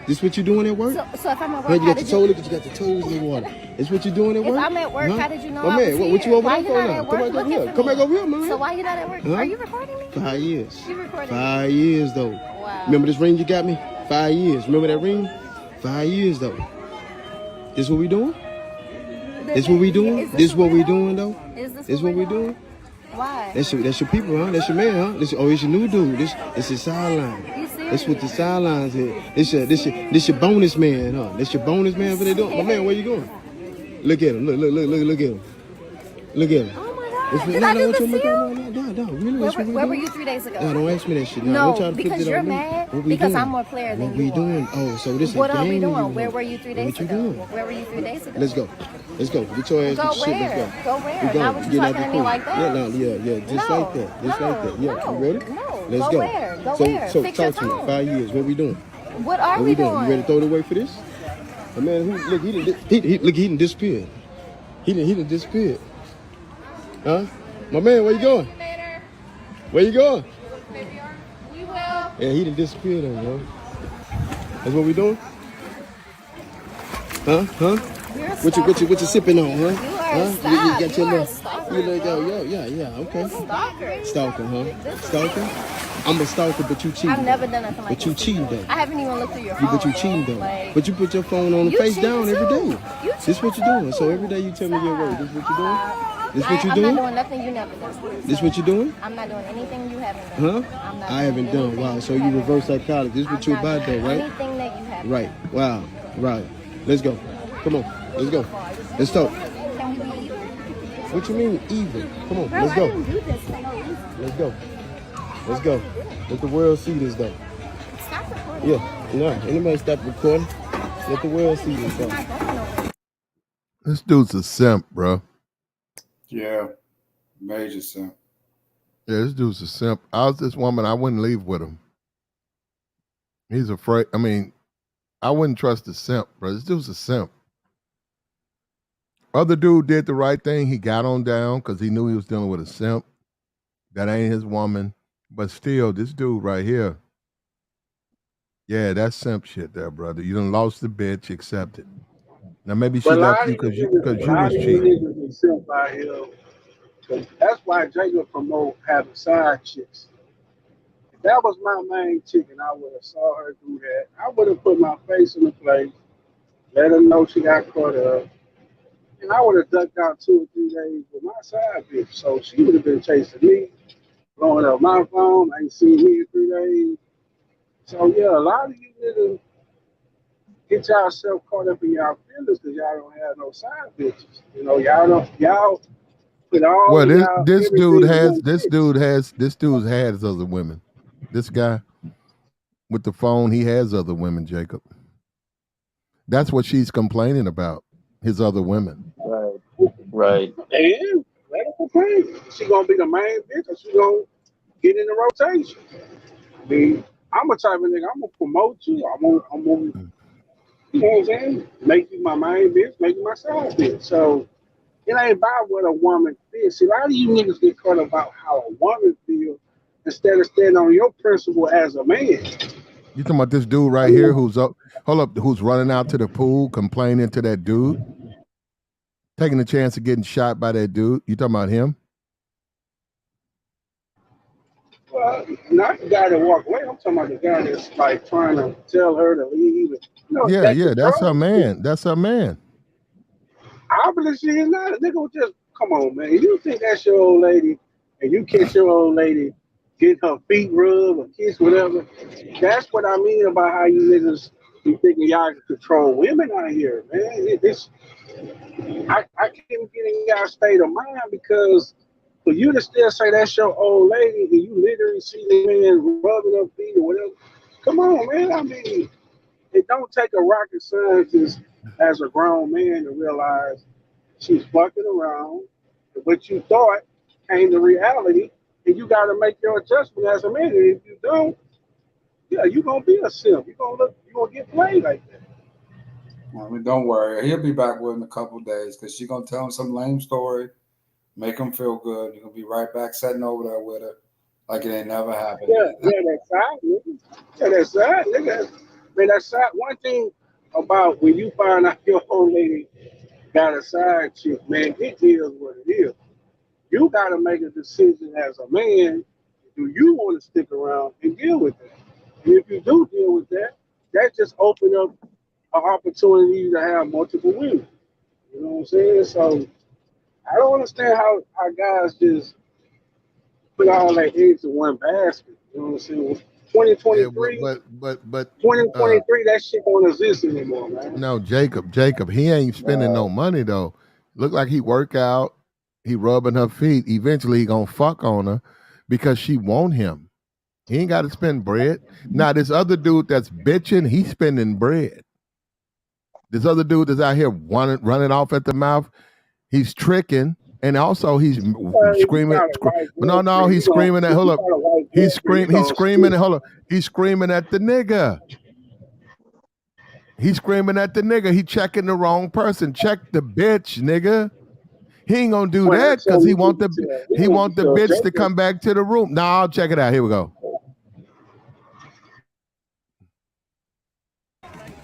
This what you doing at work? So if I'm at Huh, work, you got the toe, look at you got the toes in the water. This what you doing at If work? I'm at work, Huh? how did you know My I man, was what here? you over Why there you for not now? at Come work back over looking here. for Come me? back over here, man. So why you not at work? Huh? Are you recording me? 5 years. You recording me? 5 years, though. Wow. Remember this ring you got me? 5 years. Remember that ring? 5 years, though. This what we doing? This what we doing? This what we doing, though? Is This what we doing? Why? That's your people, huh? That's your man, huh? It's your new dude. This your sideline. That's what the sidelines is. This your bonus man, huh? This your bonus man for they doing. My man, where you going? Look at him. Look at him. Look at him. Oh my God. Did I do this to you? No. Really? Where were you 3 days ago? No, don't ask me that shit. No, Don't try to put because that you're on me. mad. What we Because doing? I'm more player than What you we are. doing? Oh, so this is What a are we game doing? you Where want. were you 3 days What you ago? doing? Where were you 3 days ago? Let's go. Let's go. Get your ass Go to shit. where? Let's go. Go where? We go. Not what you Get out talking the to me pool. like that. Yeah. Just No, like that. Just like that. Yeah. no, You ready? no. Let's Go go. where? Go so, where? So Fix talk your to me. tone. 5 years. What we doing? What are What we we doing? You ready doing? to throw it away for this? The man who look he done disappeared. He done disappeared. Huh? My man, where you going? Where you going? We will. Yeah, he done disappeared on, bro. That's what we doing? Huh? What you sipping on, huh? You got your little, you let go, yeah, okay. Stalker, huh? Stalker? I'm a stalker, but you cheating. I've never done nothing like But you this. cheating though. I haven't even looked through your phone. But you cheating though. Like, But you put your phone on the you face cheating down every too. day. You This what you doing. So every day you tell me your word. This what you doing? This what you I'm doing? not doing nothing you never done. This what you doing? I'm not doing anything you haven't done. Huh? I'm not I haven't doing done. Wow. anything So you you haven't reverse done. psychology. This what I'm you not about though, doing right? anything that you haven't Right. Wow. Right. Let's go. Come on. Let's go. Let's talk. done. Can we be even? What you mean even? Come on. Bro, Let's I go. didn't do this for no reason. Let's go. Let's go. Let the world see this though. Stop recording. Yeah. No. Anybody stop recording? Let the world see this though. This dude's a simp, bro. Yeah, major simp. Yeah, this dude's a simp. I was this woman, I wouldn't leave with him. He's afraid. I mean, I wouldn't trust a simp, bro. This dude's a simp. Other dude did the right thing. He got on down because he knew he was dealing with a simp. That ain't his woman. But still, this dude right here, yeah, that's simp shit there, brother. You done lost the bitch, accept it. Now maybe she But a left lot you of because these you niggas, a lot was of these cheating. niggas themselves out here. 'Cause that's why Jacob promote having side chicks. If that was my main chick and I would have saw her do that, I would have put my face in the place, let her know she got caught up, and I would have ducked out 2 or 3 days with my side bitch. So she would have been chasing me, blowing up my phone. I ain't seen me in 3 days. So yeah, a lot of you niggas get yourself caught up in y'all feelings because y'all don't have no side bitches. You know, y'all put all Well, of y'all this dude everything in has one this bitch. dude has other women. This guy with the phone, he has other women, Jacob. That's what she's complaining about. His other women. Right. And let her complain. She gonna be the main bitch or she gonna get in the rotation. I mean, I'm a type of nigga, I'm gonna promote you. I'm gonna you know what I'm saying? Make you my main bitch, make you my side bitch. So it ain't about what a woman feels. See, a lot of you niggas get caught about how a woman feels instead of standing on your principle as a man. You talking about this dude right here who's up? Hold up, who's running out to the pool complaining to that dude, taking the chance of getting shot by that dude? You talking about him? Well, not the guy that walked away. I'm talking about the guy that's like trying to tell her to leave. You know, Yeah, that that's her control. man. That's her man. Obviously, it's not. A nigga will just come on, man. You think that's your old lady, and you catch your old lady getting her feet rubbed or kiss, whatever. That's what I mean about how you niggas be thinking y'all can control women out here, man. I can't even get in y'all state of mind because for you to still say that's your old lady and you literally see the man rubbing her feet or whatever, come on, man. I mean, it don't take a rocket scientist as a grown man to realize she's fucking around. And what you thought came to reality, and you got to make your adjustment as a man. And if you don't, yeah, you're gonna be a simp. You're gonna get played like that. I mean, don't worry. He'll be back with in a couple of days because she's going to tell him some lame story, make him feel good. You're going to be right back sitting over there with her like it ain't never happened. Yeah, that side, nigga. Yeah, that side, nigga. Man, that side. One thing about when you find out your old lady got a side chick, man, it is what it is. You got to make a decision as a man. Do you want to stick around and deal with that? And if you do deal with that, that just open up an opportunity to have multiple women. You know what I'm saying? So I don't understand how guys just put all their eggs in one basket. You know what I'm saying? 2023, but 2023, that shit don't exist anymore, man. no, Jacob, he ain't spending no money though. Look like he work out, he rubbing her feet. Eventually he gonna fuck on her because she want him. He ain't got to spend bread. Now this other dude that's bitching, he's spending bread. This other dude that's out here running off at the mouth, he's tricking, and also he's screaming. No, he's screaming at. Hold up, he's screaming at. Hold up, he's screaming at the nigga. He's screaming at the nigga. He checking the wrong person. Check the bitch, nigga. He ain't gonna do that because he want the bitch to come back to the room. No, check it out. Here we go.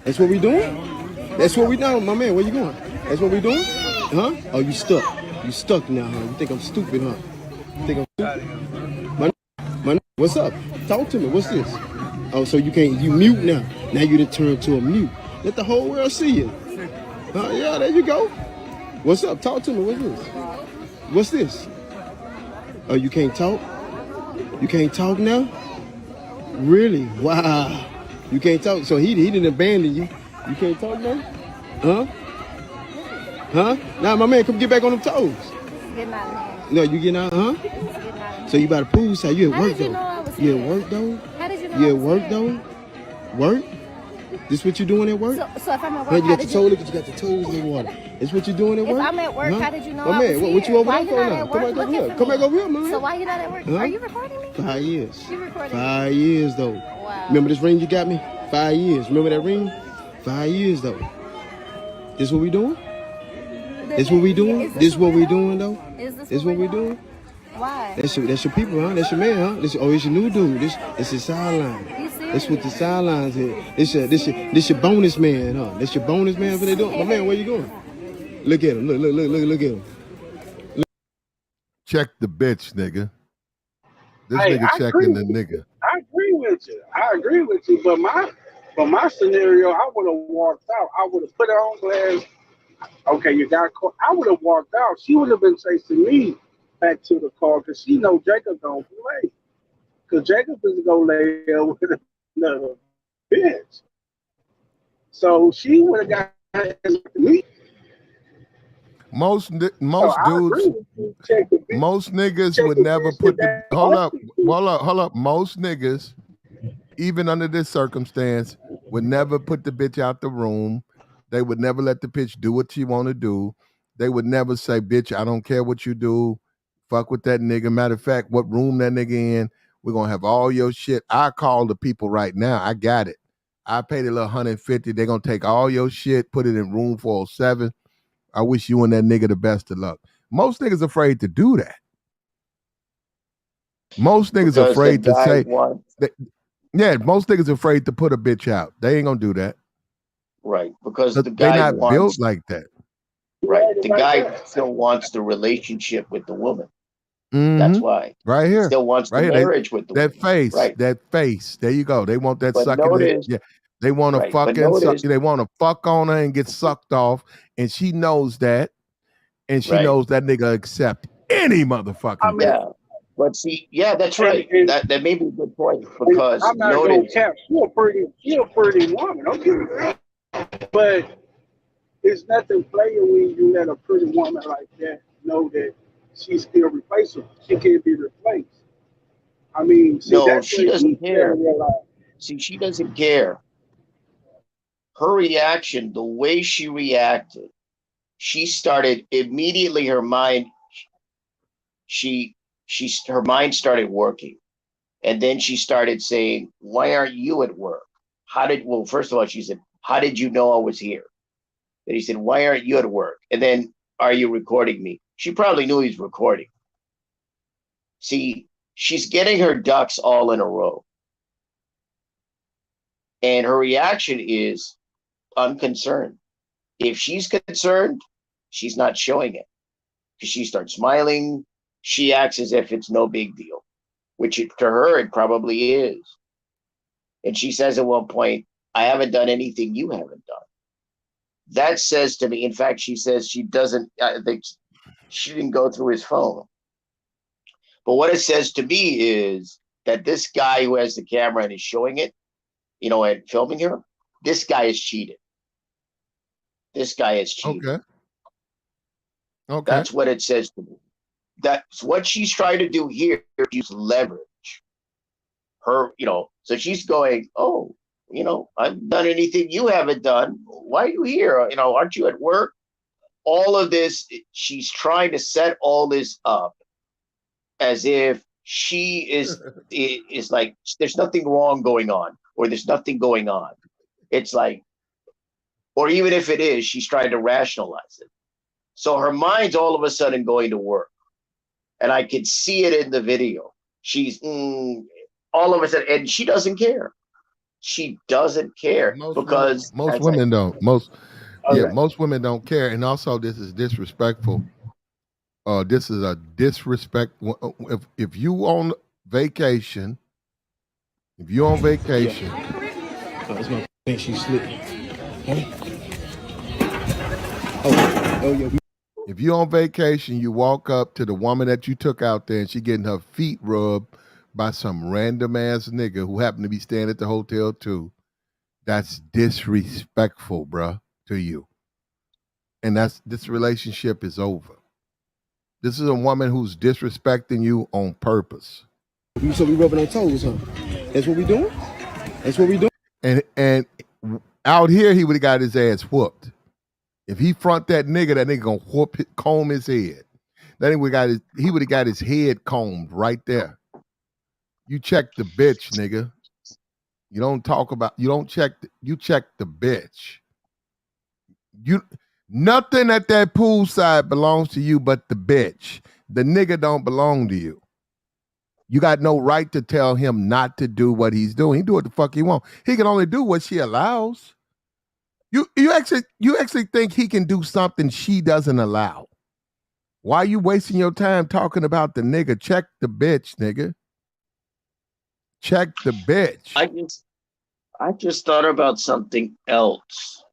That's what we doing? That's what we doing, my man. Where you going? That's what we doing? Huh? Oh, you stuck. You stuck now, huh? You think I'm stupid, huh? You think I'm stupid? What's up? Talk to me. What's this? Oh, so you mute now. Now you done turned to a mute. Let the whole world see you. Yeah, there you go. What's up? Talk to me. What's this? What's this? Oh, you can't talk? You can't talk now? Really? Wow. You can't talk. So he didn't abandon you. You can't talk now? Huh? Huh? Now, my man, come get back on them toes. Getting out of here. No, you getting out, huh? Getting out of So you about to prove so you at How work did you though? know I was You here? at work though? How did you know You I at was work here? though? Work? This what you doing at work? So if I'm at Huh, work, you how got the did toe, you? look at you got the toes in the water. This what you doing at If work? I'm at work, Huh? how did you know My I man, was what here? you over Why there you for not now? at Come work back over looking here. for Come me? back over here, man. So why you not at work? Huh? Are you recording me? 5 years. You recording 5 years though. Wow. Remember this ring you got me? 5 years. Remember that ring? 5 years though. This what we doing? This what we doing? Is This for what we real? doing though? Is this This for what we real? doing? Why? That's your people, huh? That's your man, huh? It's your new dude. This is sideline. You That's what the serious? sidelines is. This your bonus man, huh? That's your bonus man for they doing. My man, where you going? Look at him. Look at him. Check the bitch, nigga. This Hey, nigga I agree. checking the nigga. I agree with you. But my scenario, I would have walked out. I would have put her on glass. Okay, you got caught. I would have walked out. She would have been chasing me back to the car because she know Jacob don't play. Because Jacob is gonna lay there with another bitch. So she would have got me. Most So I dudes, agree with you. Check the bitch. most niggas Check would the never bitch put that the hold up. Most niggas, even under this circumstance, would never put the bitch out the room. They would never let the bitch do what she want to do. They would never say, bitch, I don't care what you do. Fuck with that nigga. Matter of fact, what room that nigga in, we're gonna have all your shit. I call the people right now. I got it. I paid a little $150. They're gonna take all your shit, put it in room 407. I wish you and that nigga the best of luck. Most niggas afraid to do that. Most niggas Because the afraid to guy say, wants most niggas afraid to put a bitch out. They ain't gonna do that. right. Because But the they guy not built wants like that. right. The guy still wants the relationship with the woman. Mhm. That's why. Right He here. still wants the Right here. marriage with the That woman. face. Right. That face. There you go. They want that But sucking. notice, Yeah. They want to right. But fucking suck. notice, They want to fuck on her and get sucked off. And she knows that. And she right. knows that nigga accept any motherfucking I thing. mean, Yeah. But see, yeah, that's and, right. and, That may be a good point and because I'm not gonna notice, cap. She a pretty woman. Don't get me wrong. But it's nothing player when you let a pretty woman like that know that she's still replaceable. She can't be replaced. I mean, see, no, that's she what he doesn't failed care. to realize. See, she doesn't care. Her reaction, the way she reacted, she started immediately. Her mind, her mind started working, and then she started saying, "Why aren't you at work? Well, first of all, she said, how did you know I was here?" Then he said, "Why aren't you at work?" And then, "Are you recording me?" She probably knew he's recording. See, she's getting her ducks all in a row. And her reaction is unconcerned. If she's concerned, she's not showing it. Because she starts smiling. She acts as if it's no big deal, which to her, it probably is. And she says at one point, "I haven't done anything you haven't done." That says to me, in fact, she says she doesn't, I think she didn't go through his phone. But what it says to me is that this guy who has the camera and is showing it, and filming her, this guy is cheated. This guy is cheated. Okay. That's what it says to me. That's what she's trying to do here. Use leverage. Her, so she's going, "Oh, I haven't done anything you haven't done. Why are you here? Aren't you at work?" All of this, she's trying to set all this up as if she is like, there's nothing wrong going on, or there's nothing going on. It's like, or even if it is, she's trying to rationalize it. So her mind's all of a sudden going to work. And I could see it in the video. She's all of a sudden, and she doesn't care. she doesn't care because Most as I women don't. Most okay. most women don't care. And also this is disrespectful. This is a disrespect. If you on vacation, if you on vacation, That's my think she slipped. Huh? Oh yeah. if you on vacation, you walk up to the woman that you took out there and she getting her feet rubbed by some random ass nigga who happened to be staying at the hotel too. That's disrespectful, bruh, to you. And this relationship is over. This is a woman who's disrespecting you on purpose. So we rubbing our toes, huh? That's what we doing? That's what we doing? And out here, he would have got his ass whooped. If he front that nigga gonna comb his head. Then he would have got his head combed right there. You check the bitch, nigga. You check the bitch. Nothing at that poolside belongs to you but the bitch. The nigga don't belong to you. You got no right to tell him not to do what he's doing. He do what the fuck he want. He can only do what she allows. You actually think he can do something she doesn't allow. Why are you wasting your time talking about the nigga? Check the bitch, nigga. Check the bitch. I just thought about something else.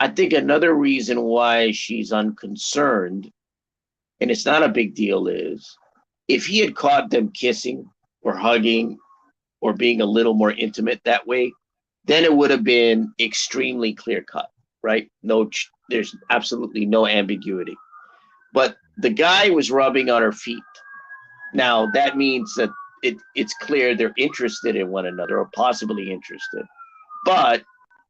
I think another reason why she's unconcerned, and it's not a big deal, is if he had caught them kissing or hugging or being a little more intimate that way, then it would have been extremely clear cut, right? There's absolutely no ambiguity. But the guy was rubbing on her feet. Now that means that it's clear they're interested in one another or possibly interested, but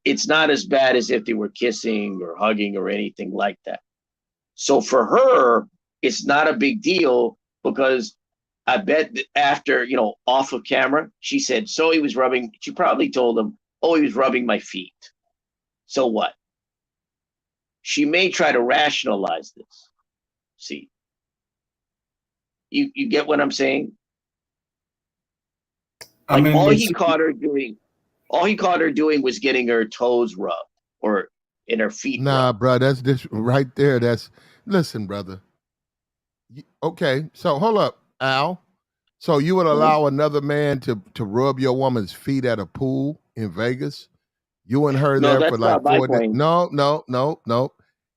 it's not as bad as if they were kissing or hugging or anything like that. So for her, it's not a big deal because I bet that after, off of camera, she said, she probably told him, oh, he was rubbing my feet. So what? She may try to rationalize this. See, you get what I'm saying? All he caught her doing was getting her toes rubbed or in her feet. Nah, bro, that's this right there. Listen, brother. Okay, so hold up, Al. So you would allow another man to rub your woman's feet at a pool in Vegas? You and her No, there for like not my 4 days? point. No.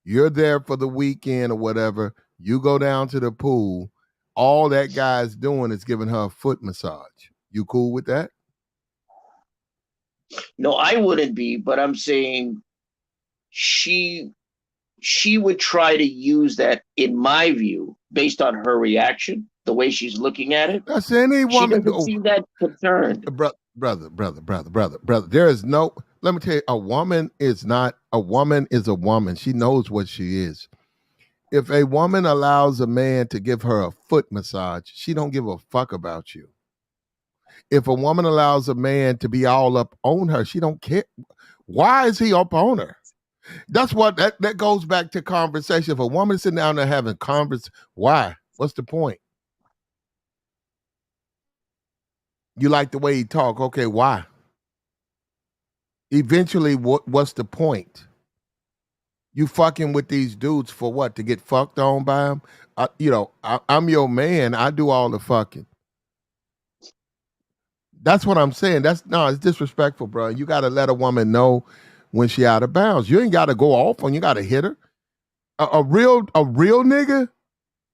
You're there for the weekend or whatever. You go down to the pool. All that guy's doing is giving her a foot massage. You cool with that? No, I wouldn't be, but I'm saying she would try to use that, in my view, based on her reaction, the way she's looking at it. That's any She woman. doesn't seem that concerned. Brother. There is no, let me tell you, a woman is a woman. She knows what she is. If a woman allows a man to give her a foot massage, she don't give a fuck about you. If a woman allows a man to be all up on her, she don't care. Why is he up on her? That's what that goes back to conversation. If a woman is sitting down there having why? What's the point? You like the way he talk. Okay, why? Eventually, what's the point? You fucking with these dudes for what? To get fucked on by them? I'm your man. I do all the fucking. That's what I'm saying. It's disrespectful, bro. You got to let a woman know when she out of bounds. You ain't got to go off on. You got to hit her. A real nigga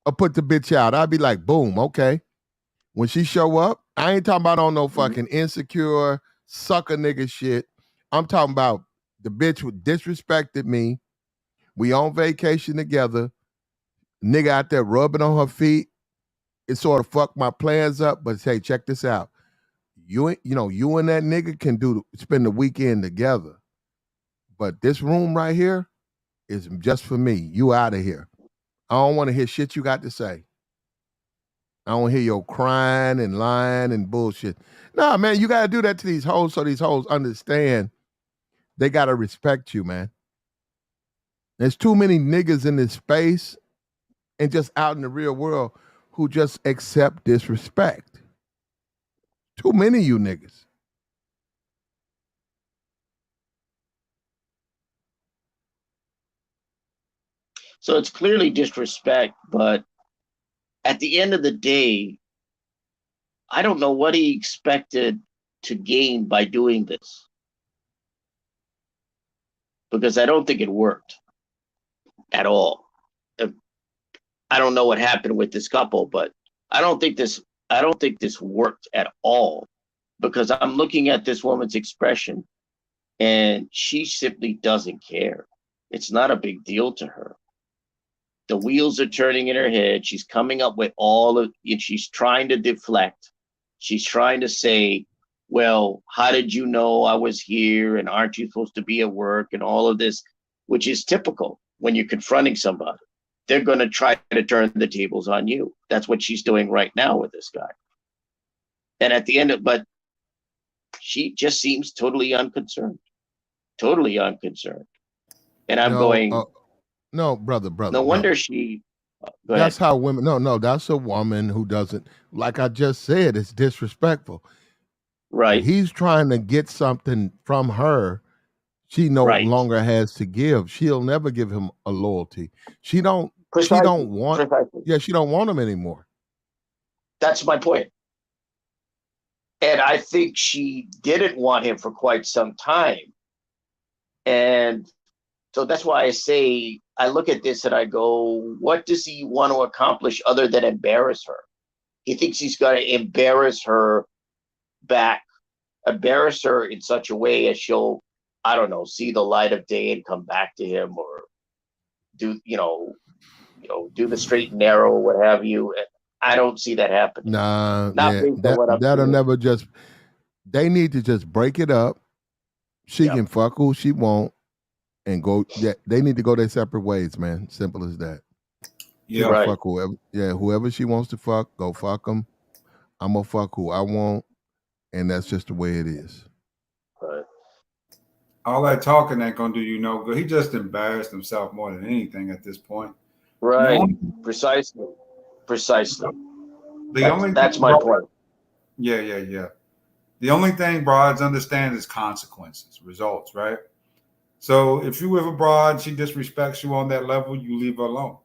will put the bitch out. I'd be like, boom, okay. When she show up, I ain't talking about on no fucking insecure sucker nigga shit. I'm talking about the bitch who disrespected me. We on vacation together. Nigga out there rubbing on her feet. It sort of fucked my plans up. But hey, check this out. You and that nigga can spend the weekend together. But this room right here is just for me. You out of here. I don't want to hear shit you got to say. I don't hear your crying and lying and bullshit. Nah, man, you got to do that to these hoes so these hoes understand they got to respect you, man. There's too many niggas in this space and just out in the real world who just accept disrespect. Too many of you niggas. So it's clearly disrespect, but at the end of the day, I don't know what he expected to gain by doing this, because I don't think it worked at all. I don't know what happened with this couple, but I don't think this worked at all, because I'm looking at this woman's expression and she simply doesn't care. It's not a big deal to her. The wheels are turning in her head. She's coming up with she's trying to deflect. She's trying to say, well, how did you know I was here? And aren't you supposed to be at work? And all of this, which is typical when you're confronting somebody. They're going to try to turn the tables on you. That's what she's doing right now with this guy. And at the end but she just seems totally unconcerned. Totally unconcerned. And I'm going, no, brother. no wonder she. Go ahead. That's how women. No, that's a woman who doesn't. Like I just said, it's disrespectful. Right. He's trying to get something from her. She no longer has to give. She'll never give him a loyalty. She don't want. Yeah, she don't want him anymore. That's my point. And I think she didn't want him for quite some time. And so that's why I say, I look at this and I go, what does he want to accomplish other than embarrass her? He thinks he's going to embarrass her back, embarrass her in such a way as she'll, I don't know, see the light of day and come back to him, or do the straight and narrow, or what have you. And I don't see that happening. Nah, that'll never just. They need to just break it up. She can fuck who she want and go. Yeah, they need to go their separate ways, man. Simple as that. Yeah, right. Fuck whoever. Yeah, whoever she wants to fuck, go fuck them. I'm gonna fuck who I want, and that's just the way it is. Right. All that talking ain't gonna do you no good. He just embarrassed himself more than anything at this point. Right. Precisely. That's my point. Yeah. The only thing broads understand is consequences, results, right? So if you with a broad, she disrespects you on that level, you leave her alone.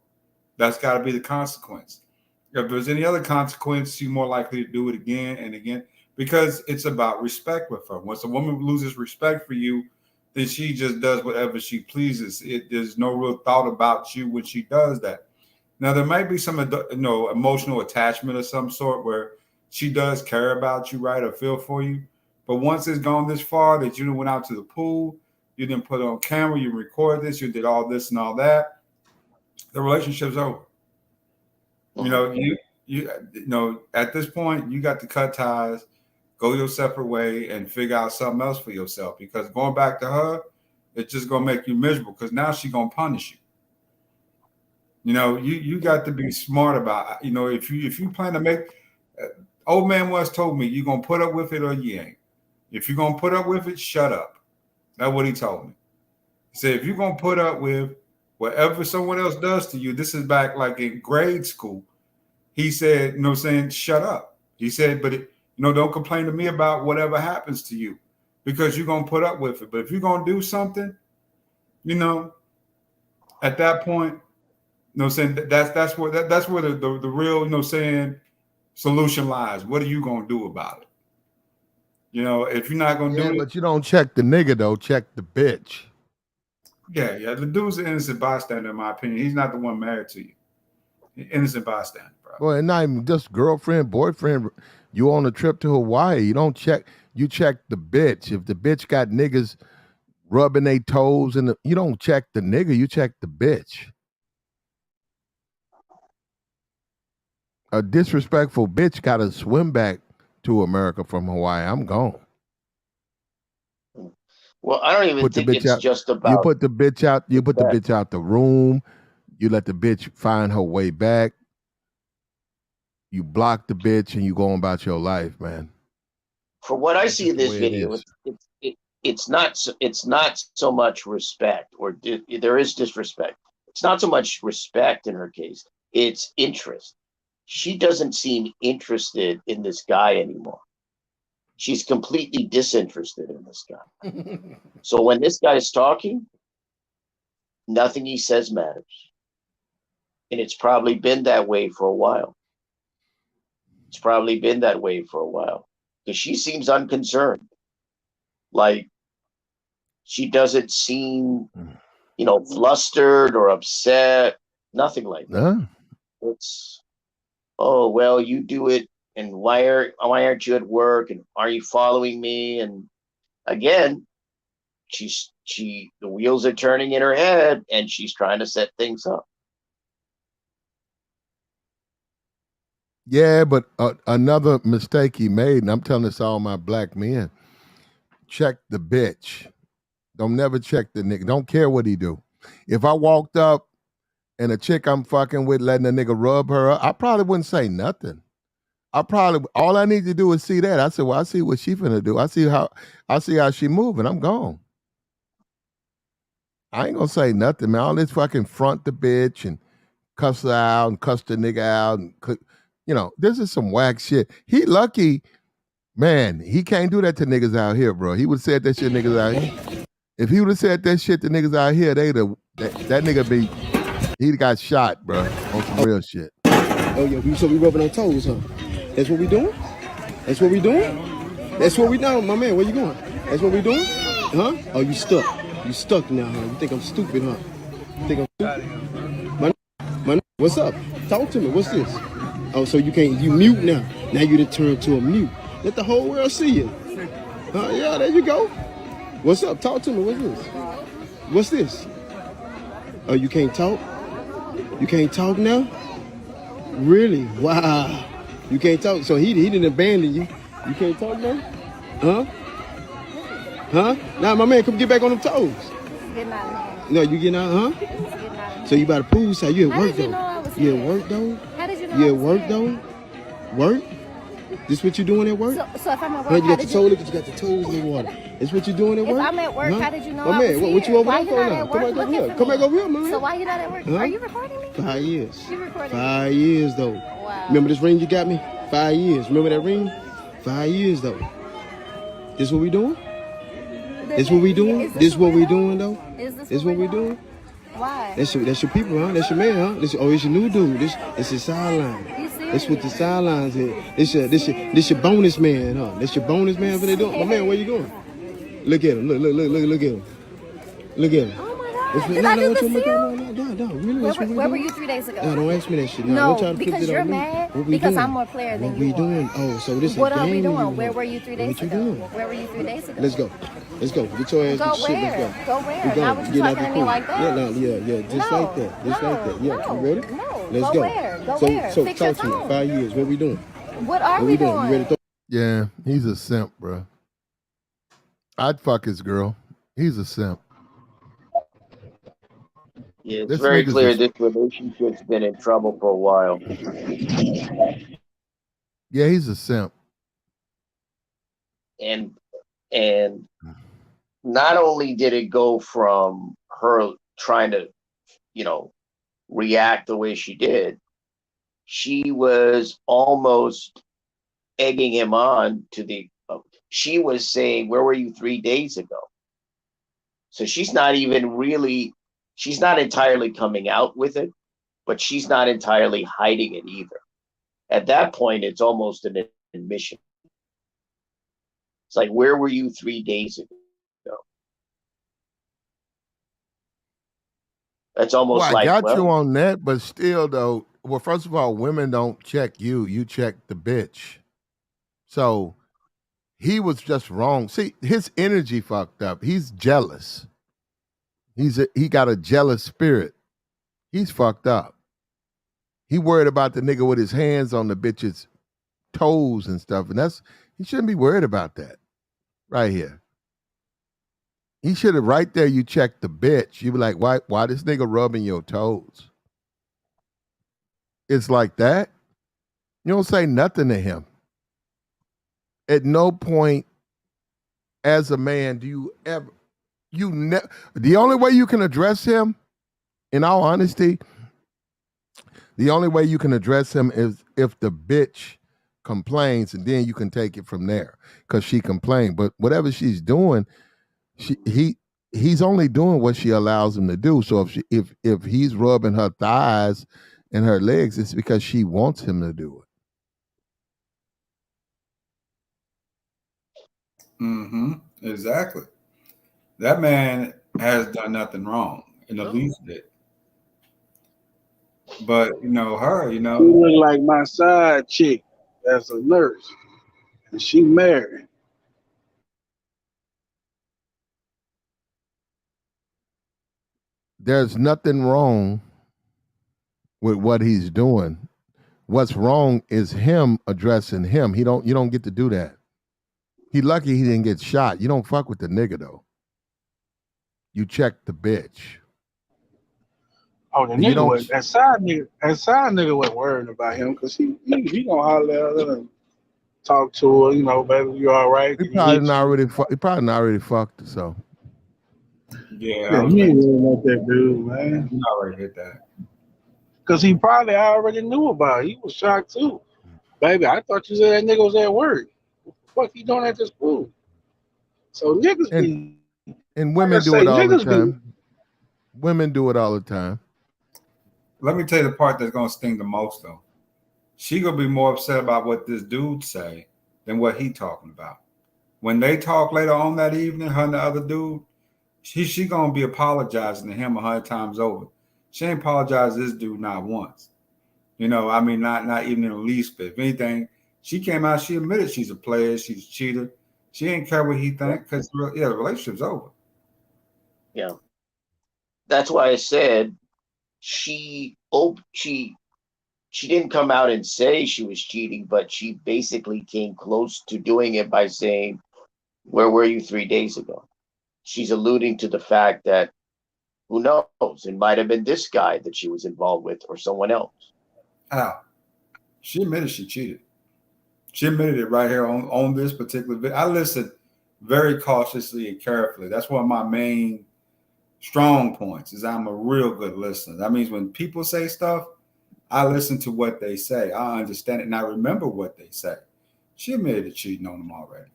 That's got to be the consequence. If there's any other consequence, you're more likely to do it again and again, because it's about respect with her. Once a woman loses respect for you, then she just does whatever she pleases. There's no real thought about you when she does that. Now, there might be some emotional attachment of some sort where she does care about you, right, or feel for you. But once it's gone this far that you went out to the pool, you didn't put it on camera, you recorded this, you did all this and all that, the relationship's over. You know, at this point, you got to cut ties, go your separate way, and figure out something else for yourself. Because going back to her, it's just gonna make you miserable. Because now she's gonna punish you. You know, you got to be smart about. You know, if you plan to make. Old man once told me, you're gonna put up with it or you ain't. If you're gonna put up with it, shut up. That's what he told me. He said, if you're gonna put up with whatever someone else does to you, this is back like in grade school. He said, shut up. He said, but don't complain to me about whatever happens to you, because you're gonna put up with it. But if you're gonna do something, at that point, that's where the real, solution lies. What are you gonna do about it? If you're not gonna do it, but you don't check the nigga though. Check the bitch. Yeah. The dude's an innocent bystander, in my opinion. He's not the one married to you. Innocent bystander, bro. Well, and not even just girlfriend, boyfriend. You on a trip to Hawaii? You don't check. You check the bitch. If the bitch got niggas rubbing their toes, you don't check the nigga. You check the bitch. A disrespectful bitch got to swim back to America from Hawaii. I'm gone. Well, I don't even think it's just about. You put the bitch out. You put the bitch out the room. You let the bitch find her way back. You block the bitch and you go on about your life, man. For what I see in this video, it's not so much respect, or there is disrespect. It's not so much respect in her case. It's interest. She doesn't seem interested in this guy anymore. She's completely disinterested in this guy. So when this guy is talking, nothing he says matters. And it's probably been that way for a while. It's probably been that way for a while. Because she seems unconcerned. Like, she doesn't seem, flustered or upset. Nothing like that. No. It's, oh, well, you do it. And why aren't you at work? And are you following me? And again, the wheels are turning in her head, and she's trying to set things up. Yeah, but another mistake he made, and I'm telling this to all my black men, check the bitch. Don't never check the nigga. Don't care what he do. If I walked up and a chick I'm fucking with letting a nigga rub her up, I probably wouldn't say nothing. All I need to do is see that. I said, well, I see what she finna do. I see how she moving. I'm gone. I ain't gonna say nothing, man. All this fucking front the bitch and cuss her out and cuss the nigga out and this is some whack shit. He lucky, man. He can't do that to niggas out here, bro. He would have said that shit to niggas out here. If he would have said that shit to niggas out here, that nigga he got shot, bro, on some real shit. Oh yeah, so we rubbing on toes, huh? That's what we doing? That's what we doing? That's what we doing, my man. Where you going? That's what we doing? Huh? Oh, you stuck. You stuck now, huh? You think I'm stupid, huh? You think I'm stupid? My what's up? Talk to me. What's this? Oh, so you mute now. Now you done turned to a mute. Let the whole world see you. Yeah, there you go. What's up? Talk to me. What's this? What's this? Oh, you can't talk? You can't talk now? Really? Wow. You can't talk. So he didn't abandon you. You can't talk now? Huh? Huh? Now, my man, come get back on them toes. Getting out of hand. No, you getting out, huh? Getting out. So you about to pool side. You at How work, did you though? know I was You here? at work, though? How did you know You I at was work, here? though? Work? This what you doing at work? So if I'm at Huh, work, you how got the did toe, you? look at you got the toes in the water. This what you doing at If work? I'm at work, Huh? how did you know My I man, was what you here? over Why there you for not now? at Come work back over looking here. for Come me? back over here, my man. So why you not at work? Huh? Are you recording me? 5 years. You recording me? 5 years, though. Wow. Remember this ring you got me? 5 years. Remember that ring? 5 years, though. This what we doing? This what we doing? This what we doing, though? Is this This what we doing? Why? That's your people, huh? That's your man, huh? It's your new dude. This is sideline. You That's what the sidelines is. This your bonus man, huh? This your bonus man for they doing. My man, where you going? Look at him. Look at him. Look at him. Oh my God! Did I do this to you? No, really. That's what we Where were doing. you 3 days ago? No, don't ask me that shit. No, Don't try to flip because it you're on me. mad What we because doing? I'm more player than What you we are. doing? Oh, so this What is are we game doing? want. Where were you 3 days What you ago? doing? Where were you 3 days ago? Let's go. Get your ass Go to shit. where? Let's Go go. where? We go. Not what you Get out talking the to me pool. like that. Yeah. Just No, like that. Just like that. Yeah. no, You ready? no. Let's Go go. where? Go so, where? So Fix your talk to me. tone. 5 years. What we doing? What are What we we doing? You doing? ready to throw? Yeah, he's a simp, bro. I'd fuck his girl. He's a simp. Yeah, it's This very nigga's clear a, this relationship's been in trouble for a while. yeah, he's a simp. And not only did it go from her trying to, react the way she did, she was almost egging him on to she was saying, where were you 3 days ago? So she's not entirely coming out with it, but she's not entirely hiding it either. At that point, it's almost an admission. It's like, where were you 3 days ago? That's almost Well, I like, got you well, on that, but still, though, well, first of all, women don't check you. You check the bitch. So he was just wrong. See, his energy fucked up. He's jealous. He got a jealous spirit. He's fucked up. He worried about the nigga with his hands on the bitch's toes and stuff, and he shouldn't be worried about that. Right here. He should have right there. You check the bitch. You be like, why this nigga rubbing your toes? It's like that. You don't say nothing to him. At no point, as a man, do you ever. The only way you can address him, in all honesty, the only way you can address him is if the bitch complains, and then you can take it from there because she complained. But whatever she's doing, he's only doing what she allows him to do. So if he's rubbing her thighs in her legs, it's because she wants him to do it. Mm-hmm. Exactly. That man has done nothing wrong in the least bit. But her, She look like my side chick as a nurse, and she married. There's nothing wrong with what he's doing. What's wrong is him addressing him. You don't get to do that. He lucky he didn't get shot. You don't fuck with the nigga though. You check the bitch. Oh, the nigga was that side nigga was worried about him because he gonna holler at her and talk to her, baby, you all right? He probably not already fucked her, so. Yeah, he ain't really like that dude, man. You already hit that. Because he probably already knew about it. He was shocked too. Baby, I thought you said that nigga was at work. What the fuck you doing at this pool? So niggas be and women do it all the time. Women do it all the time. Let me tell you the part that's gonna sting the most though. She gonna be more upset about what this dude say than what he talking about. When they talk later on that evening, her and the other dude, she gonna be apologizing to him 100 times over. She ain't apologized to this dude not once. Not even in the least bit. If anything, she came out, she admitted she's a player, she's a cheater. She ain't care what he think because the relationship's over. Yeah. That's why I said she didn't come out and say she was cheating, but she basically came close to doing it by saying, "Where were you 3 days ago?" She's alluding to the fact that who knows, it might have been this guy that she was involved with or someone else. How? She admitted she cheated. She admitted it right here on this particular video. I listened very cautiously and carefully. That's one of my main strong points is I'm a real good listener. That means when people say stuff, I listen to what they say. I understand it and I remember what they say. She admitted to cheating on him already.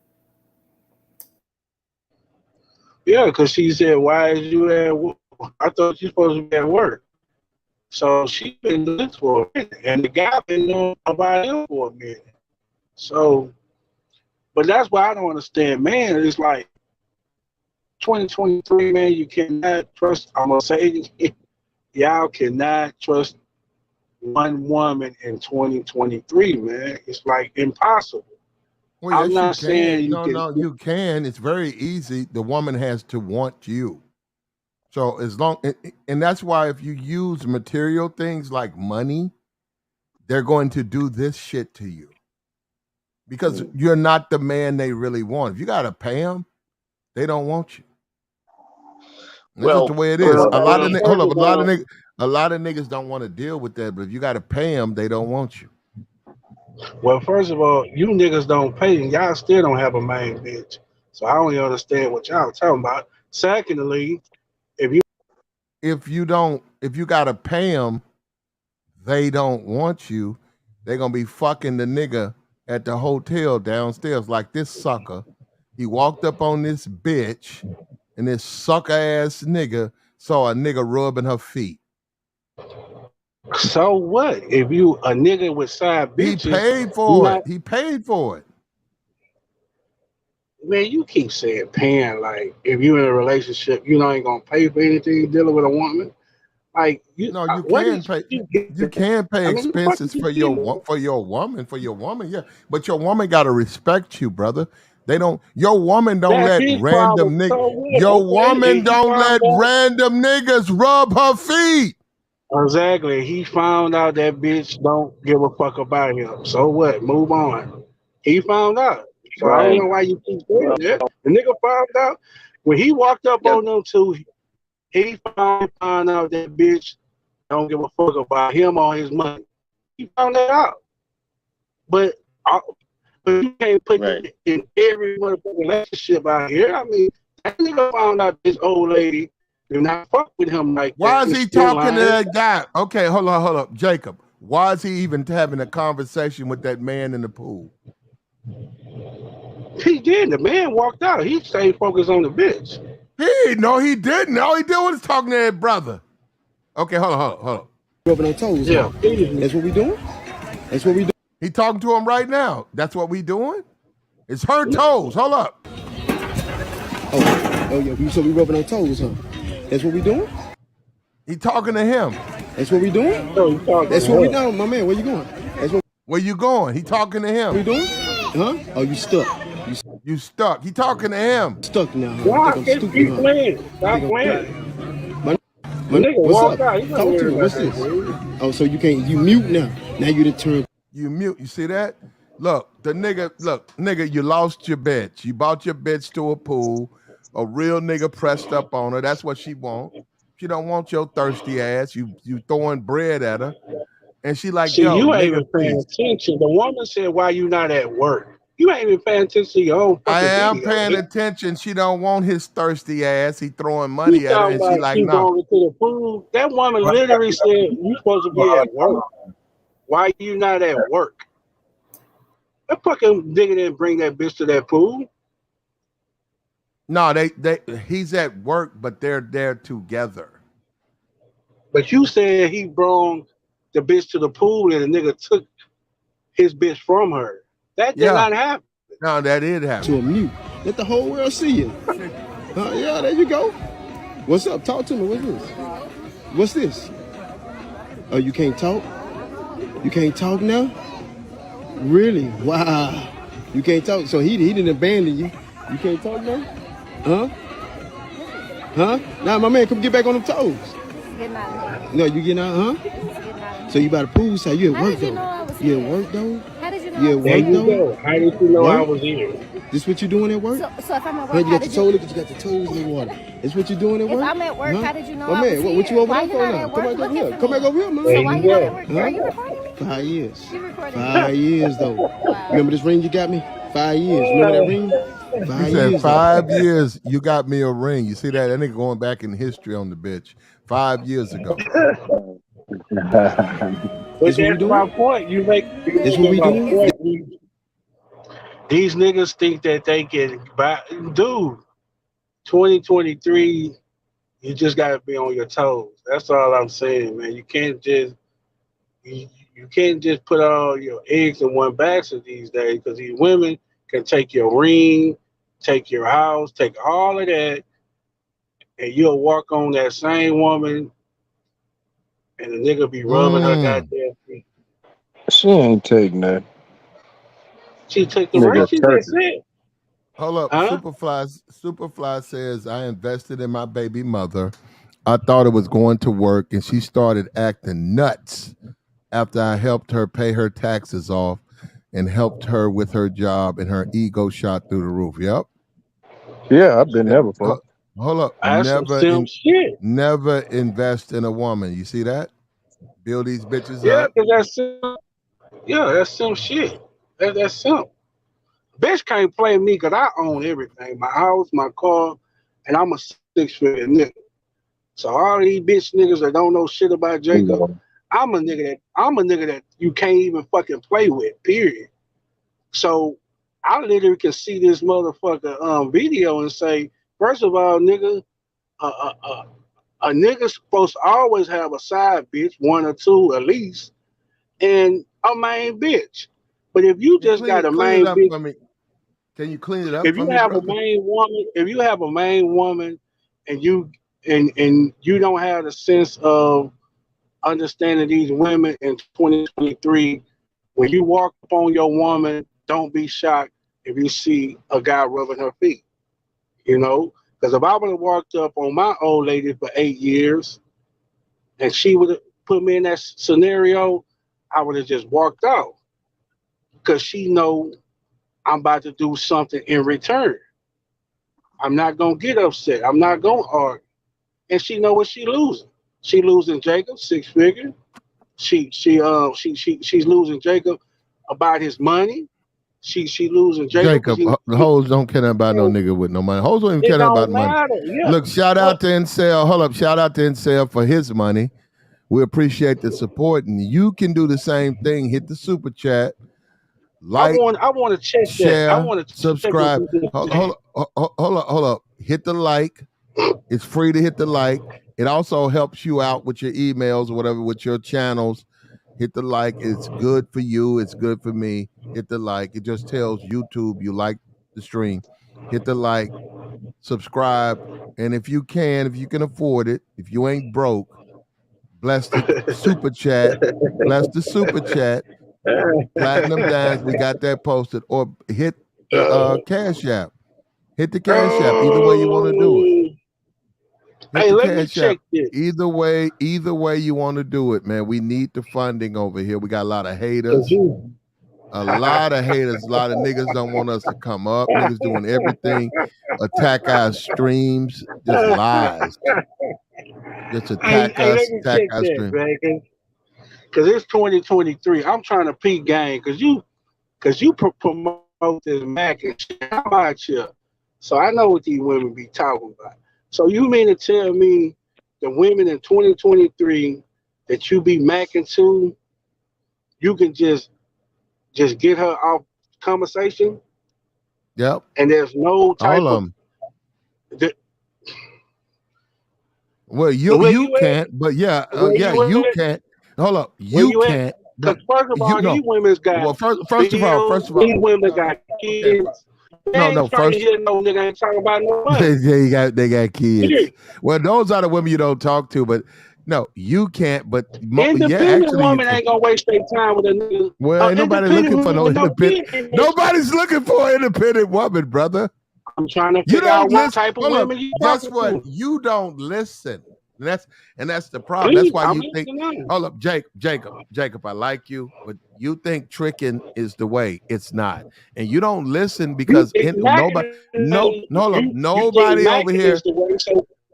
Yeah, because she said, "Why is you at work? I thought you supposed to be at work." So she been doing this for a minute, and the guy been knowing about him for a minute. So, but that's why I don't understand, man. It's like 2023, man. You cannot trust. I'm gonna say it, y'all cannot trust one woman in 2023, man. It's like impossible. Well, I'm not saying you can. No, you can. It's very easy. The woman has to want you. So and that's why if you use material things like money, they're going to do this shit to you because you're not the man they really want. If you got to pay them, they don't want you. That's just the way it is. A lot of niggas don't want to deal with that, but if you got to pay them, they don't want you. Well, first of all, you niggas don't pay, and y'all still don't have a main bitch. So I don't even understand what y'all talking about. Secondly, if you gotta pay them, they don't want you. They're gonna be fucking the nigga at the hotel downstairs like this sucker. He walked up on this bitch, and this sucker ass nigga saw a nigga rubbing her feet. So what? If you a nigga with side bitches, he paid for it. He paid for it. Man, you keep saying paying. Like if you're in a relationship, you ain't gonna pay for anything dealing with a woman. Like you can pay. You can pay expenses for your woman. Yeah, but your woman got to respect you, brother. Your woman don't let random niggas. Your woman don't let random niggas rub her feet. Exactly. He found out that bitch don't give a fuck about him. So what? Move on. He found out. So I don't know why you keep saying that. The nigga found out when he walked up on them two. He found out that bitch don't give a fuck about him or his money. He found that out. But you can't put it in every motherfucking relationship out here. I mean, that nigga found out this old lady do not fuck with him like that. Why is he talking to that guy? Okay, hold up. Jacob, why is he even having a conversation with that man in the pool? He did. The man walked out. He stayed focused on the bitch. No, he didn't. All he did was talking to that brother. Okay, hold on. Rubbing on toes. Yeah, Huh? That's what we doing? That's what we doing? He talking to him right now. That's what we doing? It's her toes. Hold up. Oh yeah. So we rubbing on toes, huh? That's what we doing? He talking to him. That's what we doing? No, you talking That's to what we her. doing, my man. Where you going? That's what Where you going? He talking to him. we doing? Huh? Oh, you stuck. You stuck. He talking to him. Stuck now, huh? Why? You think I'm Keep stupid, huh? playing. Stop You think I'm playing. My The nigga what's walked up? out. He not Talk worried to me. about What's that, this? dude. Oh, so you can't. You mute now. Now you done turn. You mute. You see that? Look, nigga, you lost your bitch. You bought your bitch to a pool. A real nigga pressed up on her. That's what she want. She don't want your thirsty ass. You throwing bread at her. And she like, See, yo, you ain't nigga, even paying please. attention. The woman said, "Why you not at work?" You ain't even paying attention to your own I fucking am video. paying nigga. attention. She don't want his thirsty ass. He throwing You money at her, talking and she about like, you no. going to the pool? That woman literally said, "You supposed to be at work. Why you not at work?" That fucking nigga didn't bring that bitch to that pool. No, he's at work, but they're there together. But you said he brought the bitch to the pool and the nigga took his bitch from her. That did Yeah. not happen. No, that did To happen. a mute. Let the whole world see you. Yeah, there you go. What's up? Talk to me. What's this? What's this? Oh, you can't talk? You can't talk now? Really? Wow. You can't talk. So he didn't abandon you. You can't talk now? Huh? Huh? Now, my man, come get back on them toes. Getting out of here. No, you getting out, huh? Getting out of here. So you by the pool side. You at How work did you though? know I was You here? at work though? How did you know You I at was There work here? you though? go. How did you know I Work? was here? This what you doing at work? So if I'm at Man, work, you how got the did toe you? look, you got the toes in the water. That's what you doing at If work? I'm at work, Huh? how did you know My I man, was what you here? over Why there you for not now? at Come work back over looking here. for Come me? back over here, man. There So why you you not go. at work? Are Huh? you recording me? 5 years. You recording me? 5 years though. Wow. Remember this ring you got me? 5 years. Remember that ring? He 5 said, years though. 5 years, you got me a ring. You see that? That nigga going back in history on the bitch. 5 years ago. But This what we that's my doing? point. You make This what we my doing? point. These niggas think that they can buy. Dude, 2023, you just gotta be on your toes. That's all I'm saying, man. You can't just put all your eggs in one basket these days, because these women can take your ring, take your house, take all of that, and you'll walk on that same woman, and the nigga be rubbing her goddamn feet. She ain't taking that. She took the ring. Nigga She turkey. just said, Hold up. huh? Superfly says, I invested in my baby mother. I thought it was going to work, and she started acting nuts after I helped her pay her taxes off and helped her with her job, and her ego shot through the roof. Yep. Yeah, I've been there before. Hold up. That's some simp shit. Never invest in a woman. You see that? Build these bitches Yeah, up. because that's some shit. That's simp. Bitch can't play me because I own everything. My house, my car, and I'm a 6-figure nigga. So all these bitch niggas that don't know shit about Jacob, I'm a nigga that you can't even fucking play with, period. So I literally can see this motherfucker video and say, first of all, nigga, a nigga's supposed to always have a side bitch, one or two at least, and a main bitch. But if you just got a Clean main it up bitch, for me. Can you clean it up if for you me, have brother? a main woman and you don't have the sense of understanding these women in 2023, when you walk up on your woman, don't be shocked if you see a guy rubbing her feet. You know, because if I would have walked up on my old lady for 8 years and she would have put me in that scenario, I would have just walked out, because she know I'm about to do something in return. I'm not gonna get upset. I'm not gonna argue. And she know what she losing. She losing Jacob 6-figure. She's losing Jacob about his money. She losing Jacob. Jacob, hoes don't care about no nigga with no money. Hoes don't even It care about don't money. matter. Yeah. Look, shout out to Incel. Hold up. Shout out to Incel for his money. We appreciate the support. And you can do the same thing. Hit the super chat. Like, I want to check share, that. I want to subscribe. Hold up. Hit the like. It's free to hit the like. It also helps you out with your emails or whatever, with your channels. Hit the like. It's good for you. It's good for me. Hit the like. It just tells YouTube you like the stream. Hit the like, subscribe, and if you can afford it, if you ain't broke, bless the super chat. Bless the super chat. Platinum Dance, we got that posted. Or hit the Cash App. Hit the Cash App. Either way you want to do it. Hey, let me check this. Either way you want to do it, man. We need the funding over here. We got a lot of haters. A lot of haters. A lot of niggas don't want us to come up. Niggas doing everything. Attack our streams. Just lies. Just attack us. Attack our streams. Because it's 2023. I'm trying to peak game because you promote this Mac and shit. I'm out here. So I know what these women be talking about. So you mean to tell me the women in 2023 that you be macking to, you can just get her off conversation? Yep. And there's no type all of them. Well, you can't, but yeah, you can't. Hold up, you can't. Because first of all, these women's got. Well, first of all, these women got kids. First. No nigga ain't talking about no money. they got kids. Well, those are the women you don't talk to, but no, you can't. But independent woman ain't gonna waste their time with a nigga. Well, ain't nobody looking for no independent. Nobody's looking for an independent woman, brother. I'm trying to figure out what type of women you Guess what? You don't listen. That's the problem. That's why you think. Hold up, Jacob. I like you, but you think tricking is the way. It's not, and you don't listen because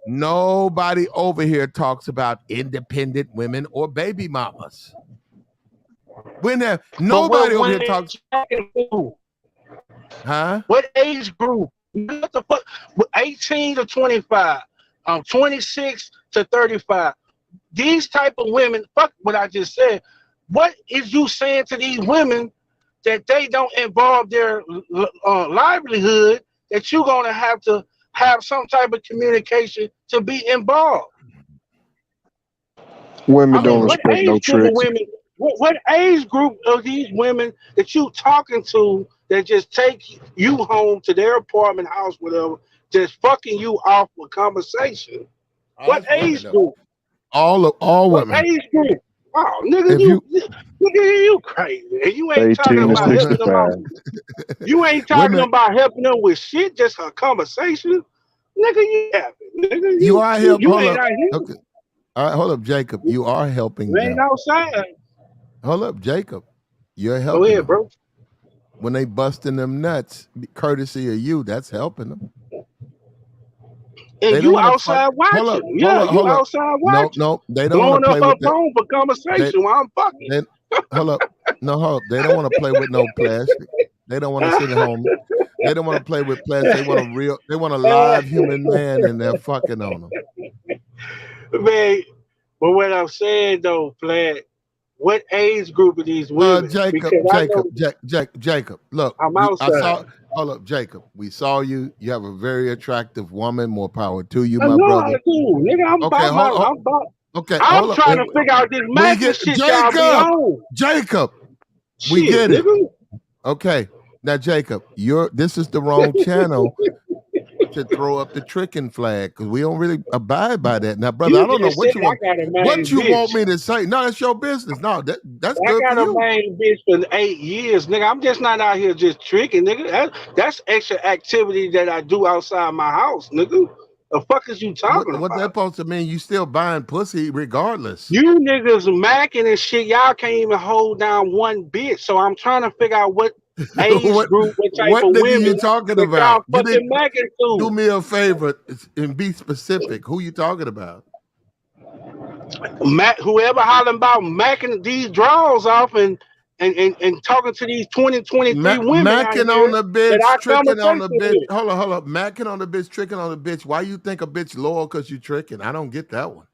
nobody over here talks about independent women or baby mamas. Nobody over here talks. Huh? What age group? What the fuck? 18 to 25. 26 to 35. These type of women, fuck what I just said. What is you saying to these women that they don't involve their livelihood, that you're going to have some type of communication to be involved? Women don't respect no tricks. What age group of these women that you talking to that just take you home to their apartment house, whatever, just fucking you off with conversation? What age group? All women. What age group? Oh, nigga, you crazy. And you ain't talking about helping them out. You ain't talking about helping them with shit, just a conversation. Nigga, you happy. Nigga, you are helping. Okay. All right, hold up, Jacob. You are helping them. Ain't outside. Hold up, Jacob. You're helping. Go ahead, them. bro. When they busting them nuts, courtesy of you, that's helping them. And you outside watching. You outside watching. No, they don't want to play with phone for conversation while I'm fucking. Hold up. They don't want to play with no plastic. They don't want to sit at home. They don't want to play with plastic. They want a live human man, and they're fucking on them. Man, but what I'm saying though, Flat, what age group of these women? Jacob. Look, I'm outside. Hold up, Jacob. We saw you. You have a very attractive woman. More power to you, I my know brother. I do, nigga. I'm trying to figure out this magic shit y'all be on. Jacob, we get it. Okay, now Jacob, this is the wrong channel to throw up the tricking flag because we don't really abide by that. Now, brother, I don't know what you want me to say. No, that's your business. No, that's good for you. I got a main bitch for 8 years, nigga. I'm just not out here just tricking, nigga. That's extra activity that I do outside my house, nigga. The fuck is you talking about? What that supposed to mean? You still buying pussy regardless. You niggas macking and shit. Y'all can't even hold down one bitch. So I'm trying to figure out what age group, what type of women you talking about? Do me a favor and be specific. Who you talking about? Whoever hollering about macking these draws off and talking to these 2023 women. Macking on the bitch, tricking on the bitch. Hold up. Macking on the bitch, tricking on the bitch. Why you think a bitch loyal because you tricking? I don't get that one.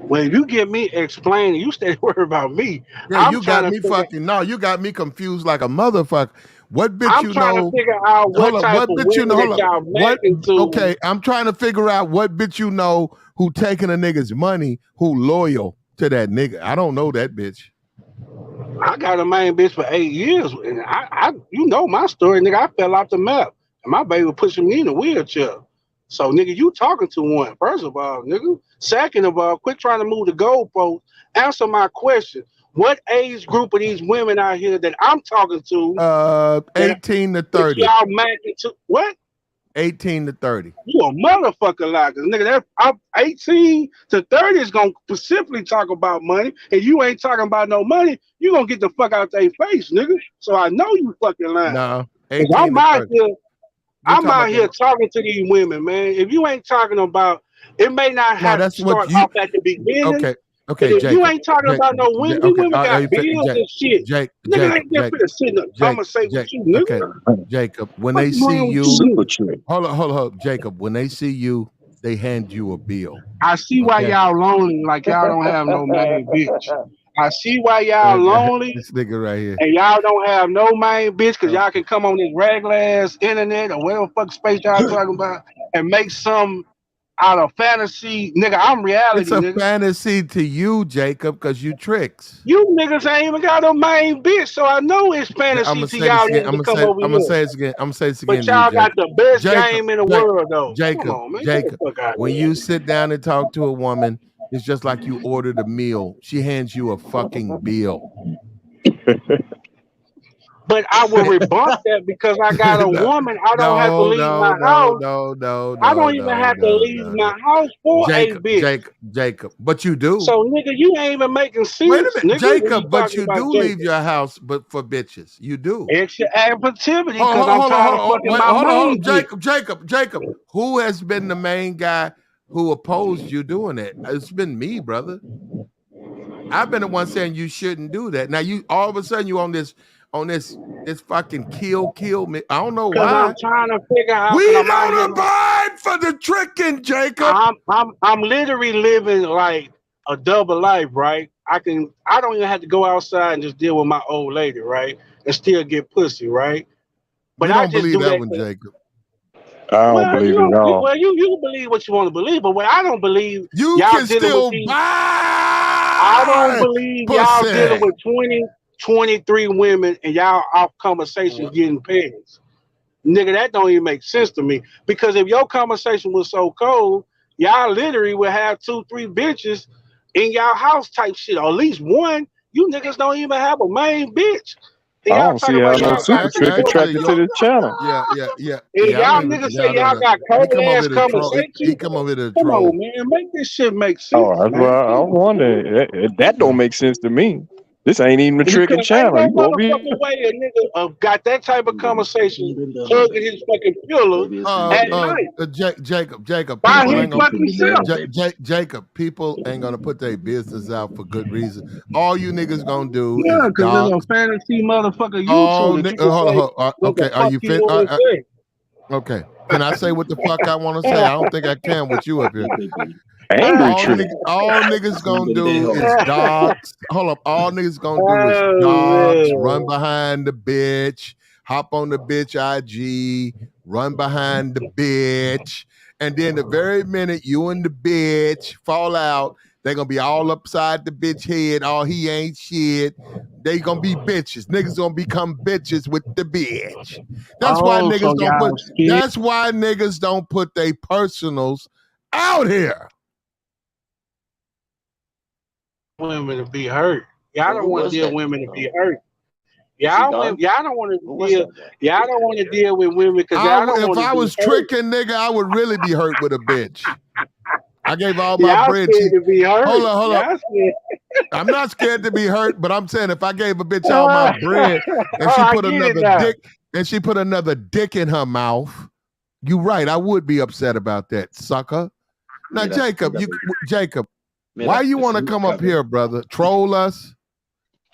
When you get me explaining, you stay worried about me. Yeah, you got me confused like a motherfucker. What bitch I'm you trying know? to figure out what Hold up, type what of bitch you know? women Hold that up. y'all What? matching to. Okay, I'm trying to figure out what bitch you know who taking a nigga's money, who loyal to that nigga. I don't know that bitch. I got a main bitch for 8 years, and you know my story, nigga. I fell off the map, and my baby was pushing me in a wheelchair. So, nigga, you talking to one, first of all, nigga. Second of all, quit trying to move the goalpost. Answer my question. What age group of these women out here that I'm talking to? 18 to 30. Y'all matching to what? 18 to 30. You a motherfucker like this, nigga. That 18 to 30 is gonna specifically talk about money, and you ain't talking about no money. You gonna get the fuck out their face, nigga. So I know you fucking lying. No, 'Cause 18 I'm to out 30. here. You I'm talking out about here them? talking to these women, man. If you ain't talking about, it may not No, have to that's what start you. off at the beginning. Okay, But okay, if you Jacob. ain't talking about no women, these Okay, women got bills and shit. Jacob, Nigga ain't just finna sit in the conversate with you, nigga. okay, Jacob. When What's they see wrong with you, you? hold on, Jacob. When they see you, they hand you a bill. I see why Okay. y'all lonely, like y'all don't have no main bitch. I see why y'all lonely This nigga right here. and y'all don't have no main bitch because y'all can come on this regular ass internet or whatever fuck space y'all talking about and make some out of fantasy. Nigga, I'm reality, It's a nigga. fantasy to you, Jacob, because you tricks. You niggas ain't even got a main bitch, so I know it's I'm fantasy gonna to say y'all this again. niggas to come over I'm gonna here. say this again. I'm gonna say this again But to you, y'all got Jacob. the best Jacob, game in the Jacob, world, though. Jacob, Come on, man. Get Jacob. the fuck out of When here. you sit down and talk to a woman, it's just like you ordered a meal. She hands you a fucking bill. But I will rebut that because I got a woman. I don't have to leave my house. I don't even have to leave my house for a bitch. Jacob. But you do. So, nigga, you ain't even making sense, Wait a minute, nigga, when you Jacob, but talking you about do Jacob. leave your house but for bitches. You do. Extra activity Hold because on, I'm tired of fucking my main bitch. Jacob. Who has been the main guy who opposed you doing that? It's been me, brother. I've been the one saying you shouldn't do that. Now you all of a sudden you on this fucking kill me. I don't know Because why. I'm trying to figure out. We I'm out here. don't abide for the tricking, Jacob. I'm literally living like a double life, right? I don't even have to go outside and just deal with my old lady, right? And still get pussy, right? But We I don't just believe do that that. one, Jacob. I don't believe it at all. Well, you can believe what you want to believe, but what I don't believe, You y'all can dealing still with these. buy I don't believe y'all pussy. dealing with 20, 23 women and y'all off conversations getting paid. Nigga, that don't even make sense to me. Because if your conversation was so cold, y'all literally would have 2, 3 bitches in y'all house type shit. Or at least one. You niggas don't even have a main bitch. And I y'all don't see talking how about no y'all super got trick attracted to this channel. Yeah. and I y'all don't even. niggas say y'all got He cold come over ass here to troll. conversations. He come over here to Come troll. on, man. Make this shit make sense. Oh, that's man. why I was wondering. That don't make sense to me. This ain't even a tricking Because ain't channel. no You over here. motherfucking way a nigga got that type of conversation hugging his fucking pillow at night. Jacob. By People his ain't gonna. fucking self. Jacob. People ain't gonna put their business out for good reason. All you niggas gonna do Yeah, is because dog. it's a fantasy motherfucker Oh, YouTube that you can hold say on. what Okay, the are fuck you you fit? want to say. Okay. Can I say what the fuck I want to say? I don't think I can with you up here. Angry trick. All niggas gonna do is dogs. Hold up. All niggas gonna do is Oh, dogs, man. run behind the bitch, hop on the bitch IG, run behind the bitch. And then the very minute you and the bitch fall out, they're gonna be all upside the bitch head. Oh, he ain't shit. They gonna be bitches. Niggas gonna become bitches with the bitch. That's why Oh, niggas so don't y'all put. scared That's why niggas don't put their personals out here. women to be hurt. Y'all don't want to deal with women to be hurt. She Y'all gone? don't want Who to was deal. that guy? Y'all don't want to deal with women because y'all don't If want to I be was hurt. tricking, nigga, I would really be hurt with a bitch. I gave all my Y'all bread. scared to be hurt. Hold up. Y'all scared. I'm not scared to be hurt, but I'm saying if I gave a bitch all my bread and she I put get it another now. dick in her mouth, you right. I would be upset about that, sucker. Now, Jacob, why you want to come up here, brother? Troll us?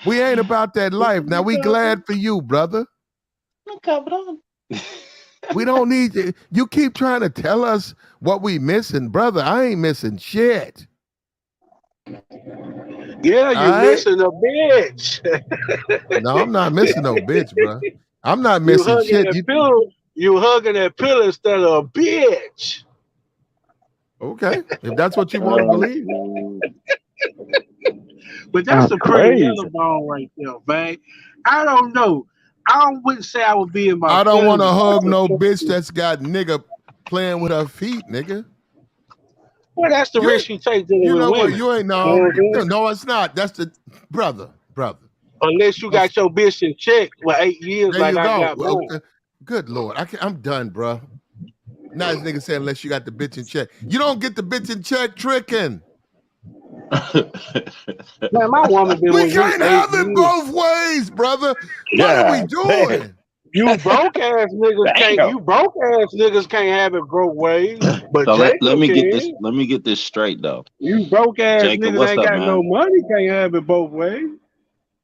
We ain't about that life. Now we glad for you, brother. We don't need you. You keep trying to tell us what we missing, brother. I ain't missing shit. Yeah, you All right? missing a bitch. No, I'm not missing no bitch, bro. I'm not You missing hugging shit. that pillow. You hugging that pillow instead of a bitch. Okay, if that's what you want to believe. But that's a pretty Crazy. yellow bone right there, man. I don't know. wouldn't say I would be in my I don't want to feelings. hug no bitch that's got nigga playing with her feet, nigga. Well, that's the You risk you take dealing You with know what? women. You ain't no. Mhm. No, it's not. That's the brother. Unless you got your bitch in check for 8 years There like you I go. got Well, mine. good Lord, I'm done, bro. Now this nigga saying unless you got the bitch in check. You don't get the bitch in check tricking. Man, my woman been We with me can't 8 have it years. both ways, brother. What are we God doing? You broke ass niggas can't. damn. You broke ass niggas can't have it broke ways. But So let Jacob me get this. can. Let me get this straight though. You broke ass Jacob, niggas what's ain't up, got no man? money. Can't have it both ways.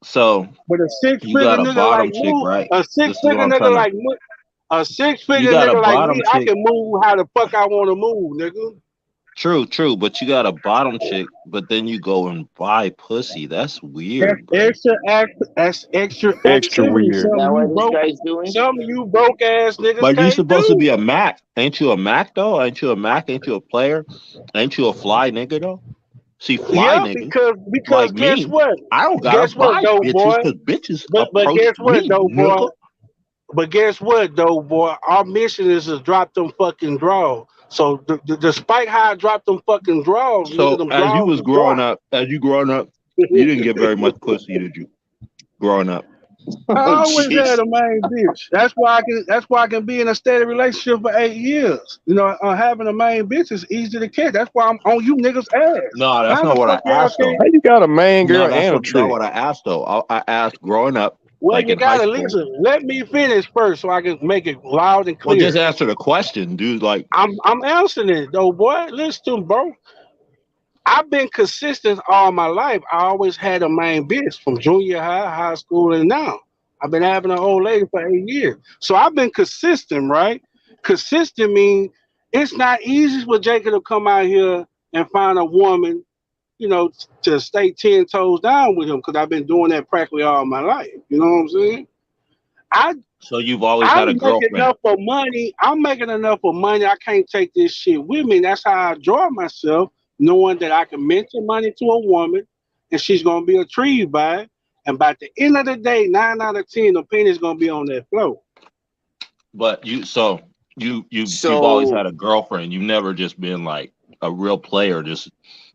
So But a six you figure got a nigga like bottom chick, me, right? a This six is what figure I'm nigga trying to. like me, a six You figure got a nigga like bottom me, I chick. can move how the fuck I want to move, nigga. True, but you got a bottom chick, but then you go and buy pussy. That's weird, bro. That's extra Extra activity. weird. Is that what this guy's doing? Some of you broke ass niggas But you can't supposed to do. be a Mac. Ain't you a Mac though? Ain't you a Mac? Ain't you a player? Ain't you a fly nigga though? See, fly Yeah, niggas because like guess me, what? I don't gotta Guess what, buy though, bitches boy? because bitches But approach guess what, me, though, boy? nigga. But guess what, though, boy? Our mission is to drop them fucking draws. So despite how I dropped them fucking draws, nigga, So them as you draws was is drop. growing up, you didn't get very much pussy, did you? Growing up. I Oh, always jeez. had a main bitch. That's why I can be in a steady relationship for 8 years. You know, having a main bitch is easy to catch. That's why I'm on you niggas' ass. No, that's How the not what I fuck y'all asked though. can't? How you got a man No, girl that's and a not trick? what I asked though. I asked growing up, Well, like you in high gotta school. listen. Let me finish first so I can make it loud and Well, just clear. answer the question, dude. Like, I'm answering it though, boy. Listen to me, bro. I've been consistent all my life. I always had a main bitch from junior high, high school, and now. I've been having an old lady for 8 years. So I've been consistent, right? Consistent means it's not easy for Jacob to come out here and find a woman, you know, to stay 10 toes down with him because I've been doing that practically all my life. You know what I'm saying? so you've always had I'm a making girlfriend. enough of money. I'm making enough of money. I can't take this shit with me. That's how I enjoy myself, knowing that I can mention money to a woman and she's gonna be intrigued by it. And by the end of the day, 9 out of 10, the penny's gonna be on that flow. But you've always had a girlfriend. You've never just been like a real player, just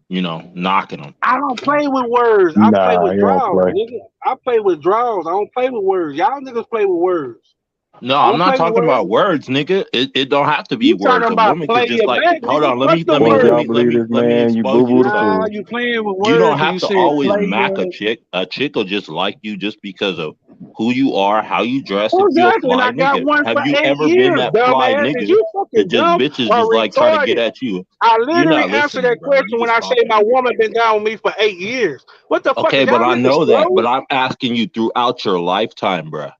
knocking them. I don't play with words. I play Nah, with he don't draws, play. nigga. I play with draws. I don't play with words. Y'all niggas play with words. No, I I'm don't not play with talking about words. words, nigga. It don't have to be You words. talking A about woman play could just your like, back, hold nigga. on, Fuck them Come on, y'all words. believe this man? You expose boo you boo to the something. Nah, fool. you playing with You don't words when have you to said always play mac a your. chick. A chick will just like you just because of who you are, how you dress. If you're a Exactly, and fly I got nigga, one have for you 8 ever been years, that fly dumbass. Is nigga you that fucking just dumb bitches or just like try to get retarded? at you? I You're literally not answered listening, that bro. question You when just I say talking. my woman been down with me for 8 years. What the fuck Okay, is but y'all I niggas know that. slow? But I'm asking you throughout your lifetime, bro.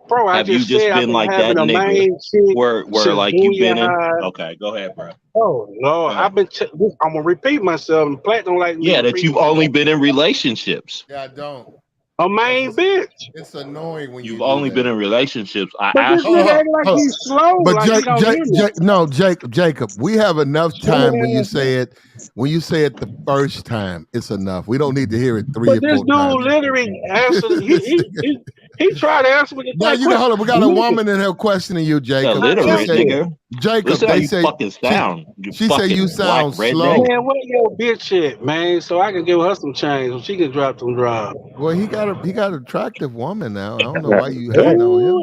Bro, I Have you just just said I've been been like that having a nigga main chick where since like you've junior been in? high. Okay, go ahead, bro. Oh no, Go ahead. I'm gonna repeat myself, and Platt don't like me Yeah, that repeating you've only myself. been in relationships. Yeah, I don't. A main bitch. It's annoying when You've you do only been that. in relationships. I But this asked you. nigga acting like he's slow, But like he don't hear me. Jacob, we have enough Slow time when you ass say it. When you say it the first time, it's enough. We don't need to hear it 3 But or this 4 dude times. literally answered. He tried to answer with the Now same you got question. hold on. We got a woman in here questioning you, Jacob. She Illiterate, said, nigga. Jacob, Listen how they you say fucking sound. You she said you fucking black sound redneck. slow. Man, where your bitch at, man? So I can give her some change so she can drop some drive. Well, he got an attractive woman now. I don't know why you hating on him. Ooh,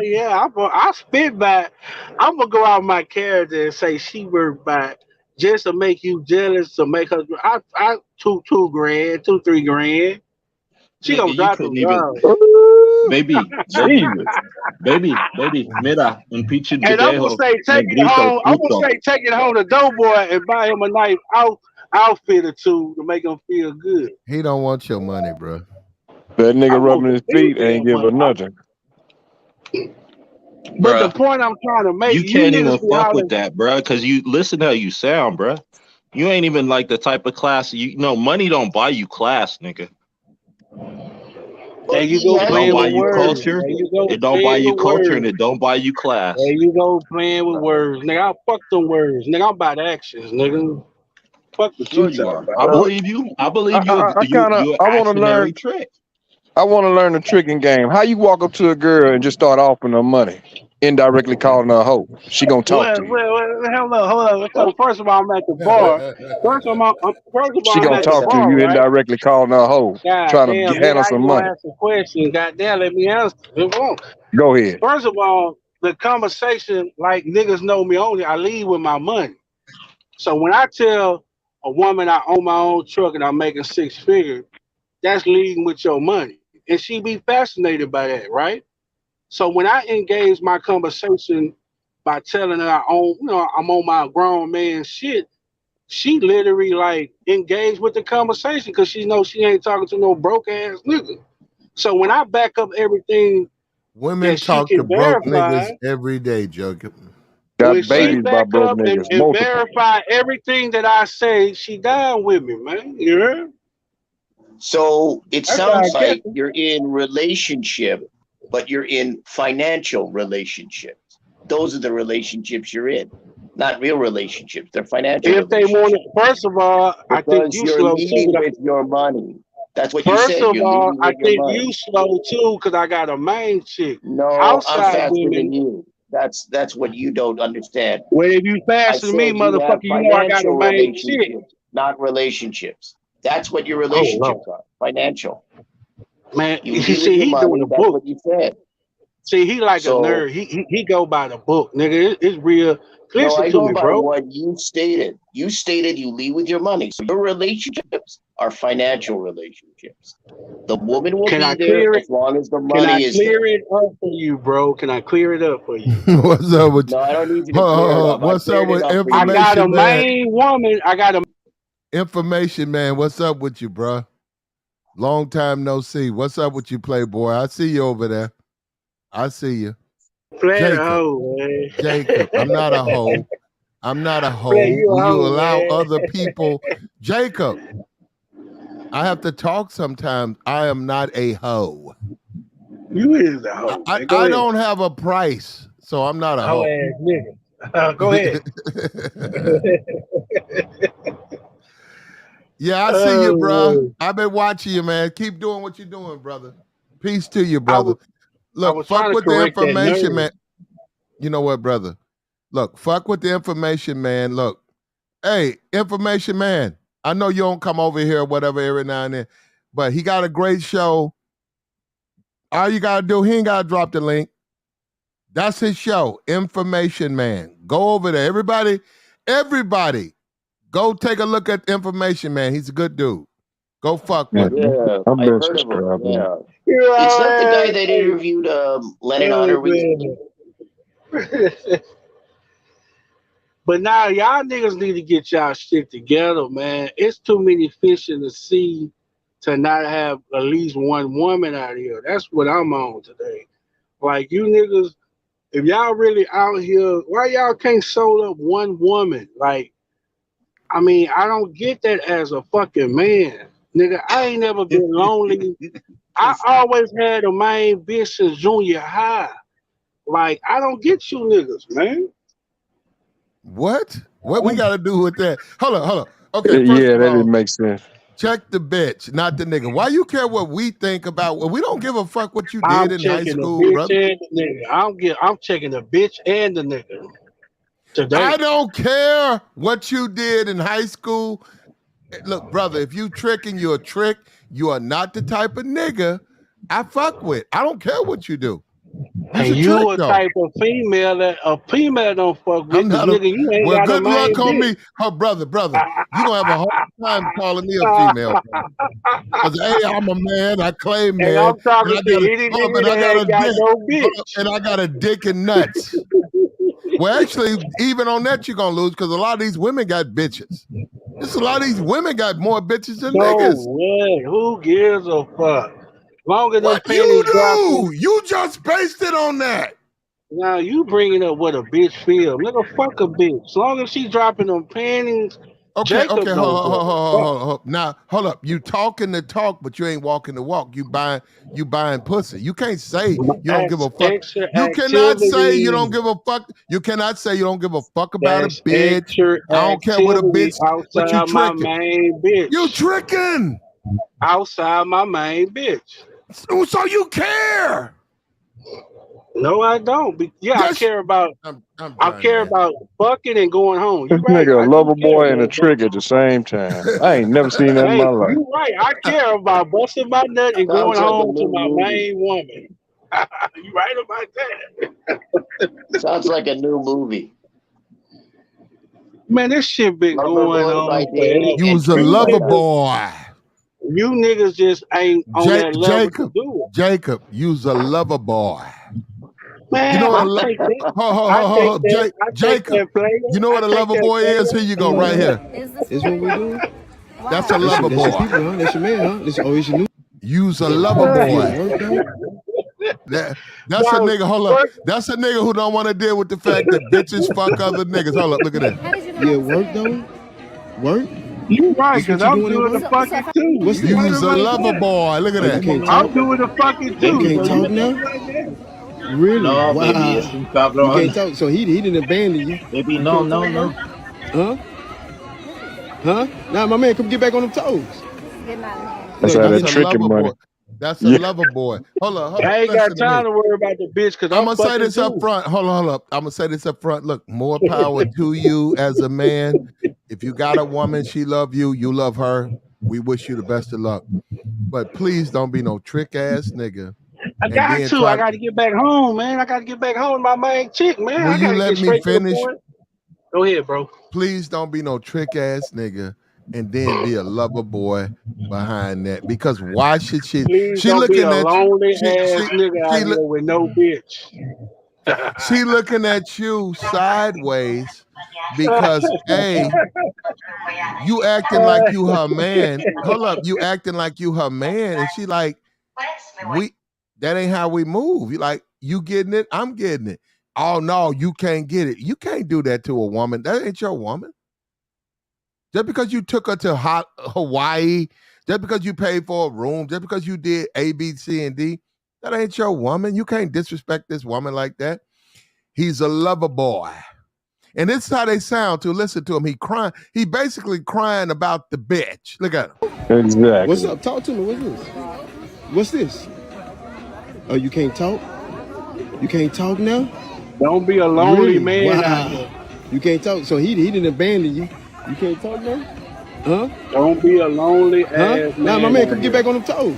yeah, I spit back. I'm gonna go out my character and say she worked back just to make you jealous, to make her. I $2 grand, 2-3 grand. She Nigga, gonna you drop couldn't some even. drive. Baby, mira, un pinche And I'm gonna videjo say take it negrito home. I'm puto. gonna say take it home to Doughboy and buy him a nice outfit or two to make him feel good. He don't want your money, bro. That nigga I want rubbing the his big feet ain't damn giving money. nothing. But the Bruh, point I'm trying to make, you you can't even niggas be fuck hollering. with that, bruh, because you listen how you sound, bruh. You ain't even like the type of class money don't buy you class, nigga. There you It go don't playing buy with you words. culture. There you go It don't buy playing you with culture, and words. it don't buy you class. There you go playing with words. Nigga, I'll fuck them words. Nigga, I'm about actions, nigga. Fuck what Sure you you talking are. about. I Well, believe you. I I believe I, I kind of you I want to actionary learn. trick. I want to learn the tricking game. How you walk up to a girl and just start offering her money, indirectly calling her a hoe? She gonna talk Well, to you. hold up. So first of all, I'm at the bar. First of all, She I'm gonna at the talk to bar, you right? indirectly calling her a hoe, God trying damn, to nigga, handle how some you gonna money. ask a question? God damn, let me answer. Come on. Go ahead. First of all, the conversation, like niggas know me only, I lead with my money. So when I tell a woman I own my own truck and I'm making 6 figures, that's leading with your money. And she be fascinated by that, right? So when I engage my conversation by telling her I own, I'm on my grown man shit, she literally like engaged with the conversation because she knows she ain't talking to no broke ass nigga. So when I back up everything Women that she talk to can broke verify, niggas every day, Jacob. when Got she babies by back broke up and, niggas, and multiple. verify everything that I say, she down with me, man. You heard? So it That's how I sounds get like them. you're in relationship, but you're in financial relationships. Those are the relationships you're in, not real relationships. They're financial If they want relationships it, first of all, I think because you you're slow too. leading with your money. That's what you First said. of You're all, leading I with your think money. you slow too because I got a main chick. No, I'm Outside faster than women, you. That's what you don't understand. well, if you I faster than me, said you motherfucker, have you know I got a financial main chick. relationships, not relationships. That's what your Oh Lord, relationships are. Financial. man, You you lead with see, your he doing money. the That's book. what you said. See, he like a So nerd. He go by the book, nigga. It's real. no, Listen I to go me, by bro. what you stated. You stated you lead with your money. So your relationships are financial relationships. The woman will Can be I there clear it? as long as the Can I money is clear there. it up for you, bro? Can I clear it up for you? What's up with No, I don't need you to hold on, clear it hold up. on. I What's up cleared it with up for I you. got a information man? main woman. I got a Information man, what's up with you, bruh? Long time no see. What's up with you, Playboy? I see you over there. I see you. player Jacob. hoe, man. Jacob. I'm not a hoe. I'm not a Player, hoe. you a Will you hoe, allow man. other people? Jacob, I have to talk sometimes. I am not a hoe. You is a hoe, man. Go I ahead. don't have a price, so I'm not a Hoe hoe. ass nigga. Go ahead. Yeah, I see you, Oh, bruh. man. I've been watching you, man. Keep doing what you're doing, brother. Peace to you, I brother. was Look, fuck trying to with the correct that information, nerd. man. You know what, brother? Look, fuck with the information, man. Look, hey, information man. I know you don't come over here or whatever every now and then, but he got a great show. All you gotta do, he ain't gotta drop the link. That's his show, Information Man. Go over there. Everybody, go take a look at Information Man. He's a good dude. Go fuck with him. Yeah, I've I've been heard of him. subscribing. Yeah. You It's not the guy alright, that hey, interviewed Lennon hey, Otter recently. man. But now y'all niggas need to get y'all shit together, man. It's too many fish in the sea to not have at least one woman out here. That's what I'm on today. Like you niggas, if y'all really out here, why y'all can't sold up one woman? Like, I mean, I don't get that as a fucking man. Nigga, I ain't never been lonely. I always had a main bitch since junior high. Like, I don't get you niggas, man. What? What we got to do with that? Hold on. Okay, first Yeah, of that all, didn't make sense. check the bitch, not the nigga. Why you care what we think about? Well, we don't give a fuck what you I'm did in high checking the school, bitch brother. and the nigga. I'm checking the bitch and the nigga today. I don't care what you did in high school. Look, brother, if you tricking, you're a trick. You are not the type of nigga I fuck with. I don't care what you do. You's And a you trick, a though. type of female that a female don't fuck with, I'm cause not a. nigga, you ain't Well, got a good luck main on bitch. me. Oh, brother, you gonna have a hard time calling me a female. Because hey, I'm a man. I claim And man, I'm talking and I to got a. any Oh, but nigga I that got a ain't got dick. no Hold bitch. up, and I got a dick and nuts. Well, actually, even on that, you're gonna lose because a lot of these women got bitches. Just a lot of these women got more bitches than So niggas. what? Who gives a fuck? Long as them What panties you dropping. do? You just based it on that. Now you bringing up what a bitch feel. Nigga, fuck a bitch. As long as she dropping them panties Okay, Jacob okay, don't hold, go. hold. Now, hold up. You talking the talk, but you ain't walking the walk. You buying pussy. You can't say you don't give a fuck. Extra You cannot say you activity. don't give a fuck. You cannot say you don't give a fuck about a That's bitch. extra I don't care what a activity bitch, but you outside my tricking. main bitch. You tricking. Outside my main bitch. So you care. No, I don't. Yeah, Yes. I care about. I'm I done, care man. about fucking and going home. You This right? nigga I a do lover care, boy and a man. trick at the same time. I ain't never seen that in Hey, my life. you right. I care about busting my nut and going Sounds like a home to new my movie. main woman. You right about that? Sounds like a new movie. Man, this shit been Lover going Boy by on for Danny You and was a Trick lover by boy. you niggas just ain't on that level to Jacob, do Jacob, you's a lover boy. it. Man, You know what I take that. hold, I take Jacob. that player. You know what a I take lover that boy is? player. Here you go, right here. That's what we doing? That's a That's lover your boy. people, huh? That's your man, huh? That's always your new. You's a lover You boy. at work though? That's a Now, nigga. Hold up. That's a nigga who don't want to deal with the fact that bitches fuck other niggas. Hold up, look at that. You at work though? Work? You right, This what because you I'm doing at doing the work? fucking too. What's You right You's a about lover that. boy. Look at Oh, you that. can't talk? I'm doing the fucking You too. can't So talk you now? right about that. Really? No, baby, Wow. es un You cabrón. can't talk. So he didn't abandon you. Baby, You no, can't no, talk no. now? Huh? Huh? Now my man, come get back on them toes. Getting out of here. That's Look, how that's that a tricking lover money. boy. That's a Yeah. lover boy. Hold up. I ain't got Listen to me. time to worry about the bitch because I'm I'm gonna say fucking this up too. front. Hold up. I'm gonna say this up front. Look, more power to you as a man. If you got a woman, she love you, you love her. We wish you the best of luck. But please don't be no trick ass nigga. I And got then to. try I got to get back home, man. I got to get back home to my main chick, man. will I got you to let get me straight to the finish? point. Go ahead, bro. Please don't be no trick ass nigga and then be a lover boy behind that. Because why should she Please she don't be looking a at lonely she ass she nigga out she, here with no bitch. she looking at you sideways because you acting like you her man. Hold up, you acting like you her man, and she like, that ain't how we move. You like, you getting it, I'm getting it. Oh no, you can't get it. You can't do that to a woman. That ain't your woman. Just because you took her to Hawaii, just because you paid for a room, just because you did A, B, C, and D, that ain't your woman. You can't disrespect this woman like that. He's a lover boy. And this is how they sound to listen to him. He crying. He basically crying about the bitch. Look at him. Exactly. What's up? Talk to me. What's this? What's this? Oh, you can't talk? You can't talk now? Don't be a lonely Really? man Wow. out here. You can't talk. So he didn't abandon you. You can't talk now? Huh? Don't be a lonely Huh? ass Now man. my man, out come here. get back on them toes.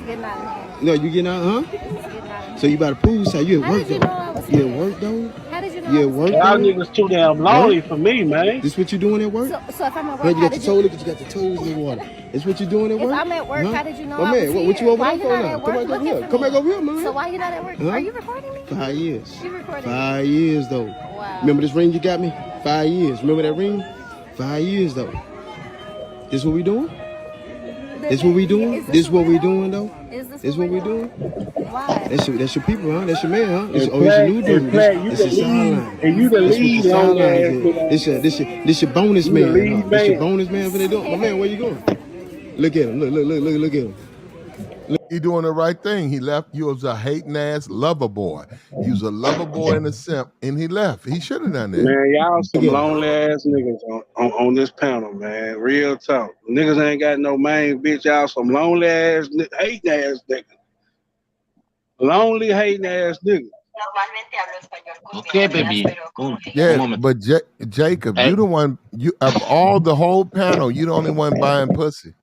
Getting out of here. No, you getting out, huh? Getting out of here. So you about to prove so you at How work did you though? know I was You at here? work though? How did you know You I at was work here? Y'all though? niggas too damn lonely for me, man. This what you doing at work? So if I'm at Huh, work, you how got your did toe, you? look at you got your toes in the water. That's what you doing at If work? I'm at work, how did you know My I man, was what you here? over Why there you for not now? at Come work back over looking here. for Come me? back over here, man. So why you not at work? Huh? Are you recording me? 5 years. You recording me? 5 years though. Wow. Remember this ring you got me? 5 years. Remember that ring? 5 years though. This what we doing? This what we doing? Is This what we doing though? Is this This what we doing? Why? That's your people, huh? That's your man, huh? This And always your Flat, new and dude. Flat, you This the is lead, sideline. and you the That's what lead the long sidelines ass is. nigga. This your bonus You the man, lead huh? This your man. bonus man for the door. My man, where you going? Look at him. Look at him. He doing the right thing. He left you as a hating ass lover boy. He was a lover boy and a simp, and he left. He should have done that. Man, y'all some Yeah. lonely ass niggas on this panel, man. Real talk. Niggas ain't got no main bitch. Y'all some lonely ass, hating ass niggas. Lonely hating ass niggas. Okay, baby. Un Yeah, moment. but Jacob, you the one. You of all the whole panel, you the only one buying pussy.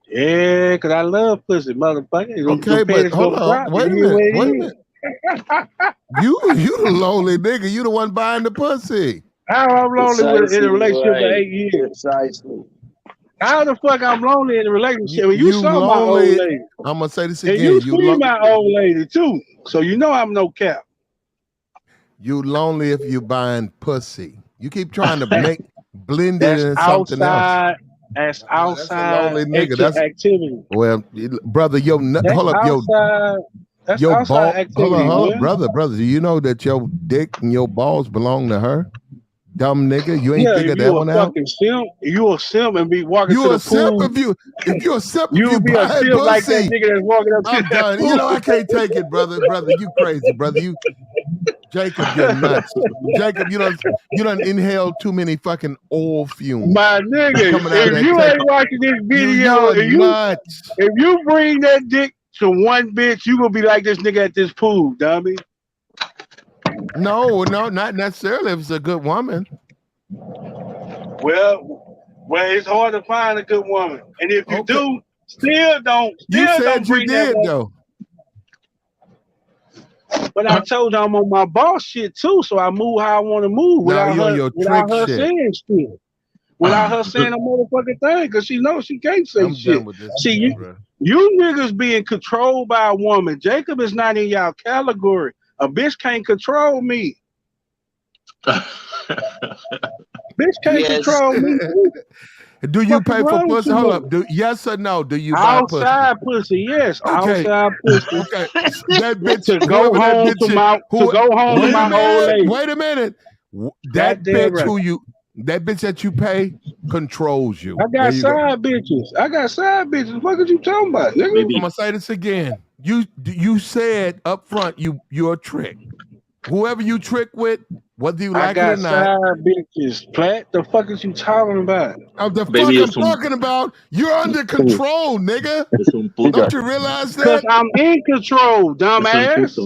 Yeah, cause I love pussy, motherfucker. Okay, but hold on. Wait a minute. You the lonely nigga. You the one buying the pussy. How I'm lonely with in a relationship for right. 8 years? Precisely. How the fuck I'm lonely in a relationship? And you You saw my old lonely. lady. I'm gonna say this And again. you see my old lady too. So you know I'm no cap. You lonely if you buying pussy. You keep trying to blend it That's in something else. outside. That's outside lonely nigga. extra That's- activity. Well, brother, That's hold up, outside. That's your outside ball. activity, Hold man. on, brother. Do you know that your dick and your balls belong to her? dumb nigga. You ain't Yeah, figured if that you a one out. fucking simp, you a simp and be walking You to the a simp pool. if you're a simp if You you be a buy simp like that pussy. nigga that's walking up to I'm that done. pool. You know I can't take it, brother. Brother, you crazy, brother. Jacob, you're nuts. Jacob, you done inhaled too many fucking oil fumes. My nigga, Coming out of if that you tape. ain't watching this video, You're nuts. if you bring that dick to one bitch, you gonna be like this nigga at this pool, dummy. No, not necessarily if it's a good woman. Well, it's hard to find a good woman, and if you do, still don't You bring did that. though. But I told you I'm on my boss shit too, so I move how I want to move Now you on your without trick her shit. saying shit. Without her saying a motherfucking thing, because she knows she can't say I'm shit. done with this. See, you niggas being controlled by a woman. Jacob is not in y'all category. A bitch can't control me. Bitch can't control me. Do you Fucking pay for wrong with pussy? you Hold niggas? up. Yes or no? Do you buy pussy? Outside pussy, yes. Okay. Outside pussy. Okay. That bitch To go whoever that home bitch to is- my old lady. Wait a minute. That Goddamn bitch right. that bitch that you pay controls you. I There got you go. side bitches. What are you talking about, nigga? I'm gonna say this again. You said up front you're a trick. Whoever you trick with, whether you I like it got or not. side bitches. Plat, the fuck is you talking about? The Baby, fuck it's I'm some- talking about, you're under control, nigga. Don't Don't you realize Because that? I'm in control, dumbass.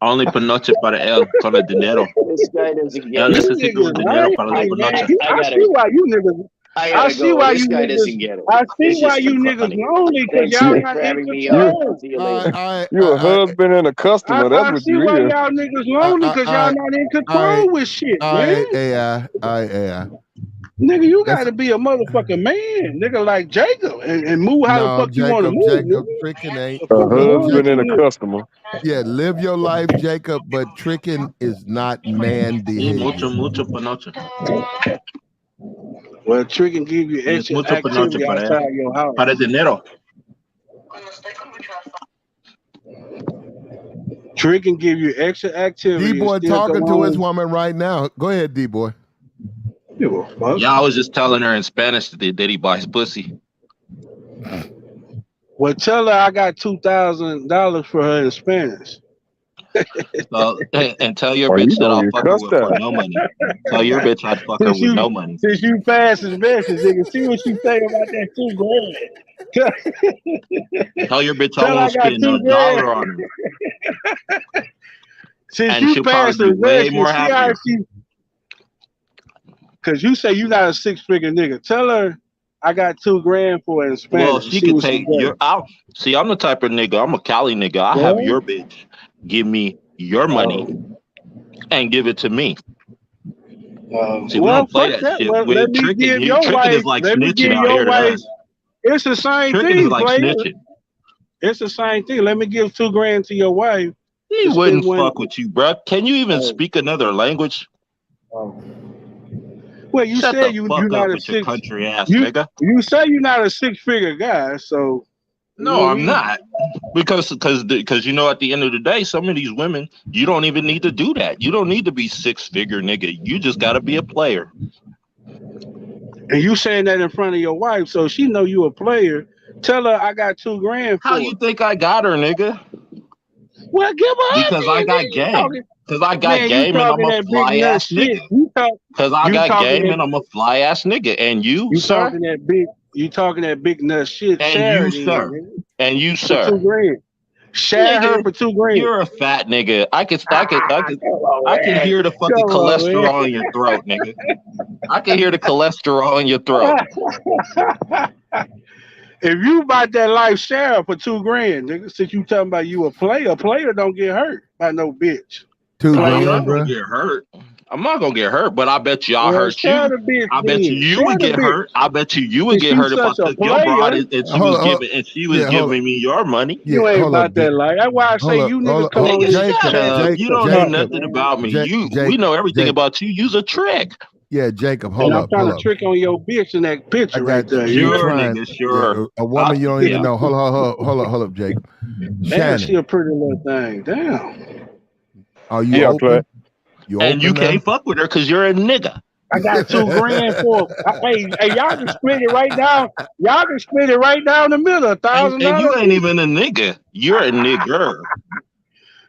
Only por noche para él con el dinero. This guy doesn't get Él it. necesita un dinero para la por noche. I see why you niggas. I see why this you guy niggas. doesn't get it. I see It's why just you for niggas funny. lonely because Thanks y'all for not in having me on. control. See you later. You're a husband and a customer. That's I what see you why is. y'all niggas lonely because y'all not in control with shit, man. AI. Nigga, you gotta be a motherfucking man, nigga, like Jacob, and move how the No, fuck you want to Jacob, move. nigga. tricking ain't. A husband and a customer. Yeah, live your life, Jacob, but tricking is not man Sí, behavior. mucho por noche. Well, trick and give you Es extra mucho por noche activity para outside él. your house. Para el dinero. Trick and give you extra activity. D-boy and still talking go to his on. woman right now. Go ahead, D-boy. Yeah, I was just telling her in Spanish that he buys pussy. Well, tell her I got $2,000 for her in Spanish. And tell your Or bitch you that I'll gonna get fuck her cussed with for out. no money. Tell your bitch I'd fuck her with no money. Since you pass his message, nigga, see what she say about that $2,000. Tell your bitch I Tell her won't I got spend $1 $2,000. on her. Since And you she'll pass probably his be way message, more see how happier. she. Cause you say you not a 6-figure nigga. Tell her I got $2,000 for it in Spanish. Well, and she see could what take does. your out. See, I'm the type of nigga. I'm a Cali nigga. I have Yeah. your bitch give me your money and give it to me. See, we Well, don't play fuck that that. shit. Well, let me Tricking, give your tricking wife. is like Let me snitching give out here your to wife. us. It's the same Tricking thing, is like player. snitching. It's the same thing. Let me give $2,000 to your wife. He to wouldn't spend fuck with you, bro. Can you even speak another language? Well, you Shut said the you're fuck not up a with your 6. country ass, You nigga. say you're not a 6-figure guy, so. No, I'm not. Because you know, at the end of the day, some of these women, you don't even need to do that. You don't need to be 6-figure, nigga. You just got to be a player. And you saying that in front of your wife, so she know you a player. Tell her I got $2,000 for How you think I got her, nigga? Well, give her Because I got game. Because I got Man, you game and I'm talking a that big fly nut ass shit. nigga. Because I you got talking game that- and I'm a fly ass nigga. And you, sir? You talking that big nut shit. And Share you, it sir. in, nigga. And you, For sir. $2,000. Share her for $2,000. You're a fat nigga. I can hear the fucking Come on, cholesterol man. in your throat, nigga. I can hear the cholesterol in your throat. If you bought that life share for $2,000, nigga, since you talking about you a player don't get hurt by no bitch. I'm $2,000, not bro. gonna get hurt. I'm not gonna get hurt, but I bet you I'll Well, hurt you. share the bitch I bet then. you Share would the get bitch. hurt. I bet you would If get you hurt if I such a took your broad player- and she Hold was on, giving me your money. You ain't hold about up, that life. That's why I say you niggas come on Nigga, here. shut up. You don't know nothing about me. We know everything Jacob. about you. You's a trick. Yeah, Jacob, And hold I'm up, trying hold to up. trick on your bitch in that picture I right got there. you. You Sure, trying, nigga, sure. yeah, a woman you don't even know. Hold up, Jacob. Damn, she Shannon, a pretty little thing. Damn. are you open? You And you open now? can't fuck with her because you're a nigga. I got $2,000 for. Hey, y'all can split it right now. Y'all can split it right down the middle. And you ain't $1,000. even a nigga. You're a nigger.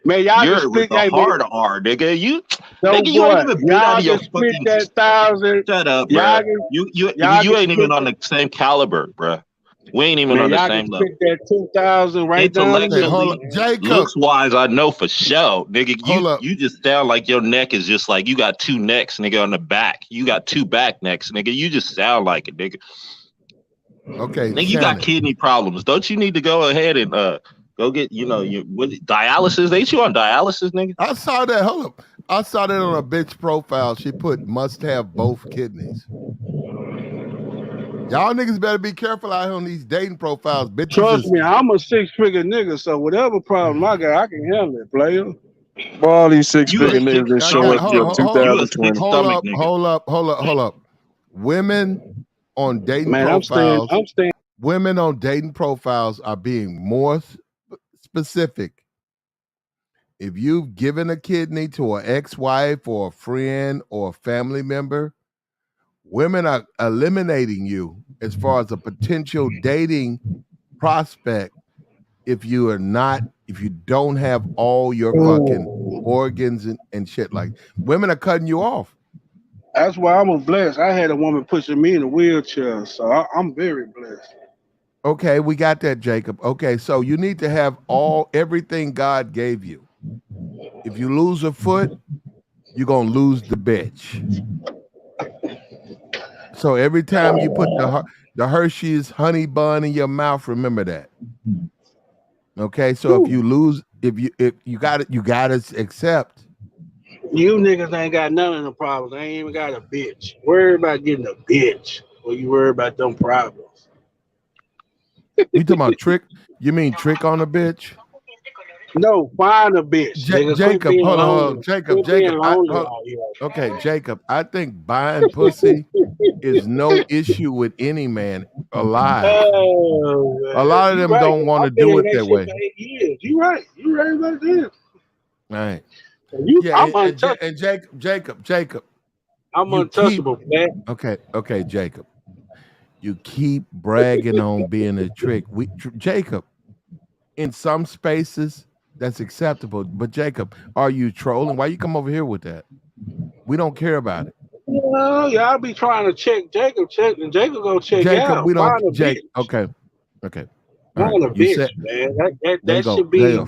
Man, y'all can You're with split the that. hard R, nigga. You No nigga, you ain't boy, even been out y'all of your can split fucking that 1,000. shut up, Y'all bro. can, You y'all can ain't even split on the same caliber, bro. We ain't even Man, on the y'all can same level. split that 2,000 right down the Hey, hold middle. up, Intellectually, Jacob. looks wise, I know for sure, nigga. Hold up. You just sound like your neck is just like you got two necks, nigga, on the back. You got two back necks, nigga. You just sound like it, nigga. Okay, Nigga, you got Shannon. kidney problems. Don't you need to go ahead and go get dialysis? Ain't you on dialysis, nigga? I saw that. Hold up. I saw that on a bitch profile. She put must have both kidneys. Y'all niggas better be careful out here on these dating profiles. Bitches Trust is me, I'm a 6-figure nigga, so whatever problem I got, I can handle it, player. Boy, all these You a six-figure niggas six that I show got up till you a 2020. six stomach nigga. hold up. Women on dating Man, I'm staying. women on dating profiles are being more specific. If you've given a kidney to an ex-wife or a friend or a family member, women are eliminating you as far as a potential dating prospect if you don't have all your fucking organs and shit. Like, women are cutting you off. That's why I was blessed. I had a woman pushing me in a wheelchair, so I'm very blessed. Okay, we got that, Jacob. Okay, so you need to have everything God gave you. If you lose a foot, you're gonna lose the bitch. So every time you put the Hershey's honey bun in your mouth, remember that. Okay, so if you lose, if you got it, you gotta accept. You niggas ain't got none of the problems. I ain't even got a bitch. Worry about getting a bitch, or you worry about them problems. You talking about trick? You mean trick on a bitch? No, find a bitch. Nigga, quit Jacob, being hold lonely. on, Jacob. Quit being lonely hold- out here. okay, Jacob. I think buying pussy is no issue with any man alive. Oh, A lot of you them right. don't want to I've been do in it that that shit way. for 8 years. You right. You right about this. All right. I'm untouchable. And Jacob. I'm you untouchable, man. Okay, Jacob. You keep bragging on being a trick. Jacob, in some spaces that's acceptable, but Jacob, are you trolling? Why you come over here with that? We don't care about it. Well, y'all be trying to check Jacob, and Jacob go check Jacob, out. we don't. Find a bitch. Okay. All Find a right. You bitch, said man. there That you go. should There you be go.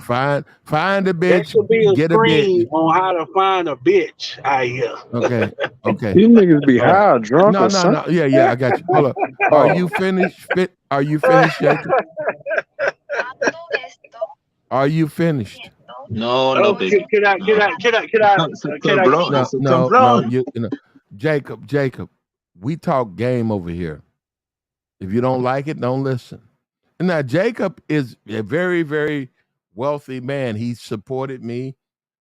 Find a that bitch. should be a Get a bitch. screen on how to find a bitch out here. Okay. These niggas be high, drunk, No. or something. Yeah, I got you. Hold up. Are you finished? Are you finished, Jacob? Are you finished? No, baby. Get out. No. Jacob, we talk game over here. If you don't like it, don't listen. Now, Jacob is a very, very wealthy man. He supported me.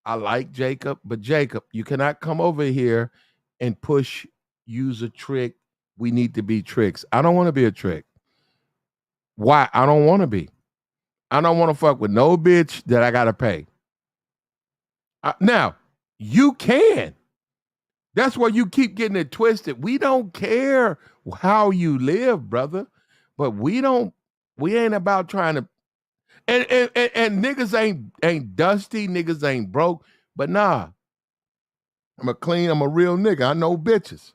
I like Jacob, but Jacob, you cannot come over here and use a trick. We need to be tricks. I don't want to be a trick. Why? I don't want to be. I don't want to fuck with no bitch that I got to pay. Now, you can. That's why you keep getting it twisted. We don't care how you live, brother, but we ain't about trying to. And niggas ain't dusty. Niggas ain't broke. But nah, I'm a real nigga. I know bitches.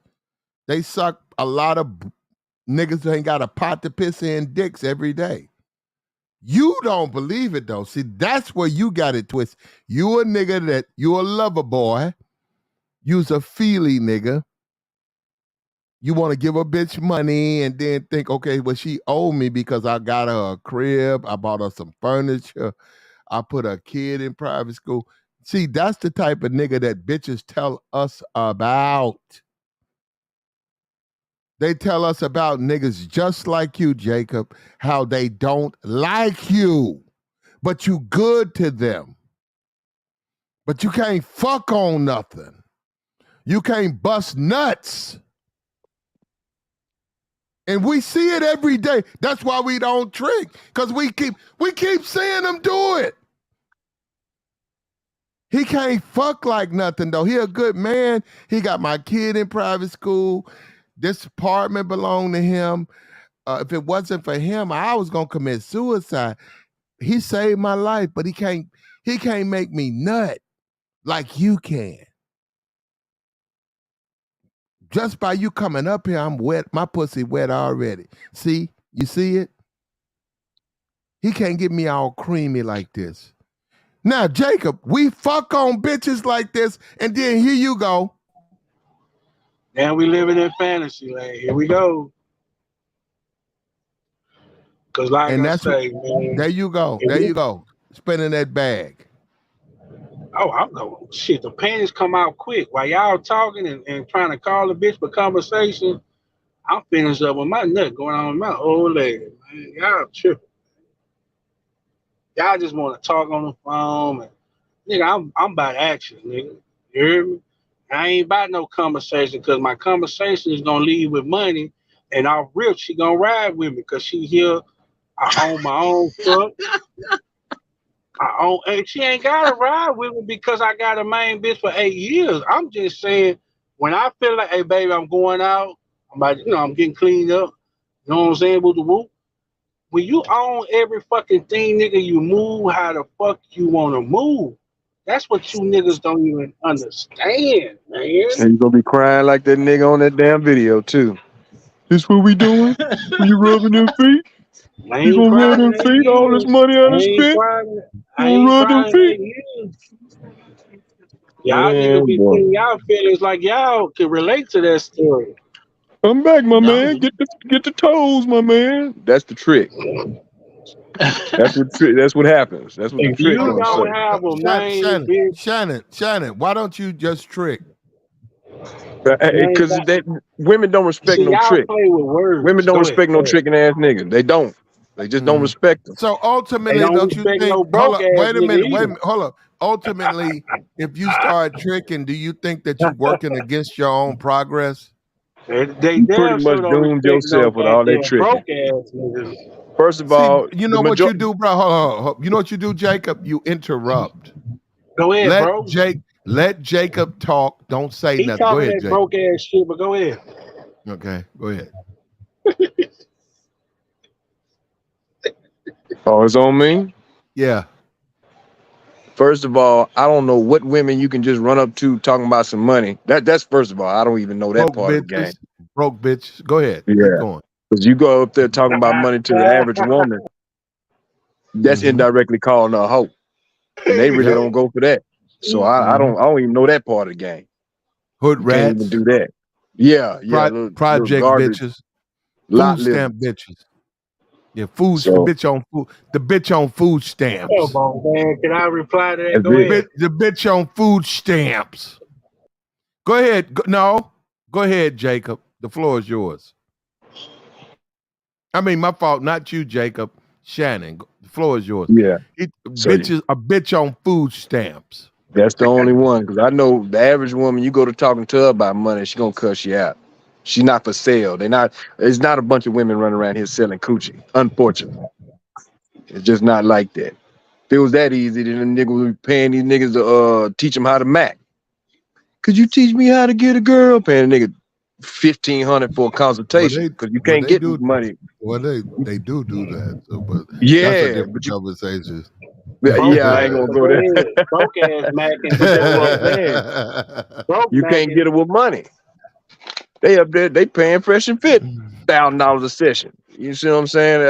They suck a lot of niggas who ain't got a pot to piss in dicks every day. You don't believe it though. See, that's where you got it twisted. You a nigga you a lover boy. You's a feely nigga. You want to give a bitch money and then think, okay, well, she owed me because I got her a crib, I bought her some furniture, I put a kid in private school. See, that's the type of nigga that bitches tell us about. They tell us about niggas just like you, Jacob, how they don't like you, but you good to them. But you can't fuck on nothing. You can't bust nuts. And we see it every day. That's why we don't trick, because we keep seeing them do it. He can't fuck like nothing though. He a good man. He got my kid in private school. This apartment belonged to him. If it wasn't for him, I was gonna commit suicide. He saved my life, but he can't make me nut like you can. Just by you coming up here, I'm wet. My pussy wet already. See? You see it? He can't get me all creamy like this. Now, Jacob, we fuck on bitches like this, and then here you go. Now we living in fantasy land. Here we go. Cause like And I that's say, man. there you go. There you go. Spinning that bag. Oh, I'm going. Shit, the panties come out quick while y'all talking and trying to call a bitch for conversation. I'm finished up with my nut going on with my old lady. Man, y'all tripping. Y'all just want to talk on the phone. And, nigga, I'm about action, nigga. You hear me? I ain't about no conversation because my conversation is gonna lead with money, and off rip she gonna ride with me because she here. I own my own fuck. And she ain't gotta ride with me because I got a main bitch for 8 years. I'm just saying, when I feel like, hey baby, I'm going out, I'm getting cleaned up. You know what I'm saying? With the whoop. When you own every fucking thing, nigga, you move how the fuck you wanna move. That's what you niggas don't even understand, man. And you gonna be crying like that nigga on that damn video too. This what we doing? You rubbing them feet? You gonna rub them feet? All this money I done spent? I ain't crying. Y'all niggas be putting y'all feelings like y'all can relate to that story. Come back, my man. Get the toes, my man. That's the trick. That's what happens. That's what the trick gonna say. Shannon, why don't you just trick? Because women don't respect no trick. Women don't respect no tricking ass nigga. They don't. They just don't respect them. So ultimately, don't you think? Wait a minute. Hold up. Ultimately, if you start tricking, do you think that you're working against your own progress? You pretty much doomed yourself with all that tricking. First of all, you know what you do, bro? Hold on. You know what you do, Jacob? You interrupt. Go ahead, bro. Let Jacob talk. Don't say He nothing. Go talking ahead, that Jacob. broke ass shit, but go ahead. Okay, go ahead. Oh, it's on me? Yeah. First of all, I don't know what women you can just run up to talking about some money. That's first of all, I don't even know that part of the game. Broke bitch. Go ahead. Yeah. Keep going. Because you go up there talking about money to the average woman, that's indirectly calling her a hoe. And they really don't go for that. So I don't even know that part of the game. Hood rats. Can't even do that. Yeah. Project bitches. Food stamp bitches. Yeah, the bitch on food stamps. Come on, man. Can I reply to that? Go ahead. The bitch on food stamps. Go ahead. Go ahead, Jacob. The floor is yours. I mean, my fault, not you, Jacob. Shannon, the floor is yours. Yeah. A bitch on food stamps. That's the only one, because I know the average woman, you go to talking to her about money, she gonna cuss you out. She's not for sale. There's not a bunch of women running around here selling coochie, unfortunately. It's just not like that. If it was that easy, then the nigga would be paying these niggas to teach them how to Mac. Could you teach me how to get a girl? Paying a nigga $1,500 for a consultation because you can't get money. Well, they do that. So, but yeah, that's a different conversation. I ain't gonna go there. Broke ass Mac. You can't get it with money. They up there, they paying Fresh and Fit $1,000 a session. You see what I'm saying?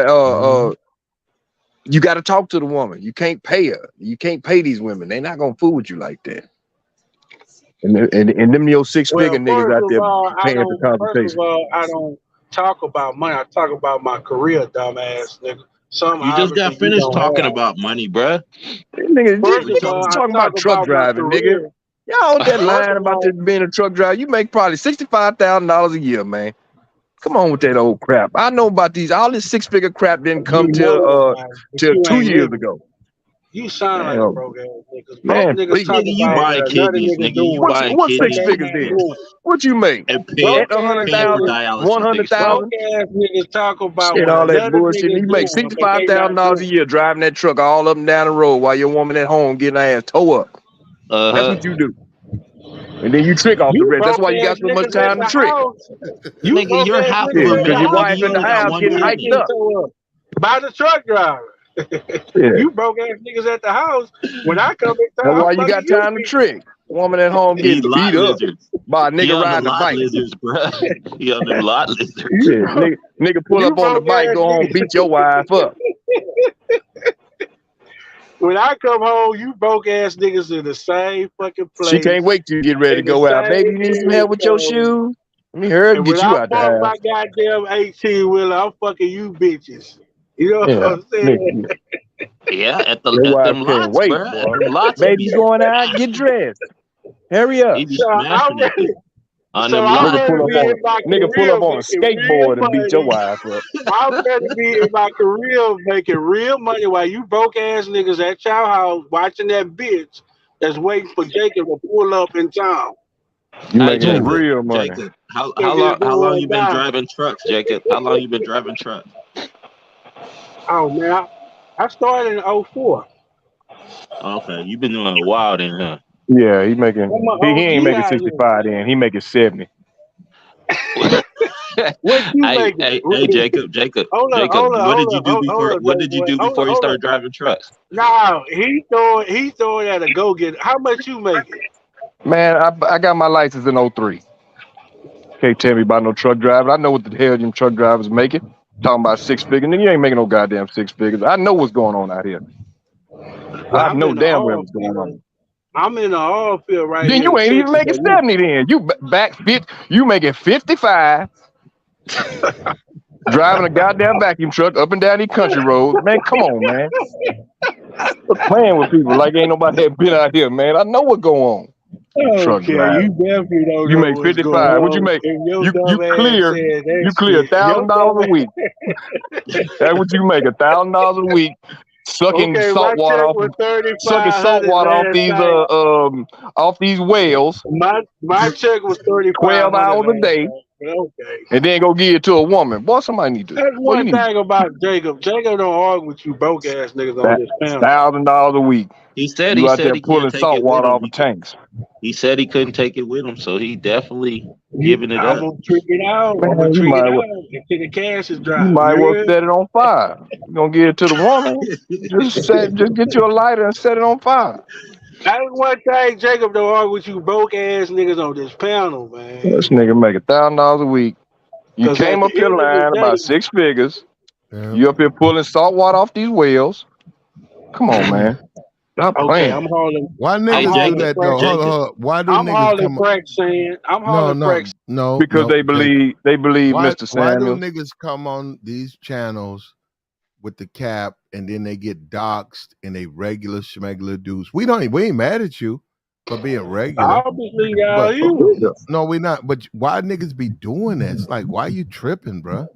You got to talk to the woman. You can't pay her. You can't pay these women. They're not gonna fool with you like that. And them your six-figure niggas out there paying for consultation. First of all, I don't talk about money. I talk about my career, dumbass nigga. You just got finished talking about money, bruh. Nigga, talking about truck driving, nigga. Y'all that lying about this being a truck driver. You make probably $65,000 a year, man. Come on with that old crap. I know about these. All this six-figure crap didn't come till 2 years ago. You sound like a broke ass niggas. Man, Nigga, you buy kidneys, nigga. You buy what kidneys. 6 figures then? What you make? And pay for dialysis. 100,000. Niggas talk about Shit, all that bullshit. You make $65,000 a year driving that truck all up and down the road while your woman at home getting her ass towed up. That's what you do. And then you trick off the You rest. That's broke why you got ass so much niggas at time to the trick. house. You Nigga, broke you're ass half of Yeah, niggas a at the because your man. house. wife Nigga, you at the only got house one getting man hyped up. So, by the truck driver. Yeah. You broke ass niggas at the house. When I come in That's town, why I'm you fucking got you time to bitches. trick. Woman at home He getting lot beat up lizards. by a He nigga on the riding a lot bike. lizards, bro. He on them lot lizards. You Yeah, broke, nigga pull you up on the broke bike, ass go home, niggas. beat your wife up. When I come home, you broke ass niggas in the same fucking She can't place, wait till you get ready to in the go out. Baby, same you need some help with your territory. shoes? Let me hurry up And and when get you I out the park house. my goddamn 18 wheeler, I'm fucking you bitches. You know what Yeah, I'm saying? nigga. Yeah, at Your wife them can't lots, wait, bro. At boy. them lots, he Baby, you be going out? Get dressed. Hurry up. he be So I'm smashing it ready. on So them I'm lots. Nigga ready pull to up be on in my nigga pull up career on a making real skateboard and beat your money. wife up. I'm ready to be in my career making real money while you broke ass niggas at your house watching that bitch that's waiting for Jacob to pull up in town. You Hey, making Jacob, real money. Jacob, how Niggas long going you been down. driving trucks, Jacob? How long you been driving trucks? Oh man, I started in 04. Okay, you been doing a while then, huh? Yeah, he making I'm an he ain't OG making out 65 then. He making 70. here. What you making? Hey, Jacob, Hold up, what did you do before? Dope What boy. did you do Hold before up, you hold up. started driving trucks? Nah, he throwing at a go getter. How much you making? Man, I got my license in 03. Can't tell me about no truck driving. I know what the hell them truck drivers making. Talking about 6 figures. Nigga, you ain't making no goddamn 6 figures. I know what's going on out here. Well, I I'm know in the damn well oil what's going field. on. I'm in the oil field right Then here you in ain't even Texas. making 70 then. You back fit. You making 55. Driving a goddamn vacuum truck up and down these country roads. Man, come on, man. Quit playing with people like ain't nobody that been out here, man. I know what go on. Truck Okay, driving. you definitely don't You know make what's 55. going What you on. make? If your You dumb ass clear said that you clear shit, your $1,000 dumb a week. That's what you make, $1,000 a week. Sucking Okay, salt my water check off was sucking salt 3,500 water last night. off these whales My check was 12 3,500 hours a last day night. But okay. and then go give it to a woman. Boy, somebody need to That's boy, you one need thing about Jacob. Jacob don't argue with you broke ass niggas on this panel. $1,000 a week. He said You out there he pulling can't take salt it with water him. off of tanks. He said he couldn't take it with him, so he definitely giving it I'm up. gonna trick it out. I'm Man, gonna you trick might it well, out until the cash is you dry. might You well heard? set it on fire. You gonna give it to the woman. Just get you a lighter and set it on fire. That's one thing Jacob don't argue with you broke ass niggas on this panel, man. This nigga make $1,000 a week. You 'Cause came at up the here end of the lying day, about 6 figures. Yeah. You up here pulling salt water off these whales. Come on, man. Stop okay, playing. I'm hauling. Why I'm niggas do hauling that crack. though? Hold on. Why do I'm niggas hauling come? crack sand. I'm No, hauling crack. Because they Jacob. believe Why Mr. do Samuels. niggas come on these channels with the cap and then they get doxxed and they regular schmegular dudes? We ain't mad at you for being regular. Obviously, y'all But you. no, we not. But why niggas be doing this? Like, why you tripping, bro?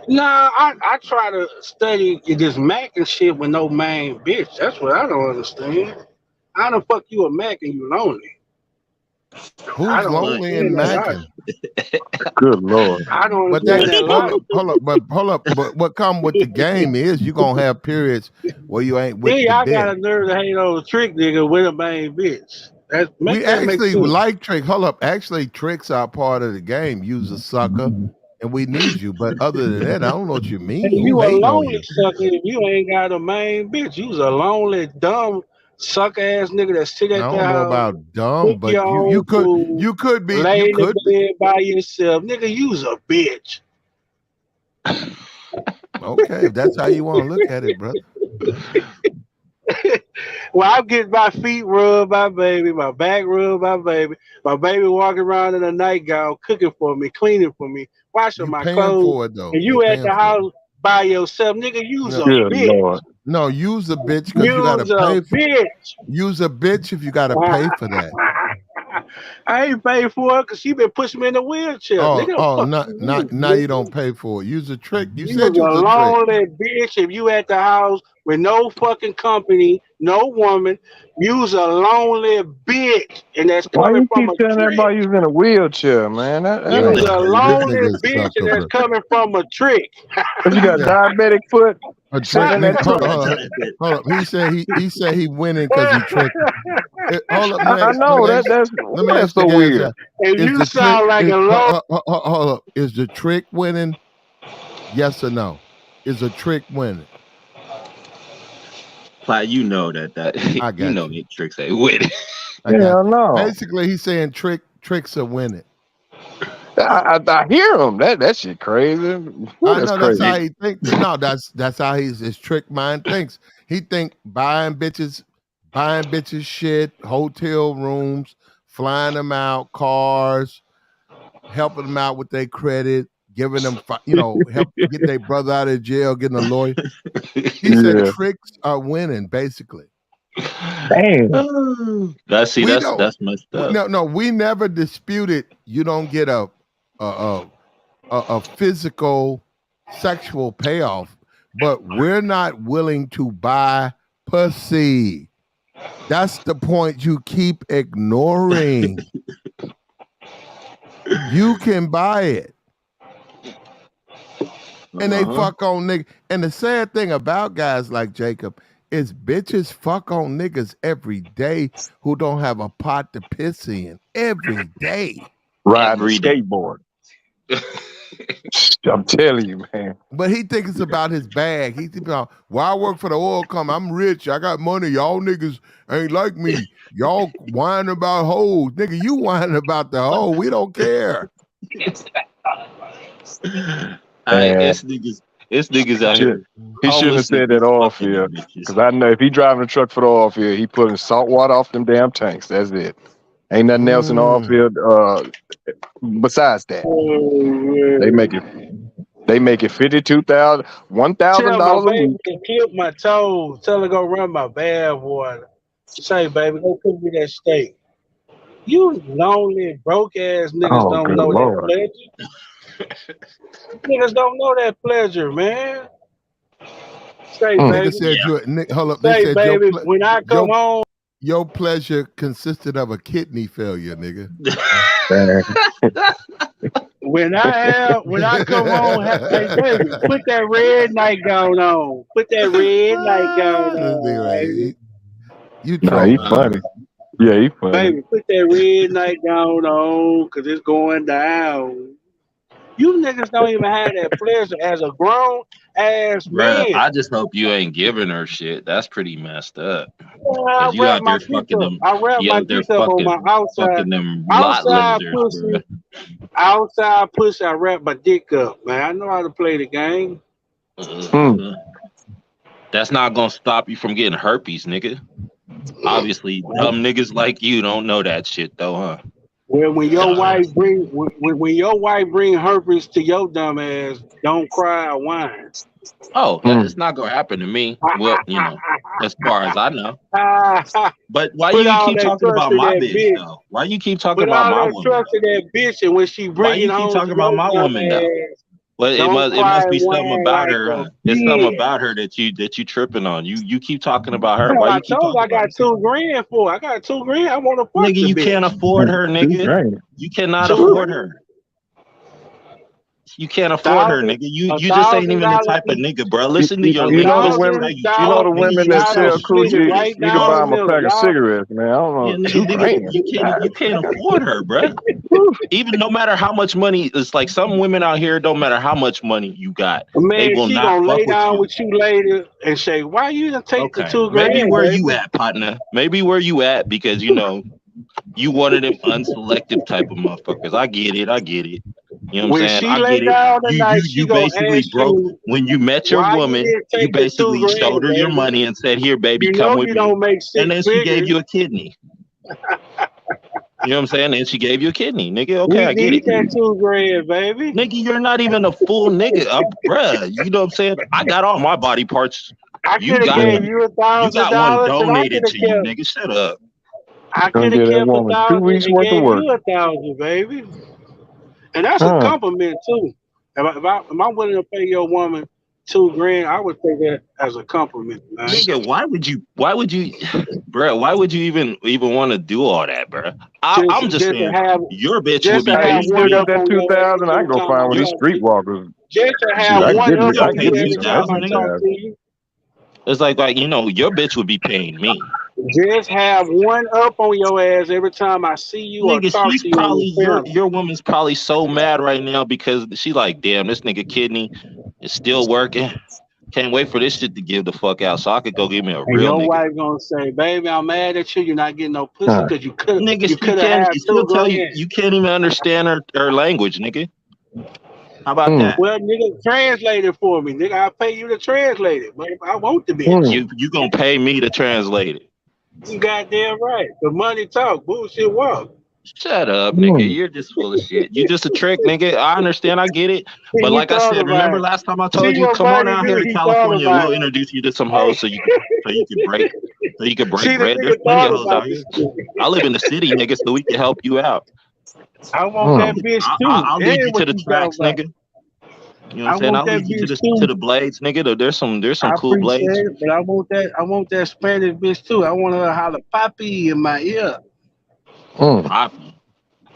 Nah, I try to study this Mac and shit with no main bitch. That's what I don't understand. How the fuck you a Mac and you lonely? Who's I don't lonely and understand that macking? Good Lord. I don't But that understand that hold up. But what come with the game is you gonna have periods where you ain't with See, the I dick. got a nerve to hate on a trick nigga with a main bitch. We That make actually sense. like Trick. Hold up. Actually, Tricks are part of the game. You's a sucker, and we need you. But other than that, I don't know what you mean. You Who a hating on lonely you? sucker if you ain't got a main bitch. You's a lonely, dumb, sucker ass nigga that sit I at the don't know house, about dumb, cook but your own you could food, be lay in the bed by yourself. Nigga, you's a bitch. okay. If that's how you want to look at it, brother. Well, I'm getting my feet rubbed by baby, my back rubbed by baby, my baby walking around in a nightgown, cooking for me, cleaning for me, washing You my paying clothes, for it though. and You you at paying the for it. house by yourself. Nigga, you's a Good bitch. Lord. No, use a bitch because you gotta You's a pay for. bitch. Use a bitch if you gotta pay for that. I ain't paid for it because she been pushing me in a wheelchair. Nigga, Now you don't pay for it. Use a trick. You You said was you a was a trick. lonely bitch if you at the house with no fucking company, no woman. You's a lonely bitch, and that's Why coming you from keep a telling trick. everybody you was in a wheelchair, man? That You's ain't a true. lonely nigga is bitch, sucker, and that's bro. coming from a trick. But you got diabetic foot? A trick Sign nigga. that Hold truck. up, hold up. He said he winning because he tricking. Hold up, I know let me that's ask the so guys. weird. And Is you the trick sound like is a low. hold up? Is the trick winning? Yes or no? Is a trick winning? Like, you know that I you got know you. that tricks ain't with it. I got Hell you. no. Basically, he's saying tricks are winning. I hear him. That shit crazy. Ooh, I that's know that's how crazy. he thinks. No, that's how his trick mind thinks. He think buying bitches shit, hotel rooms, flying them out, cars, helping them out with their credit, giving them, help get their brother out of jail, getting a lawyer. He said Yeah. tricks are winning, basically. Damn. That's We don't. that's messed up. No, we never disputed you don't get a physical sexual payoff, but we're not willing to buy pussy. That's the point you keep ignoring. You can buy it. And they fuck on niggas. And the sad thing about guys like Jacob is bitches fuck on niggas every day who don't have a pot to piss in. Every day. Riding a skateboard. I'm telling you, man. But he thinks it's about his bag. He thinks, well, I work for the oil company. I'm rich. I got money. Y'all niggas ain't like me. Y'all whining about hoes. Nigga, you whining about the hoe. We don't care. It's niggas out here. He shouldn't have said that oil field. Because I know if he driving a truck for the oil field, he putting salt water off them damn tanks. That's it. Ain't nothing else in the oil field besides that. They make it $52,000, $1,000 Tell a my baby week. to clip my toes. Tell her go run my bath water. Say, baby, go cook me that steak. You lonely, broke ass niggas don't good know Lord. that pleasure. Niggas don't know that pleasure, man. Say, baby. Nigga said hold up. Say, They said baby, when I come home. Your pleasure consisted of a kidney failure, nigga. When I come home, hey, baby, put that red nightgown on. Put that red nightgown on, baby. You Nah, he funny. Yeah, he funny. Baby, put that red nightgown on, because it's going down. You niggas don't even have that pleasure as a grown ass Bruh, man. I just hope you ain't giving her shit. That's pretty messed up. I 'Cause you wrap out my there dick fucking up. them. I wrap You my out there dick up on my outside. fucking them lot Outside lizards, pussy. bruh. Outside pussy, I wrap my dick up, man. I know how to play the game. That's not gonna stop you from getting herpes, nigga. Obviously, dumb niggas like you don't know that shit though, huh? When your wife bring herpes to your dumb ass, don't cry or whine. Oh, it's not gonna happen to me. Well, as far as I know. But why Put you all keep that talking trust about in my that bitch bitch. though? Why you keep talking Put about all my that woman? trust in that bitch, and when she Why bring you it keep home talking to about your my dumb woman though? ass, Well, it don't must cry be and something whine about like her. a Huh? It's something bitch. about her that you tripping on. You keep talking about her. Hell, Why I you keep told you talking I about got her? $2 grand for. I got $2 grand. I want to fuck Nigga, the you bitch. can't afford her, nigga. You cannot afford her. You can't afford her, nigga. You just ain't even the type of nigga, bro. Listen to your You know the lineage. women. You know the women that sell coochie. right You can buy down them a the pack middle. of cigarettes, man. I don't know. Yeah, $2 nigga, grand. you can't afford her, bro. Even no matter how much money, it's like some women out here. Don't matter how much money you got, they Man, will she not gonna lay fuck with down you. with you later and say, "Why you didn't take the Okay, $2 grand?" maybe where baby? you at, partner? Maybe where you at because you one of them unselective type of motherfuckers. I get it. You know what I'm When saying? she I lay get it. down tonight, she You gonna basically ask broke you, when you met your "Why you woman. didn't You take the $2 basically grand, showed her your baby? money and said, "Here, baby, You come know with you me." don't make And 6 then she gave figures. you a kidney. You know what I'm saying? And she gave you a kidney, nigga. Okay, I We get need it. that $2 grand, baby. Nigga, you're not even a full nigga, bruh. You know what I'm saying? I got all my body parts. I You could have got gave you you got one $1,000, and I donated could to you, have nigga. Shut up. Gonna give that woman 2 weeks and worth of gave work. you 1,000, baby. And that's a compliment too. If I'm willing to pay your woman $2 grand, I would take that as a compliment, man. Nigga, why would you, bruh, why would you even want to do all that, bruh? I'm just saying, your bitch would be Hey, you still basically. got that 2,000? I can go find one of these streetwalkers. Just to Shoot, have I one can up get on me you every some. That's time I talk to you. It's like you know, your bitch would be paying me. Just have one up on your ass every time I see you or Nigga, talk she's to you on probably the phone. your woman's probably so mad right now because she like, damn, this nigga kidney is still working. Can't wait for this shit to give the fuck out so I could go give me a And real your nigga. wife gonna say, "Baby, I'm mad at you. You're not getting no pussy because you could Nigga, you she could have can't. had She'll 2 tell you grand." you can't even understand her language, nigga. How about that? Well, nigga, translate it for me, nigga. I'll pay you to translate it, but I want the bitch. You gonna pay me to translate it? You goddamn right. The money talk, bullshit walk. Shut up, nigga. You're just full of shit. You just a trick, nigga. I understand. I get it. But He like I thought said, about remember it. last time I See told you, what come on money out do? here to He thought California. about We'll it. introduce you to some Hey, hoes so you can break see, the bread. nigga There's plenty thought of hoes about out here. this shit. I live in the city, nigga, so we can help you out. I want that bitch too. I'll lead Hey, you to what the you talking tracks, about? nigga. You know what I I'm saying? want I'll that lead you bitch to too. the blades, nigga. There's some I cool blades. appreciate it, but I want that Spanish bitch too. I want her to holler "papi" in my ear. Poppy.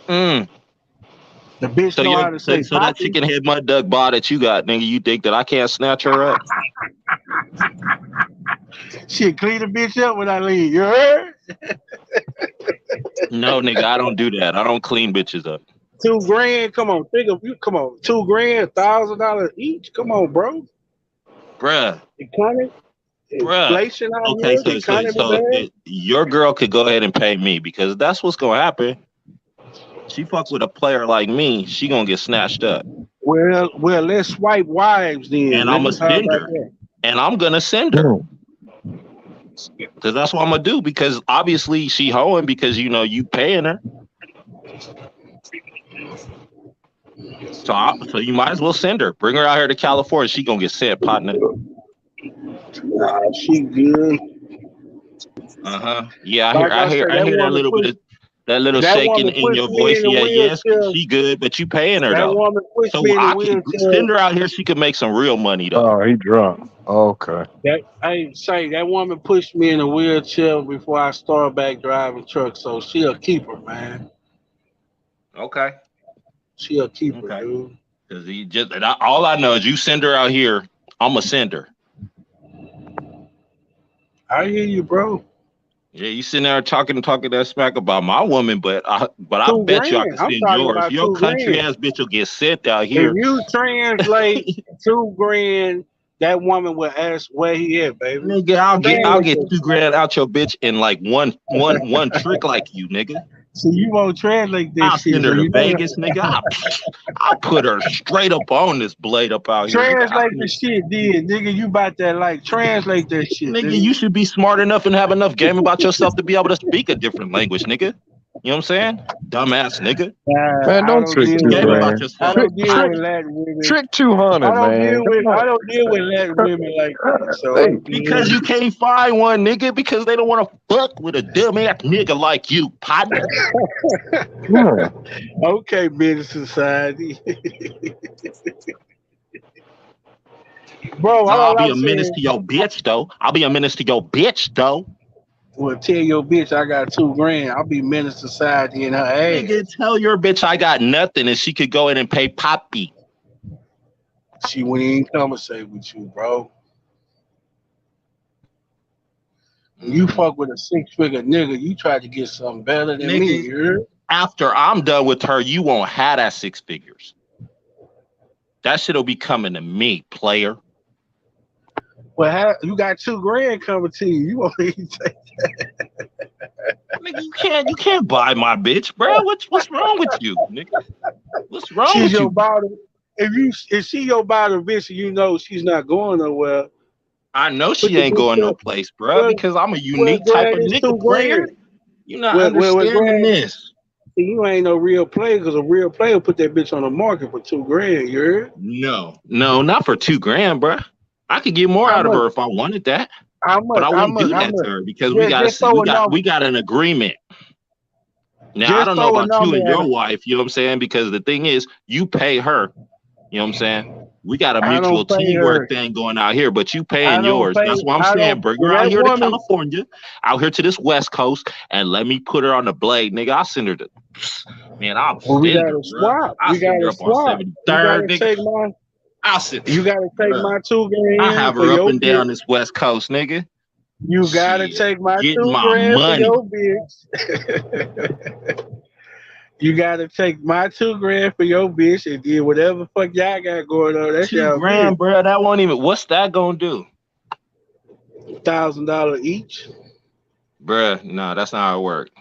The bitch So know how to say so that "papi." chicken head mud duck bar that you got, nigga, you think that I can't snatch her up? Shit, clean the bitch up when I leave. You heard? No, nigga, I don't do that. I don't clean bitches up. 2 grand. Come on, think of you. Come on, 2 grand, $1,000 each. Come on, bro. Bruh. Inflation out Okay, here. The economy bad. your girl could go ahead and pay me because that's what's gonna happen. She fuck with a player like me, she gonna get snatched up. Well, let's swipe wives then. And I'm Let's gonna talk send about her. that. And I'm gonna send her. Because that's what I'm gonna do. Because obviously she hoeing because you know you paying her. So you might as well send her. Bring her out here to California. She gonna get sent, partner. Nah, she good. Yeah, Like I I hear said, that little bit of that little that shaking woman in your pushed me voice. in the Yeah, yes, wheelchair. she good, but you paying her That though. woman pushed So me in the I can wheelchair. send her out here. She could make some real money though. Oh, he drunk. Okay. That woman pushed me in a wheelchair before I started back driving trucks, so she a keeper, man. Okay. She a keeper, dude. Because all I know is you send her out here, I'ma send her. I hear you, bro. Yeah, you sitting there talking that smack about my woman, but I 2 bet you I grand. can I'm send talking yours. about Your 2 country grand. ass bitch will get sent out If here. you translate 2 grand, that woman will ask where he at, baby. Nigga, I'll get 2 grand out your bitch in like one trick like you, nigga. So you won't translate this I'll shit. send her So to you know Vegas, nigga. I'll put her straight up on this blade up out here. Nigga. translate the shit, then, nigga. You about that like translate that shit, Nigga, you should be smart enough and have enough game about yourself to be able to speak a different language, nigga. You know what I'm saying? Dumbass nigga. Man, don't trick 2 Game about grand. yourself. I don't deal with Latin women. Trick 200, I don't man. deal with Latin women like that. So Because you can't find one, nigga, because they don't want to fuck with a dumbass nigga like you, partner. Okay, business society. Bro, No, all I'll be I'm a menace saying- to your bitch, though. I'll be a menace to your bitch, though. Well, tell your bitch I got 2 grand. I'll be menace society in her ass. Nigga, tell your bitch I got nothing and she could go in and pay Poppy. She wouldn't even conversate with you, bro. When you fuck with a 6-figure nigga, you try to get something better than me. You heard? After I'm done with her, you won't have that 6 figures. That shit'll be coming to me, player. Well, you got 2 grand coming to you. You won't even take that. Nigga, you can't buy my bitch, bro. What's wrong with you, nigga? What's wrong She's with your you? bottom. If she your bottom bitch, you know she's not going nowhere. I know Put she the ain't bitch going no up. place, bro, because I'm a unique Well, type of Grant, it's nigga 2 player. grand. You're not Well, understanding Grant, this. You ain't no real player because a real player put that bitch on the market for 2 grand. You heard? No, not for 2 grand, bro. I could get more How out of much? her if I wanted that. How But much? I How wouldn't much? do How that much? to her because Yeah, we got an agreement. Now I Just don't know throw a about you number and at your her. wife, you know what I'm saying? Because the thing is, you pay her. You know what I'm saying? We got a I mutual don't pay teamwork her. thing going out here, but you I paying don't yours. pay. That's why I'm I saying don't. bring her Well, out that here to woman. California, out here to this West Coast, and let me put her on the blade, nigga. I'll send her to man, I'll Well, we send got her, to bro. swap. I'll We got send her to up on swap. You got 73rd, to nigga. take my. I said, You gotta take my $2 I grand have for her up your and down bitch. this West Coast, nigga. You gotta take my Get 2 my grand for money. your bitch. You gotta take my 2 grand for your bitch and then whatever the fuck y'all got going on, that's $2 y'all grand, bro. That won't even. What's that gonna do? $1,000 each. Bruh, no, that's not how it works.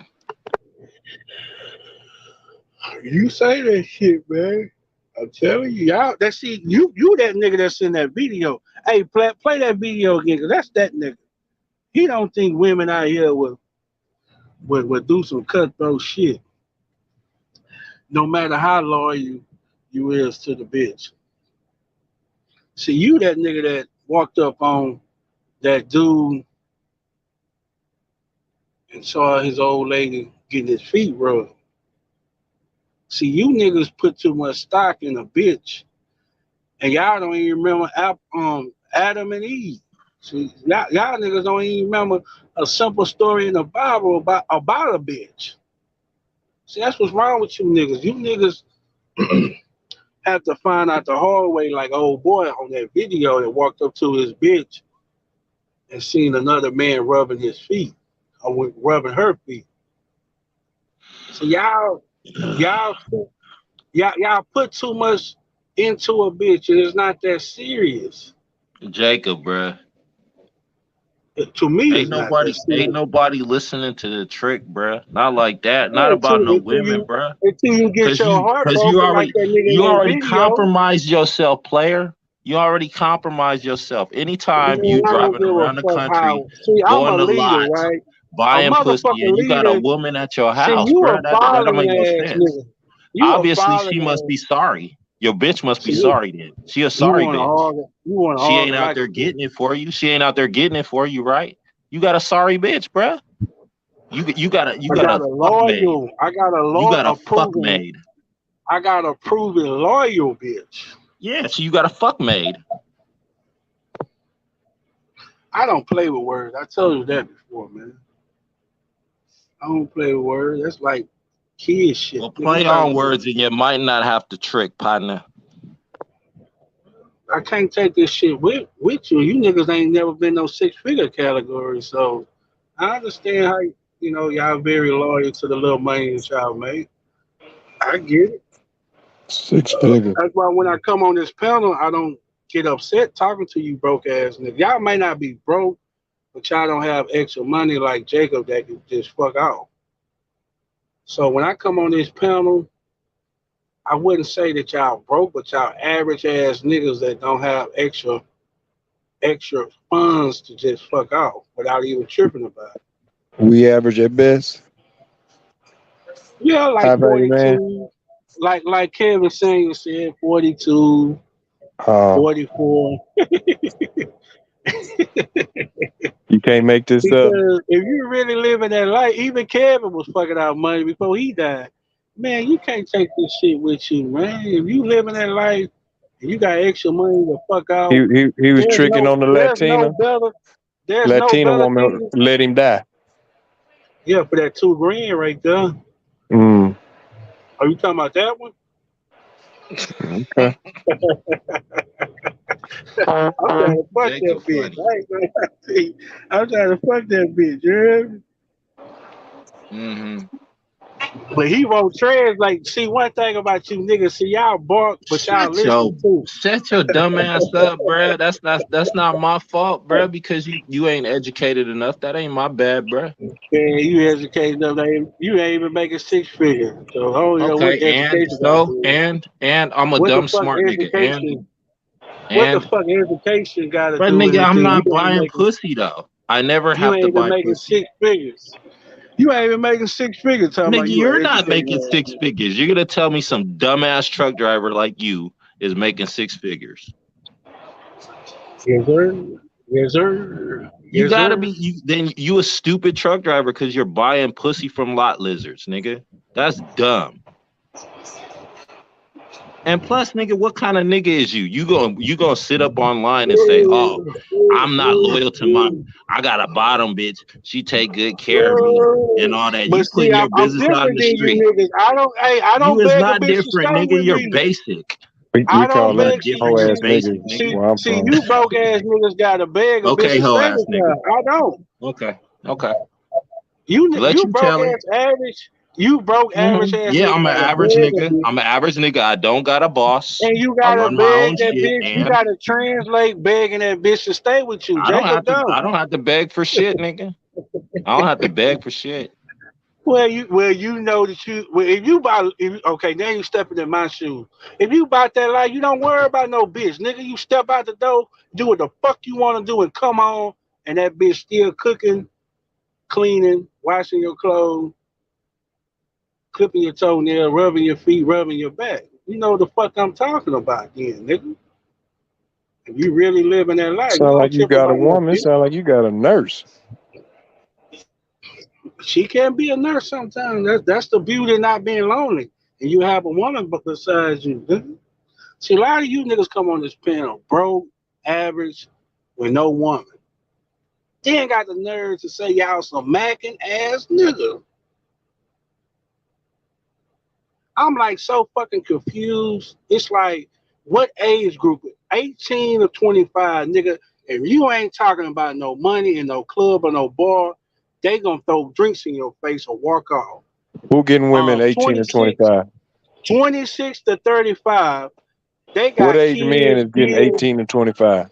You say that shit, man. I'm telling you, y'all. That see, you that nigga that's in that video. Hey, play that video again, cause that's that nigga. He don't think women out here would do some cutthroat shit. No matter how loyal you is to the bitch. See, you that nigga that walked up on that dude and saw his old lady getting his feet rubbed. See, you niggas put too much stock in a bitch, and y'all don't even remember Adam and Eve. See, y'all niggas don't even remember a simple story in the Bible about a bitch. See, that's what's wrong with you niggas. You niggas have to find out the hard way, like old boy on that video that walked up to his bitch and seen another man rubbing his feet or rubbing her feet. So y'all put too much into a bitch, and it's not that serious. Jacob, bruh. To me, Ain't nobody listening to the trick, bruh. Not like that. Not Yeah, about no until women, you, bruh. until you get your heart broken you like already that nigga you in already that video. compromised yourself, player. You already compromised yourself. Anytime Man, you I don't driving give a around the fuck country, how. See, I'm a going to leader, lots, right? A buying pussy, motherfucking and you got a leader. woman at your See, house, you a bruh. That don't make following no ass sense. nigga. You a Obviously, she following must be ass. sorry. Your bitch must be See, sorry then. She a you sorry want to bitch. argue. You want to She ain't argue out like there a bitch. getting it for you. She ain't out there getting it for you, right? You got a sorry bitch, bruh. You got a fuck maid. I got a You got a fuck proven. maid. I got a proven loyal bitch. Yeah, so you got a fuck maid. I don't play with words. I told you that before, man. I don't play with words. That's like kid shit. Well, play on words and you might not have to trick, partner. I can't take this shit with you. You niggas ain't never been no 6-figure category, so I understand how y'all very loyal to the little money that y'all make. I get it. 6 figures. That's why when I come on this panel, I don't get upset talking to you broke ass niggas. Y'all may not be broke, but y'all don't have extra money like Jacob that can just fuck off. So when I come on this panel, I wouldn't say that y'all broke, but y'all average ass niggas that don't have extra funds to just fuck off without even tripping about it. We average at best. Yeah, like High value man. 42, like Kevin Samuel said, 42, 44. You can't make this up. Because if you really living that life, even Kevin was fucking out money before he died. Man, you can't take this shit with you, man. If you living that life and you got extra money to fuck out, He was tricking on the Latina. There's Latina no better woman thing. let him die. Yeah, for that $2 grand right there. Mm. Are you talking about that one? Okay. I'm trying to fuck that bitch. I'm trying to fuck that bitch, you hear me? Mm-hmm. But he won't translate. See, one thing about you niggas, see y'all bark, but y'all listen too. Shut your dumb ass up, bruh. That's not my fault, bruh, because you ain't educated enough. That ain't my bad, bruh. Yeah, you educated enough. You ain't even making 6 figures. So I don't know what Okay, education and I'm a what dumb the fuck smart nigga. education? And What the fuck education got to but do with nigga, I'm anything? not You ain't buying making, pussy though. I never you have ain't to even buy making pussy. 6 figures. You ain't even making 6 figures. Talking about Nigga, you you're an not educated making man. 6 figures. You're gonna tell me some dumbass truck driver like you is making 6 figures. Yes, sir. Yes, sir. You Yes, gotta sir. be you a stupid truck driver because you're buying pussy from lot lizards, nigga. That's dumb. And plus, nigga, what kind of nigga is you? You gonna sit up online and say, "Oh, I'm not loyal to I got a bottom bitch. She take good care of me and all that." But You see, putting your I'm business out in different the than you street. niggas. I don't You is beg a not bitch to different, stay nigga. with You're me. basic. We I don't call them beg. Not See, hoe different, ass see, basic, niggas nigga. where I'm see, from. you broke ass niggas got to beg a bitch Okay, to hoe stay ass with nigga. you. I don't. Okay, okay. You Let you broke tell it. ass average. You broke average ass Yeah, nigga I'm an gotta average beg a nigga. bitch, I'm an average nigga. I don't got a boss. and you I gotta run my beg own that shit, bitch. You and gotta translate begging that bitch to stay with you. I don't have Jacob to. I don't. don't have to beg for shit, nigga. I don't have to beg for shit. Well, you know that you. Well, if you buy, okay, now you stepping in my shoes. If you bought that life, you don't worry about no bitch, nigga. You step out the door, do what the fuck you want to do, and come on, and that bitch still cooking, cleaning, washing your clothes, clipping your toenail, rubbing your feet, rubbing your back. You know the fuck I'm talking about, then, nigga. If you really living that life, you Sound don't like you trip got a about no woman. bitch. Sound like you got a nurse. She can be a nurse sometimes. That's the beauty of not being lonely. And you have a woman besides you. Nigga. See, a lot of you niggas come on this panel broke, average, with no woman. Then got the nerve to say y'all some macking ass nigga. I'm like so fucking confused. It's like, what age group? 18 or 25, nigga. If you ain't talking about no money in no club or no bar, they gonna throw drinks in your face or walk off. Who getting women 18 to 25? 26 to 35, they What got age men kids, is getting bills. 18 to 25?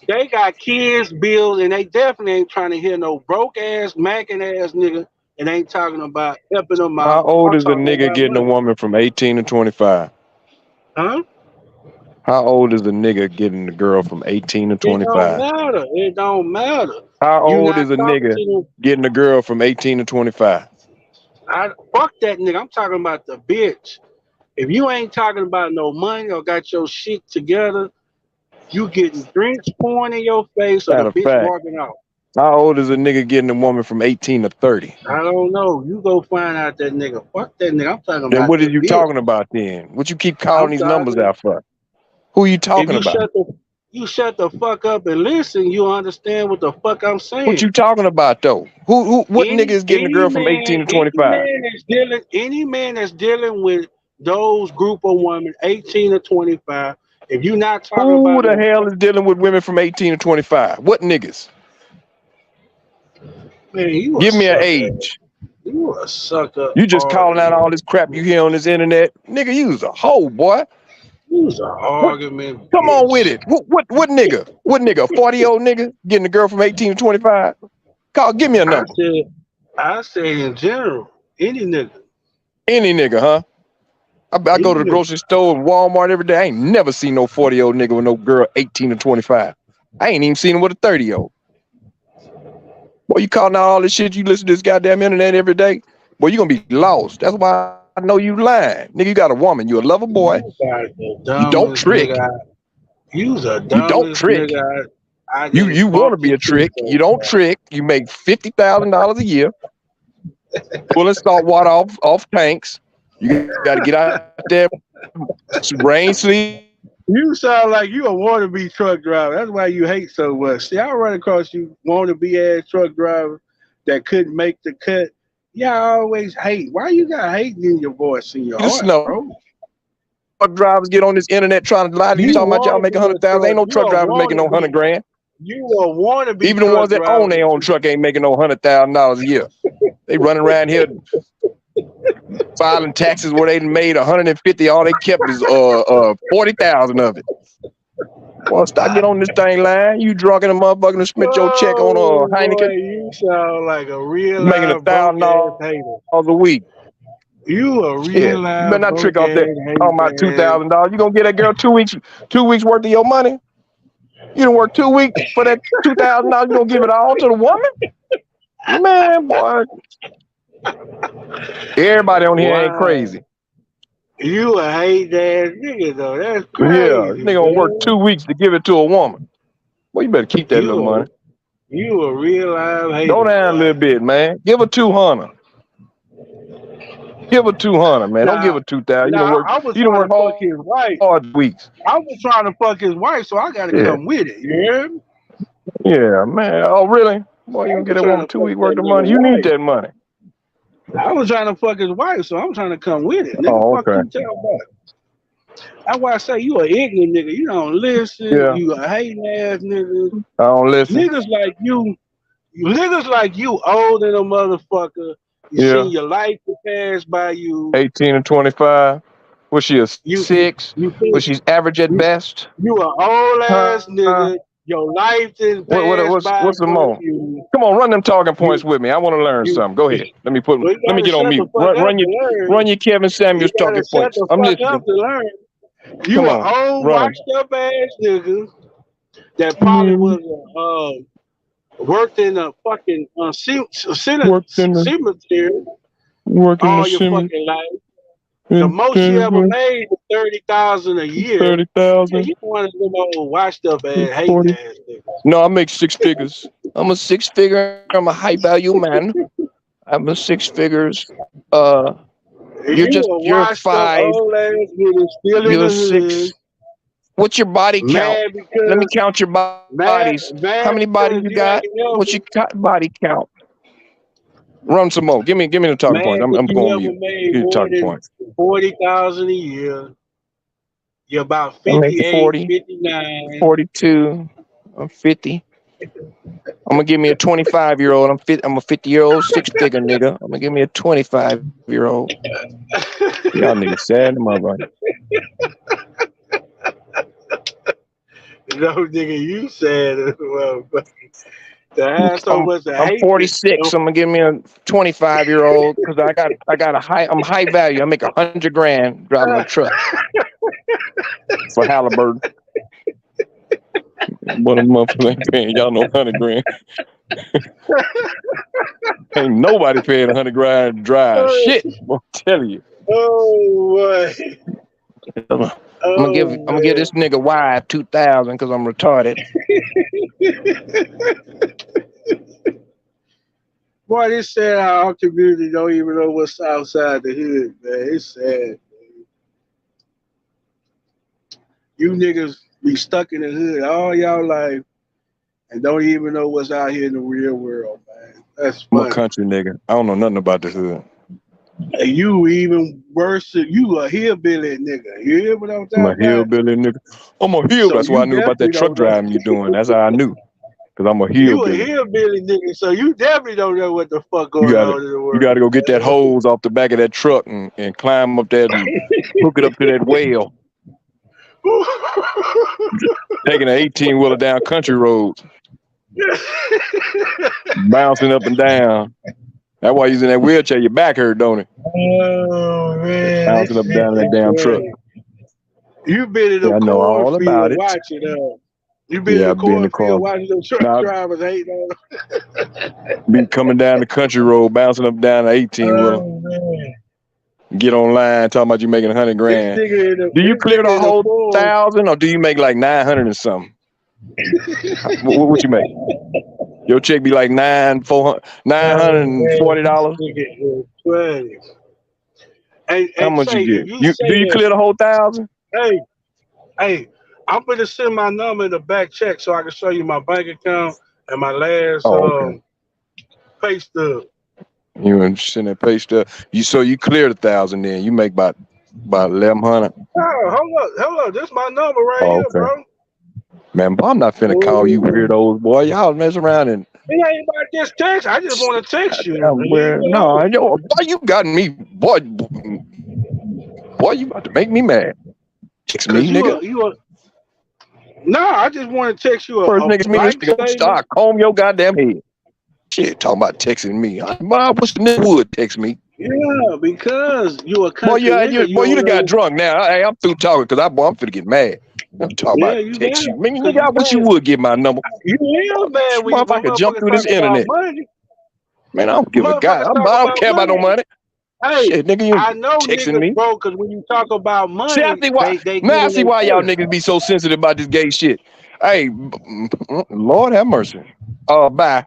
They got kids, bills, and they definitely ain't trying to hear no broke ass, macking ass nigga and ain't talking about helping them How out. old I'm is a talking nigga about getting a money. woman from 18 to 25? Huh? How old is a nigga getting a girl from 18 to It don't 25? matter. It don't matter. How You old not is a talking nigga to them. getting a girl from 18 to 25? Fuck that nigga. I'm talking about the bitch. If you ain't talking about no money or got your shit together, you getting drinks pouring in your face or the Matter of bitch fact, walking off. how old is a nigga getting a woman from 18 to 30? I don't know. You go find out that nigga. Fuck that nigga. I'm talking Then about what the are you bitch. talking about then? What you keep calling I'm these numbers talking. out for? Who you If talking you about? shut the fuck up and listen, you understand what the fuck I'm What you saying. talking about though? What nigga is getting a girl from 18 to 25? Any man that's dealing with those group of women, 18 to 25, if you're not talking Who about the no hell is dealing with women from 18 to 25? What niggas? man, you a Give me an sucker. age. You a sucker You just calling out argument. all this crap you hear on this internet. Nigga, you's a hoe, boy. You's an What? argument, Come on with bitch. it. What nigga? What nigga? A 40-year-old nigga getting a girl from 18 to 25? Give me a number. I said in general, any nigga. Any nigga, huh? I go to the grocery store and Walmart every day. I ain't never seen no 40-year-old nigga with no girl 18 to 25. I ain't even seen him with a 30-year-old. Boy, you calling out all this shit, you listen to this goddamn internet every day, boy, you gonna be lost. That's why I know you lying. Nigga, you got a woman. You a lover boy. You don't trick. You's the You don't dumbest trick. nigga I You just want to bumped be a into trick. so You don't far. trick. You make $50,000 a year. Pulling salt water off tanks. You got to get out there, rain, sleep. You sound like you a wannabe truck driver. That's why you hate so much. See, I run across you wannabe ass truck driver that couldn't make the cut. Y'all always hate. Why you got hate in your voice in your Just heart, know. bro? Truck drivers get on this internet trying to lie to you, You talking about y'all wanna making be a 100,000. Ain't no truck. You truck a drivers making no wannabe. 100 grand. You a wannabe Even the truck ones that driver. own their own truck ain't making no $100,000 a year. They running around here filing taxes where they made 150. All they kept is 40,000 of it. Well, stop getting on this thing line. You drunk in a motherfucker and spent your check on Oh boy, Heineken. you sound like a real Making live broke ass $1,000 hater. a week. You a Shit, real you better live not broke trick off ass that. Talking about hater. $2,000. You gonna get that girl 2 weeks worth of your money? You done work 2 weeks for that $2,000. You gonna give it all to the woman? Man, boy. Everybody on here ain't Wow. crazy. You a hate ass nigga though. That's Yeah, crazy. they gonna work 2 weeks to give it to a woman. Well, you better keep that little money. You a real live hater. Go down a little bit, man. Give her 200. Give her 200, man. Don't give her 2,000. You I was done trying work to fuck his wife. hard weeks. I was trying to fuck his wife, so I gotta Yeah. come with it. You hear me? Yeah, man. Oh, really? Boy, you gonna get that woman 2 weeks worth of money. You need that money. I was trying to fuck his wife, so I'm trying to come with it. Nigga, Oh, fuck okay. you tell about. That's why I say you a ignorant nigga. You don't listen. Yeah, You a hating ass nigga. I don't listen. Niggas like you old than a motherfucker. You Yeah, seen your life pass by you. 18 and 25. Was she a You 6? you Was think she average at you best? you a old ass Huh? nigga. Your life didn't pass by What's the for more? you. Come on, run them talking points You with me. I want to learn you. something. Go ahead. We Let me gotta get on shut the mute. fuck up to Run learn. your Kevin You Samuels gotta talking shut points. the I'm fuck up listening. to learn. You Come a on, old run them. washed up ass nigga that probably was worked in a fucking Worked in the cemetery all your cement fucking life. The and most you ever made was 30,000 a year. Yeah, 30,000 you one of them old washed up ass hating 40. ass niggas. No, I make 6 figures. I'm a 6 figure. I'm a high value man. I'm a 6 figures. Uh, you're Washed up 5. old ass nigga still in You're the hood. 6. What's your body count? Mad Let me because count your bodies. How many bodies you you ain't got? What's never your body count? Run some more. Give me the talking points. mad that I'm you going never mute. made Give the more talking than points. 40,000 a year. You're about I make 58, 40, 59. 42. I'm 50. I'm gonna give me a 25-year-old. I'm a 50-year-old 6-figure nigga. I'm gonna give me a 25-year-old. Y'all niggas sad motherfucker. No, nigga, you said it. Motherfucker. To have so much I'm hatred. 46. I'm gonna give me a 25-year-old because I got I'm high value. I make 100 grand driving a truck for Halliburton. What a motherfucker ain't paying y'all no 100 grand. Ain't nobody paying 100 grand to drive. Shit, I'm telling you. Oh, boy. I'm Oh, gonna give this nigga wide 2,000 because I'm retarded. Boy, it's sad how our community don't even know what's outside the hood, man. It's sad. You niggas be stuck in the hood all y'all life and don't even know what's out here in the real world, man. That's I'm a funny. country nigga. I don't know nothing about the hood. And you even worse. You a hillbilly nigga. You hear what I'm I'm talking a about? hillbilly nigga. I'm a hill. So That's why you I knew about definitely that truck don't know. driving you doing. That's how I knew. Because I'm a You a hillbilly. hillbilly nigga, so you definitely don't know what the fuck You going gotta on in the you gotta world. go get that hose off the back of that truck and climb up there and hook it up to that well. Taking an 18-wheeler down country roads. Bouncing up and down. That's why you're in that wheelchair. Your back hurt, don't it? Oh man, Bouncing up and down in that damn truck. You been in Yeah, the I know all about cornfield it. watching You been in Yeah, the I've been in the car. cornfield watching them truck Now, drivers hating on. be coming down the country road, bouncing up and down the 18-wheeler. Oh man. Get online talking about you making 100 grand. Do you clear the whole 1,000 or do you make like 900 and something? What you make? Your check be like $940. How much you get? Do you clear the whole 1,000? Hey, I'm gonna send my number in the back check so I can show you my bank account and my last Oh, okay. pay stub. You and send that pay stuff. You cleared 1,000 then. You make about 1,100. Oh, hold up. This is my number right Oh, here, okay. bro. Man, but I'm not finna call you weirdos, boy. Y'all mess around and It ain't about this text. I just want to text you. no, yo, boy, you got me, boy, you about to make me mad. Text me, nigga. No, I just want to text you First a niggas me, this blank nigga statement. start comb your goddamn head. Shit, talking about texting me. Boy, I wish the nigga would text me. Yeah, because you a Boy, country nigga. you done got drunk now. Hey, I'm through talking because I'm finna get mad. I'm talking about text you. Man, nigga, I wish you would get my number. You is mad when If I could jump motherfuckers through this talk about internet. money. Man, I don't give a god. I don't care about no money. Hey, Shit, nigga, you I know texting niggas me. broke because when you talk about money, See, I see why. they Now I get see in why their y'all face. niggas be so sensitive about this gay shit. Hey, Lord have mercy. Bye.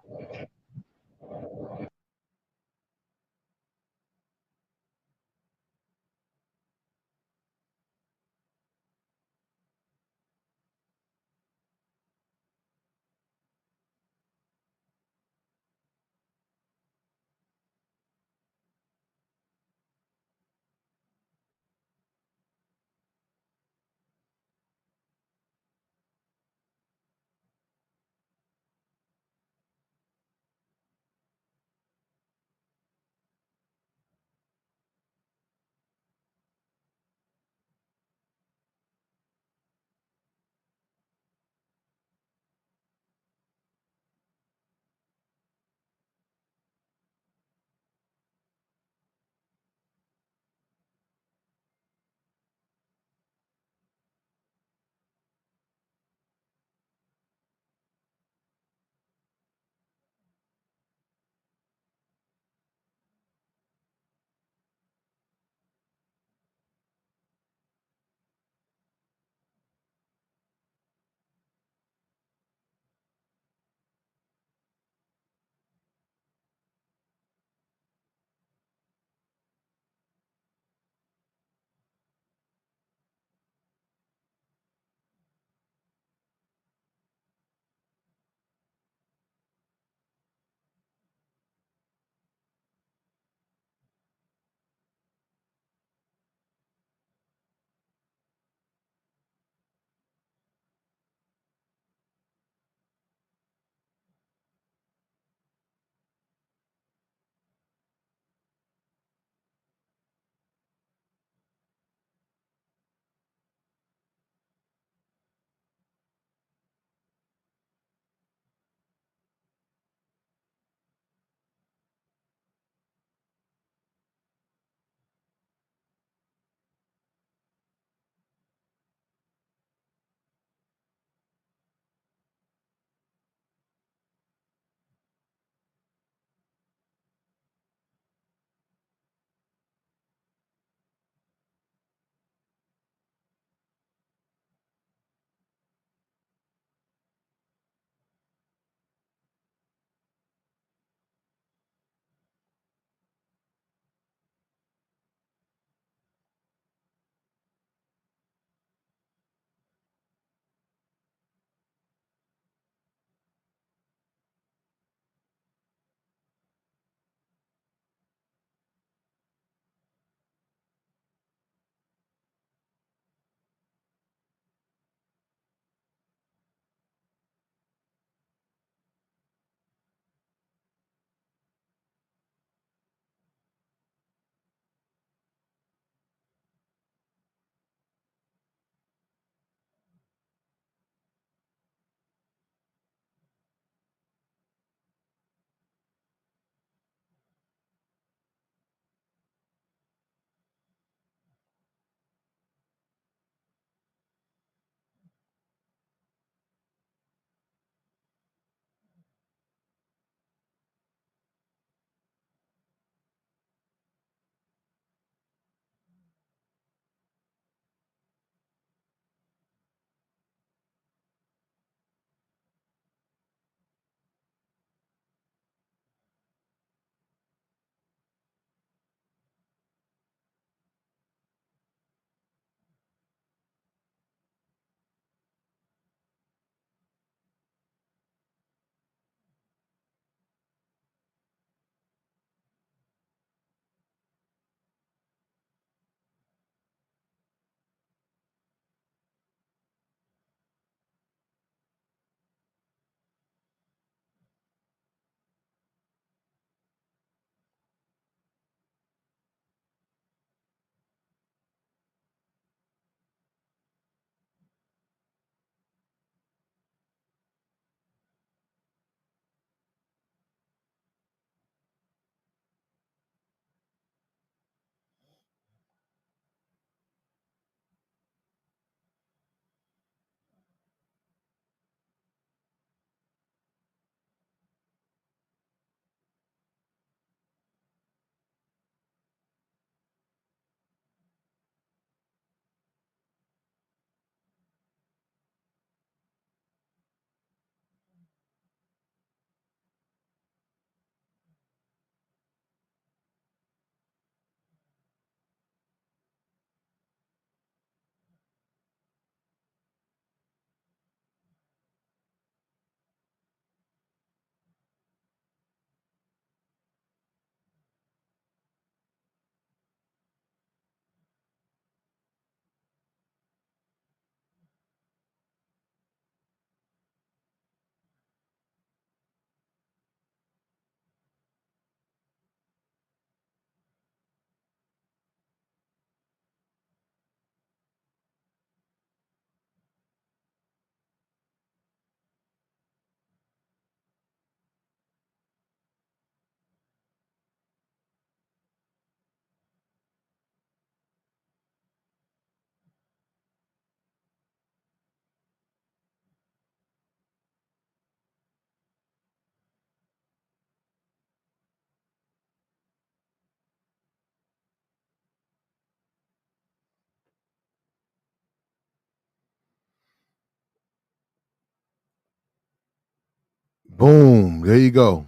Boom. There you go.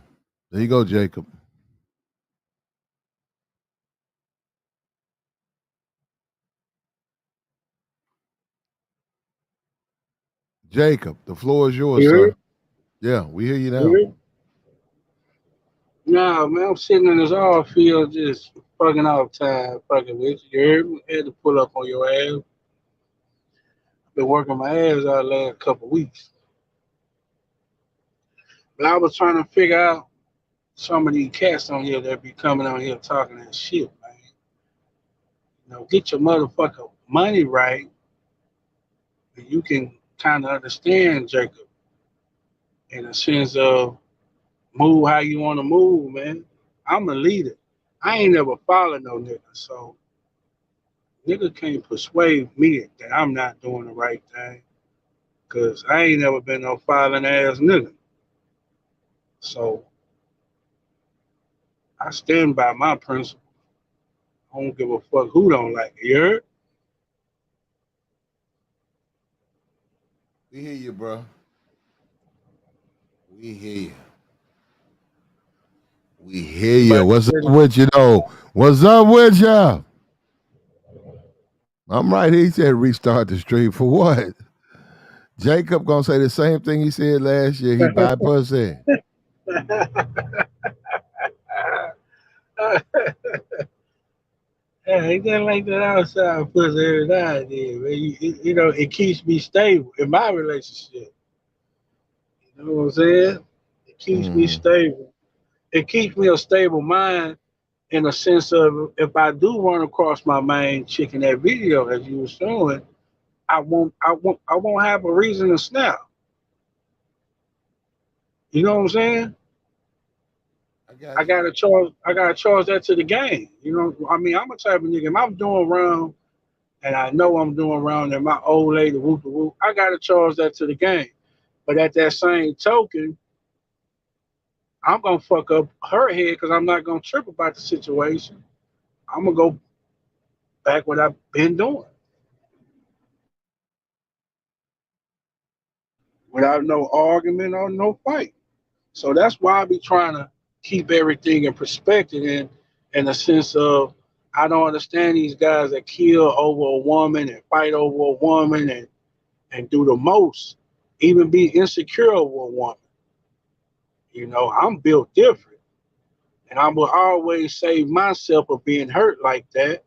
There you go, Jacob. Jacob, the floor is yours, You sir. heard? Yeah, we hear you You now. heard? Nah, man, I'm sitting in this oil field just fucking off time, fucking with you. You heard me? Had to pull up on your ass. Been working my ass out the last couple weeks. But I was trying to figure out some of these cats on here that be coming on here talking that shit, man. You know, get your motherfucking money right, and you can kind of understand, Jacob, in a sense of move how you want to move, man. I'm a leader. I ain't never followed no nigga, so nigga can't persuade me that I'm not doing the right thing, cause I ain't never been no following ass nigga. So I stand by my principle. I don't give a fuck who don't like it. You heard? We hear you, bro. We hear you. We hear you. But What's up with you, though? What's up with you? I'm right here. He said restart the stream for what? Jacob gonna say the same thing he said last year. He buy pussy. Yeah, ain't nothing like that outside pussy every now and then, man. You know, it keeps me stable in my relationship. You know what I'm saying? It keeps me stable. It keeps me a stable mind in the sense of if I do run across my main chick in that video as you were showing, I won't have a reason to snap. You know what I'm saying? I gotta charge that to the game. You know, I mean, I'm a type of nigga. If I'm doing wrong and I know I'm doing wrong and my old lady whoop the whoop, I gotta charge that to the game. But at that same token, I'm gonna fuck up her head because I'm not gonna trip about the situation. I'm gonna go back what I've been doing without no argument or no fight. So that's why I be trying to keep everything in perspective and in the sense of I don't understand these guys that kill over a woman and fight over a woman and do the most, even be insecure over a woman. You know, I'm built different. And I will always save myself of being hurt like that,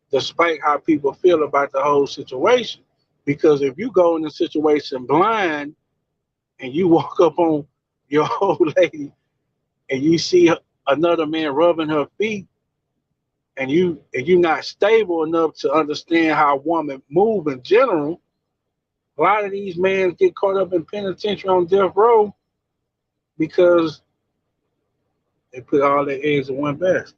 despite how people feel about the whole situation. Because if you go in the situation blind and you walk up on your old lady and you see another man rubbing her feet and you're not stable enough to understand how women move in general, a lot of these men get caught up in penitentiary on death row because they put all their eggs in one basket.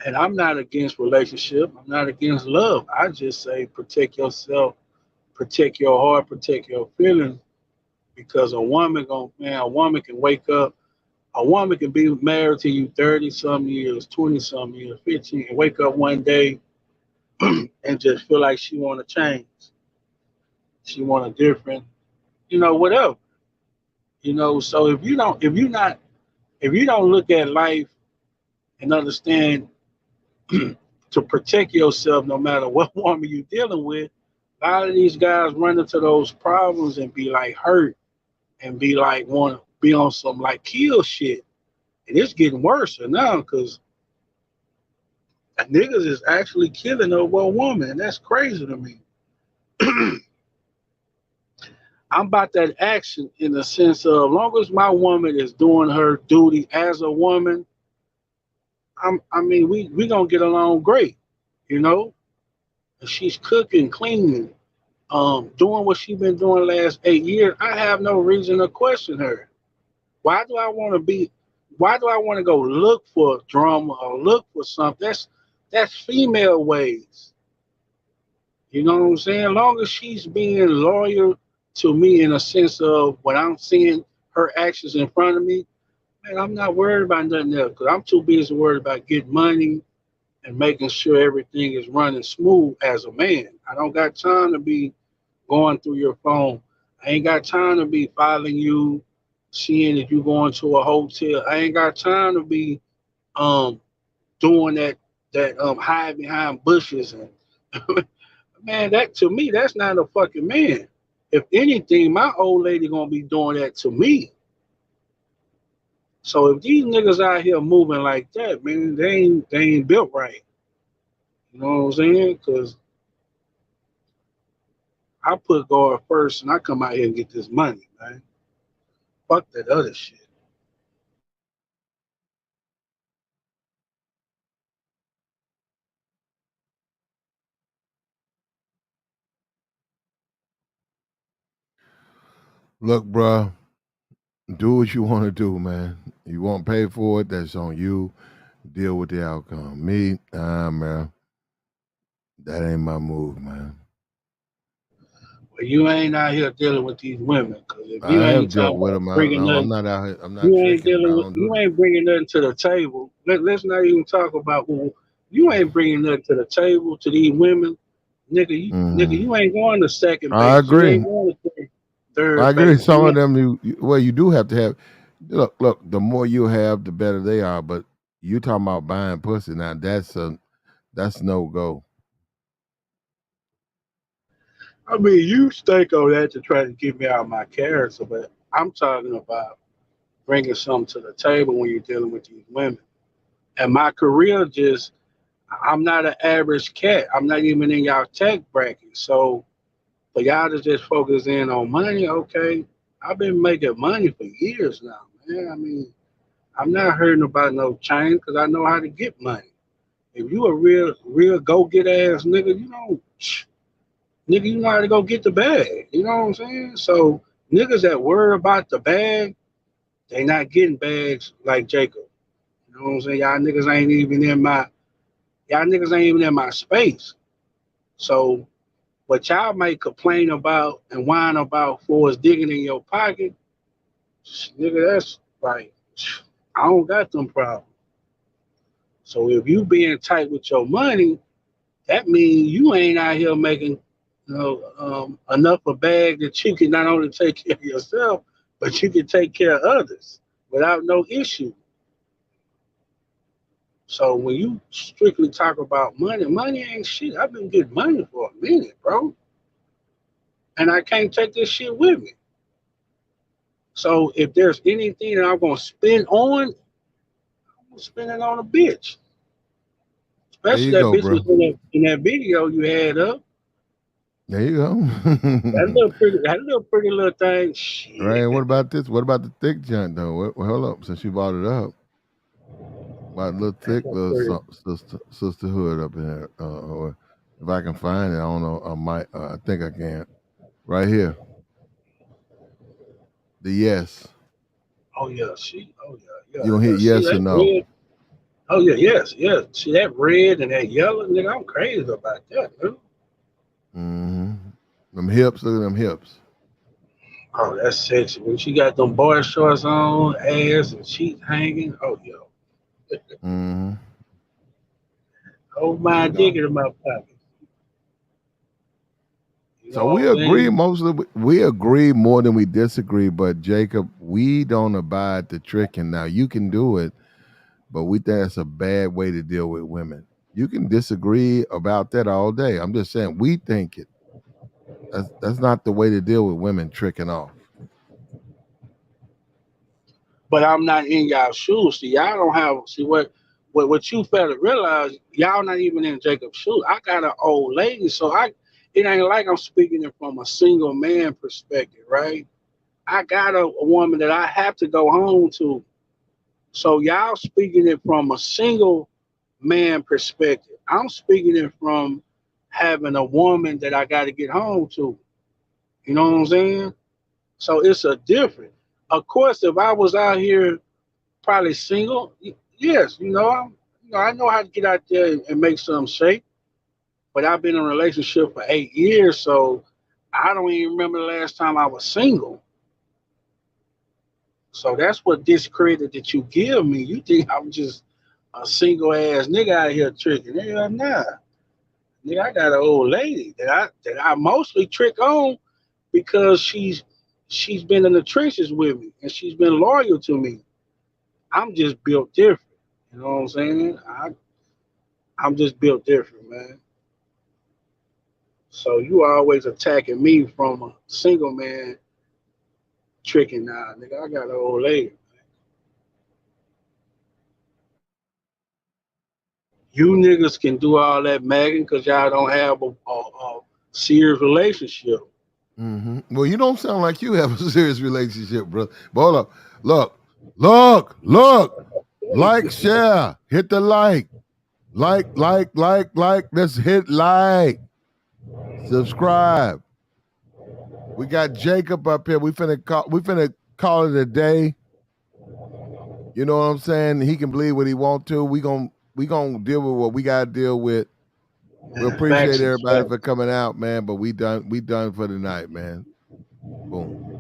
And I'm not against relationship. I'm not against love. I just say protect yourself, protect your heart, protect your feelings. Because a woman can wake up. A woman can be married to you 30 some years, 20 some years, 15, and wake up one day and just feel like she want to change. She want a different, whatever. So if you don't look at life and understand to protect yourself no matter what woman you're dealing with, a lot of these guys run into those problems and be like hurt and be like want to be on some like kill shit. And it's getting worse now because niggas is actually killing over a woman, and that's crazy to me. I'm about that action in the sense of as long as my woman is doing her duty as a woman, we gonna get along great, If she's cooking, cleaning, doing what she's been doing the last 8 years, I have no reason to question her. Why do I want to go look for drama or look for something? That's female ways. You know what I'm saying? As long as she's being loyal to me in a sense of when I'm seeing her actions in front of me, man, I'm not worried about nothing else because I'm too busy worried about getting money and making sure everything is running smooth as a man. I don't got time to be going through your phone. I ain't got time to be following you, seeing if you going to a hotel. I ain't got time to be um doing that hide behind bushes and man, that to me, that's not a fucking man. If anything, my old lady gonna be doing that to me. So if these niggas out here moving like that, man, they ain't built right. You know what I'm saying? Cause I put God first and I come out here and get this money, man. Fuck that other shit. Look, bruh, do what you want to do, man. You want to pay for it, that's on you. Deal with the outcome. Me, man, that ain't my move, man. But you ain't out here dealing with these women, cause if you I have ain't dealt talking with about them. bringing No, I'm nothing, not out here. I'm not you ain't tricking. I dealing with, don't do you that. ain't bringing nothing to the table. Let's not even talk about well, you ain't bringing nothing to the table to these women, nigga, you ain't going to second I base. You ain't agree. going to I third agree. base. Some of them, well, you do have to have. Look. The more you have, the better they are. But you talking about buying pussy now? That's no go. I mean, you stake on that to try to get me out of my character, but I'm talking about bringing something to the table when you're dealing with these women. And my career just, I'm not an average cat. I'm not even in y'all tech bracket. So for y'all to just focus in on money, okay, I've been making money for years now, man. I mean, I'm not hurting about no change because I know how to get money. If you a real go get ass nigga, nigga, you know how to go get the bag. You know what I'm saying? So niggas that worry about the bag, they not getting bags like Jacob. You know what I'm saying? Y'all niggas ain't even in my space. So what y'all might complain about and whine about for is digging in your pocket, nigga, that's like I don't got them problems. So if you being tight with your money, that means you ain't out here making enough a bag that you can not only take care of yourself, but you can take care of others without no issue. So when you strictly talk about money, money ain't shit. I've been getting money for a minute, bro. And I can't take this shit with me. So if there's anything that I'm gonna spend on, I'm gonna spend it on a bitch. There Especially you that go, bitch bro. was in that video you had up. There you go. That little pretty little thing. Right. Shit. What about this? What about the thick junk though? Well, hold up. Since you brought it up, about a little thick little sisterhood up in there, or if I can find it, I don't know. I might. I think I can. Right here. The yes. Oh yeah, You gonna hit See yes or that no? red? Oh yeah, yes. See that red and that yellow, nigga. I'm crazy about that, dude. Mm-hmm. Them hips. Look at them hips. Oh, that's sexy. When she got them boy shorts on, ass and cheeks hanging. Oh yo, Mm-hmm. hold There my you go. dick in my pocket. You know So we what I'm agree saying? mostly. We agree more than we disagree. But Jacob, we don't abide the tricking. Now you can do it, but we think that's a bad way to deal with women. You can disagree about that all day. I'm just saying we think it. That's not the way to deal with women tricking off. But I'm not in y'all shoes. See, y'all don't have. See what you fail to realize. Y'all not even in Jacob's shoes. I got an old lady, so it ain't like I'm speaking it from a single man perspective, right? I got a woman that I have to go home to. So y'all speaking it from a single man perspective. I'm speaking it from having a woman that I got to get home to. You know what I'm saying? So it's a different. Of course, if I was out here probably single, yes, I know how to get out there and make some shake. but I've been in a relationship for 8 years, so I don't even remember the last time I was single. So that's what discredit that you give me. You think I'm just a single ass nigga out here tricking? Hell nah. Nigga, I got an old lady that I mostly trick on because she's been in the trenches with me and she's been loyal to me. I'm just built different. You know what I'm saying? I'm just built different, man. So you always attacking me from a single man tricking now. Nigga, I got an old lady. You niggas can do all that magging because y'all don't have a serious relationship. Mm-hmm. Well, you don't sound like you have a serious relationship, bro. But hold up. Look. Like, share. Hit the like. Like. Let's hit like. Subscribe. We got Jacob up here. We finna call it a day. You know what I'm saying? He can believe what he want to. We gonna deal with what we gotta deal with. We appreciate everybody for coming out, man. But we done for the night, man. Boom.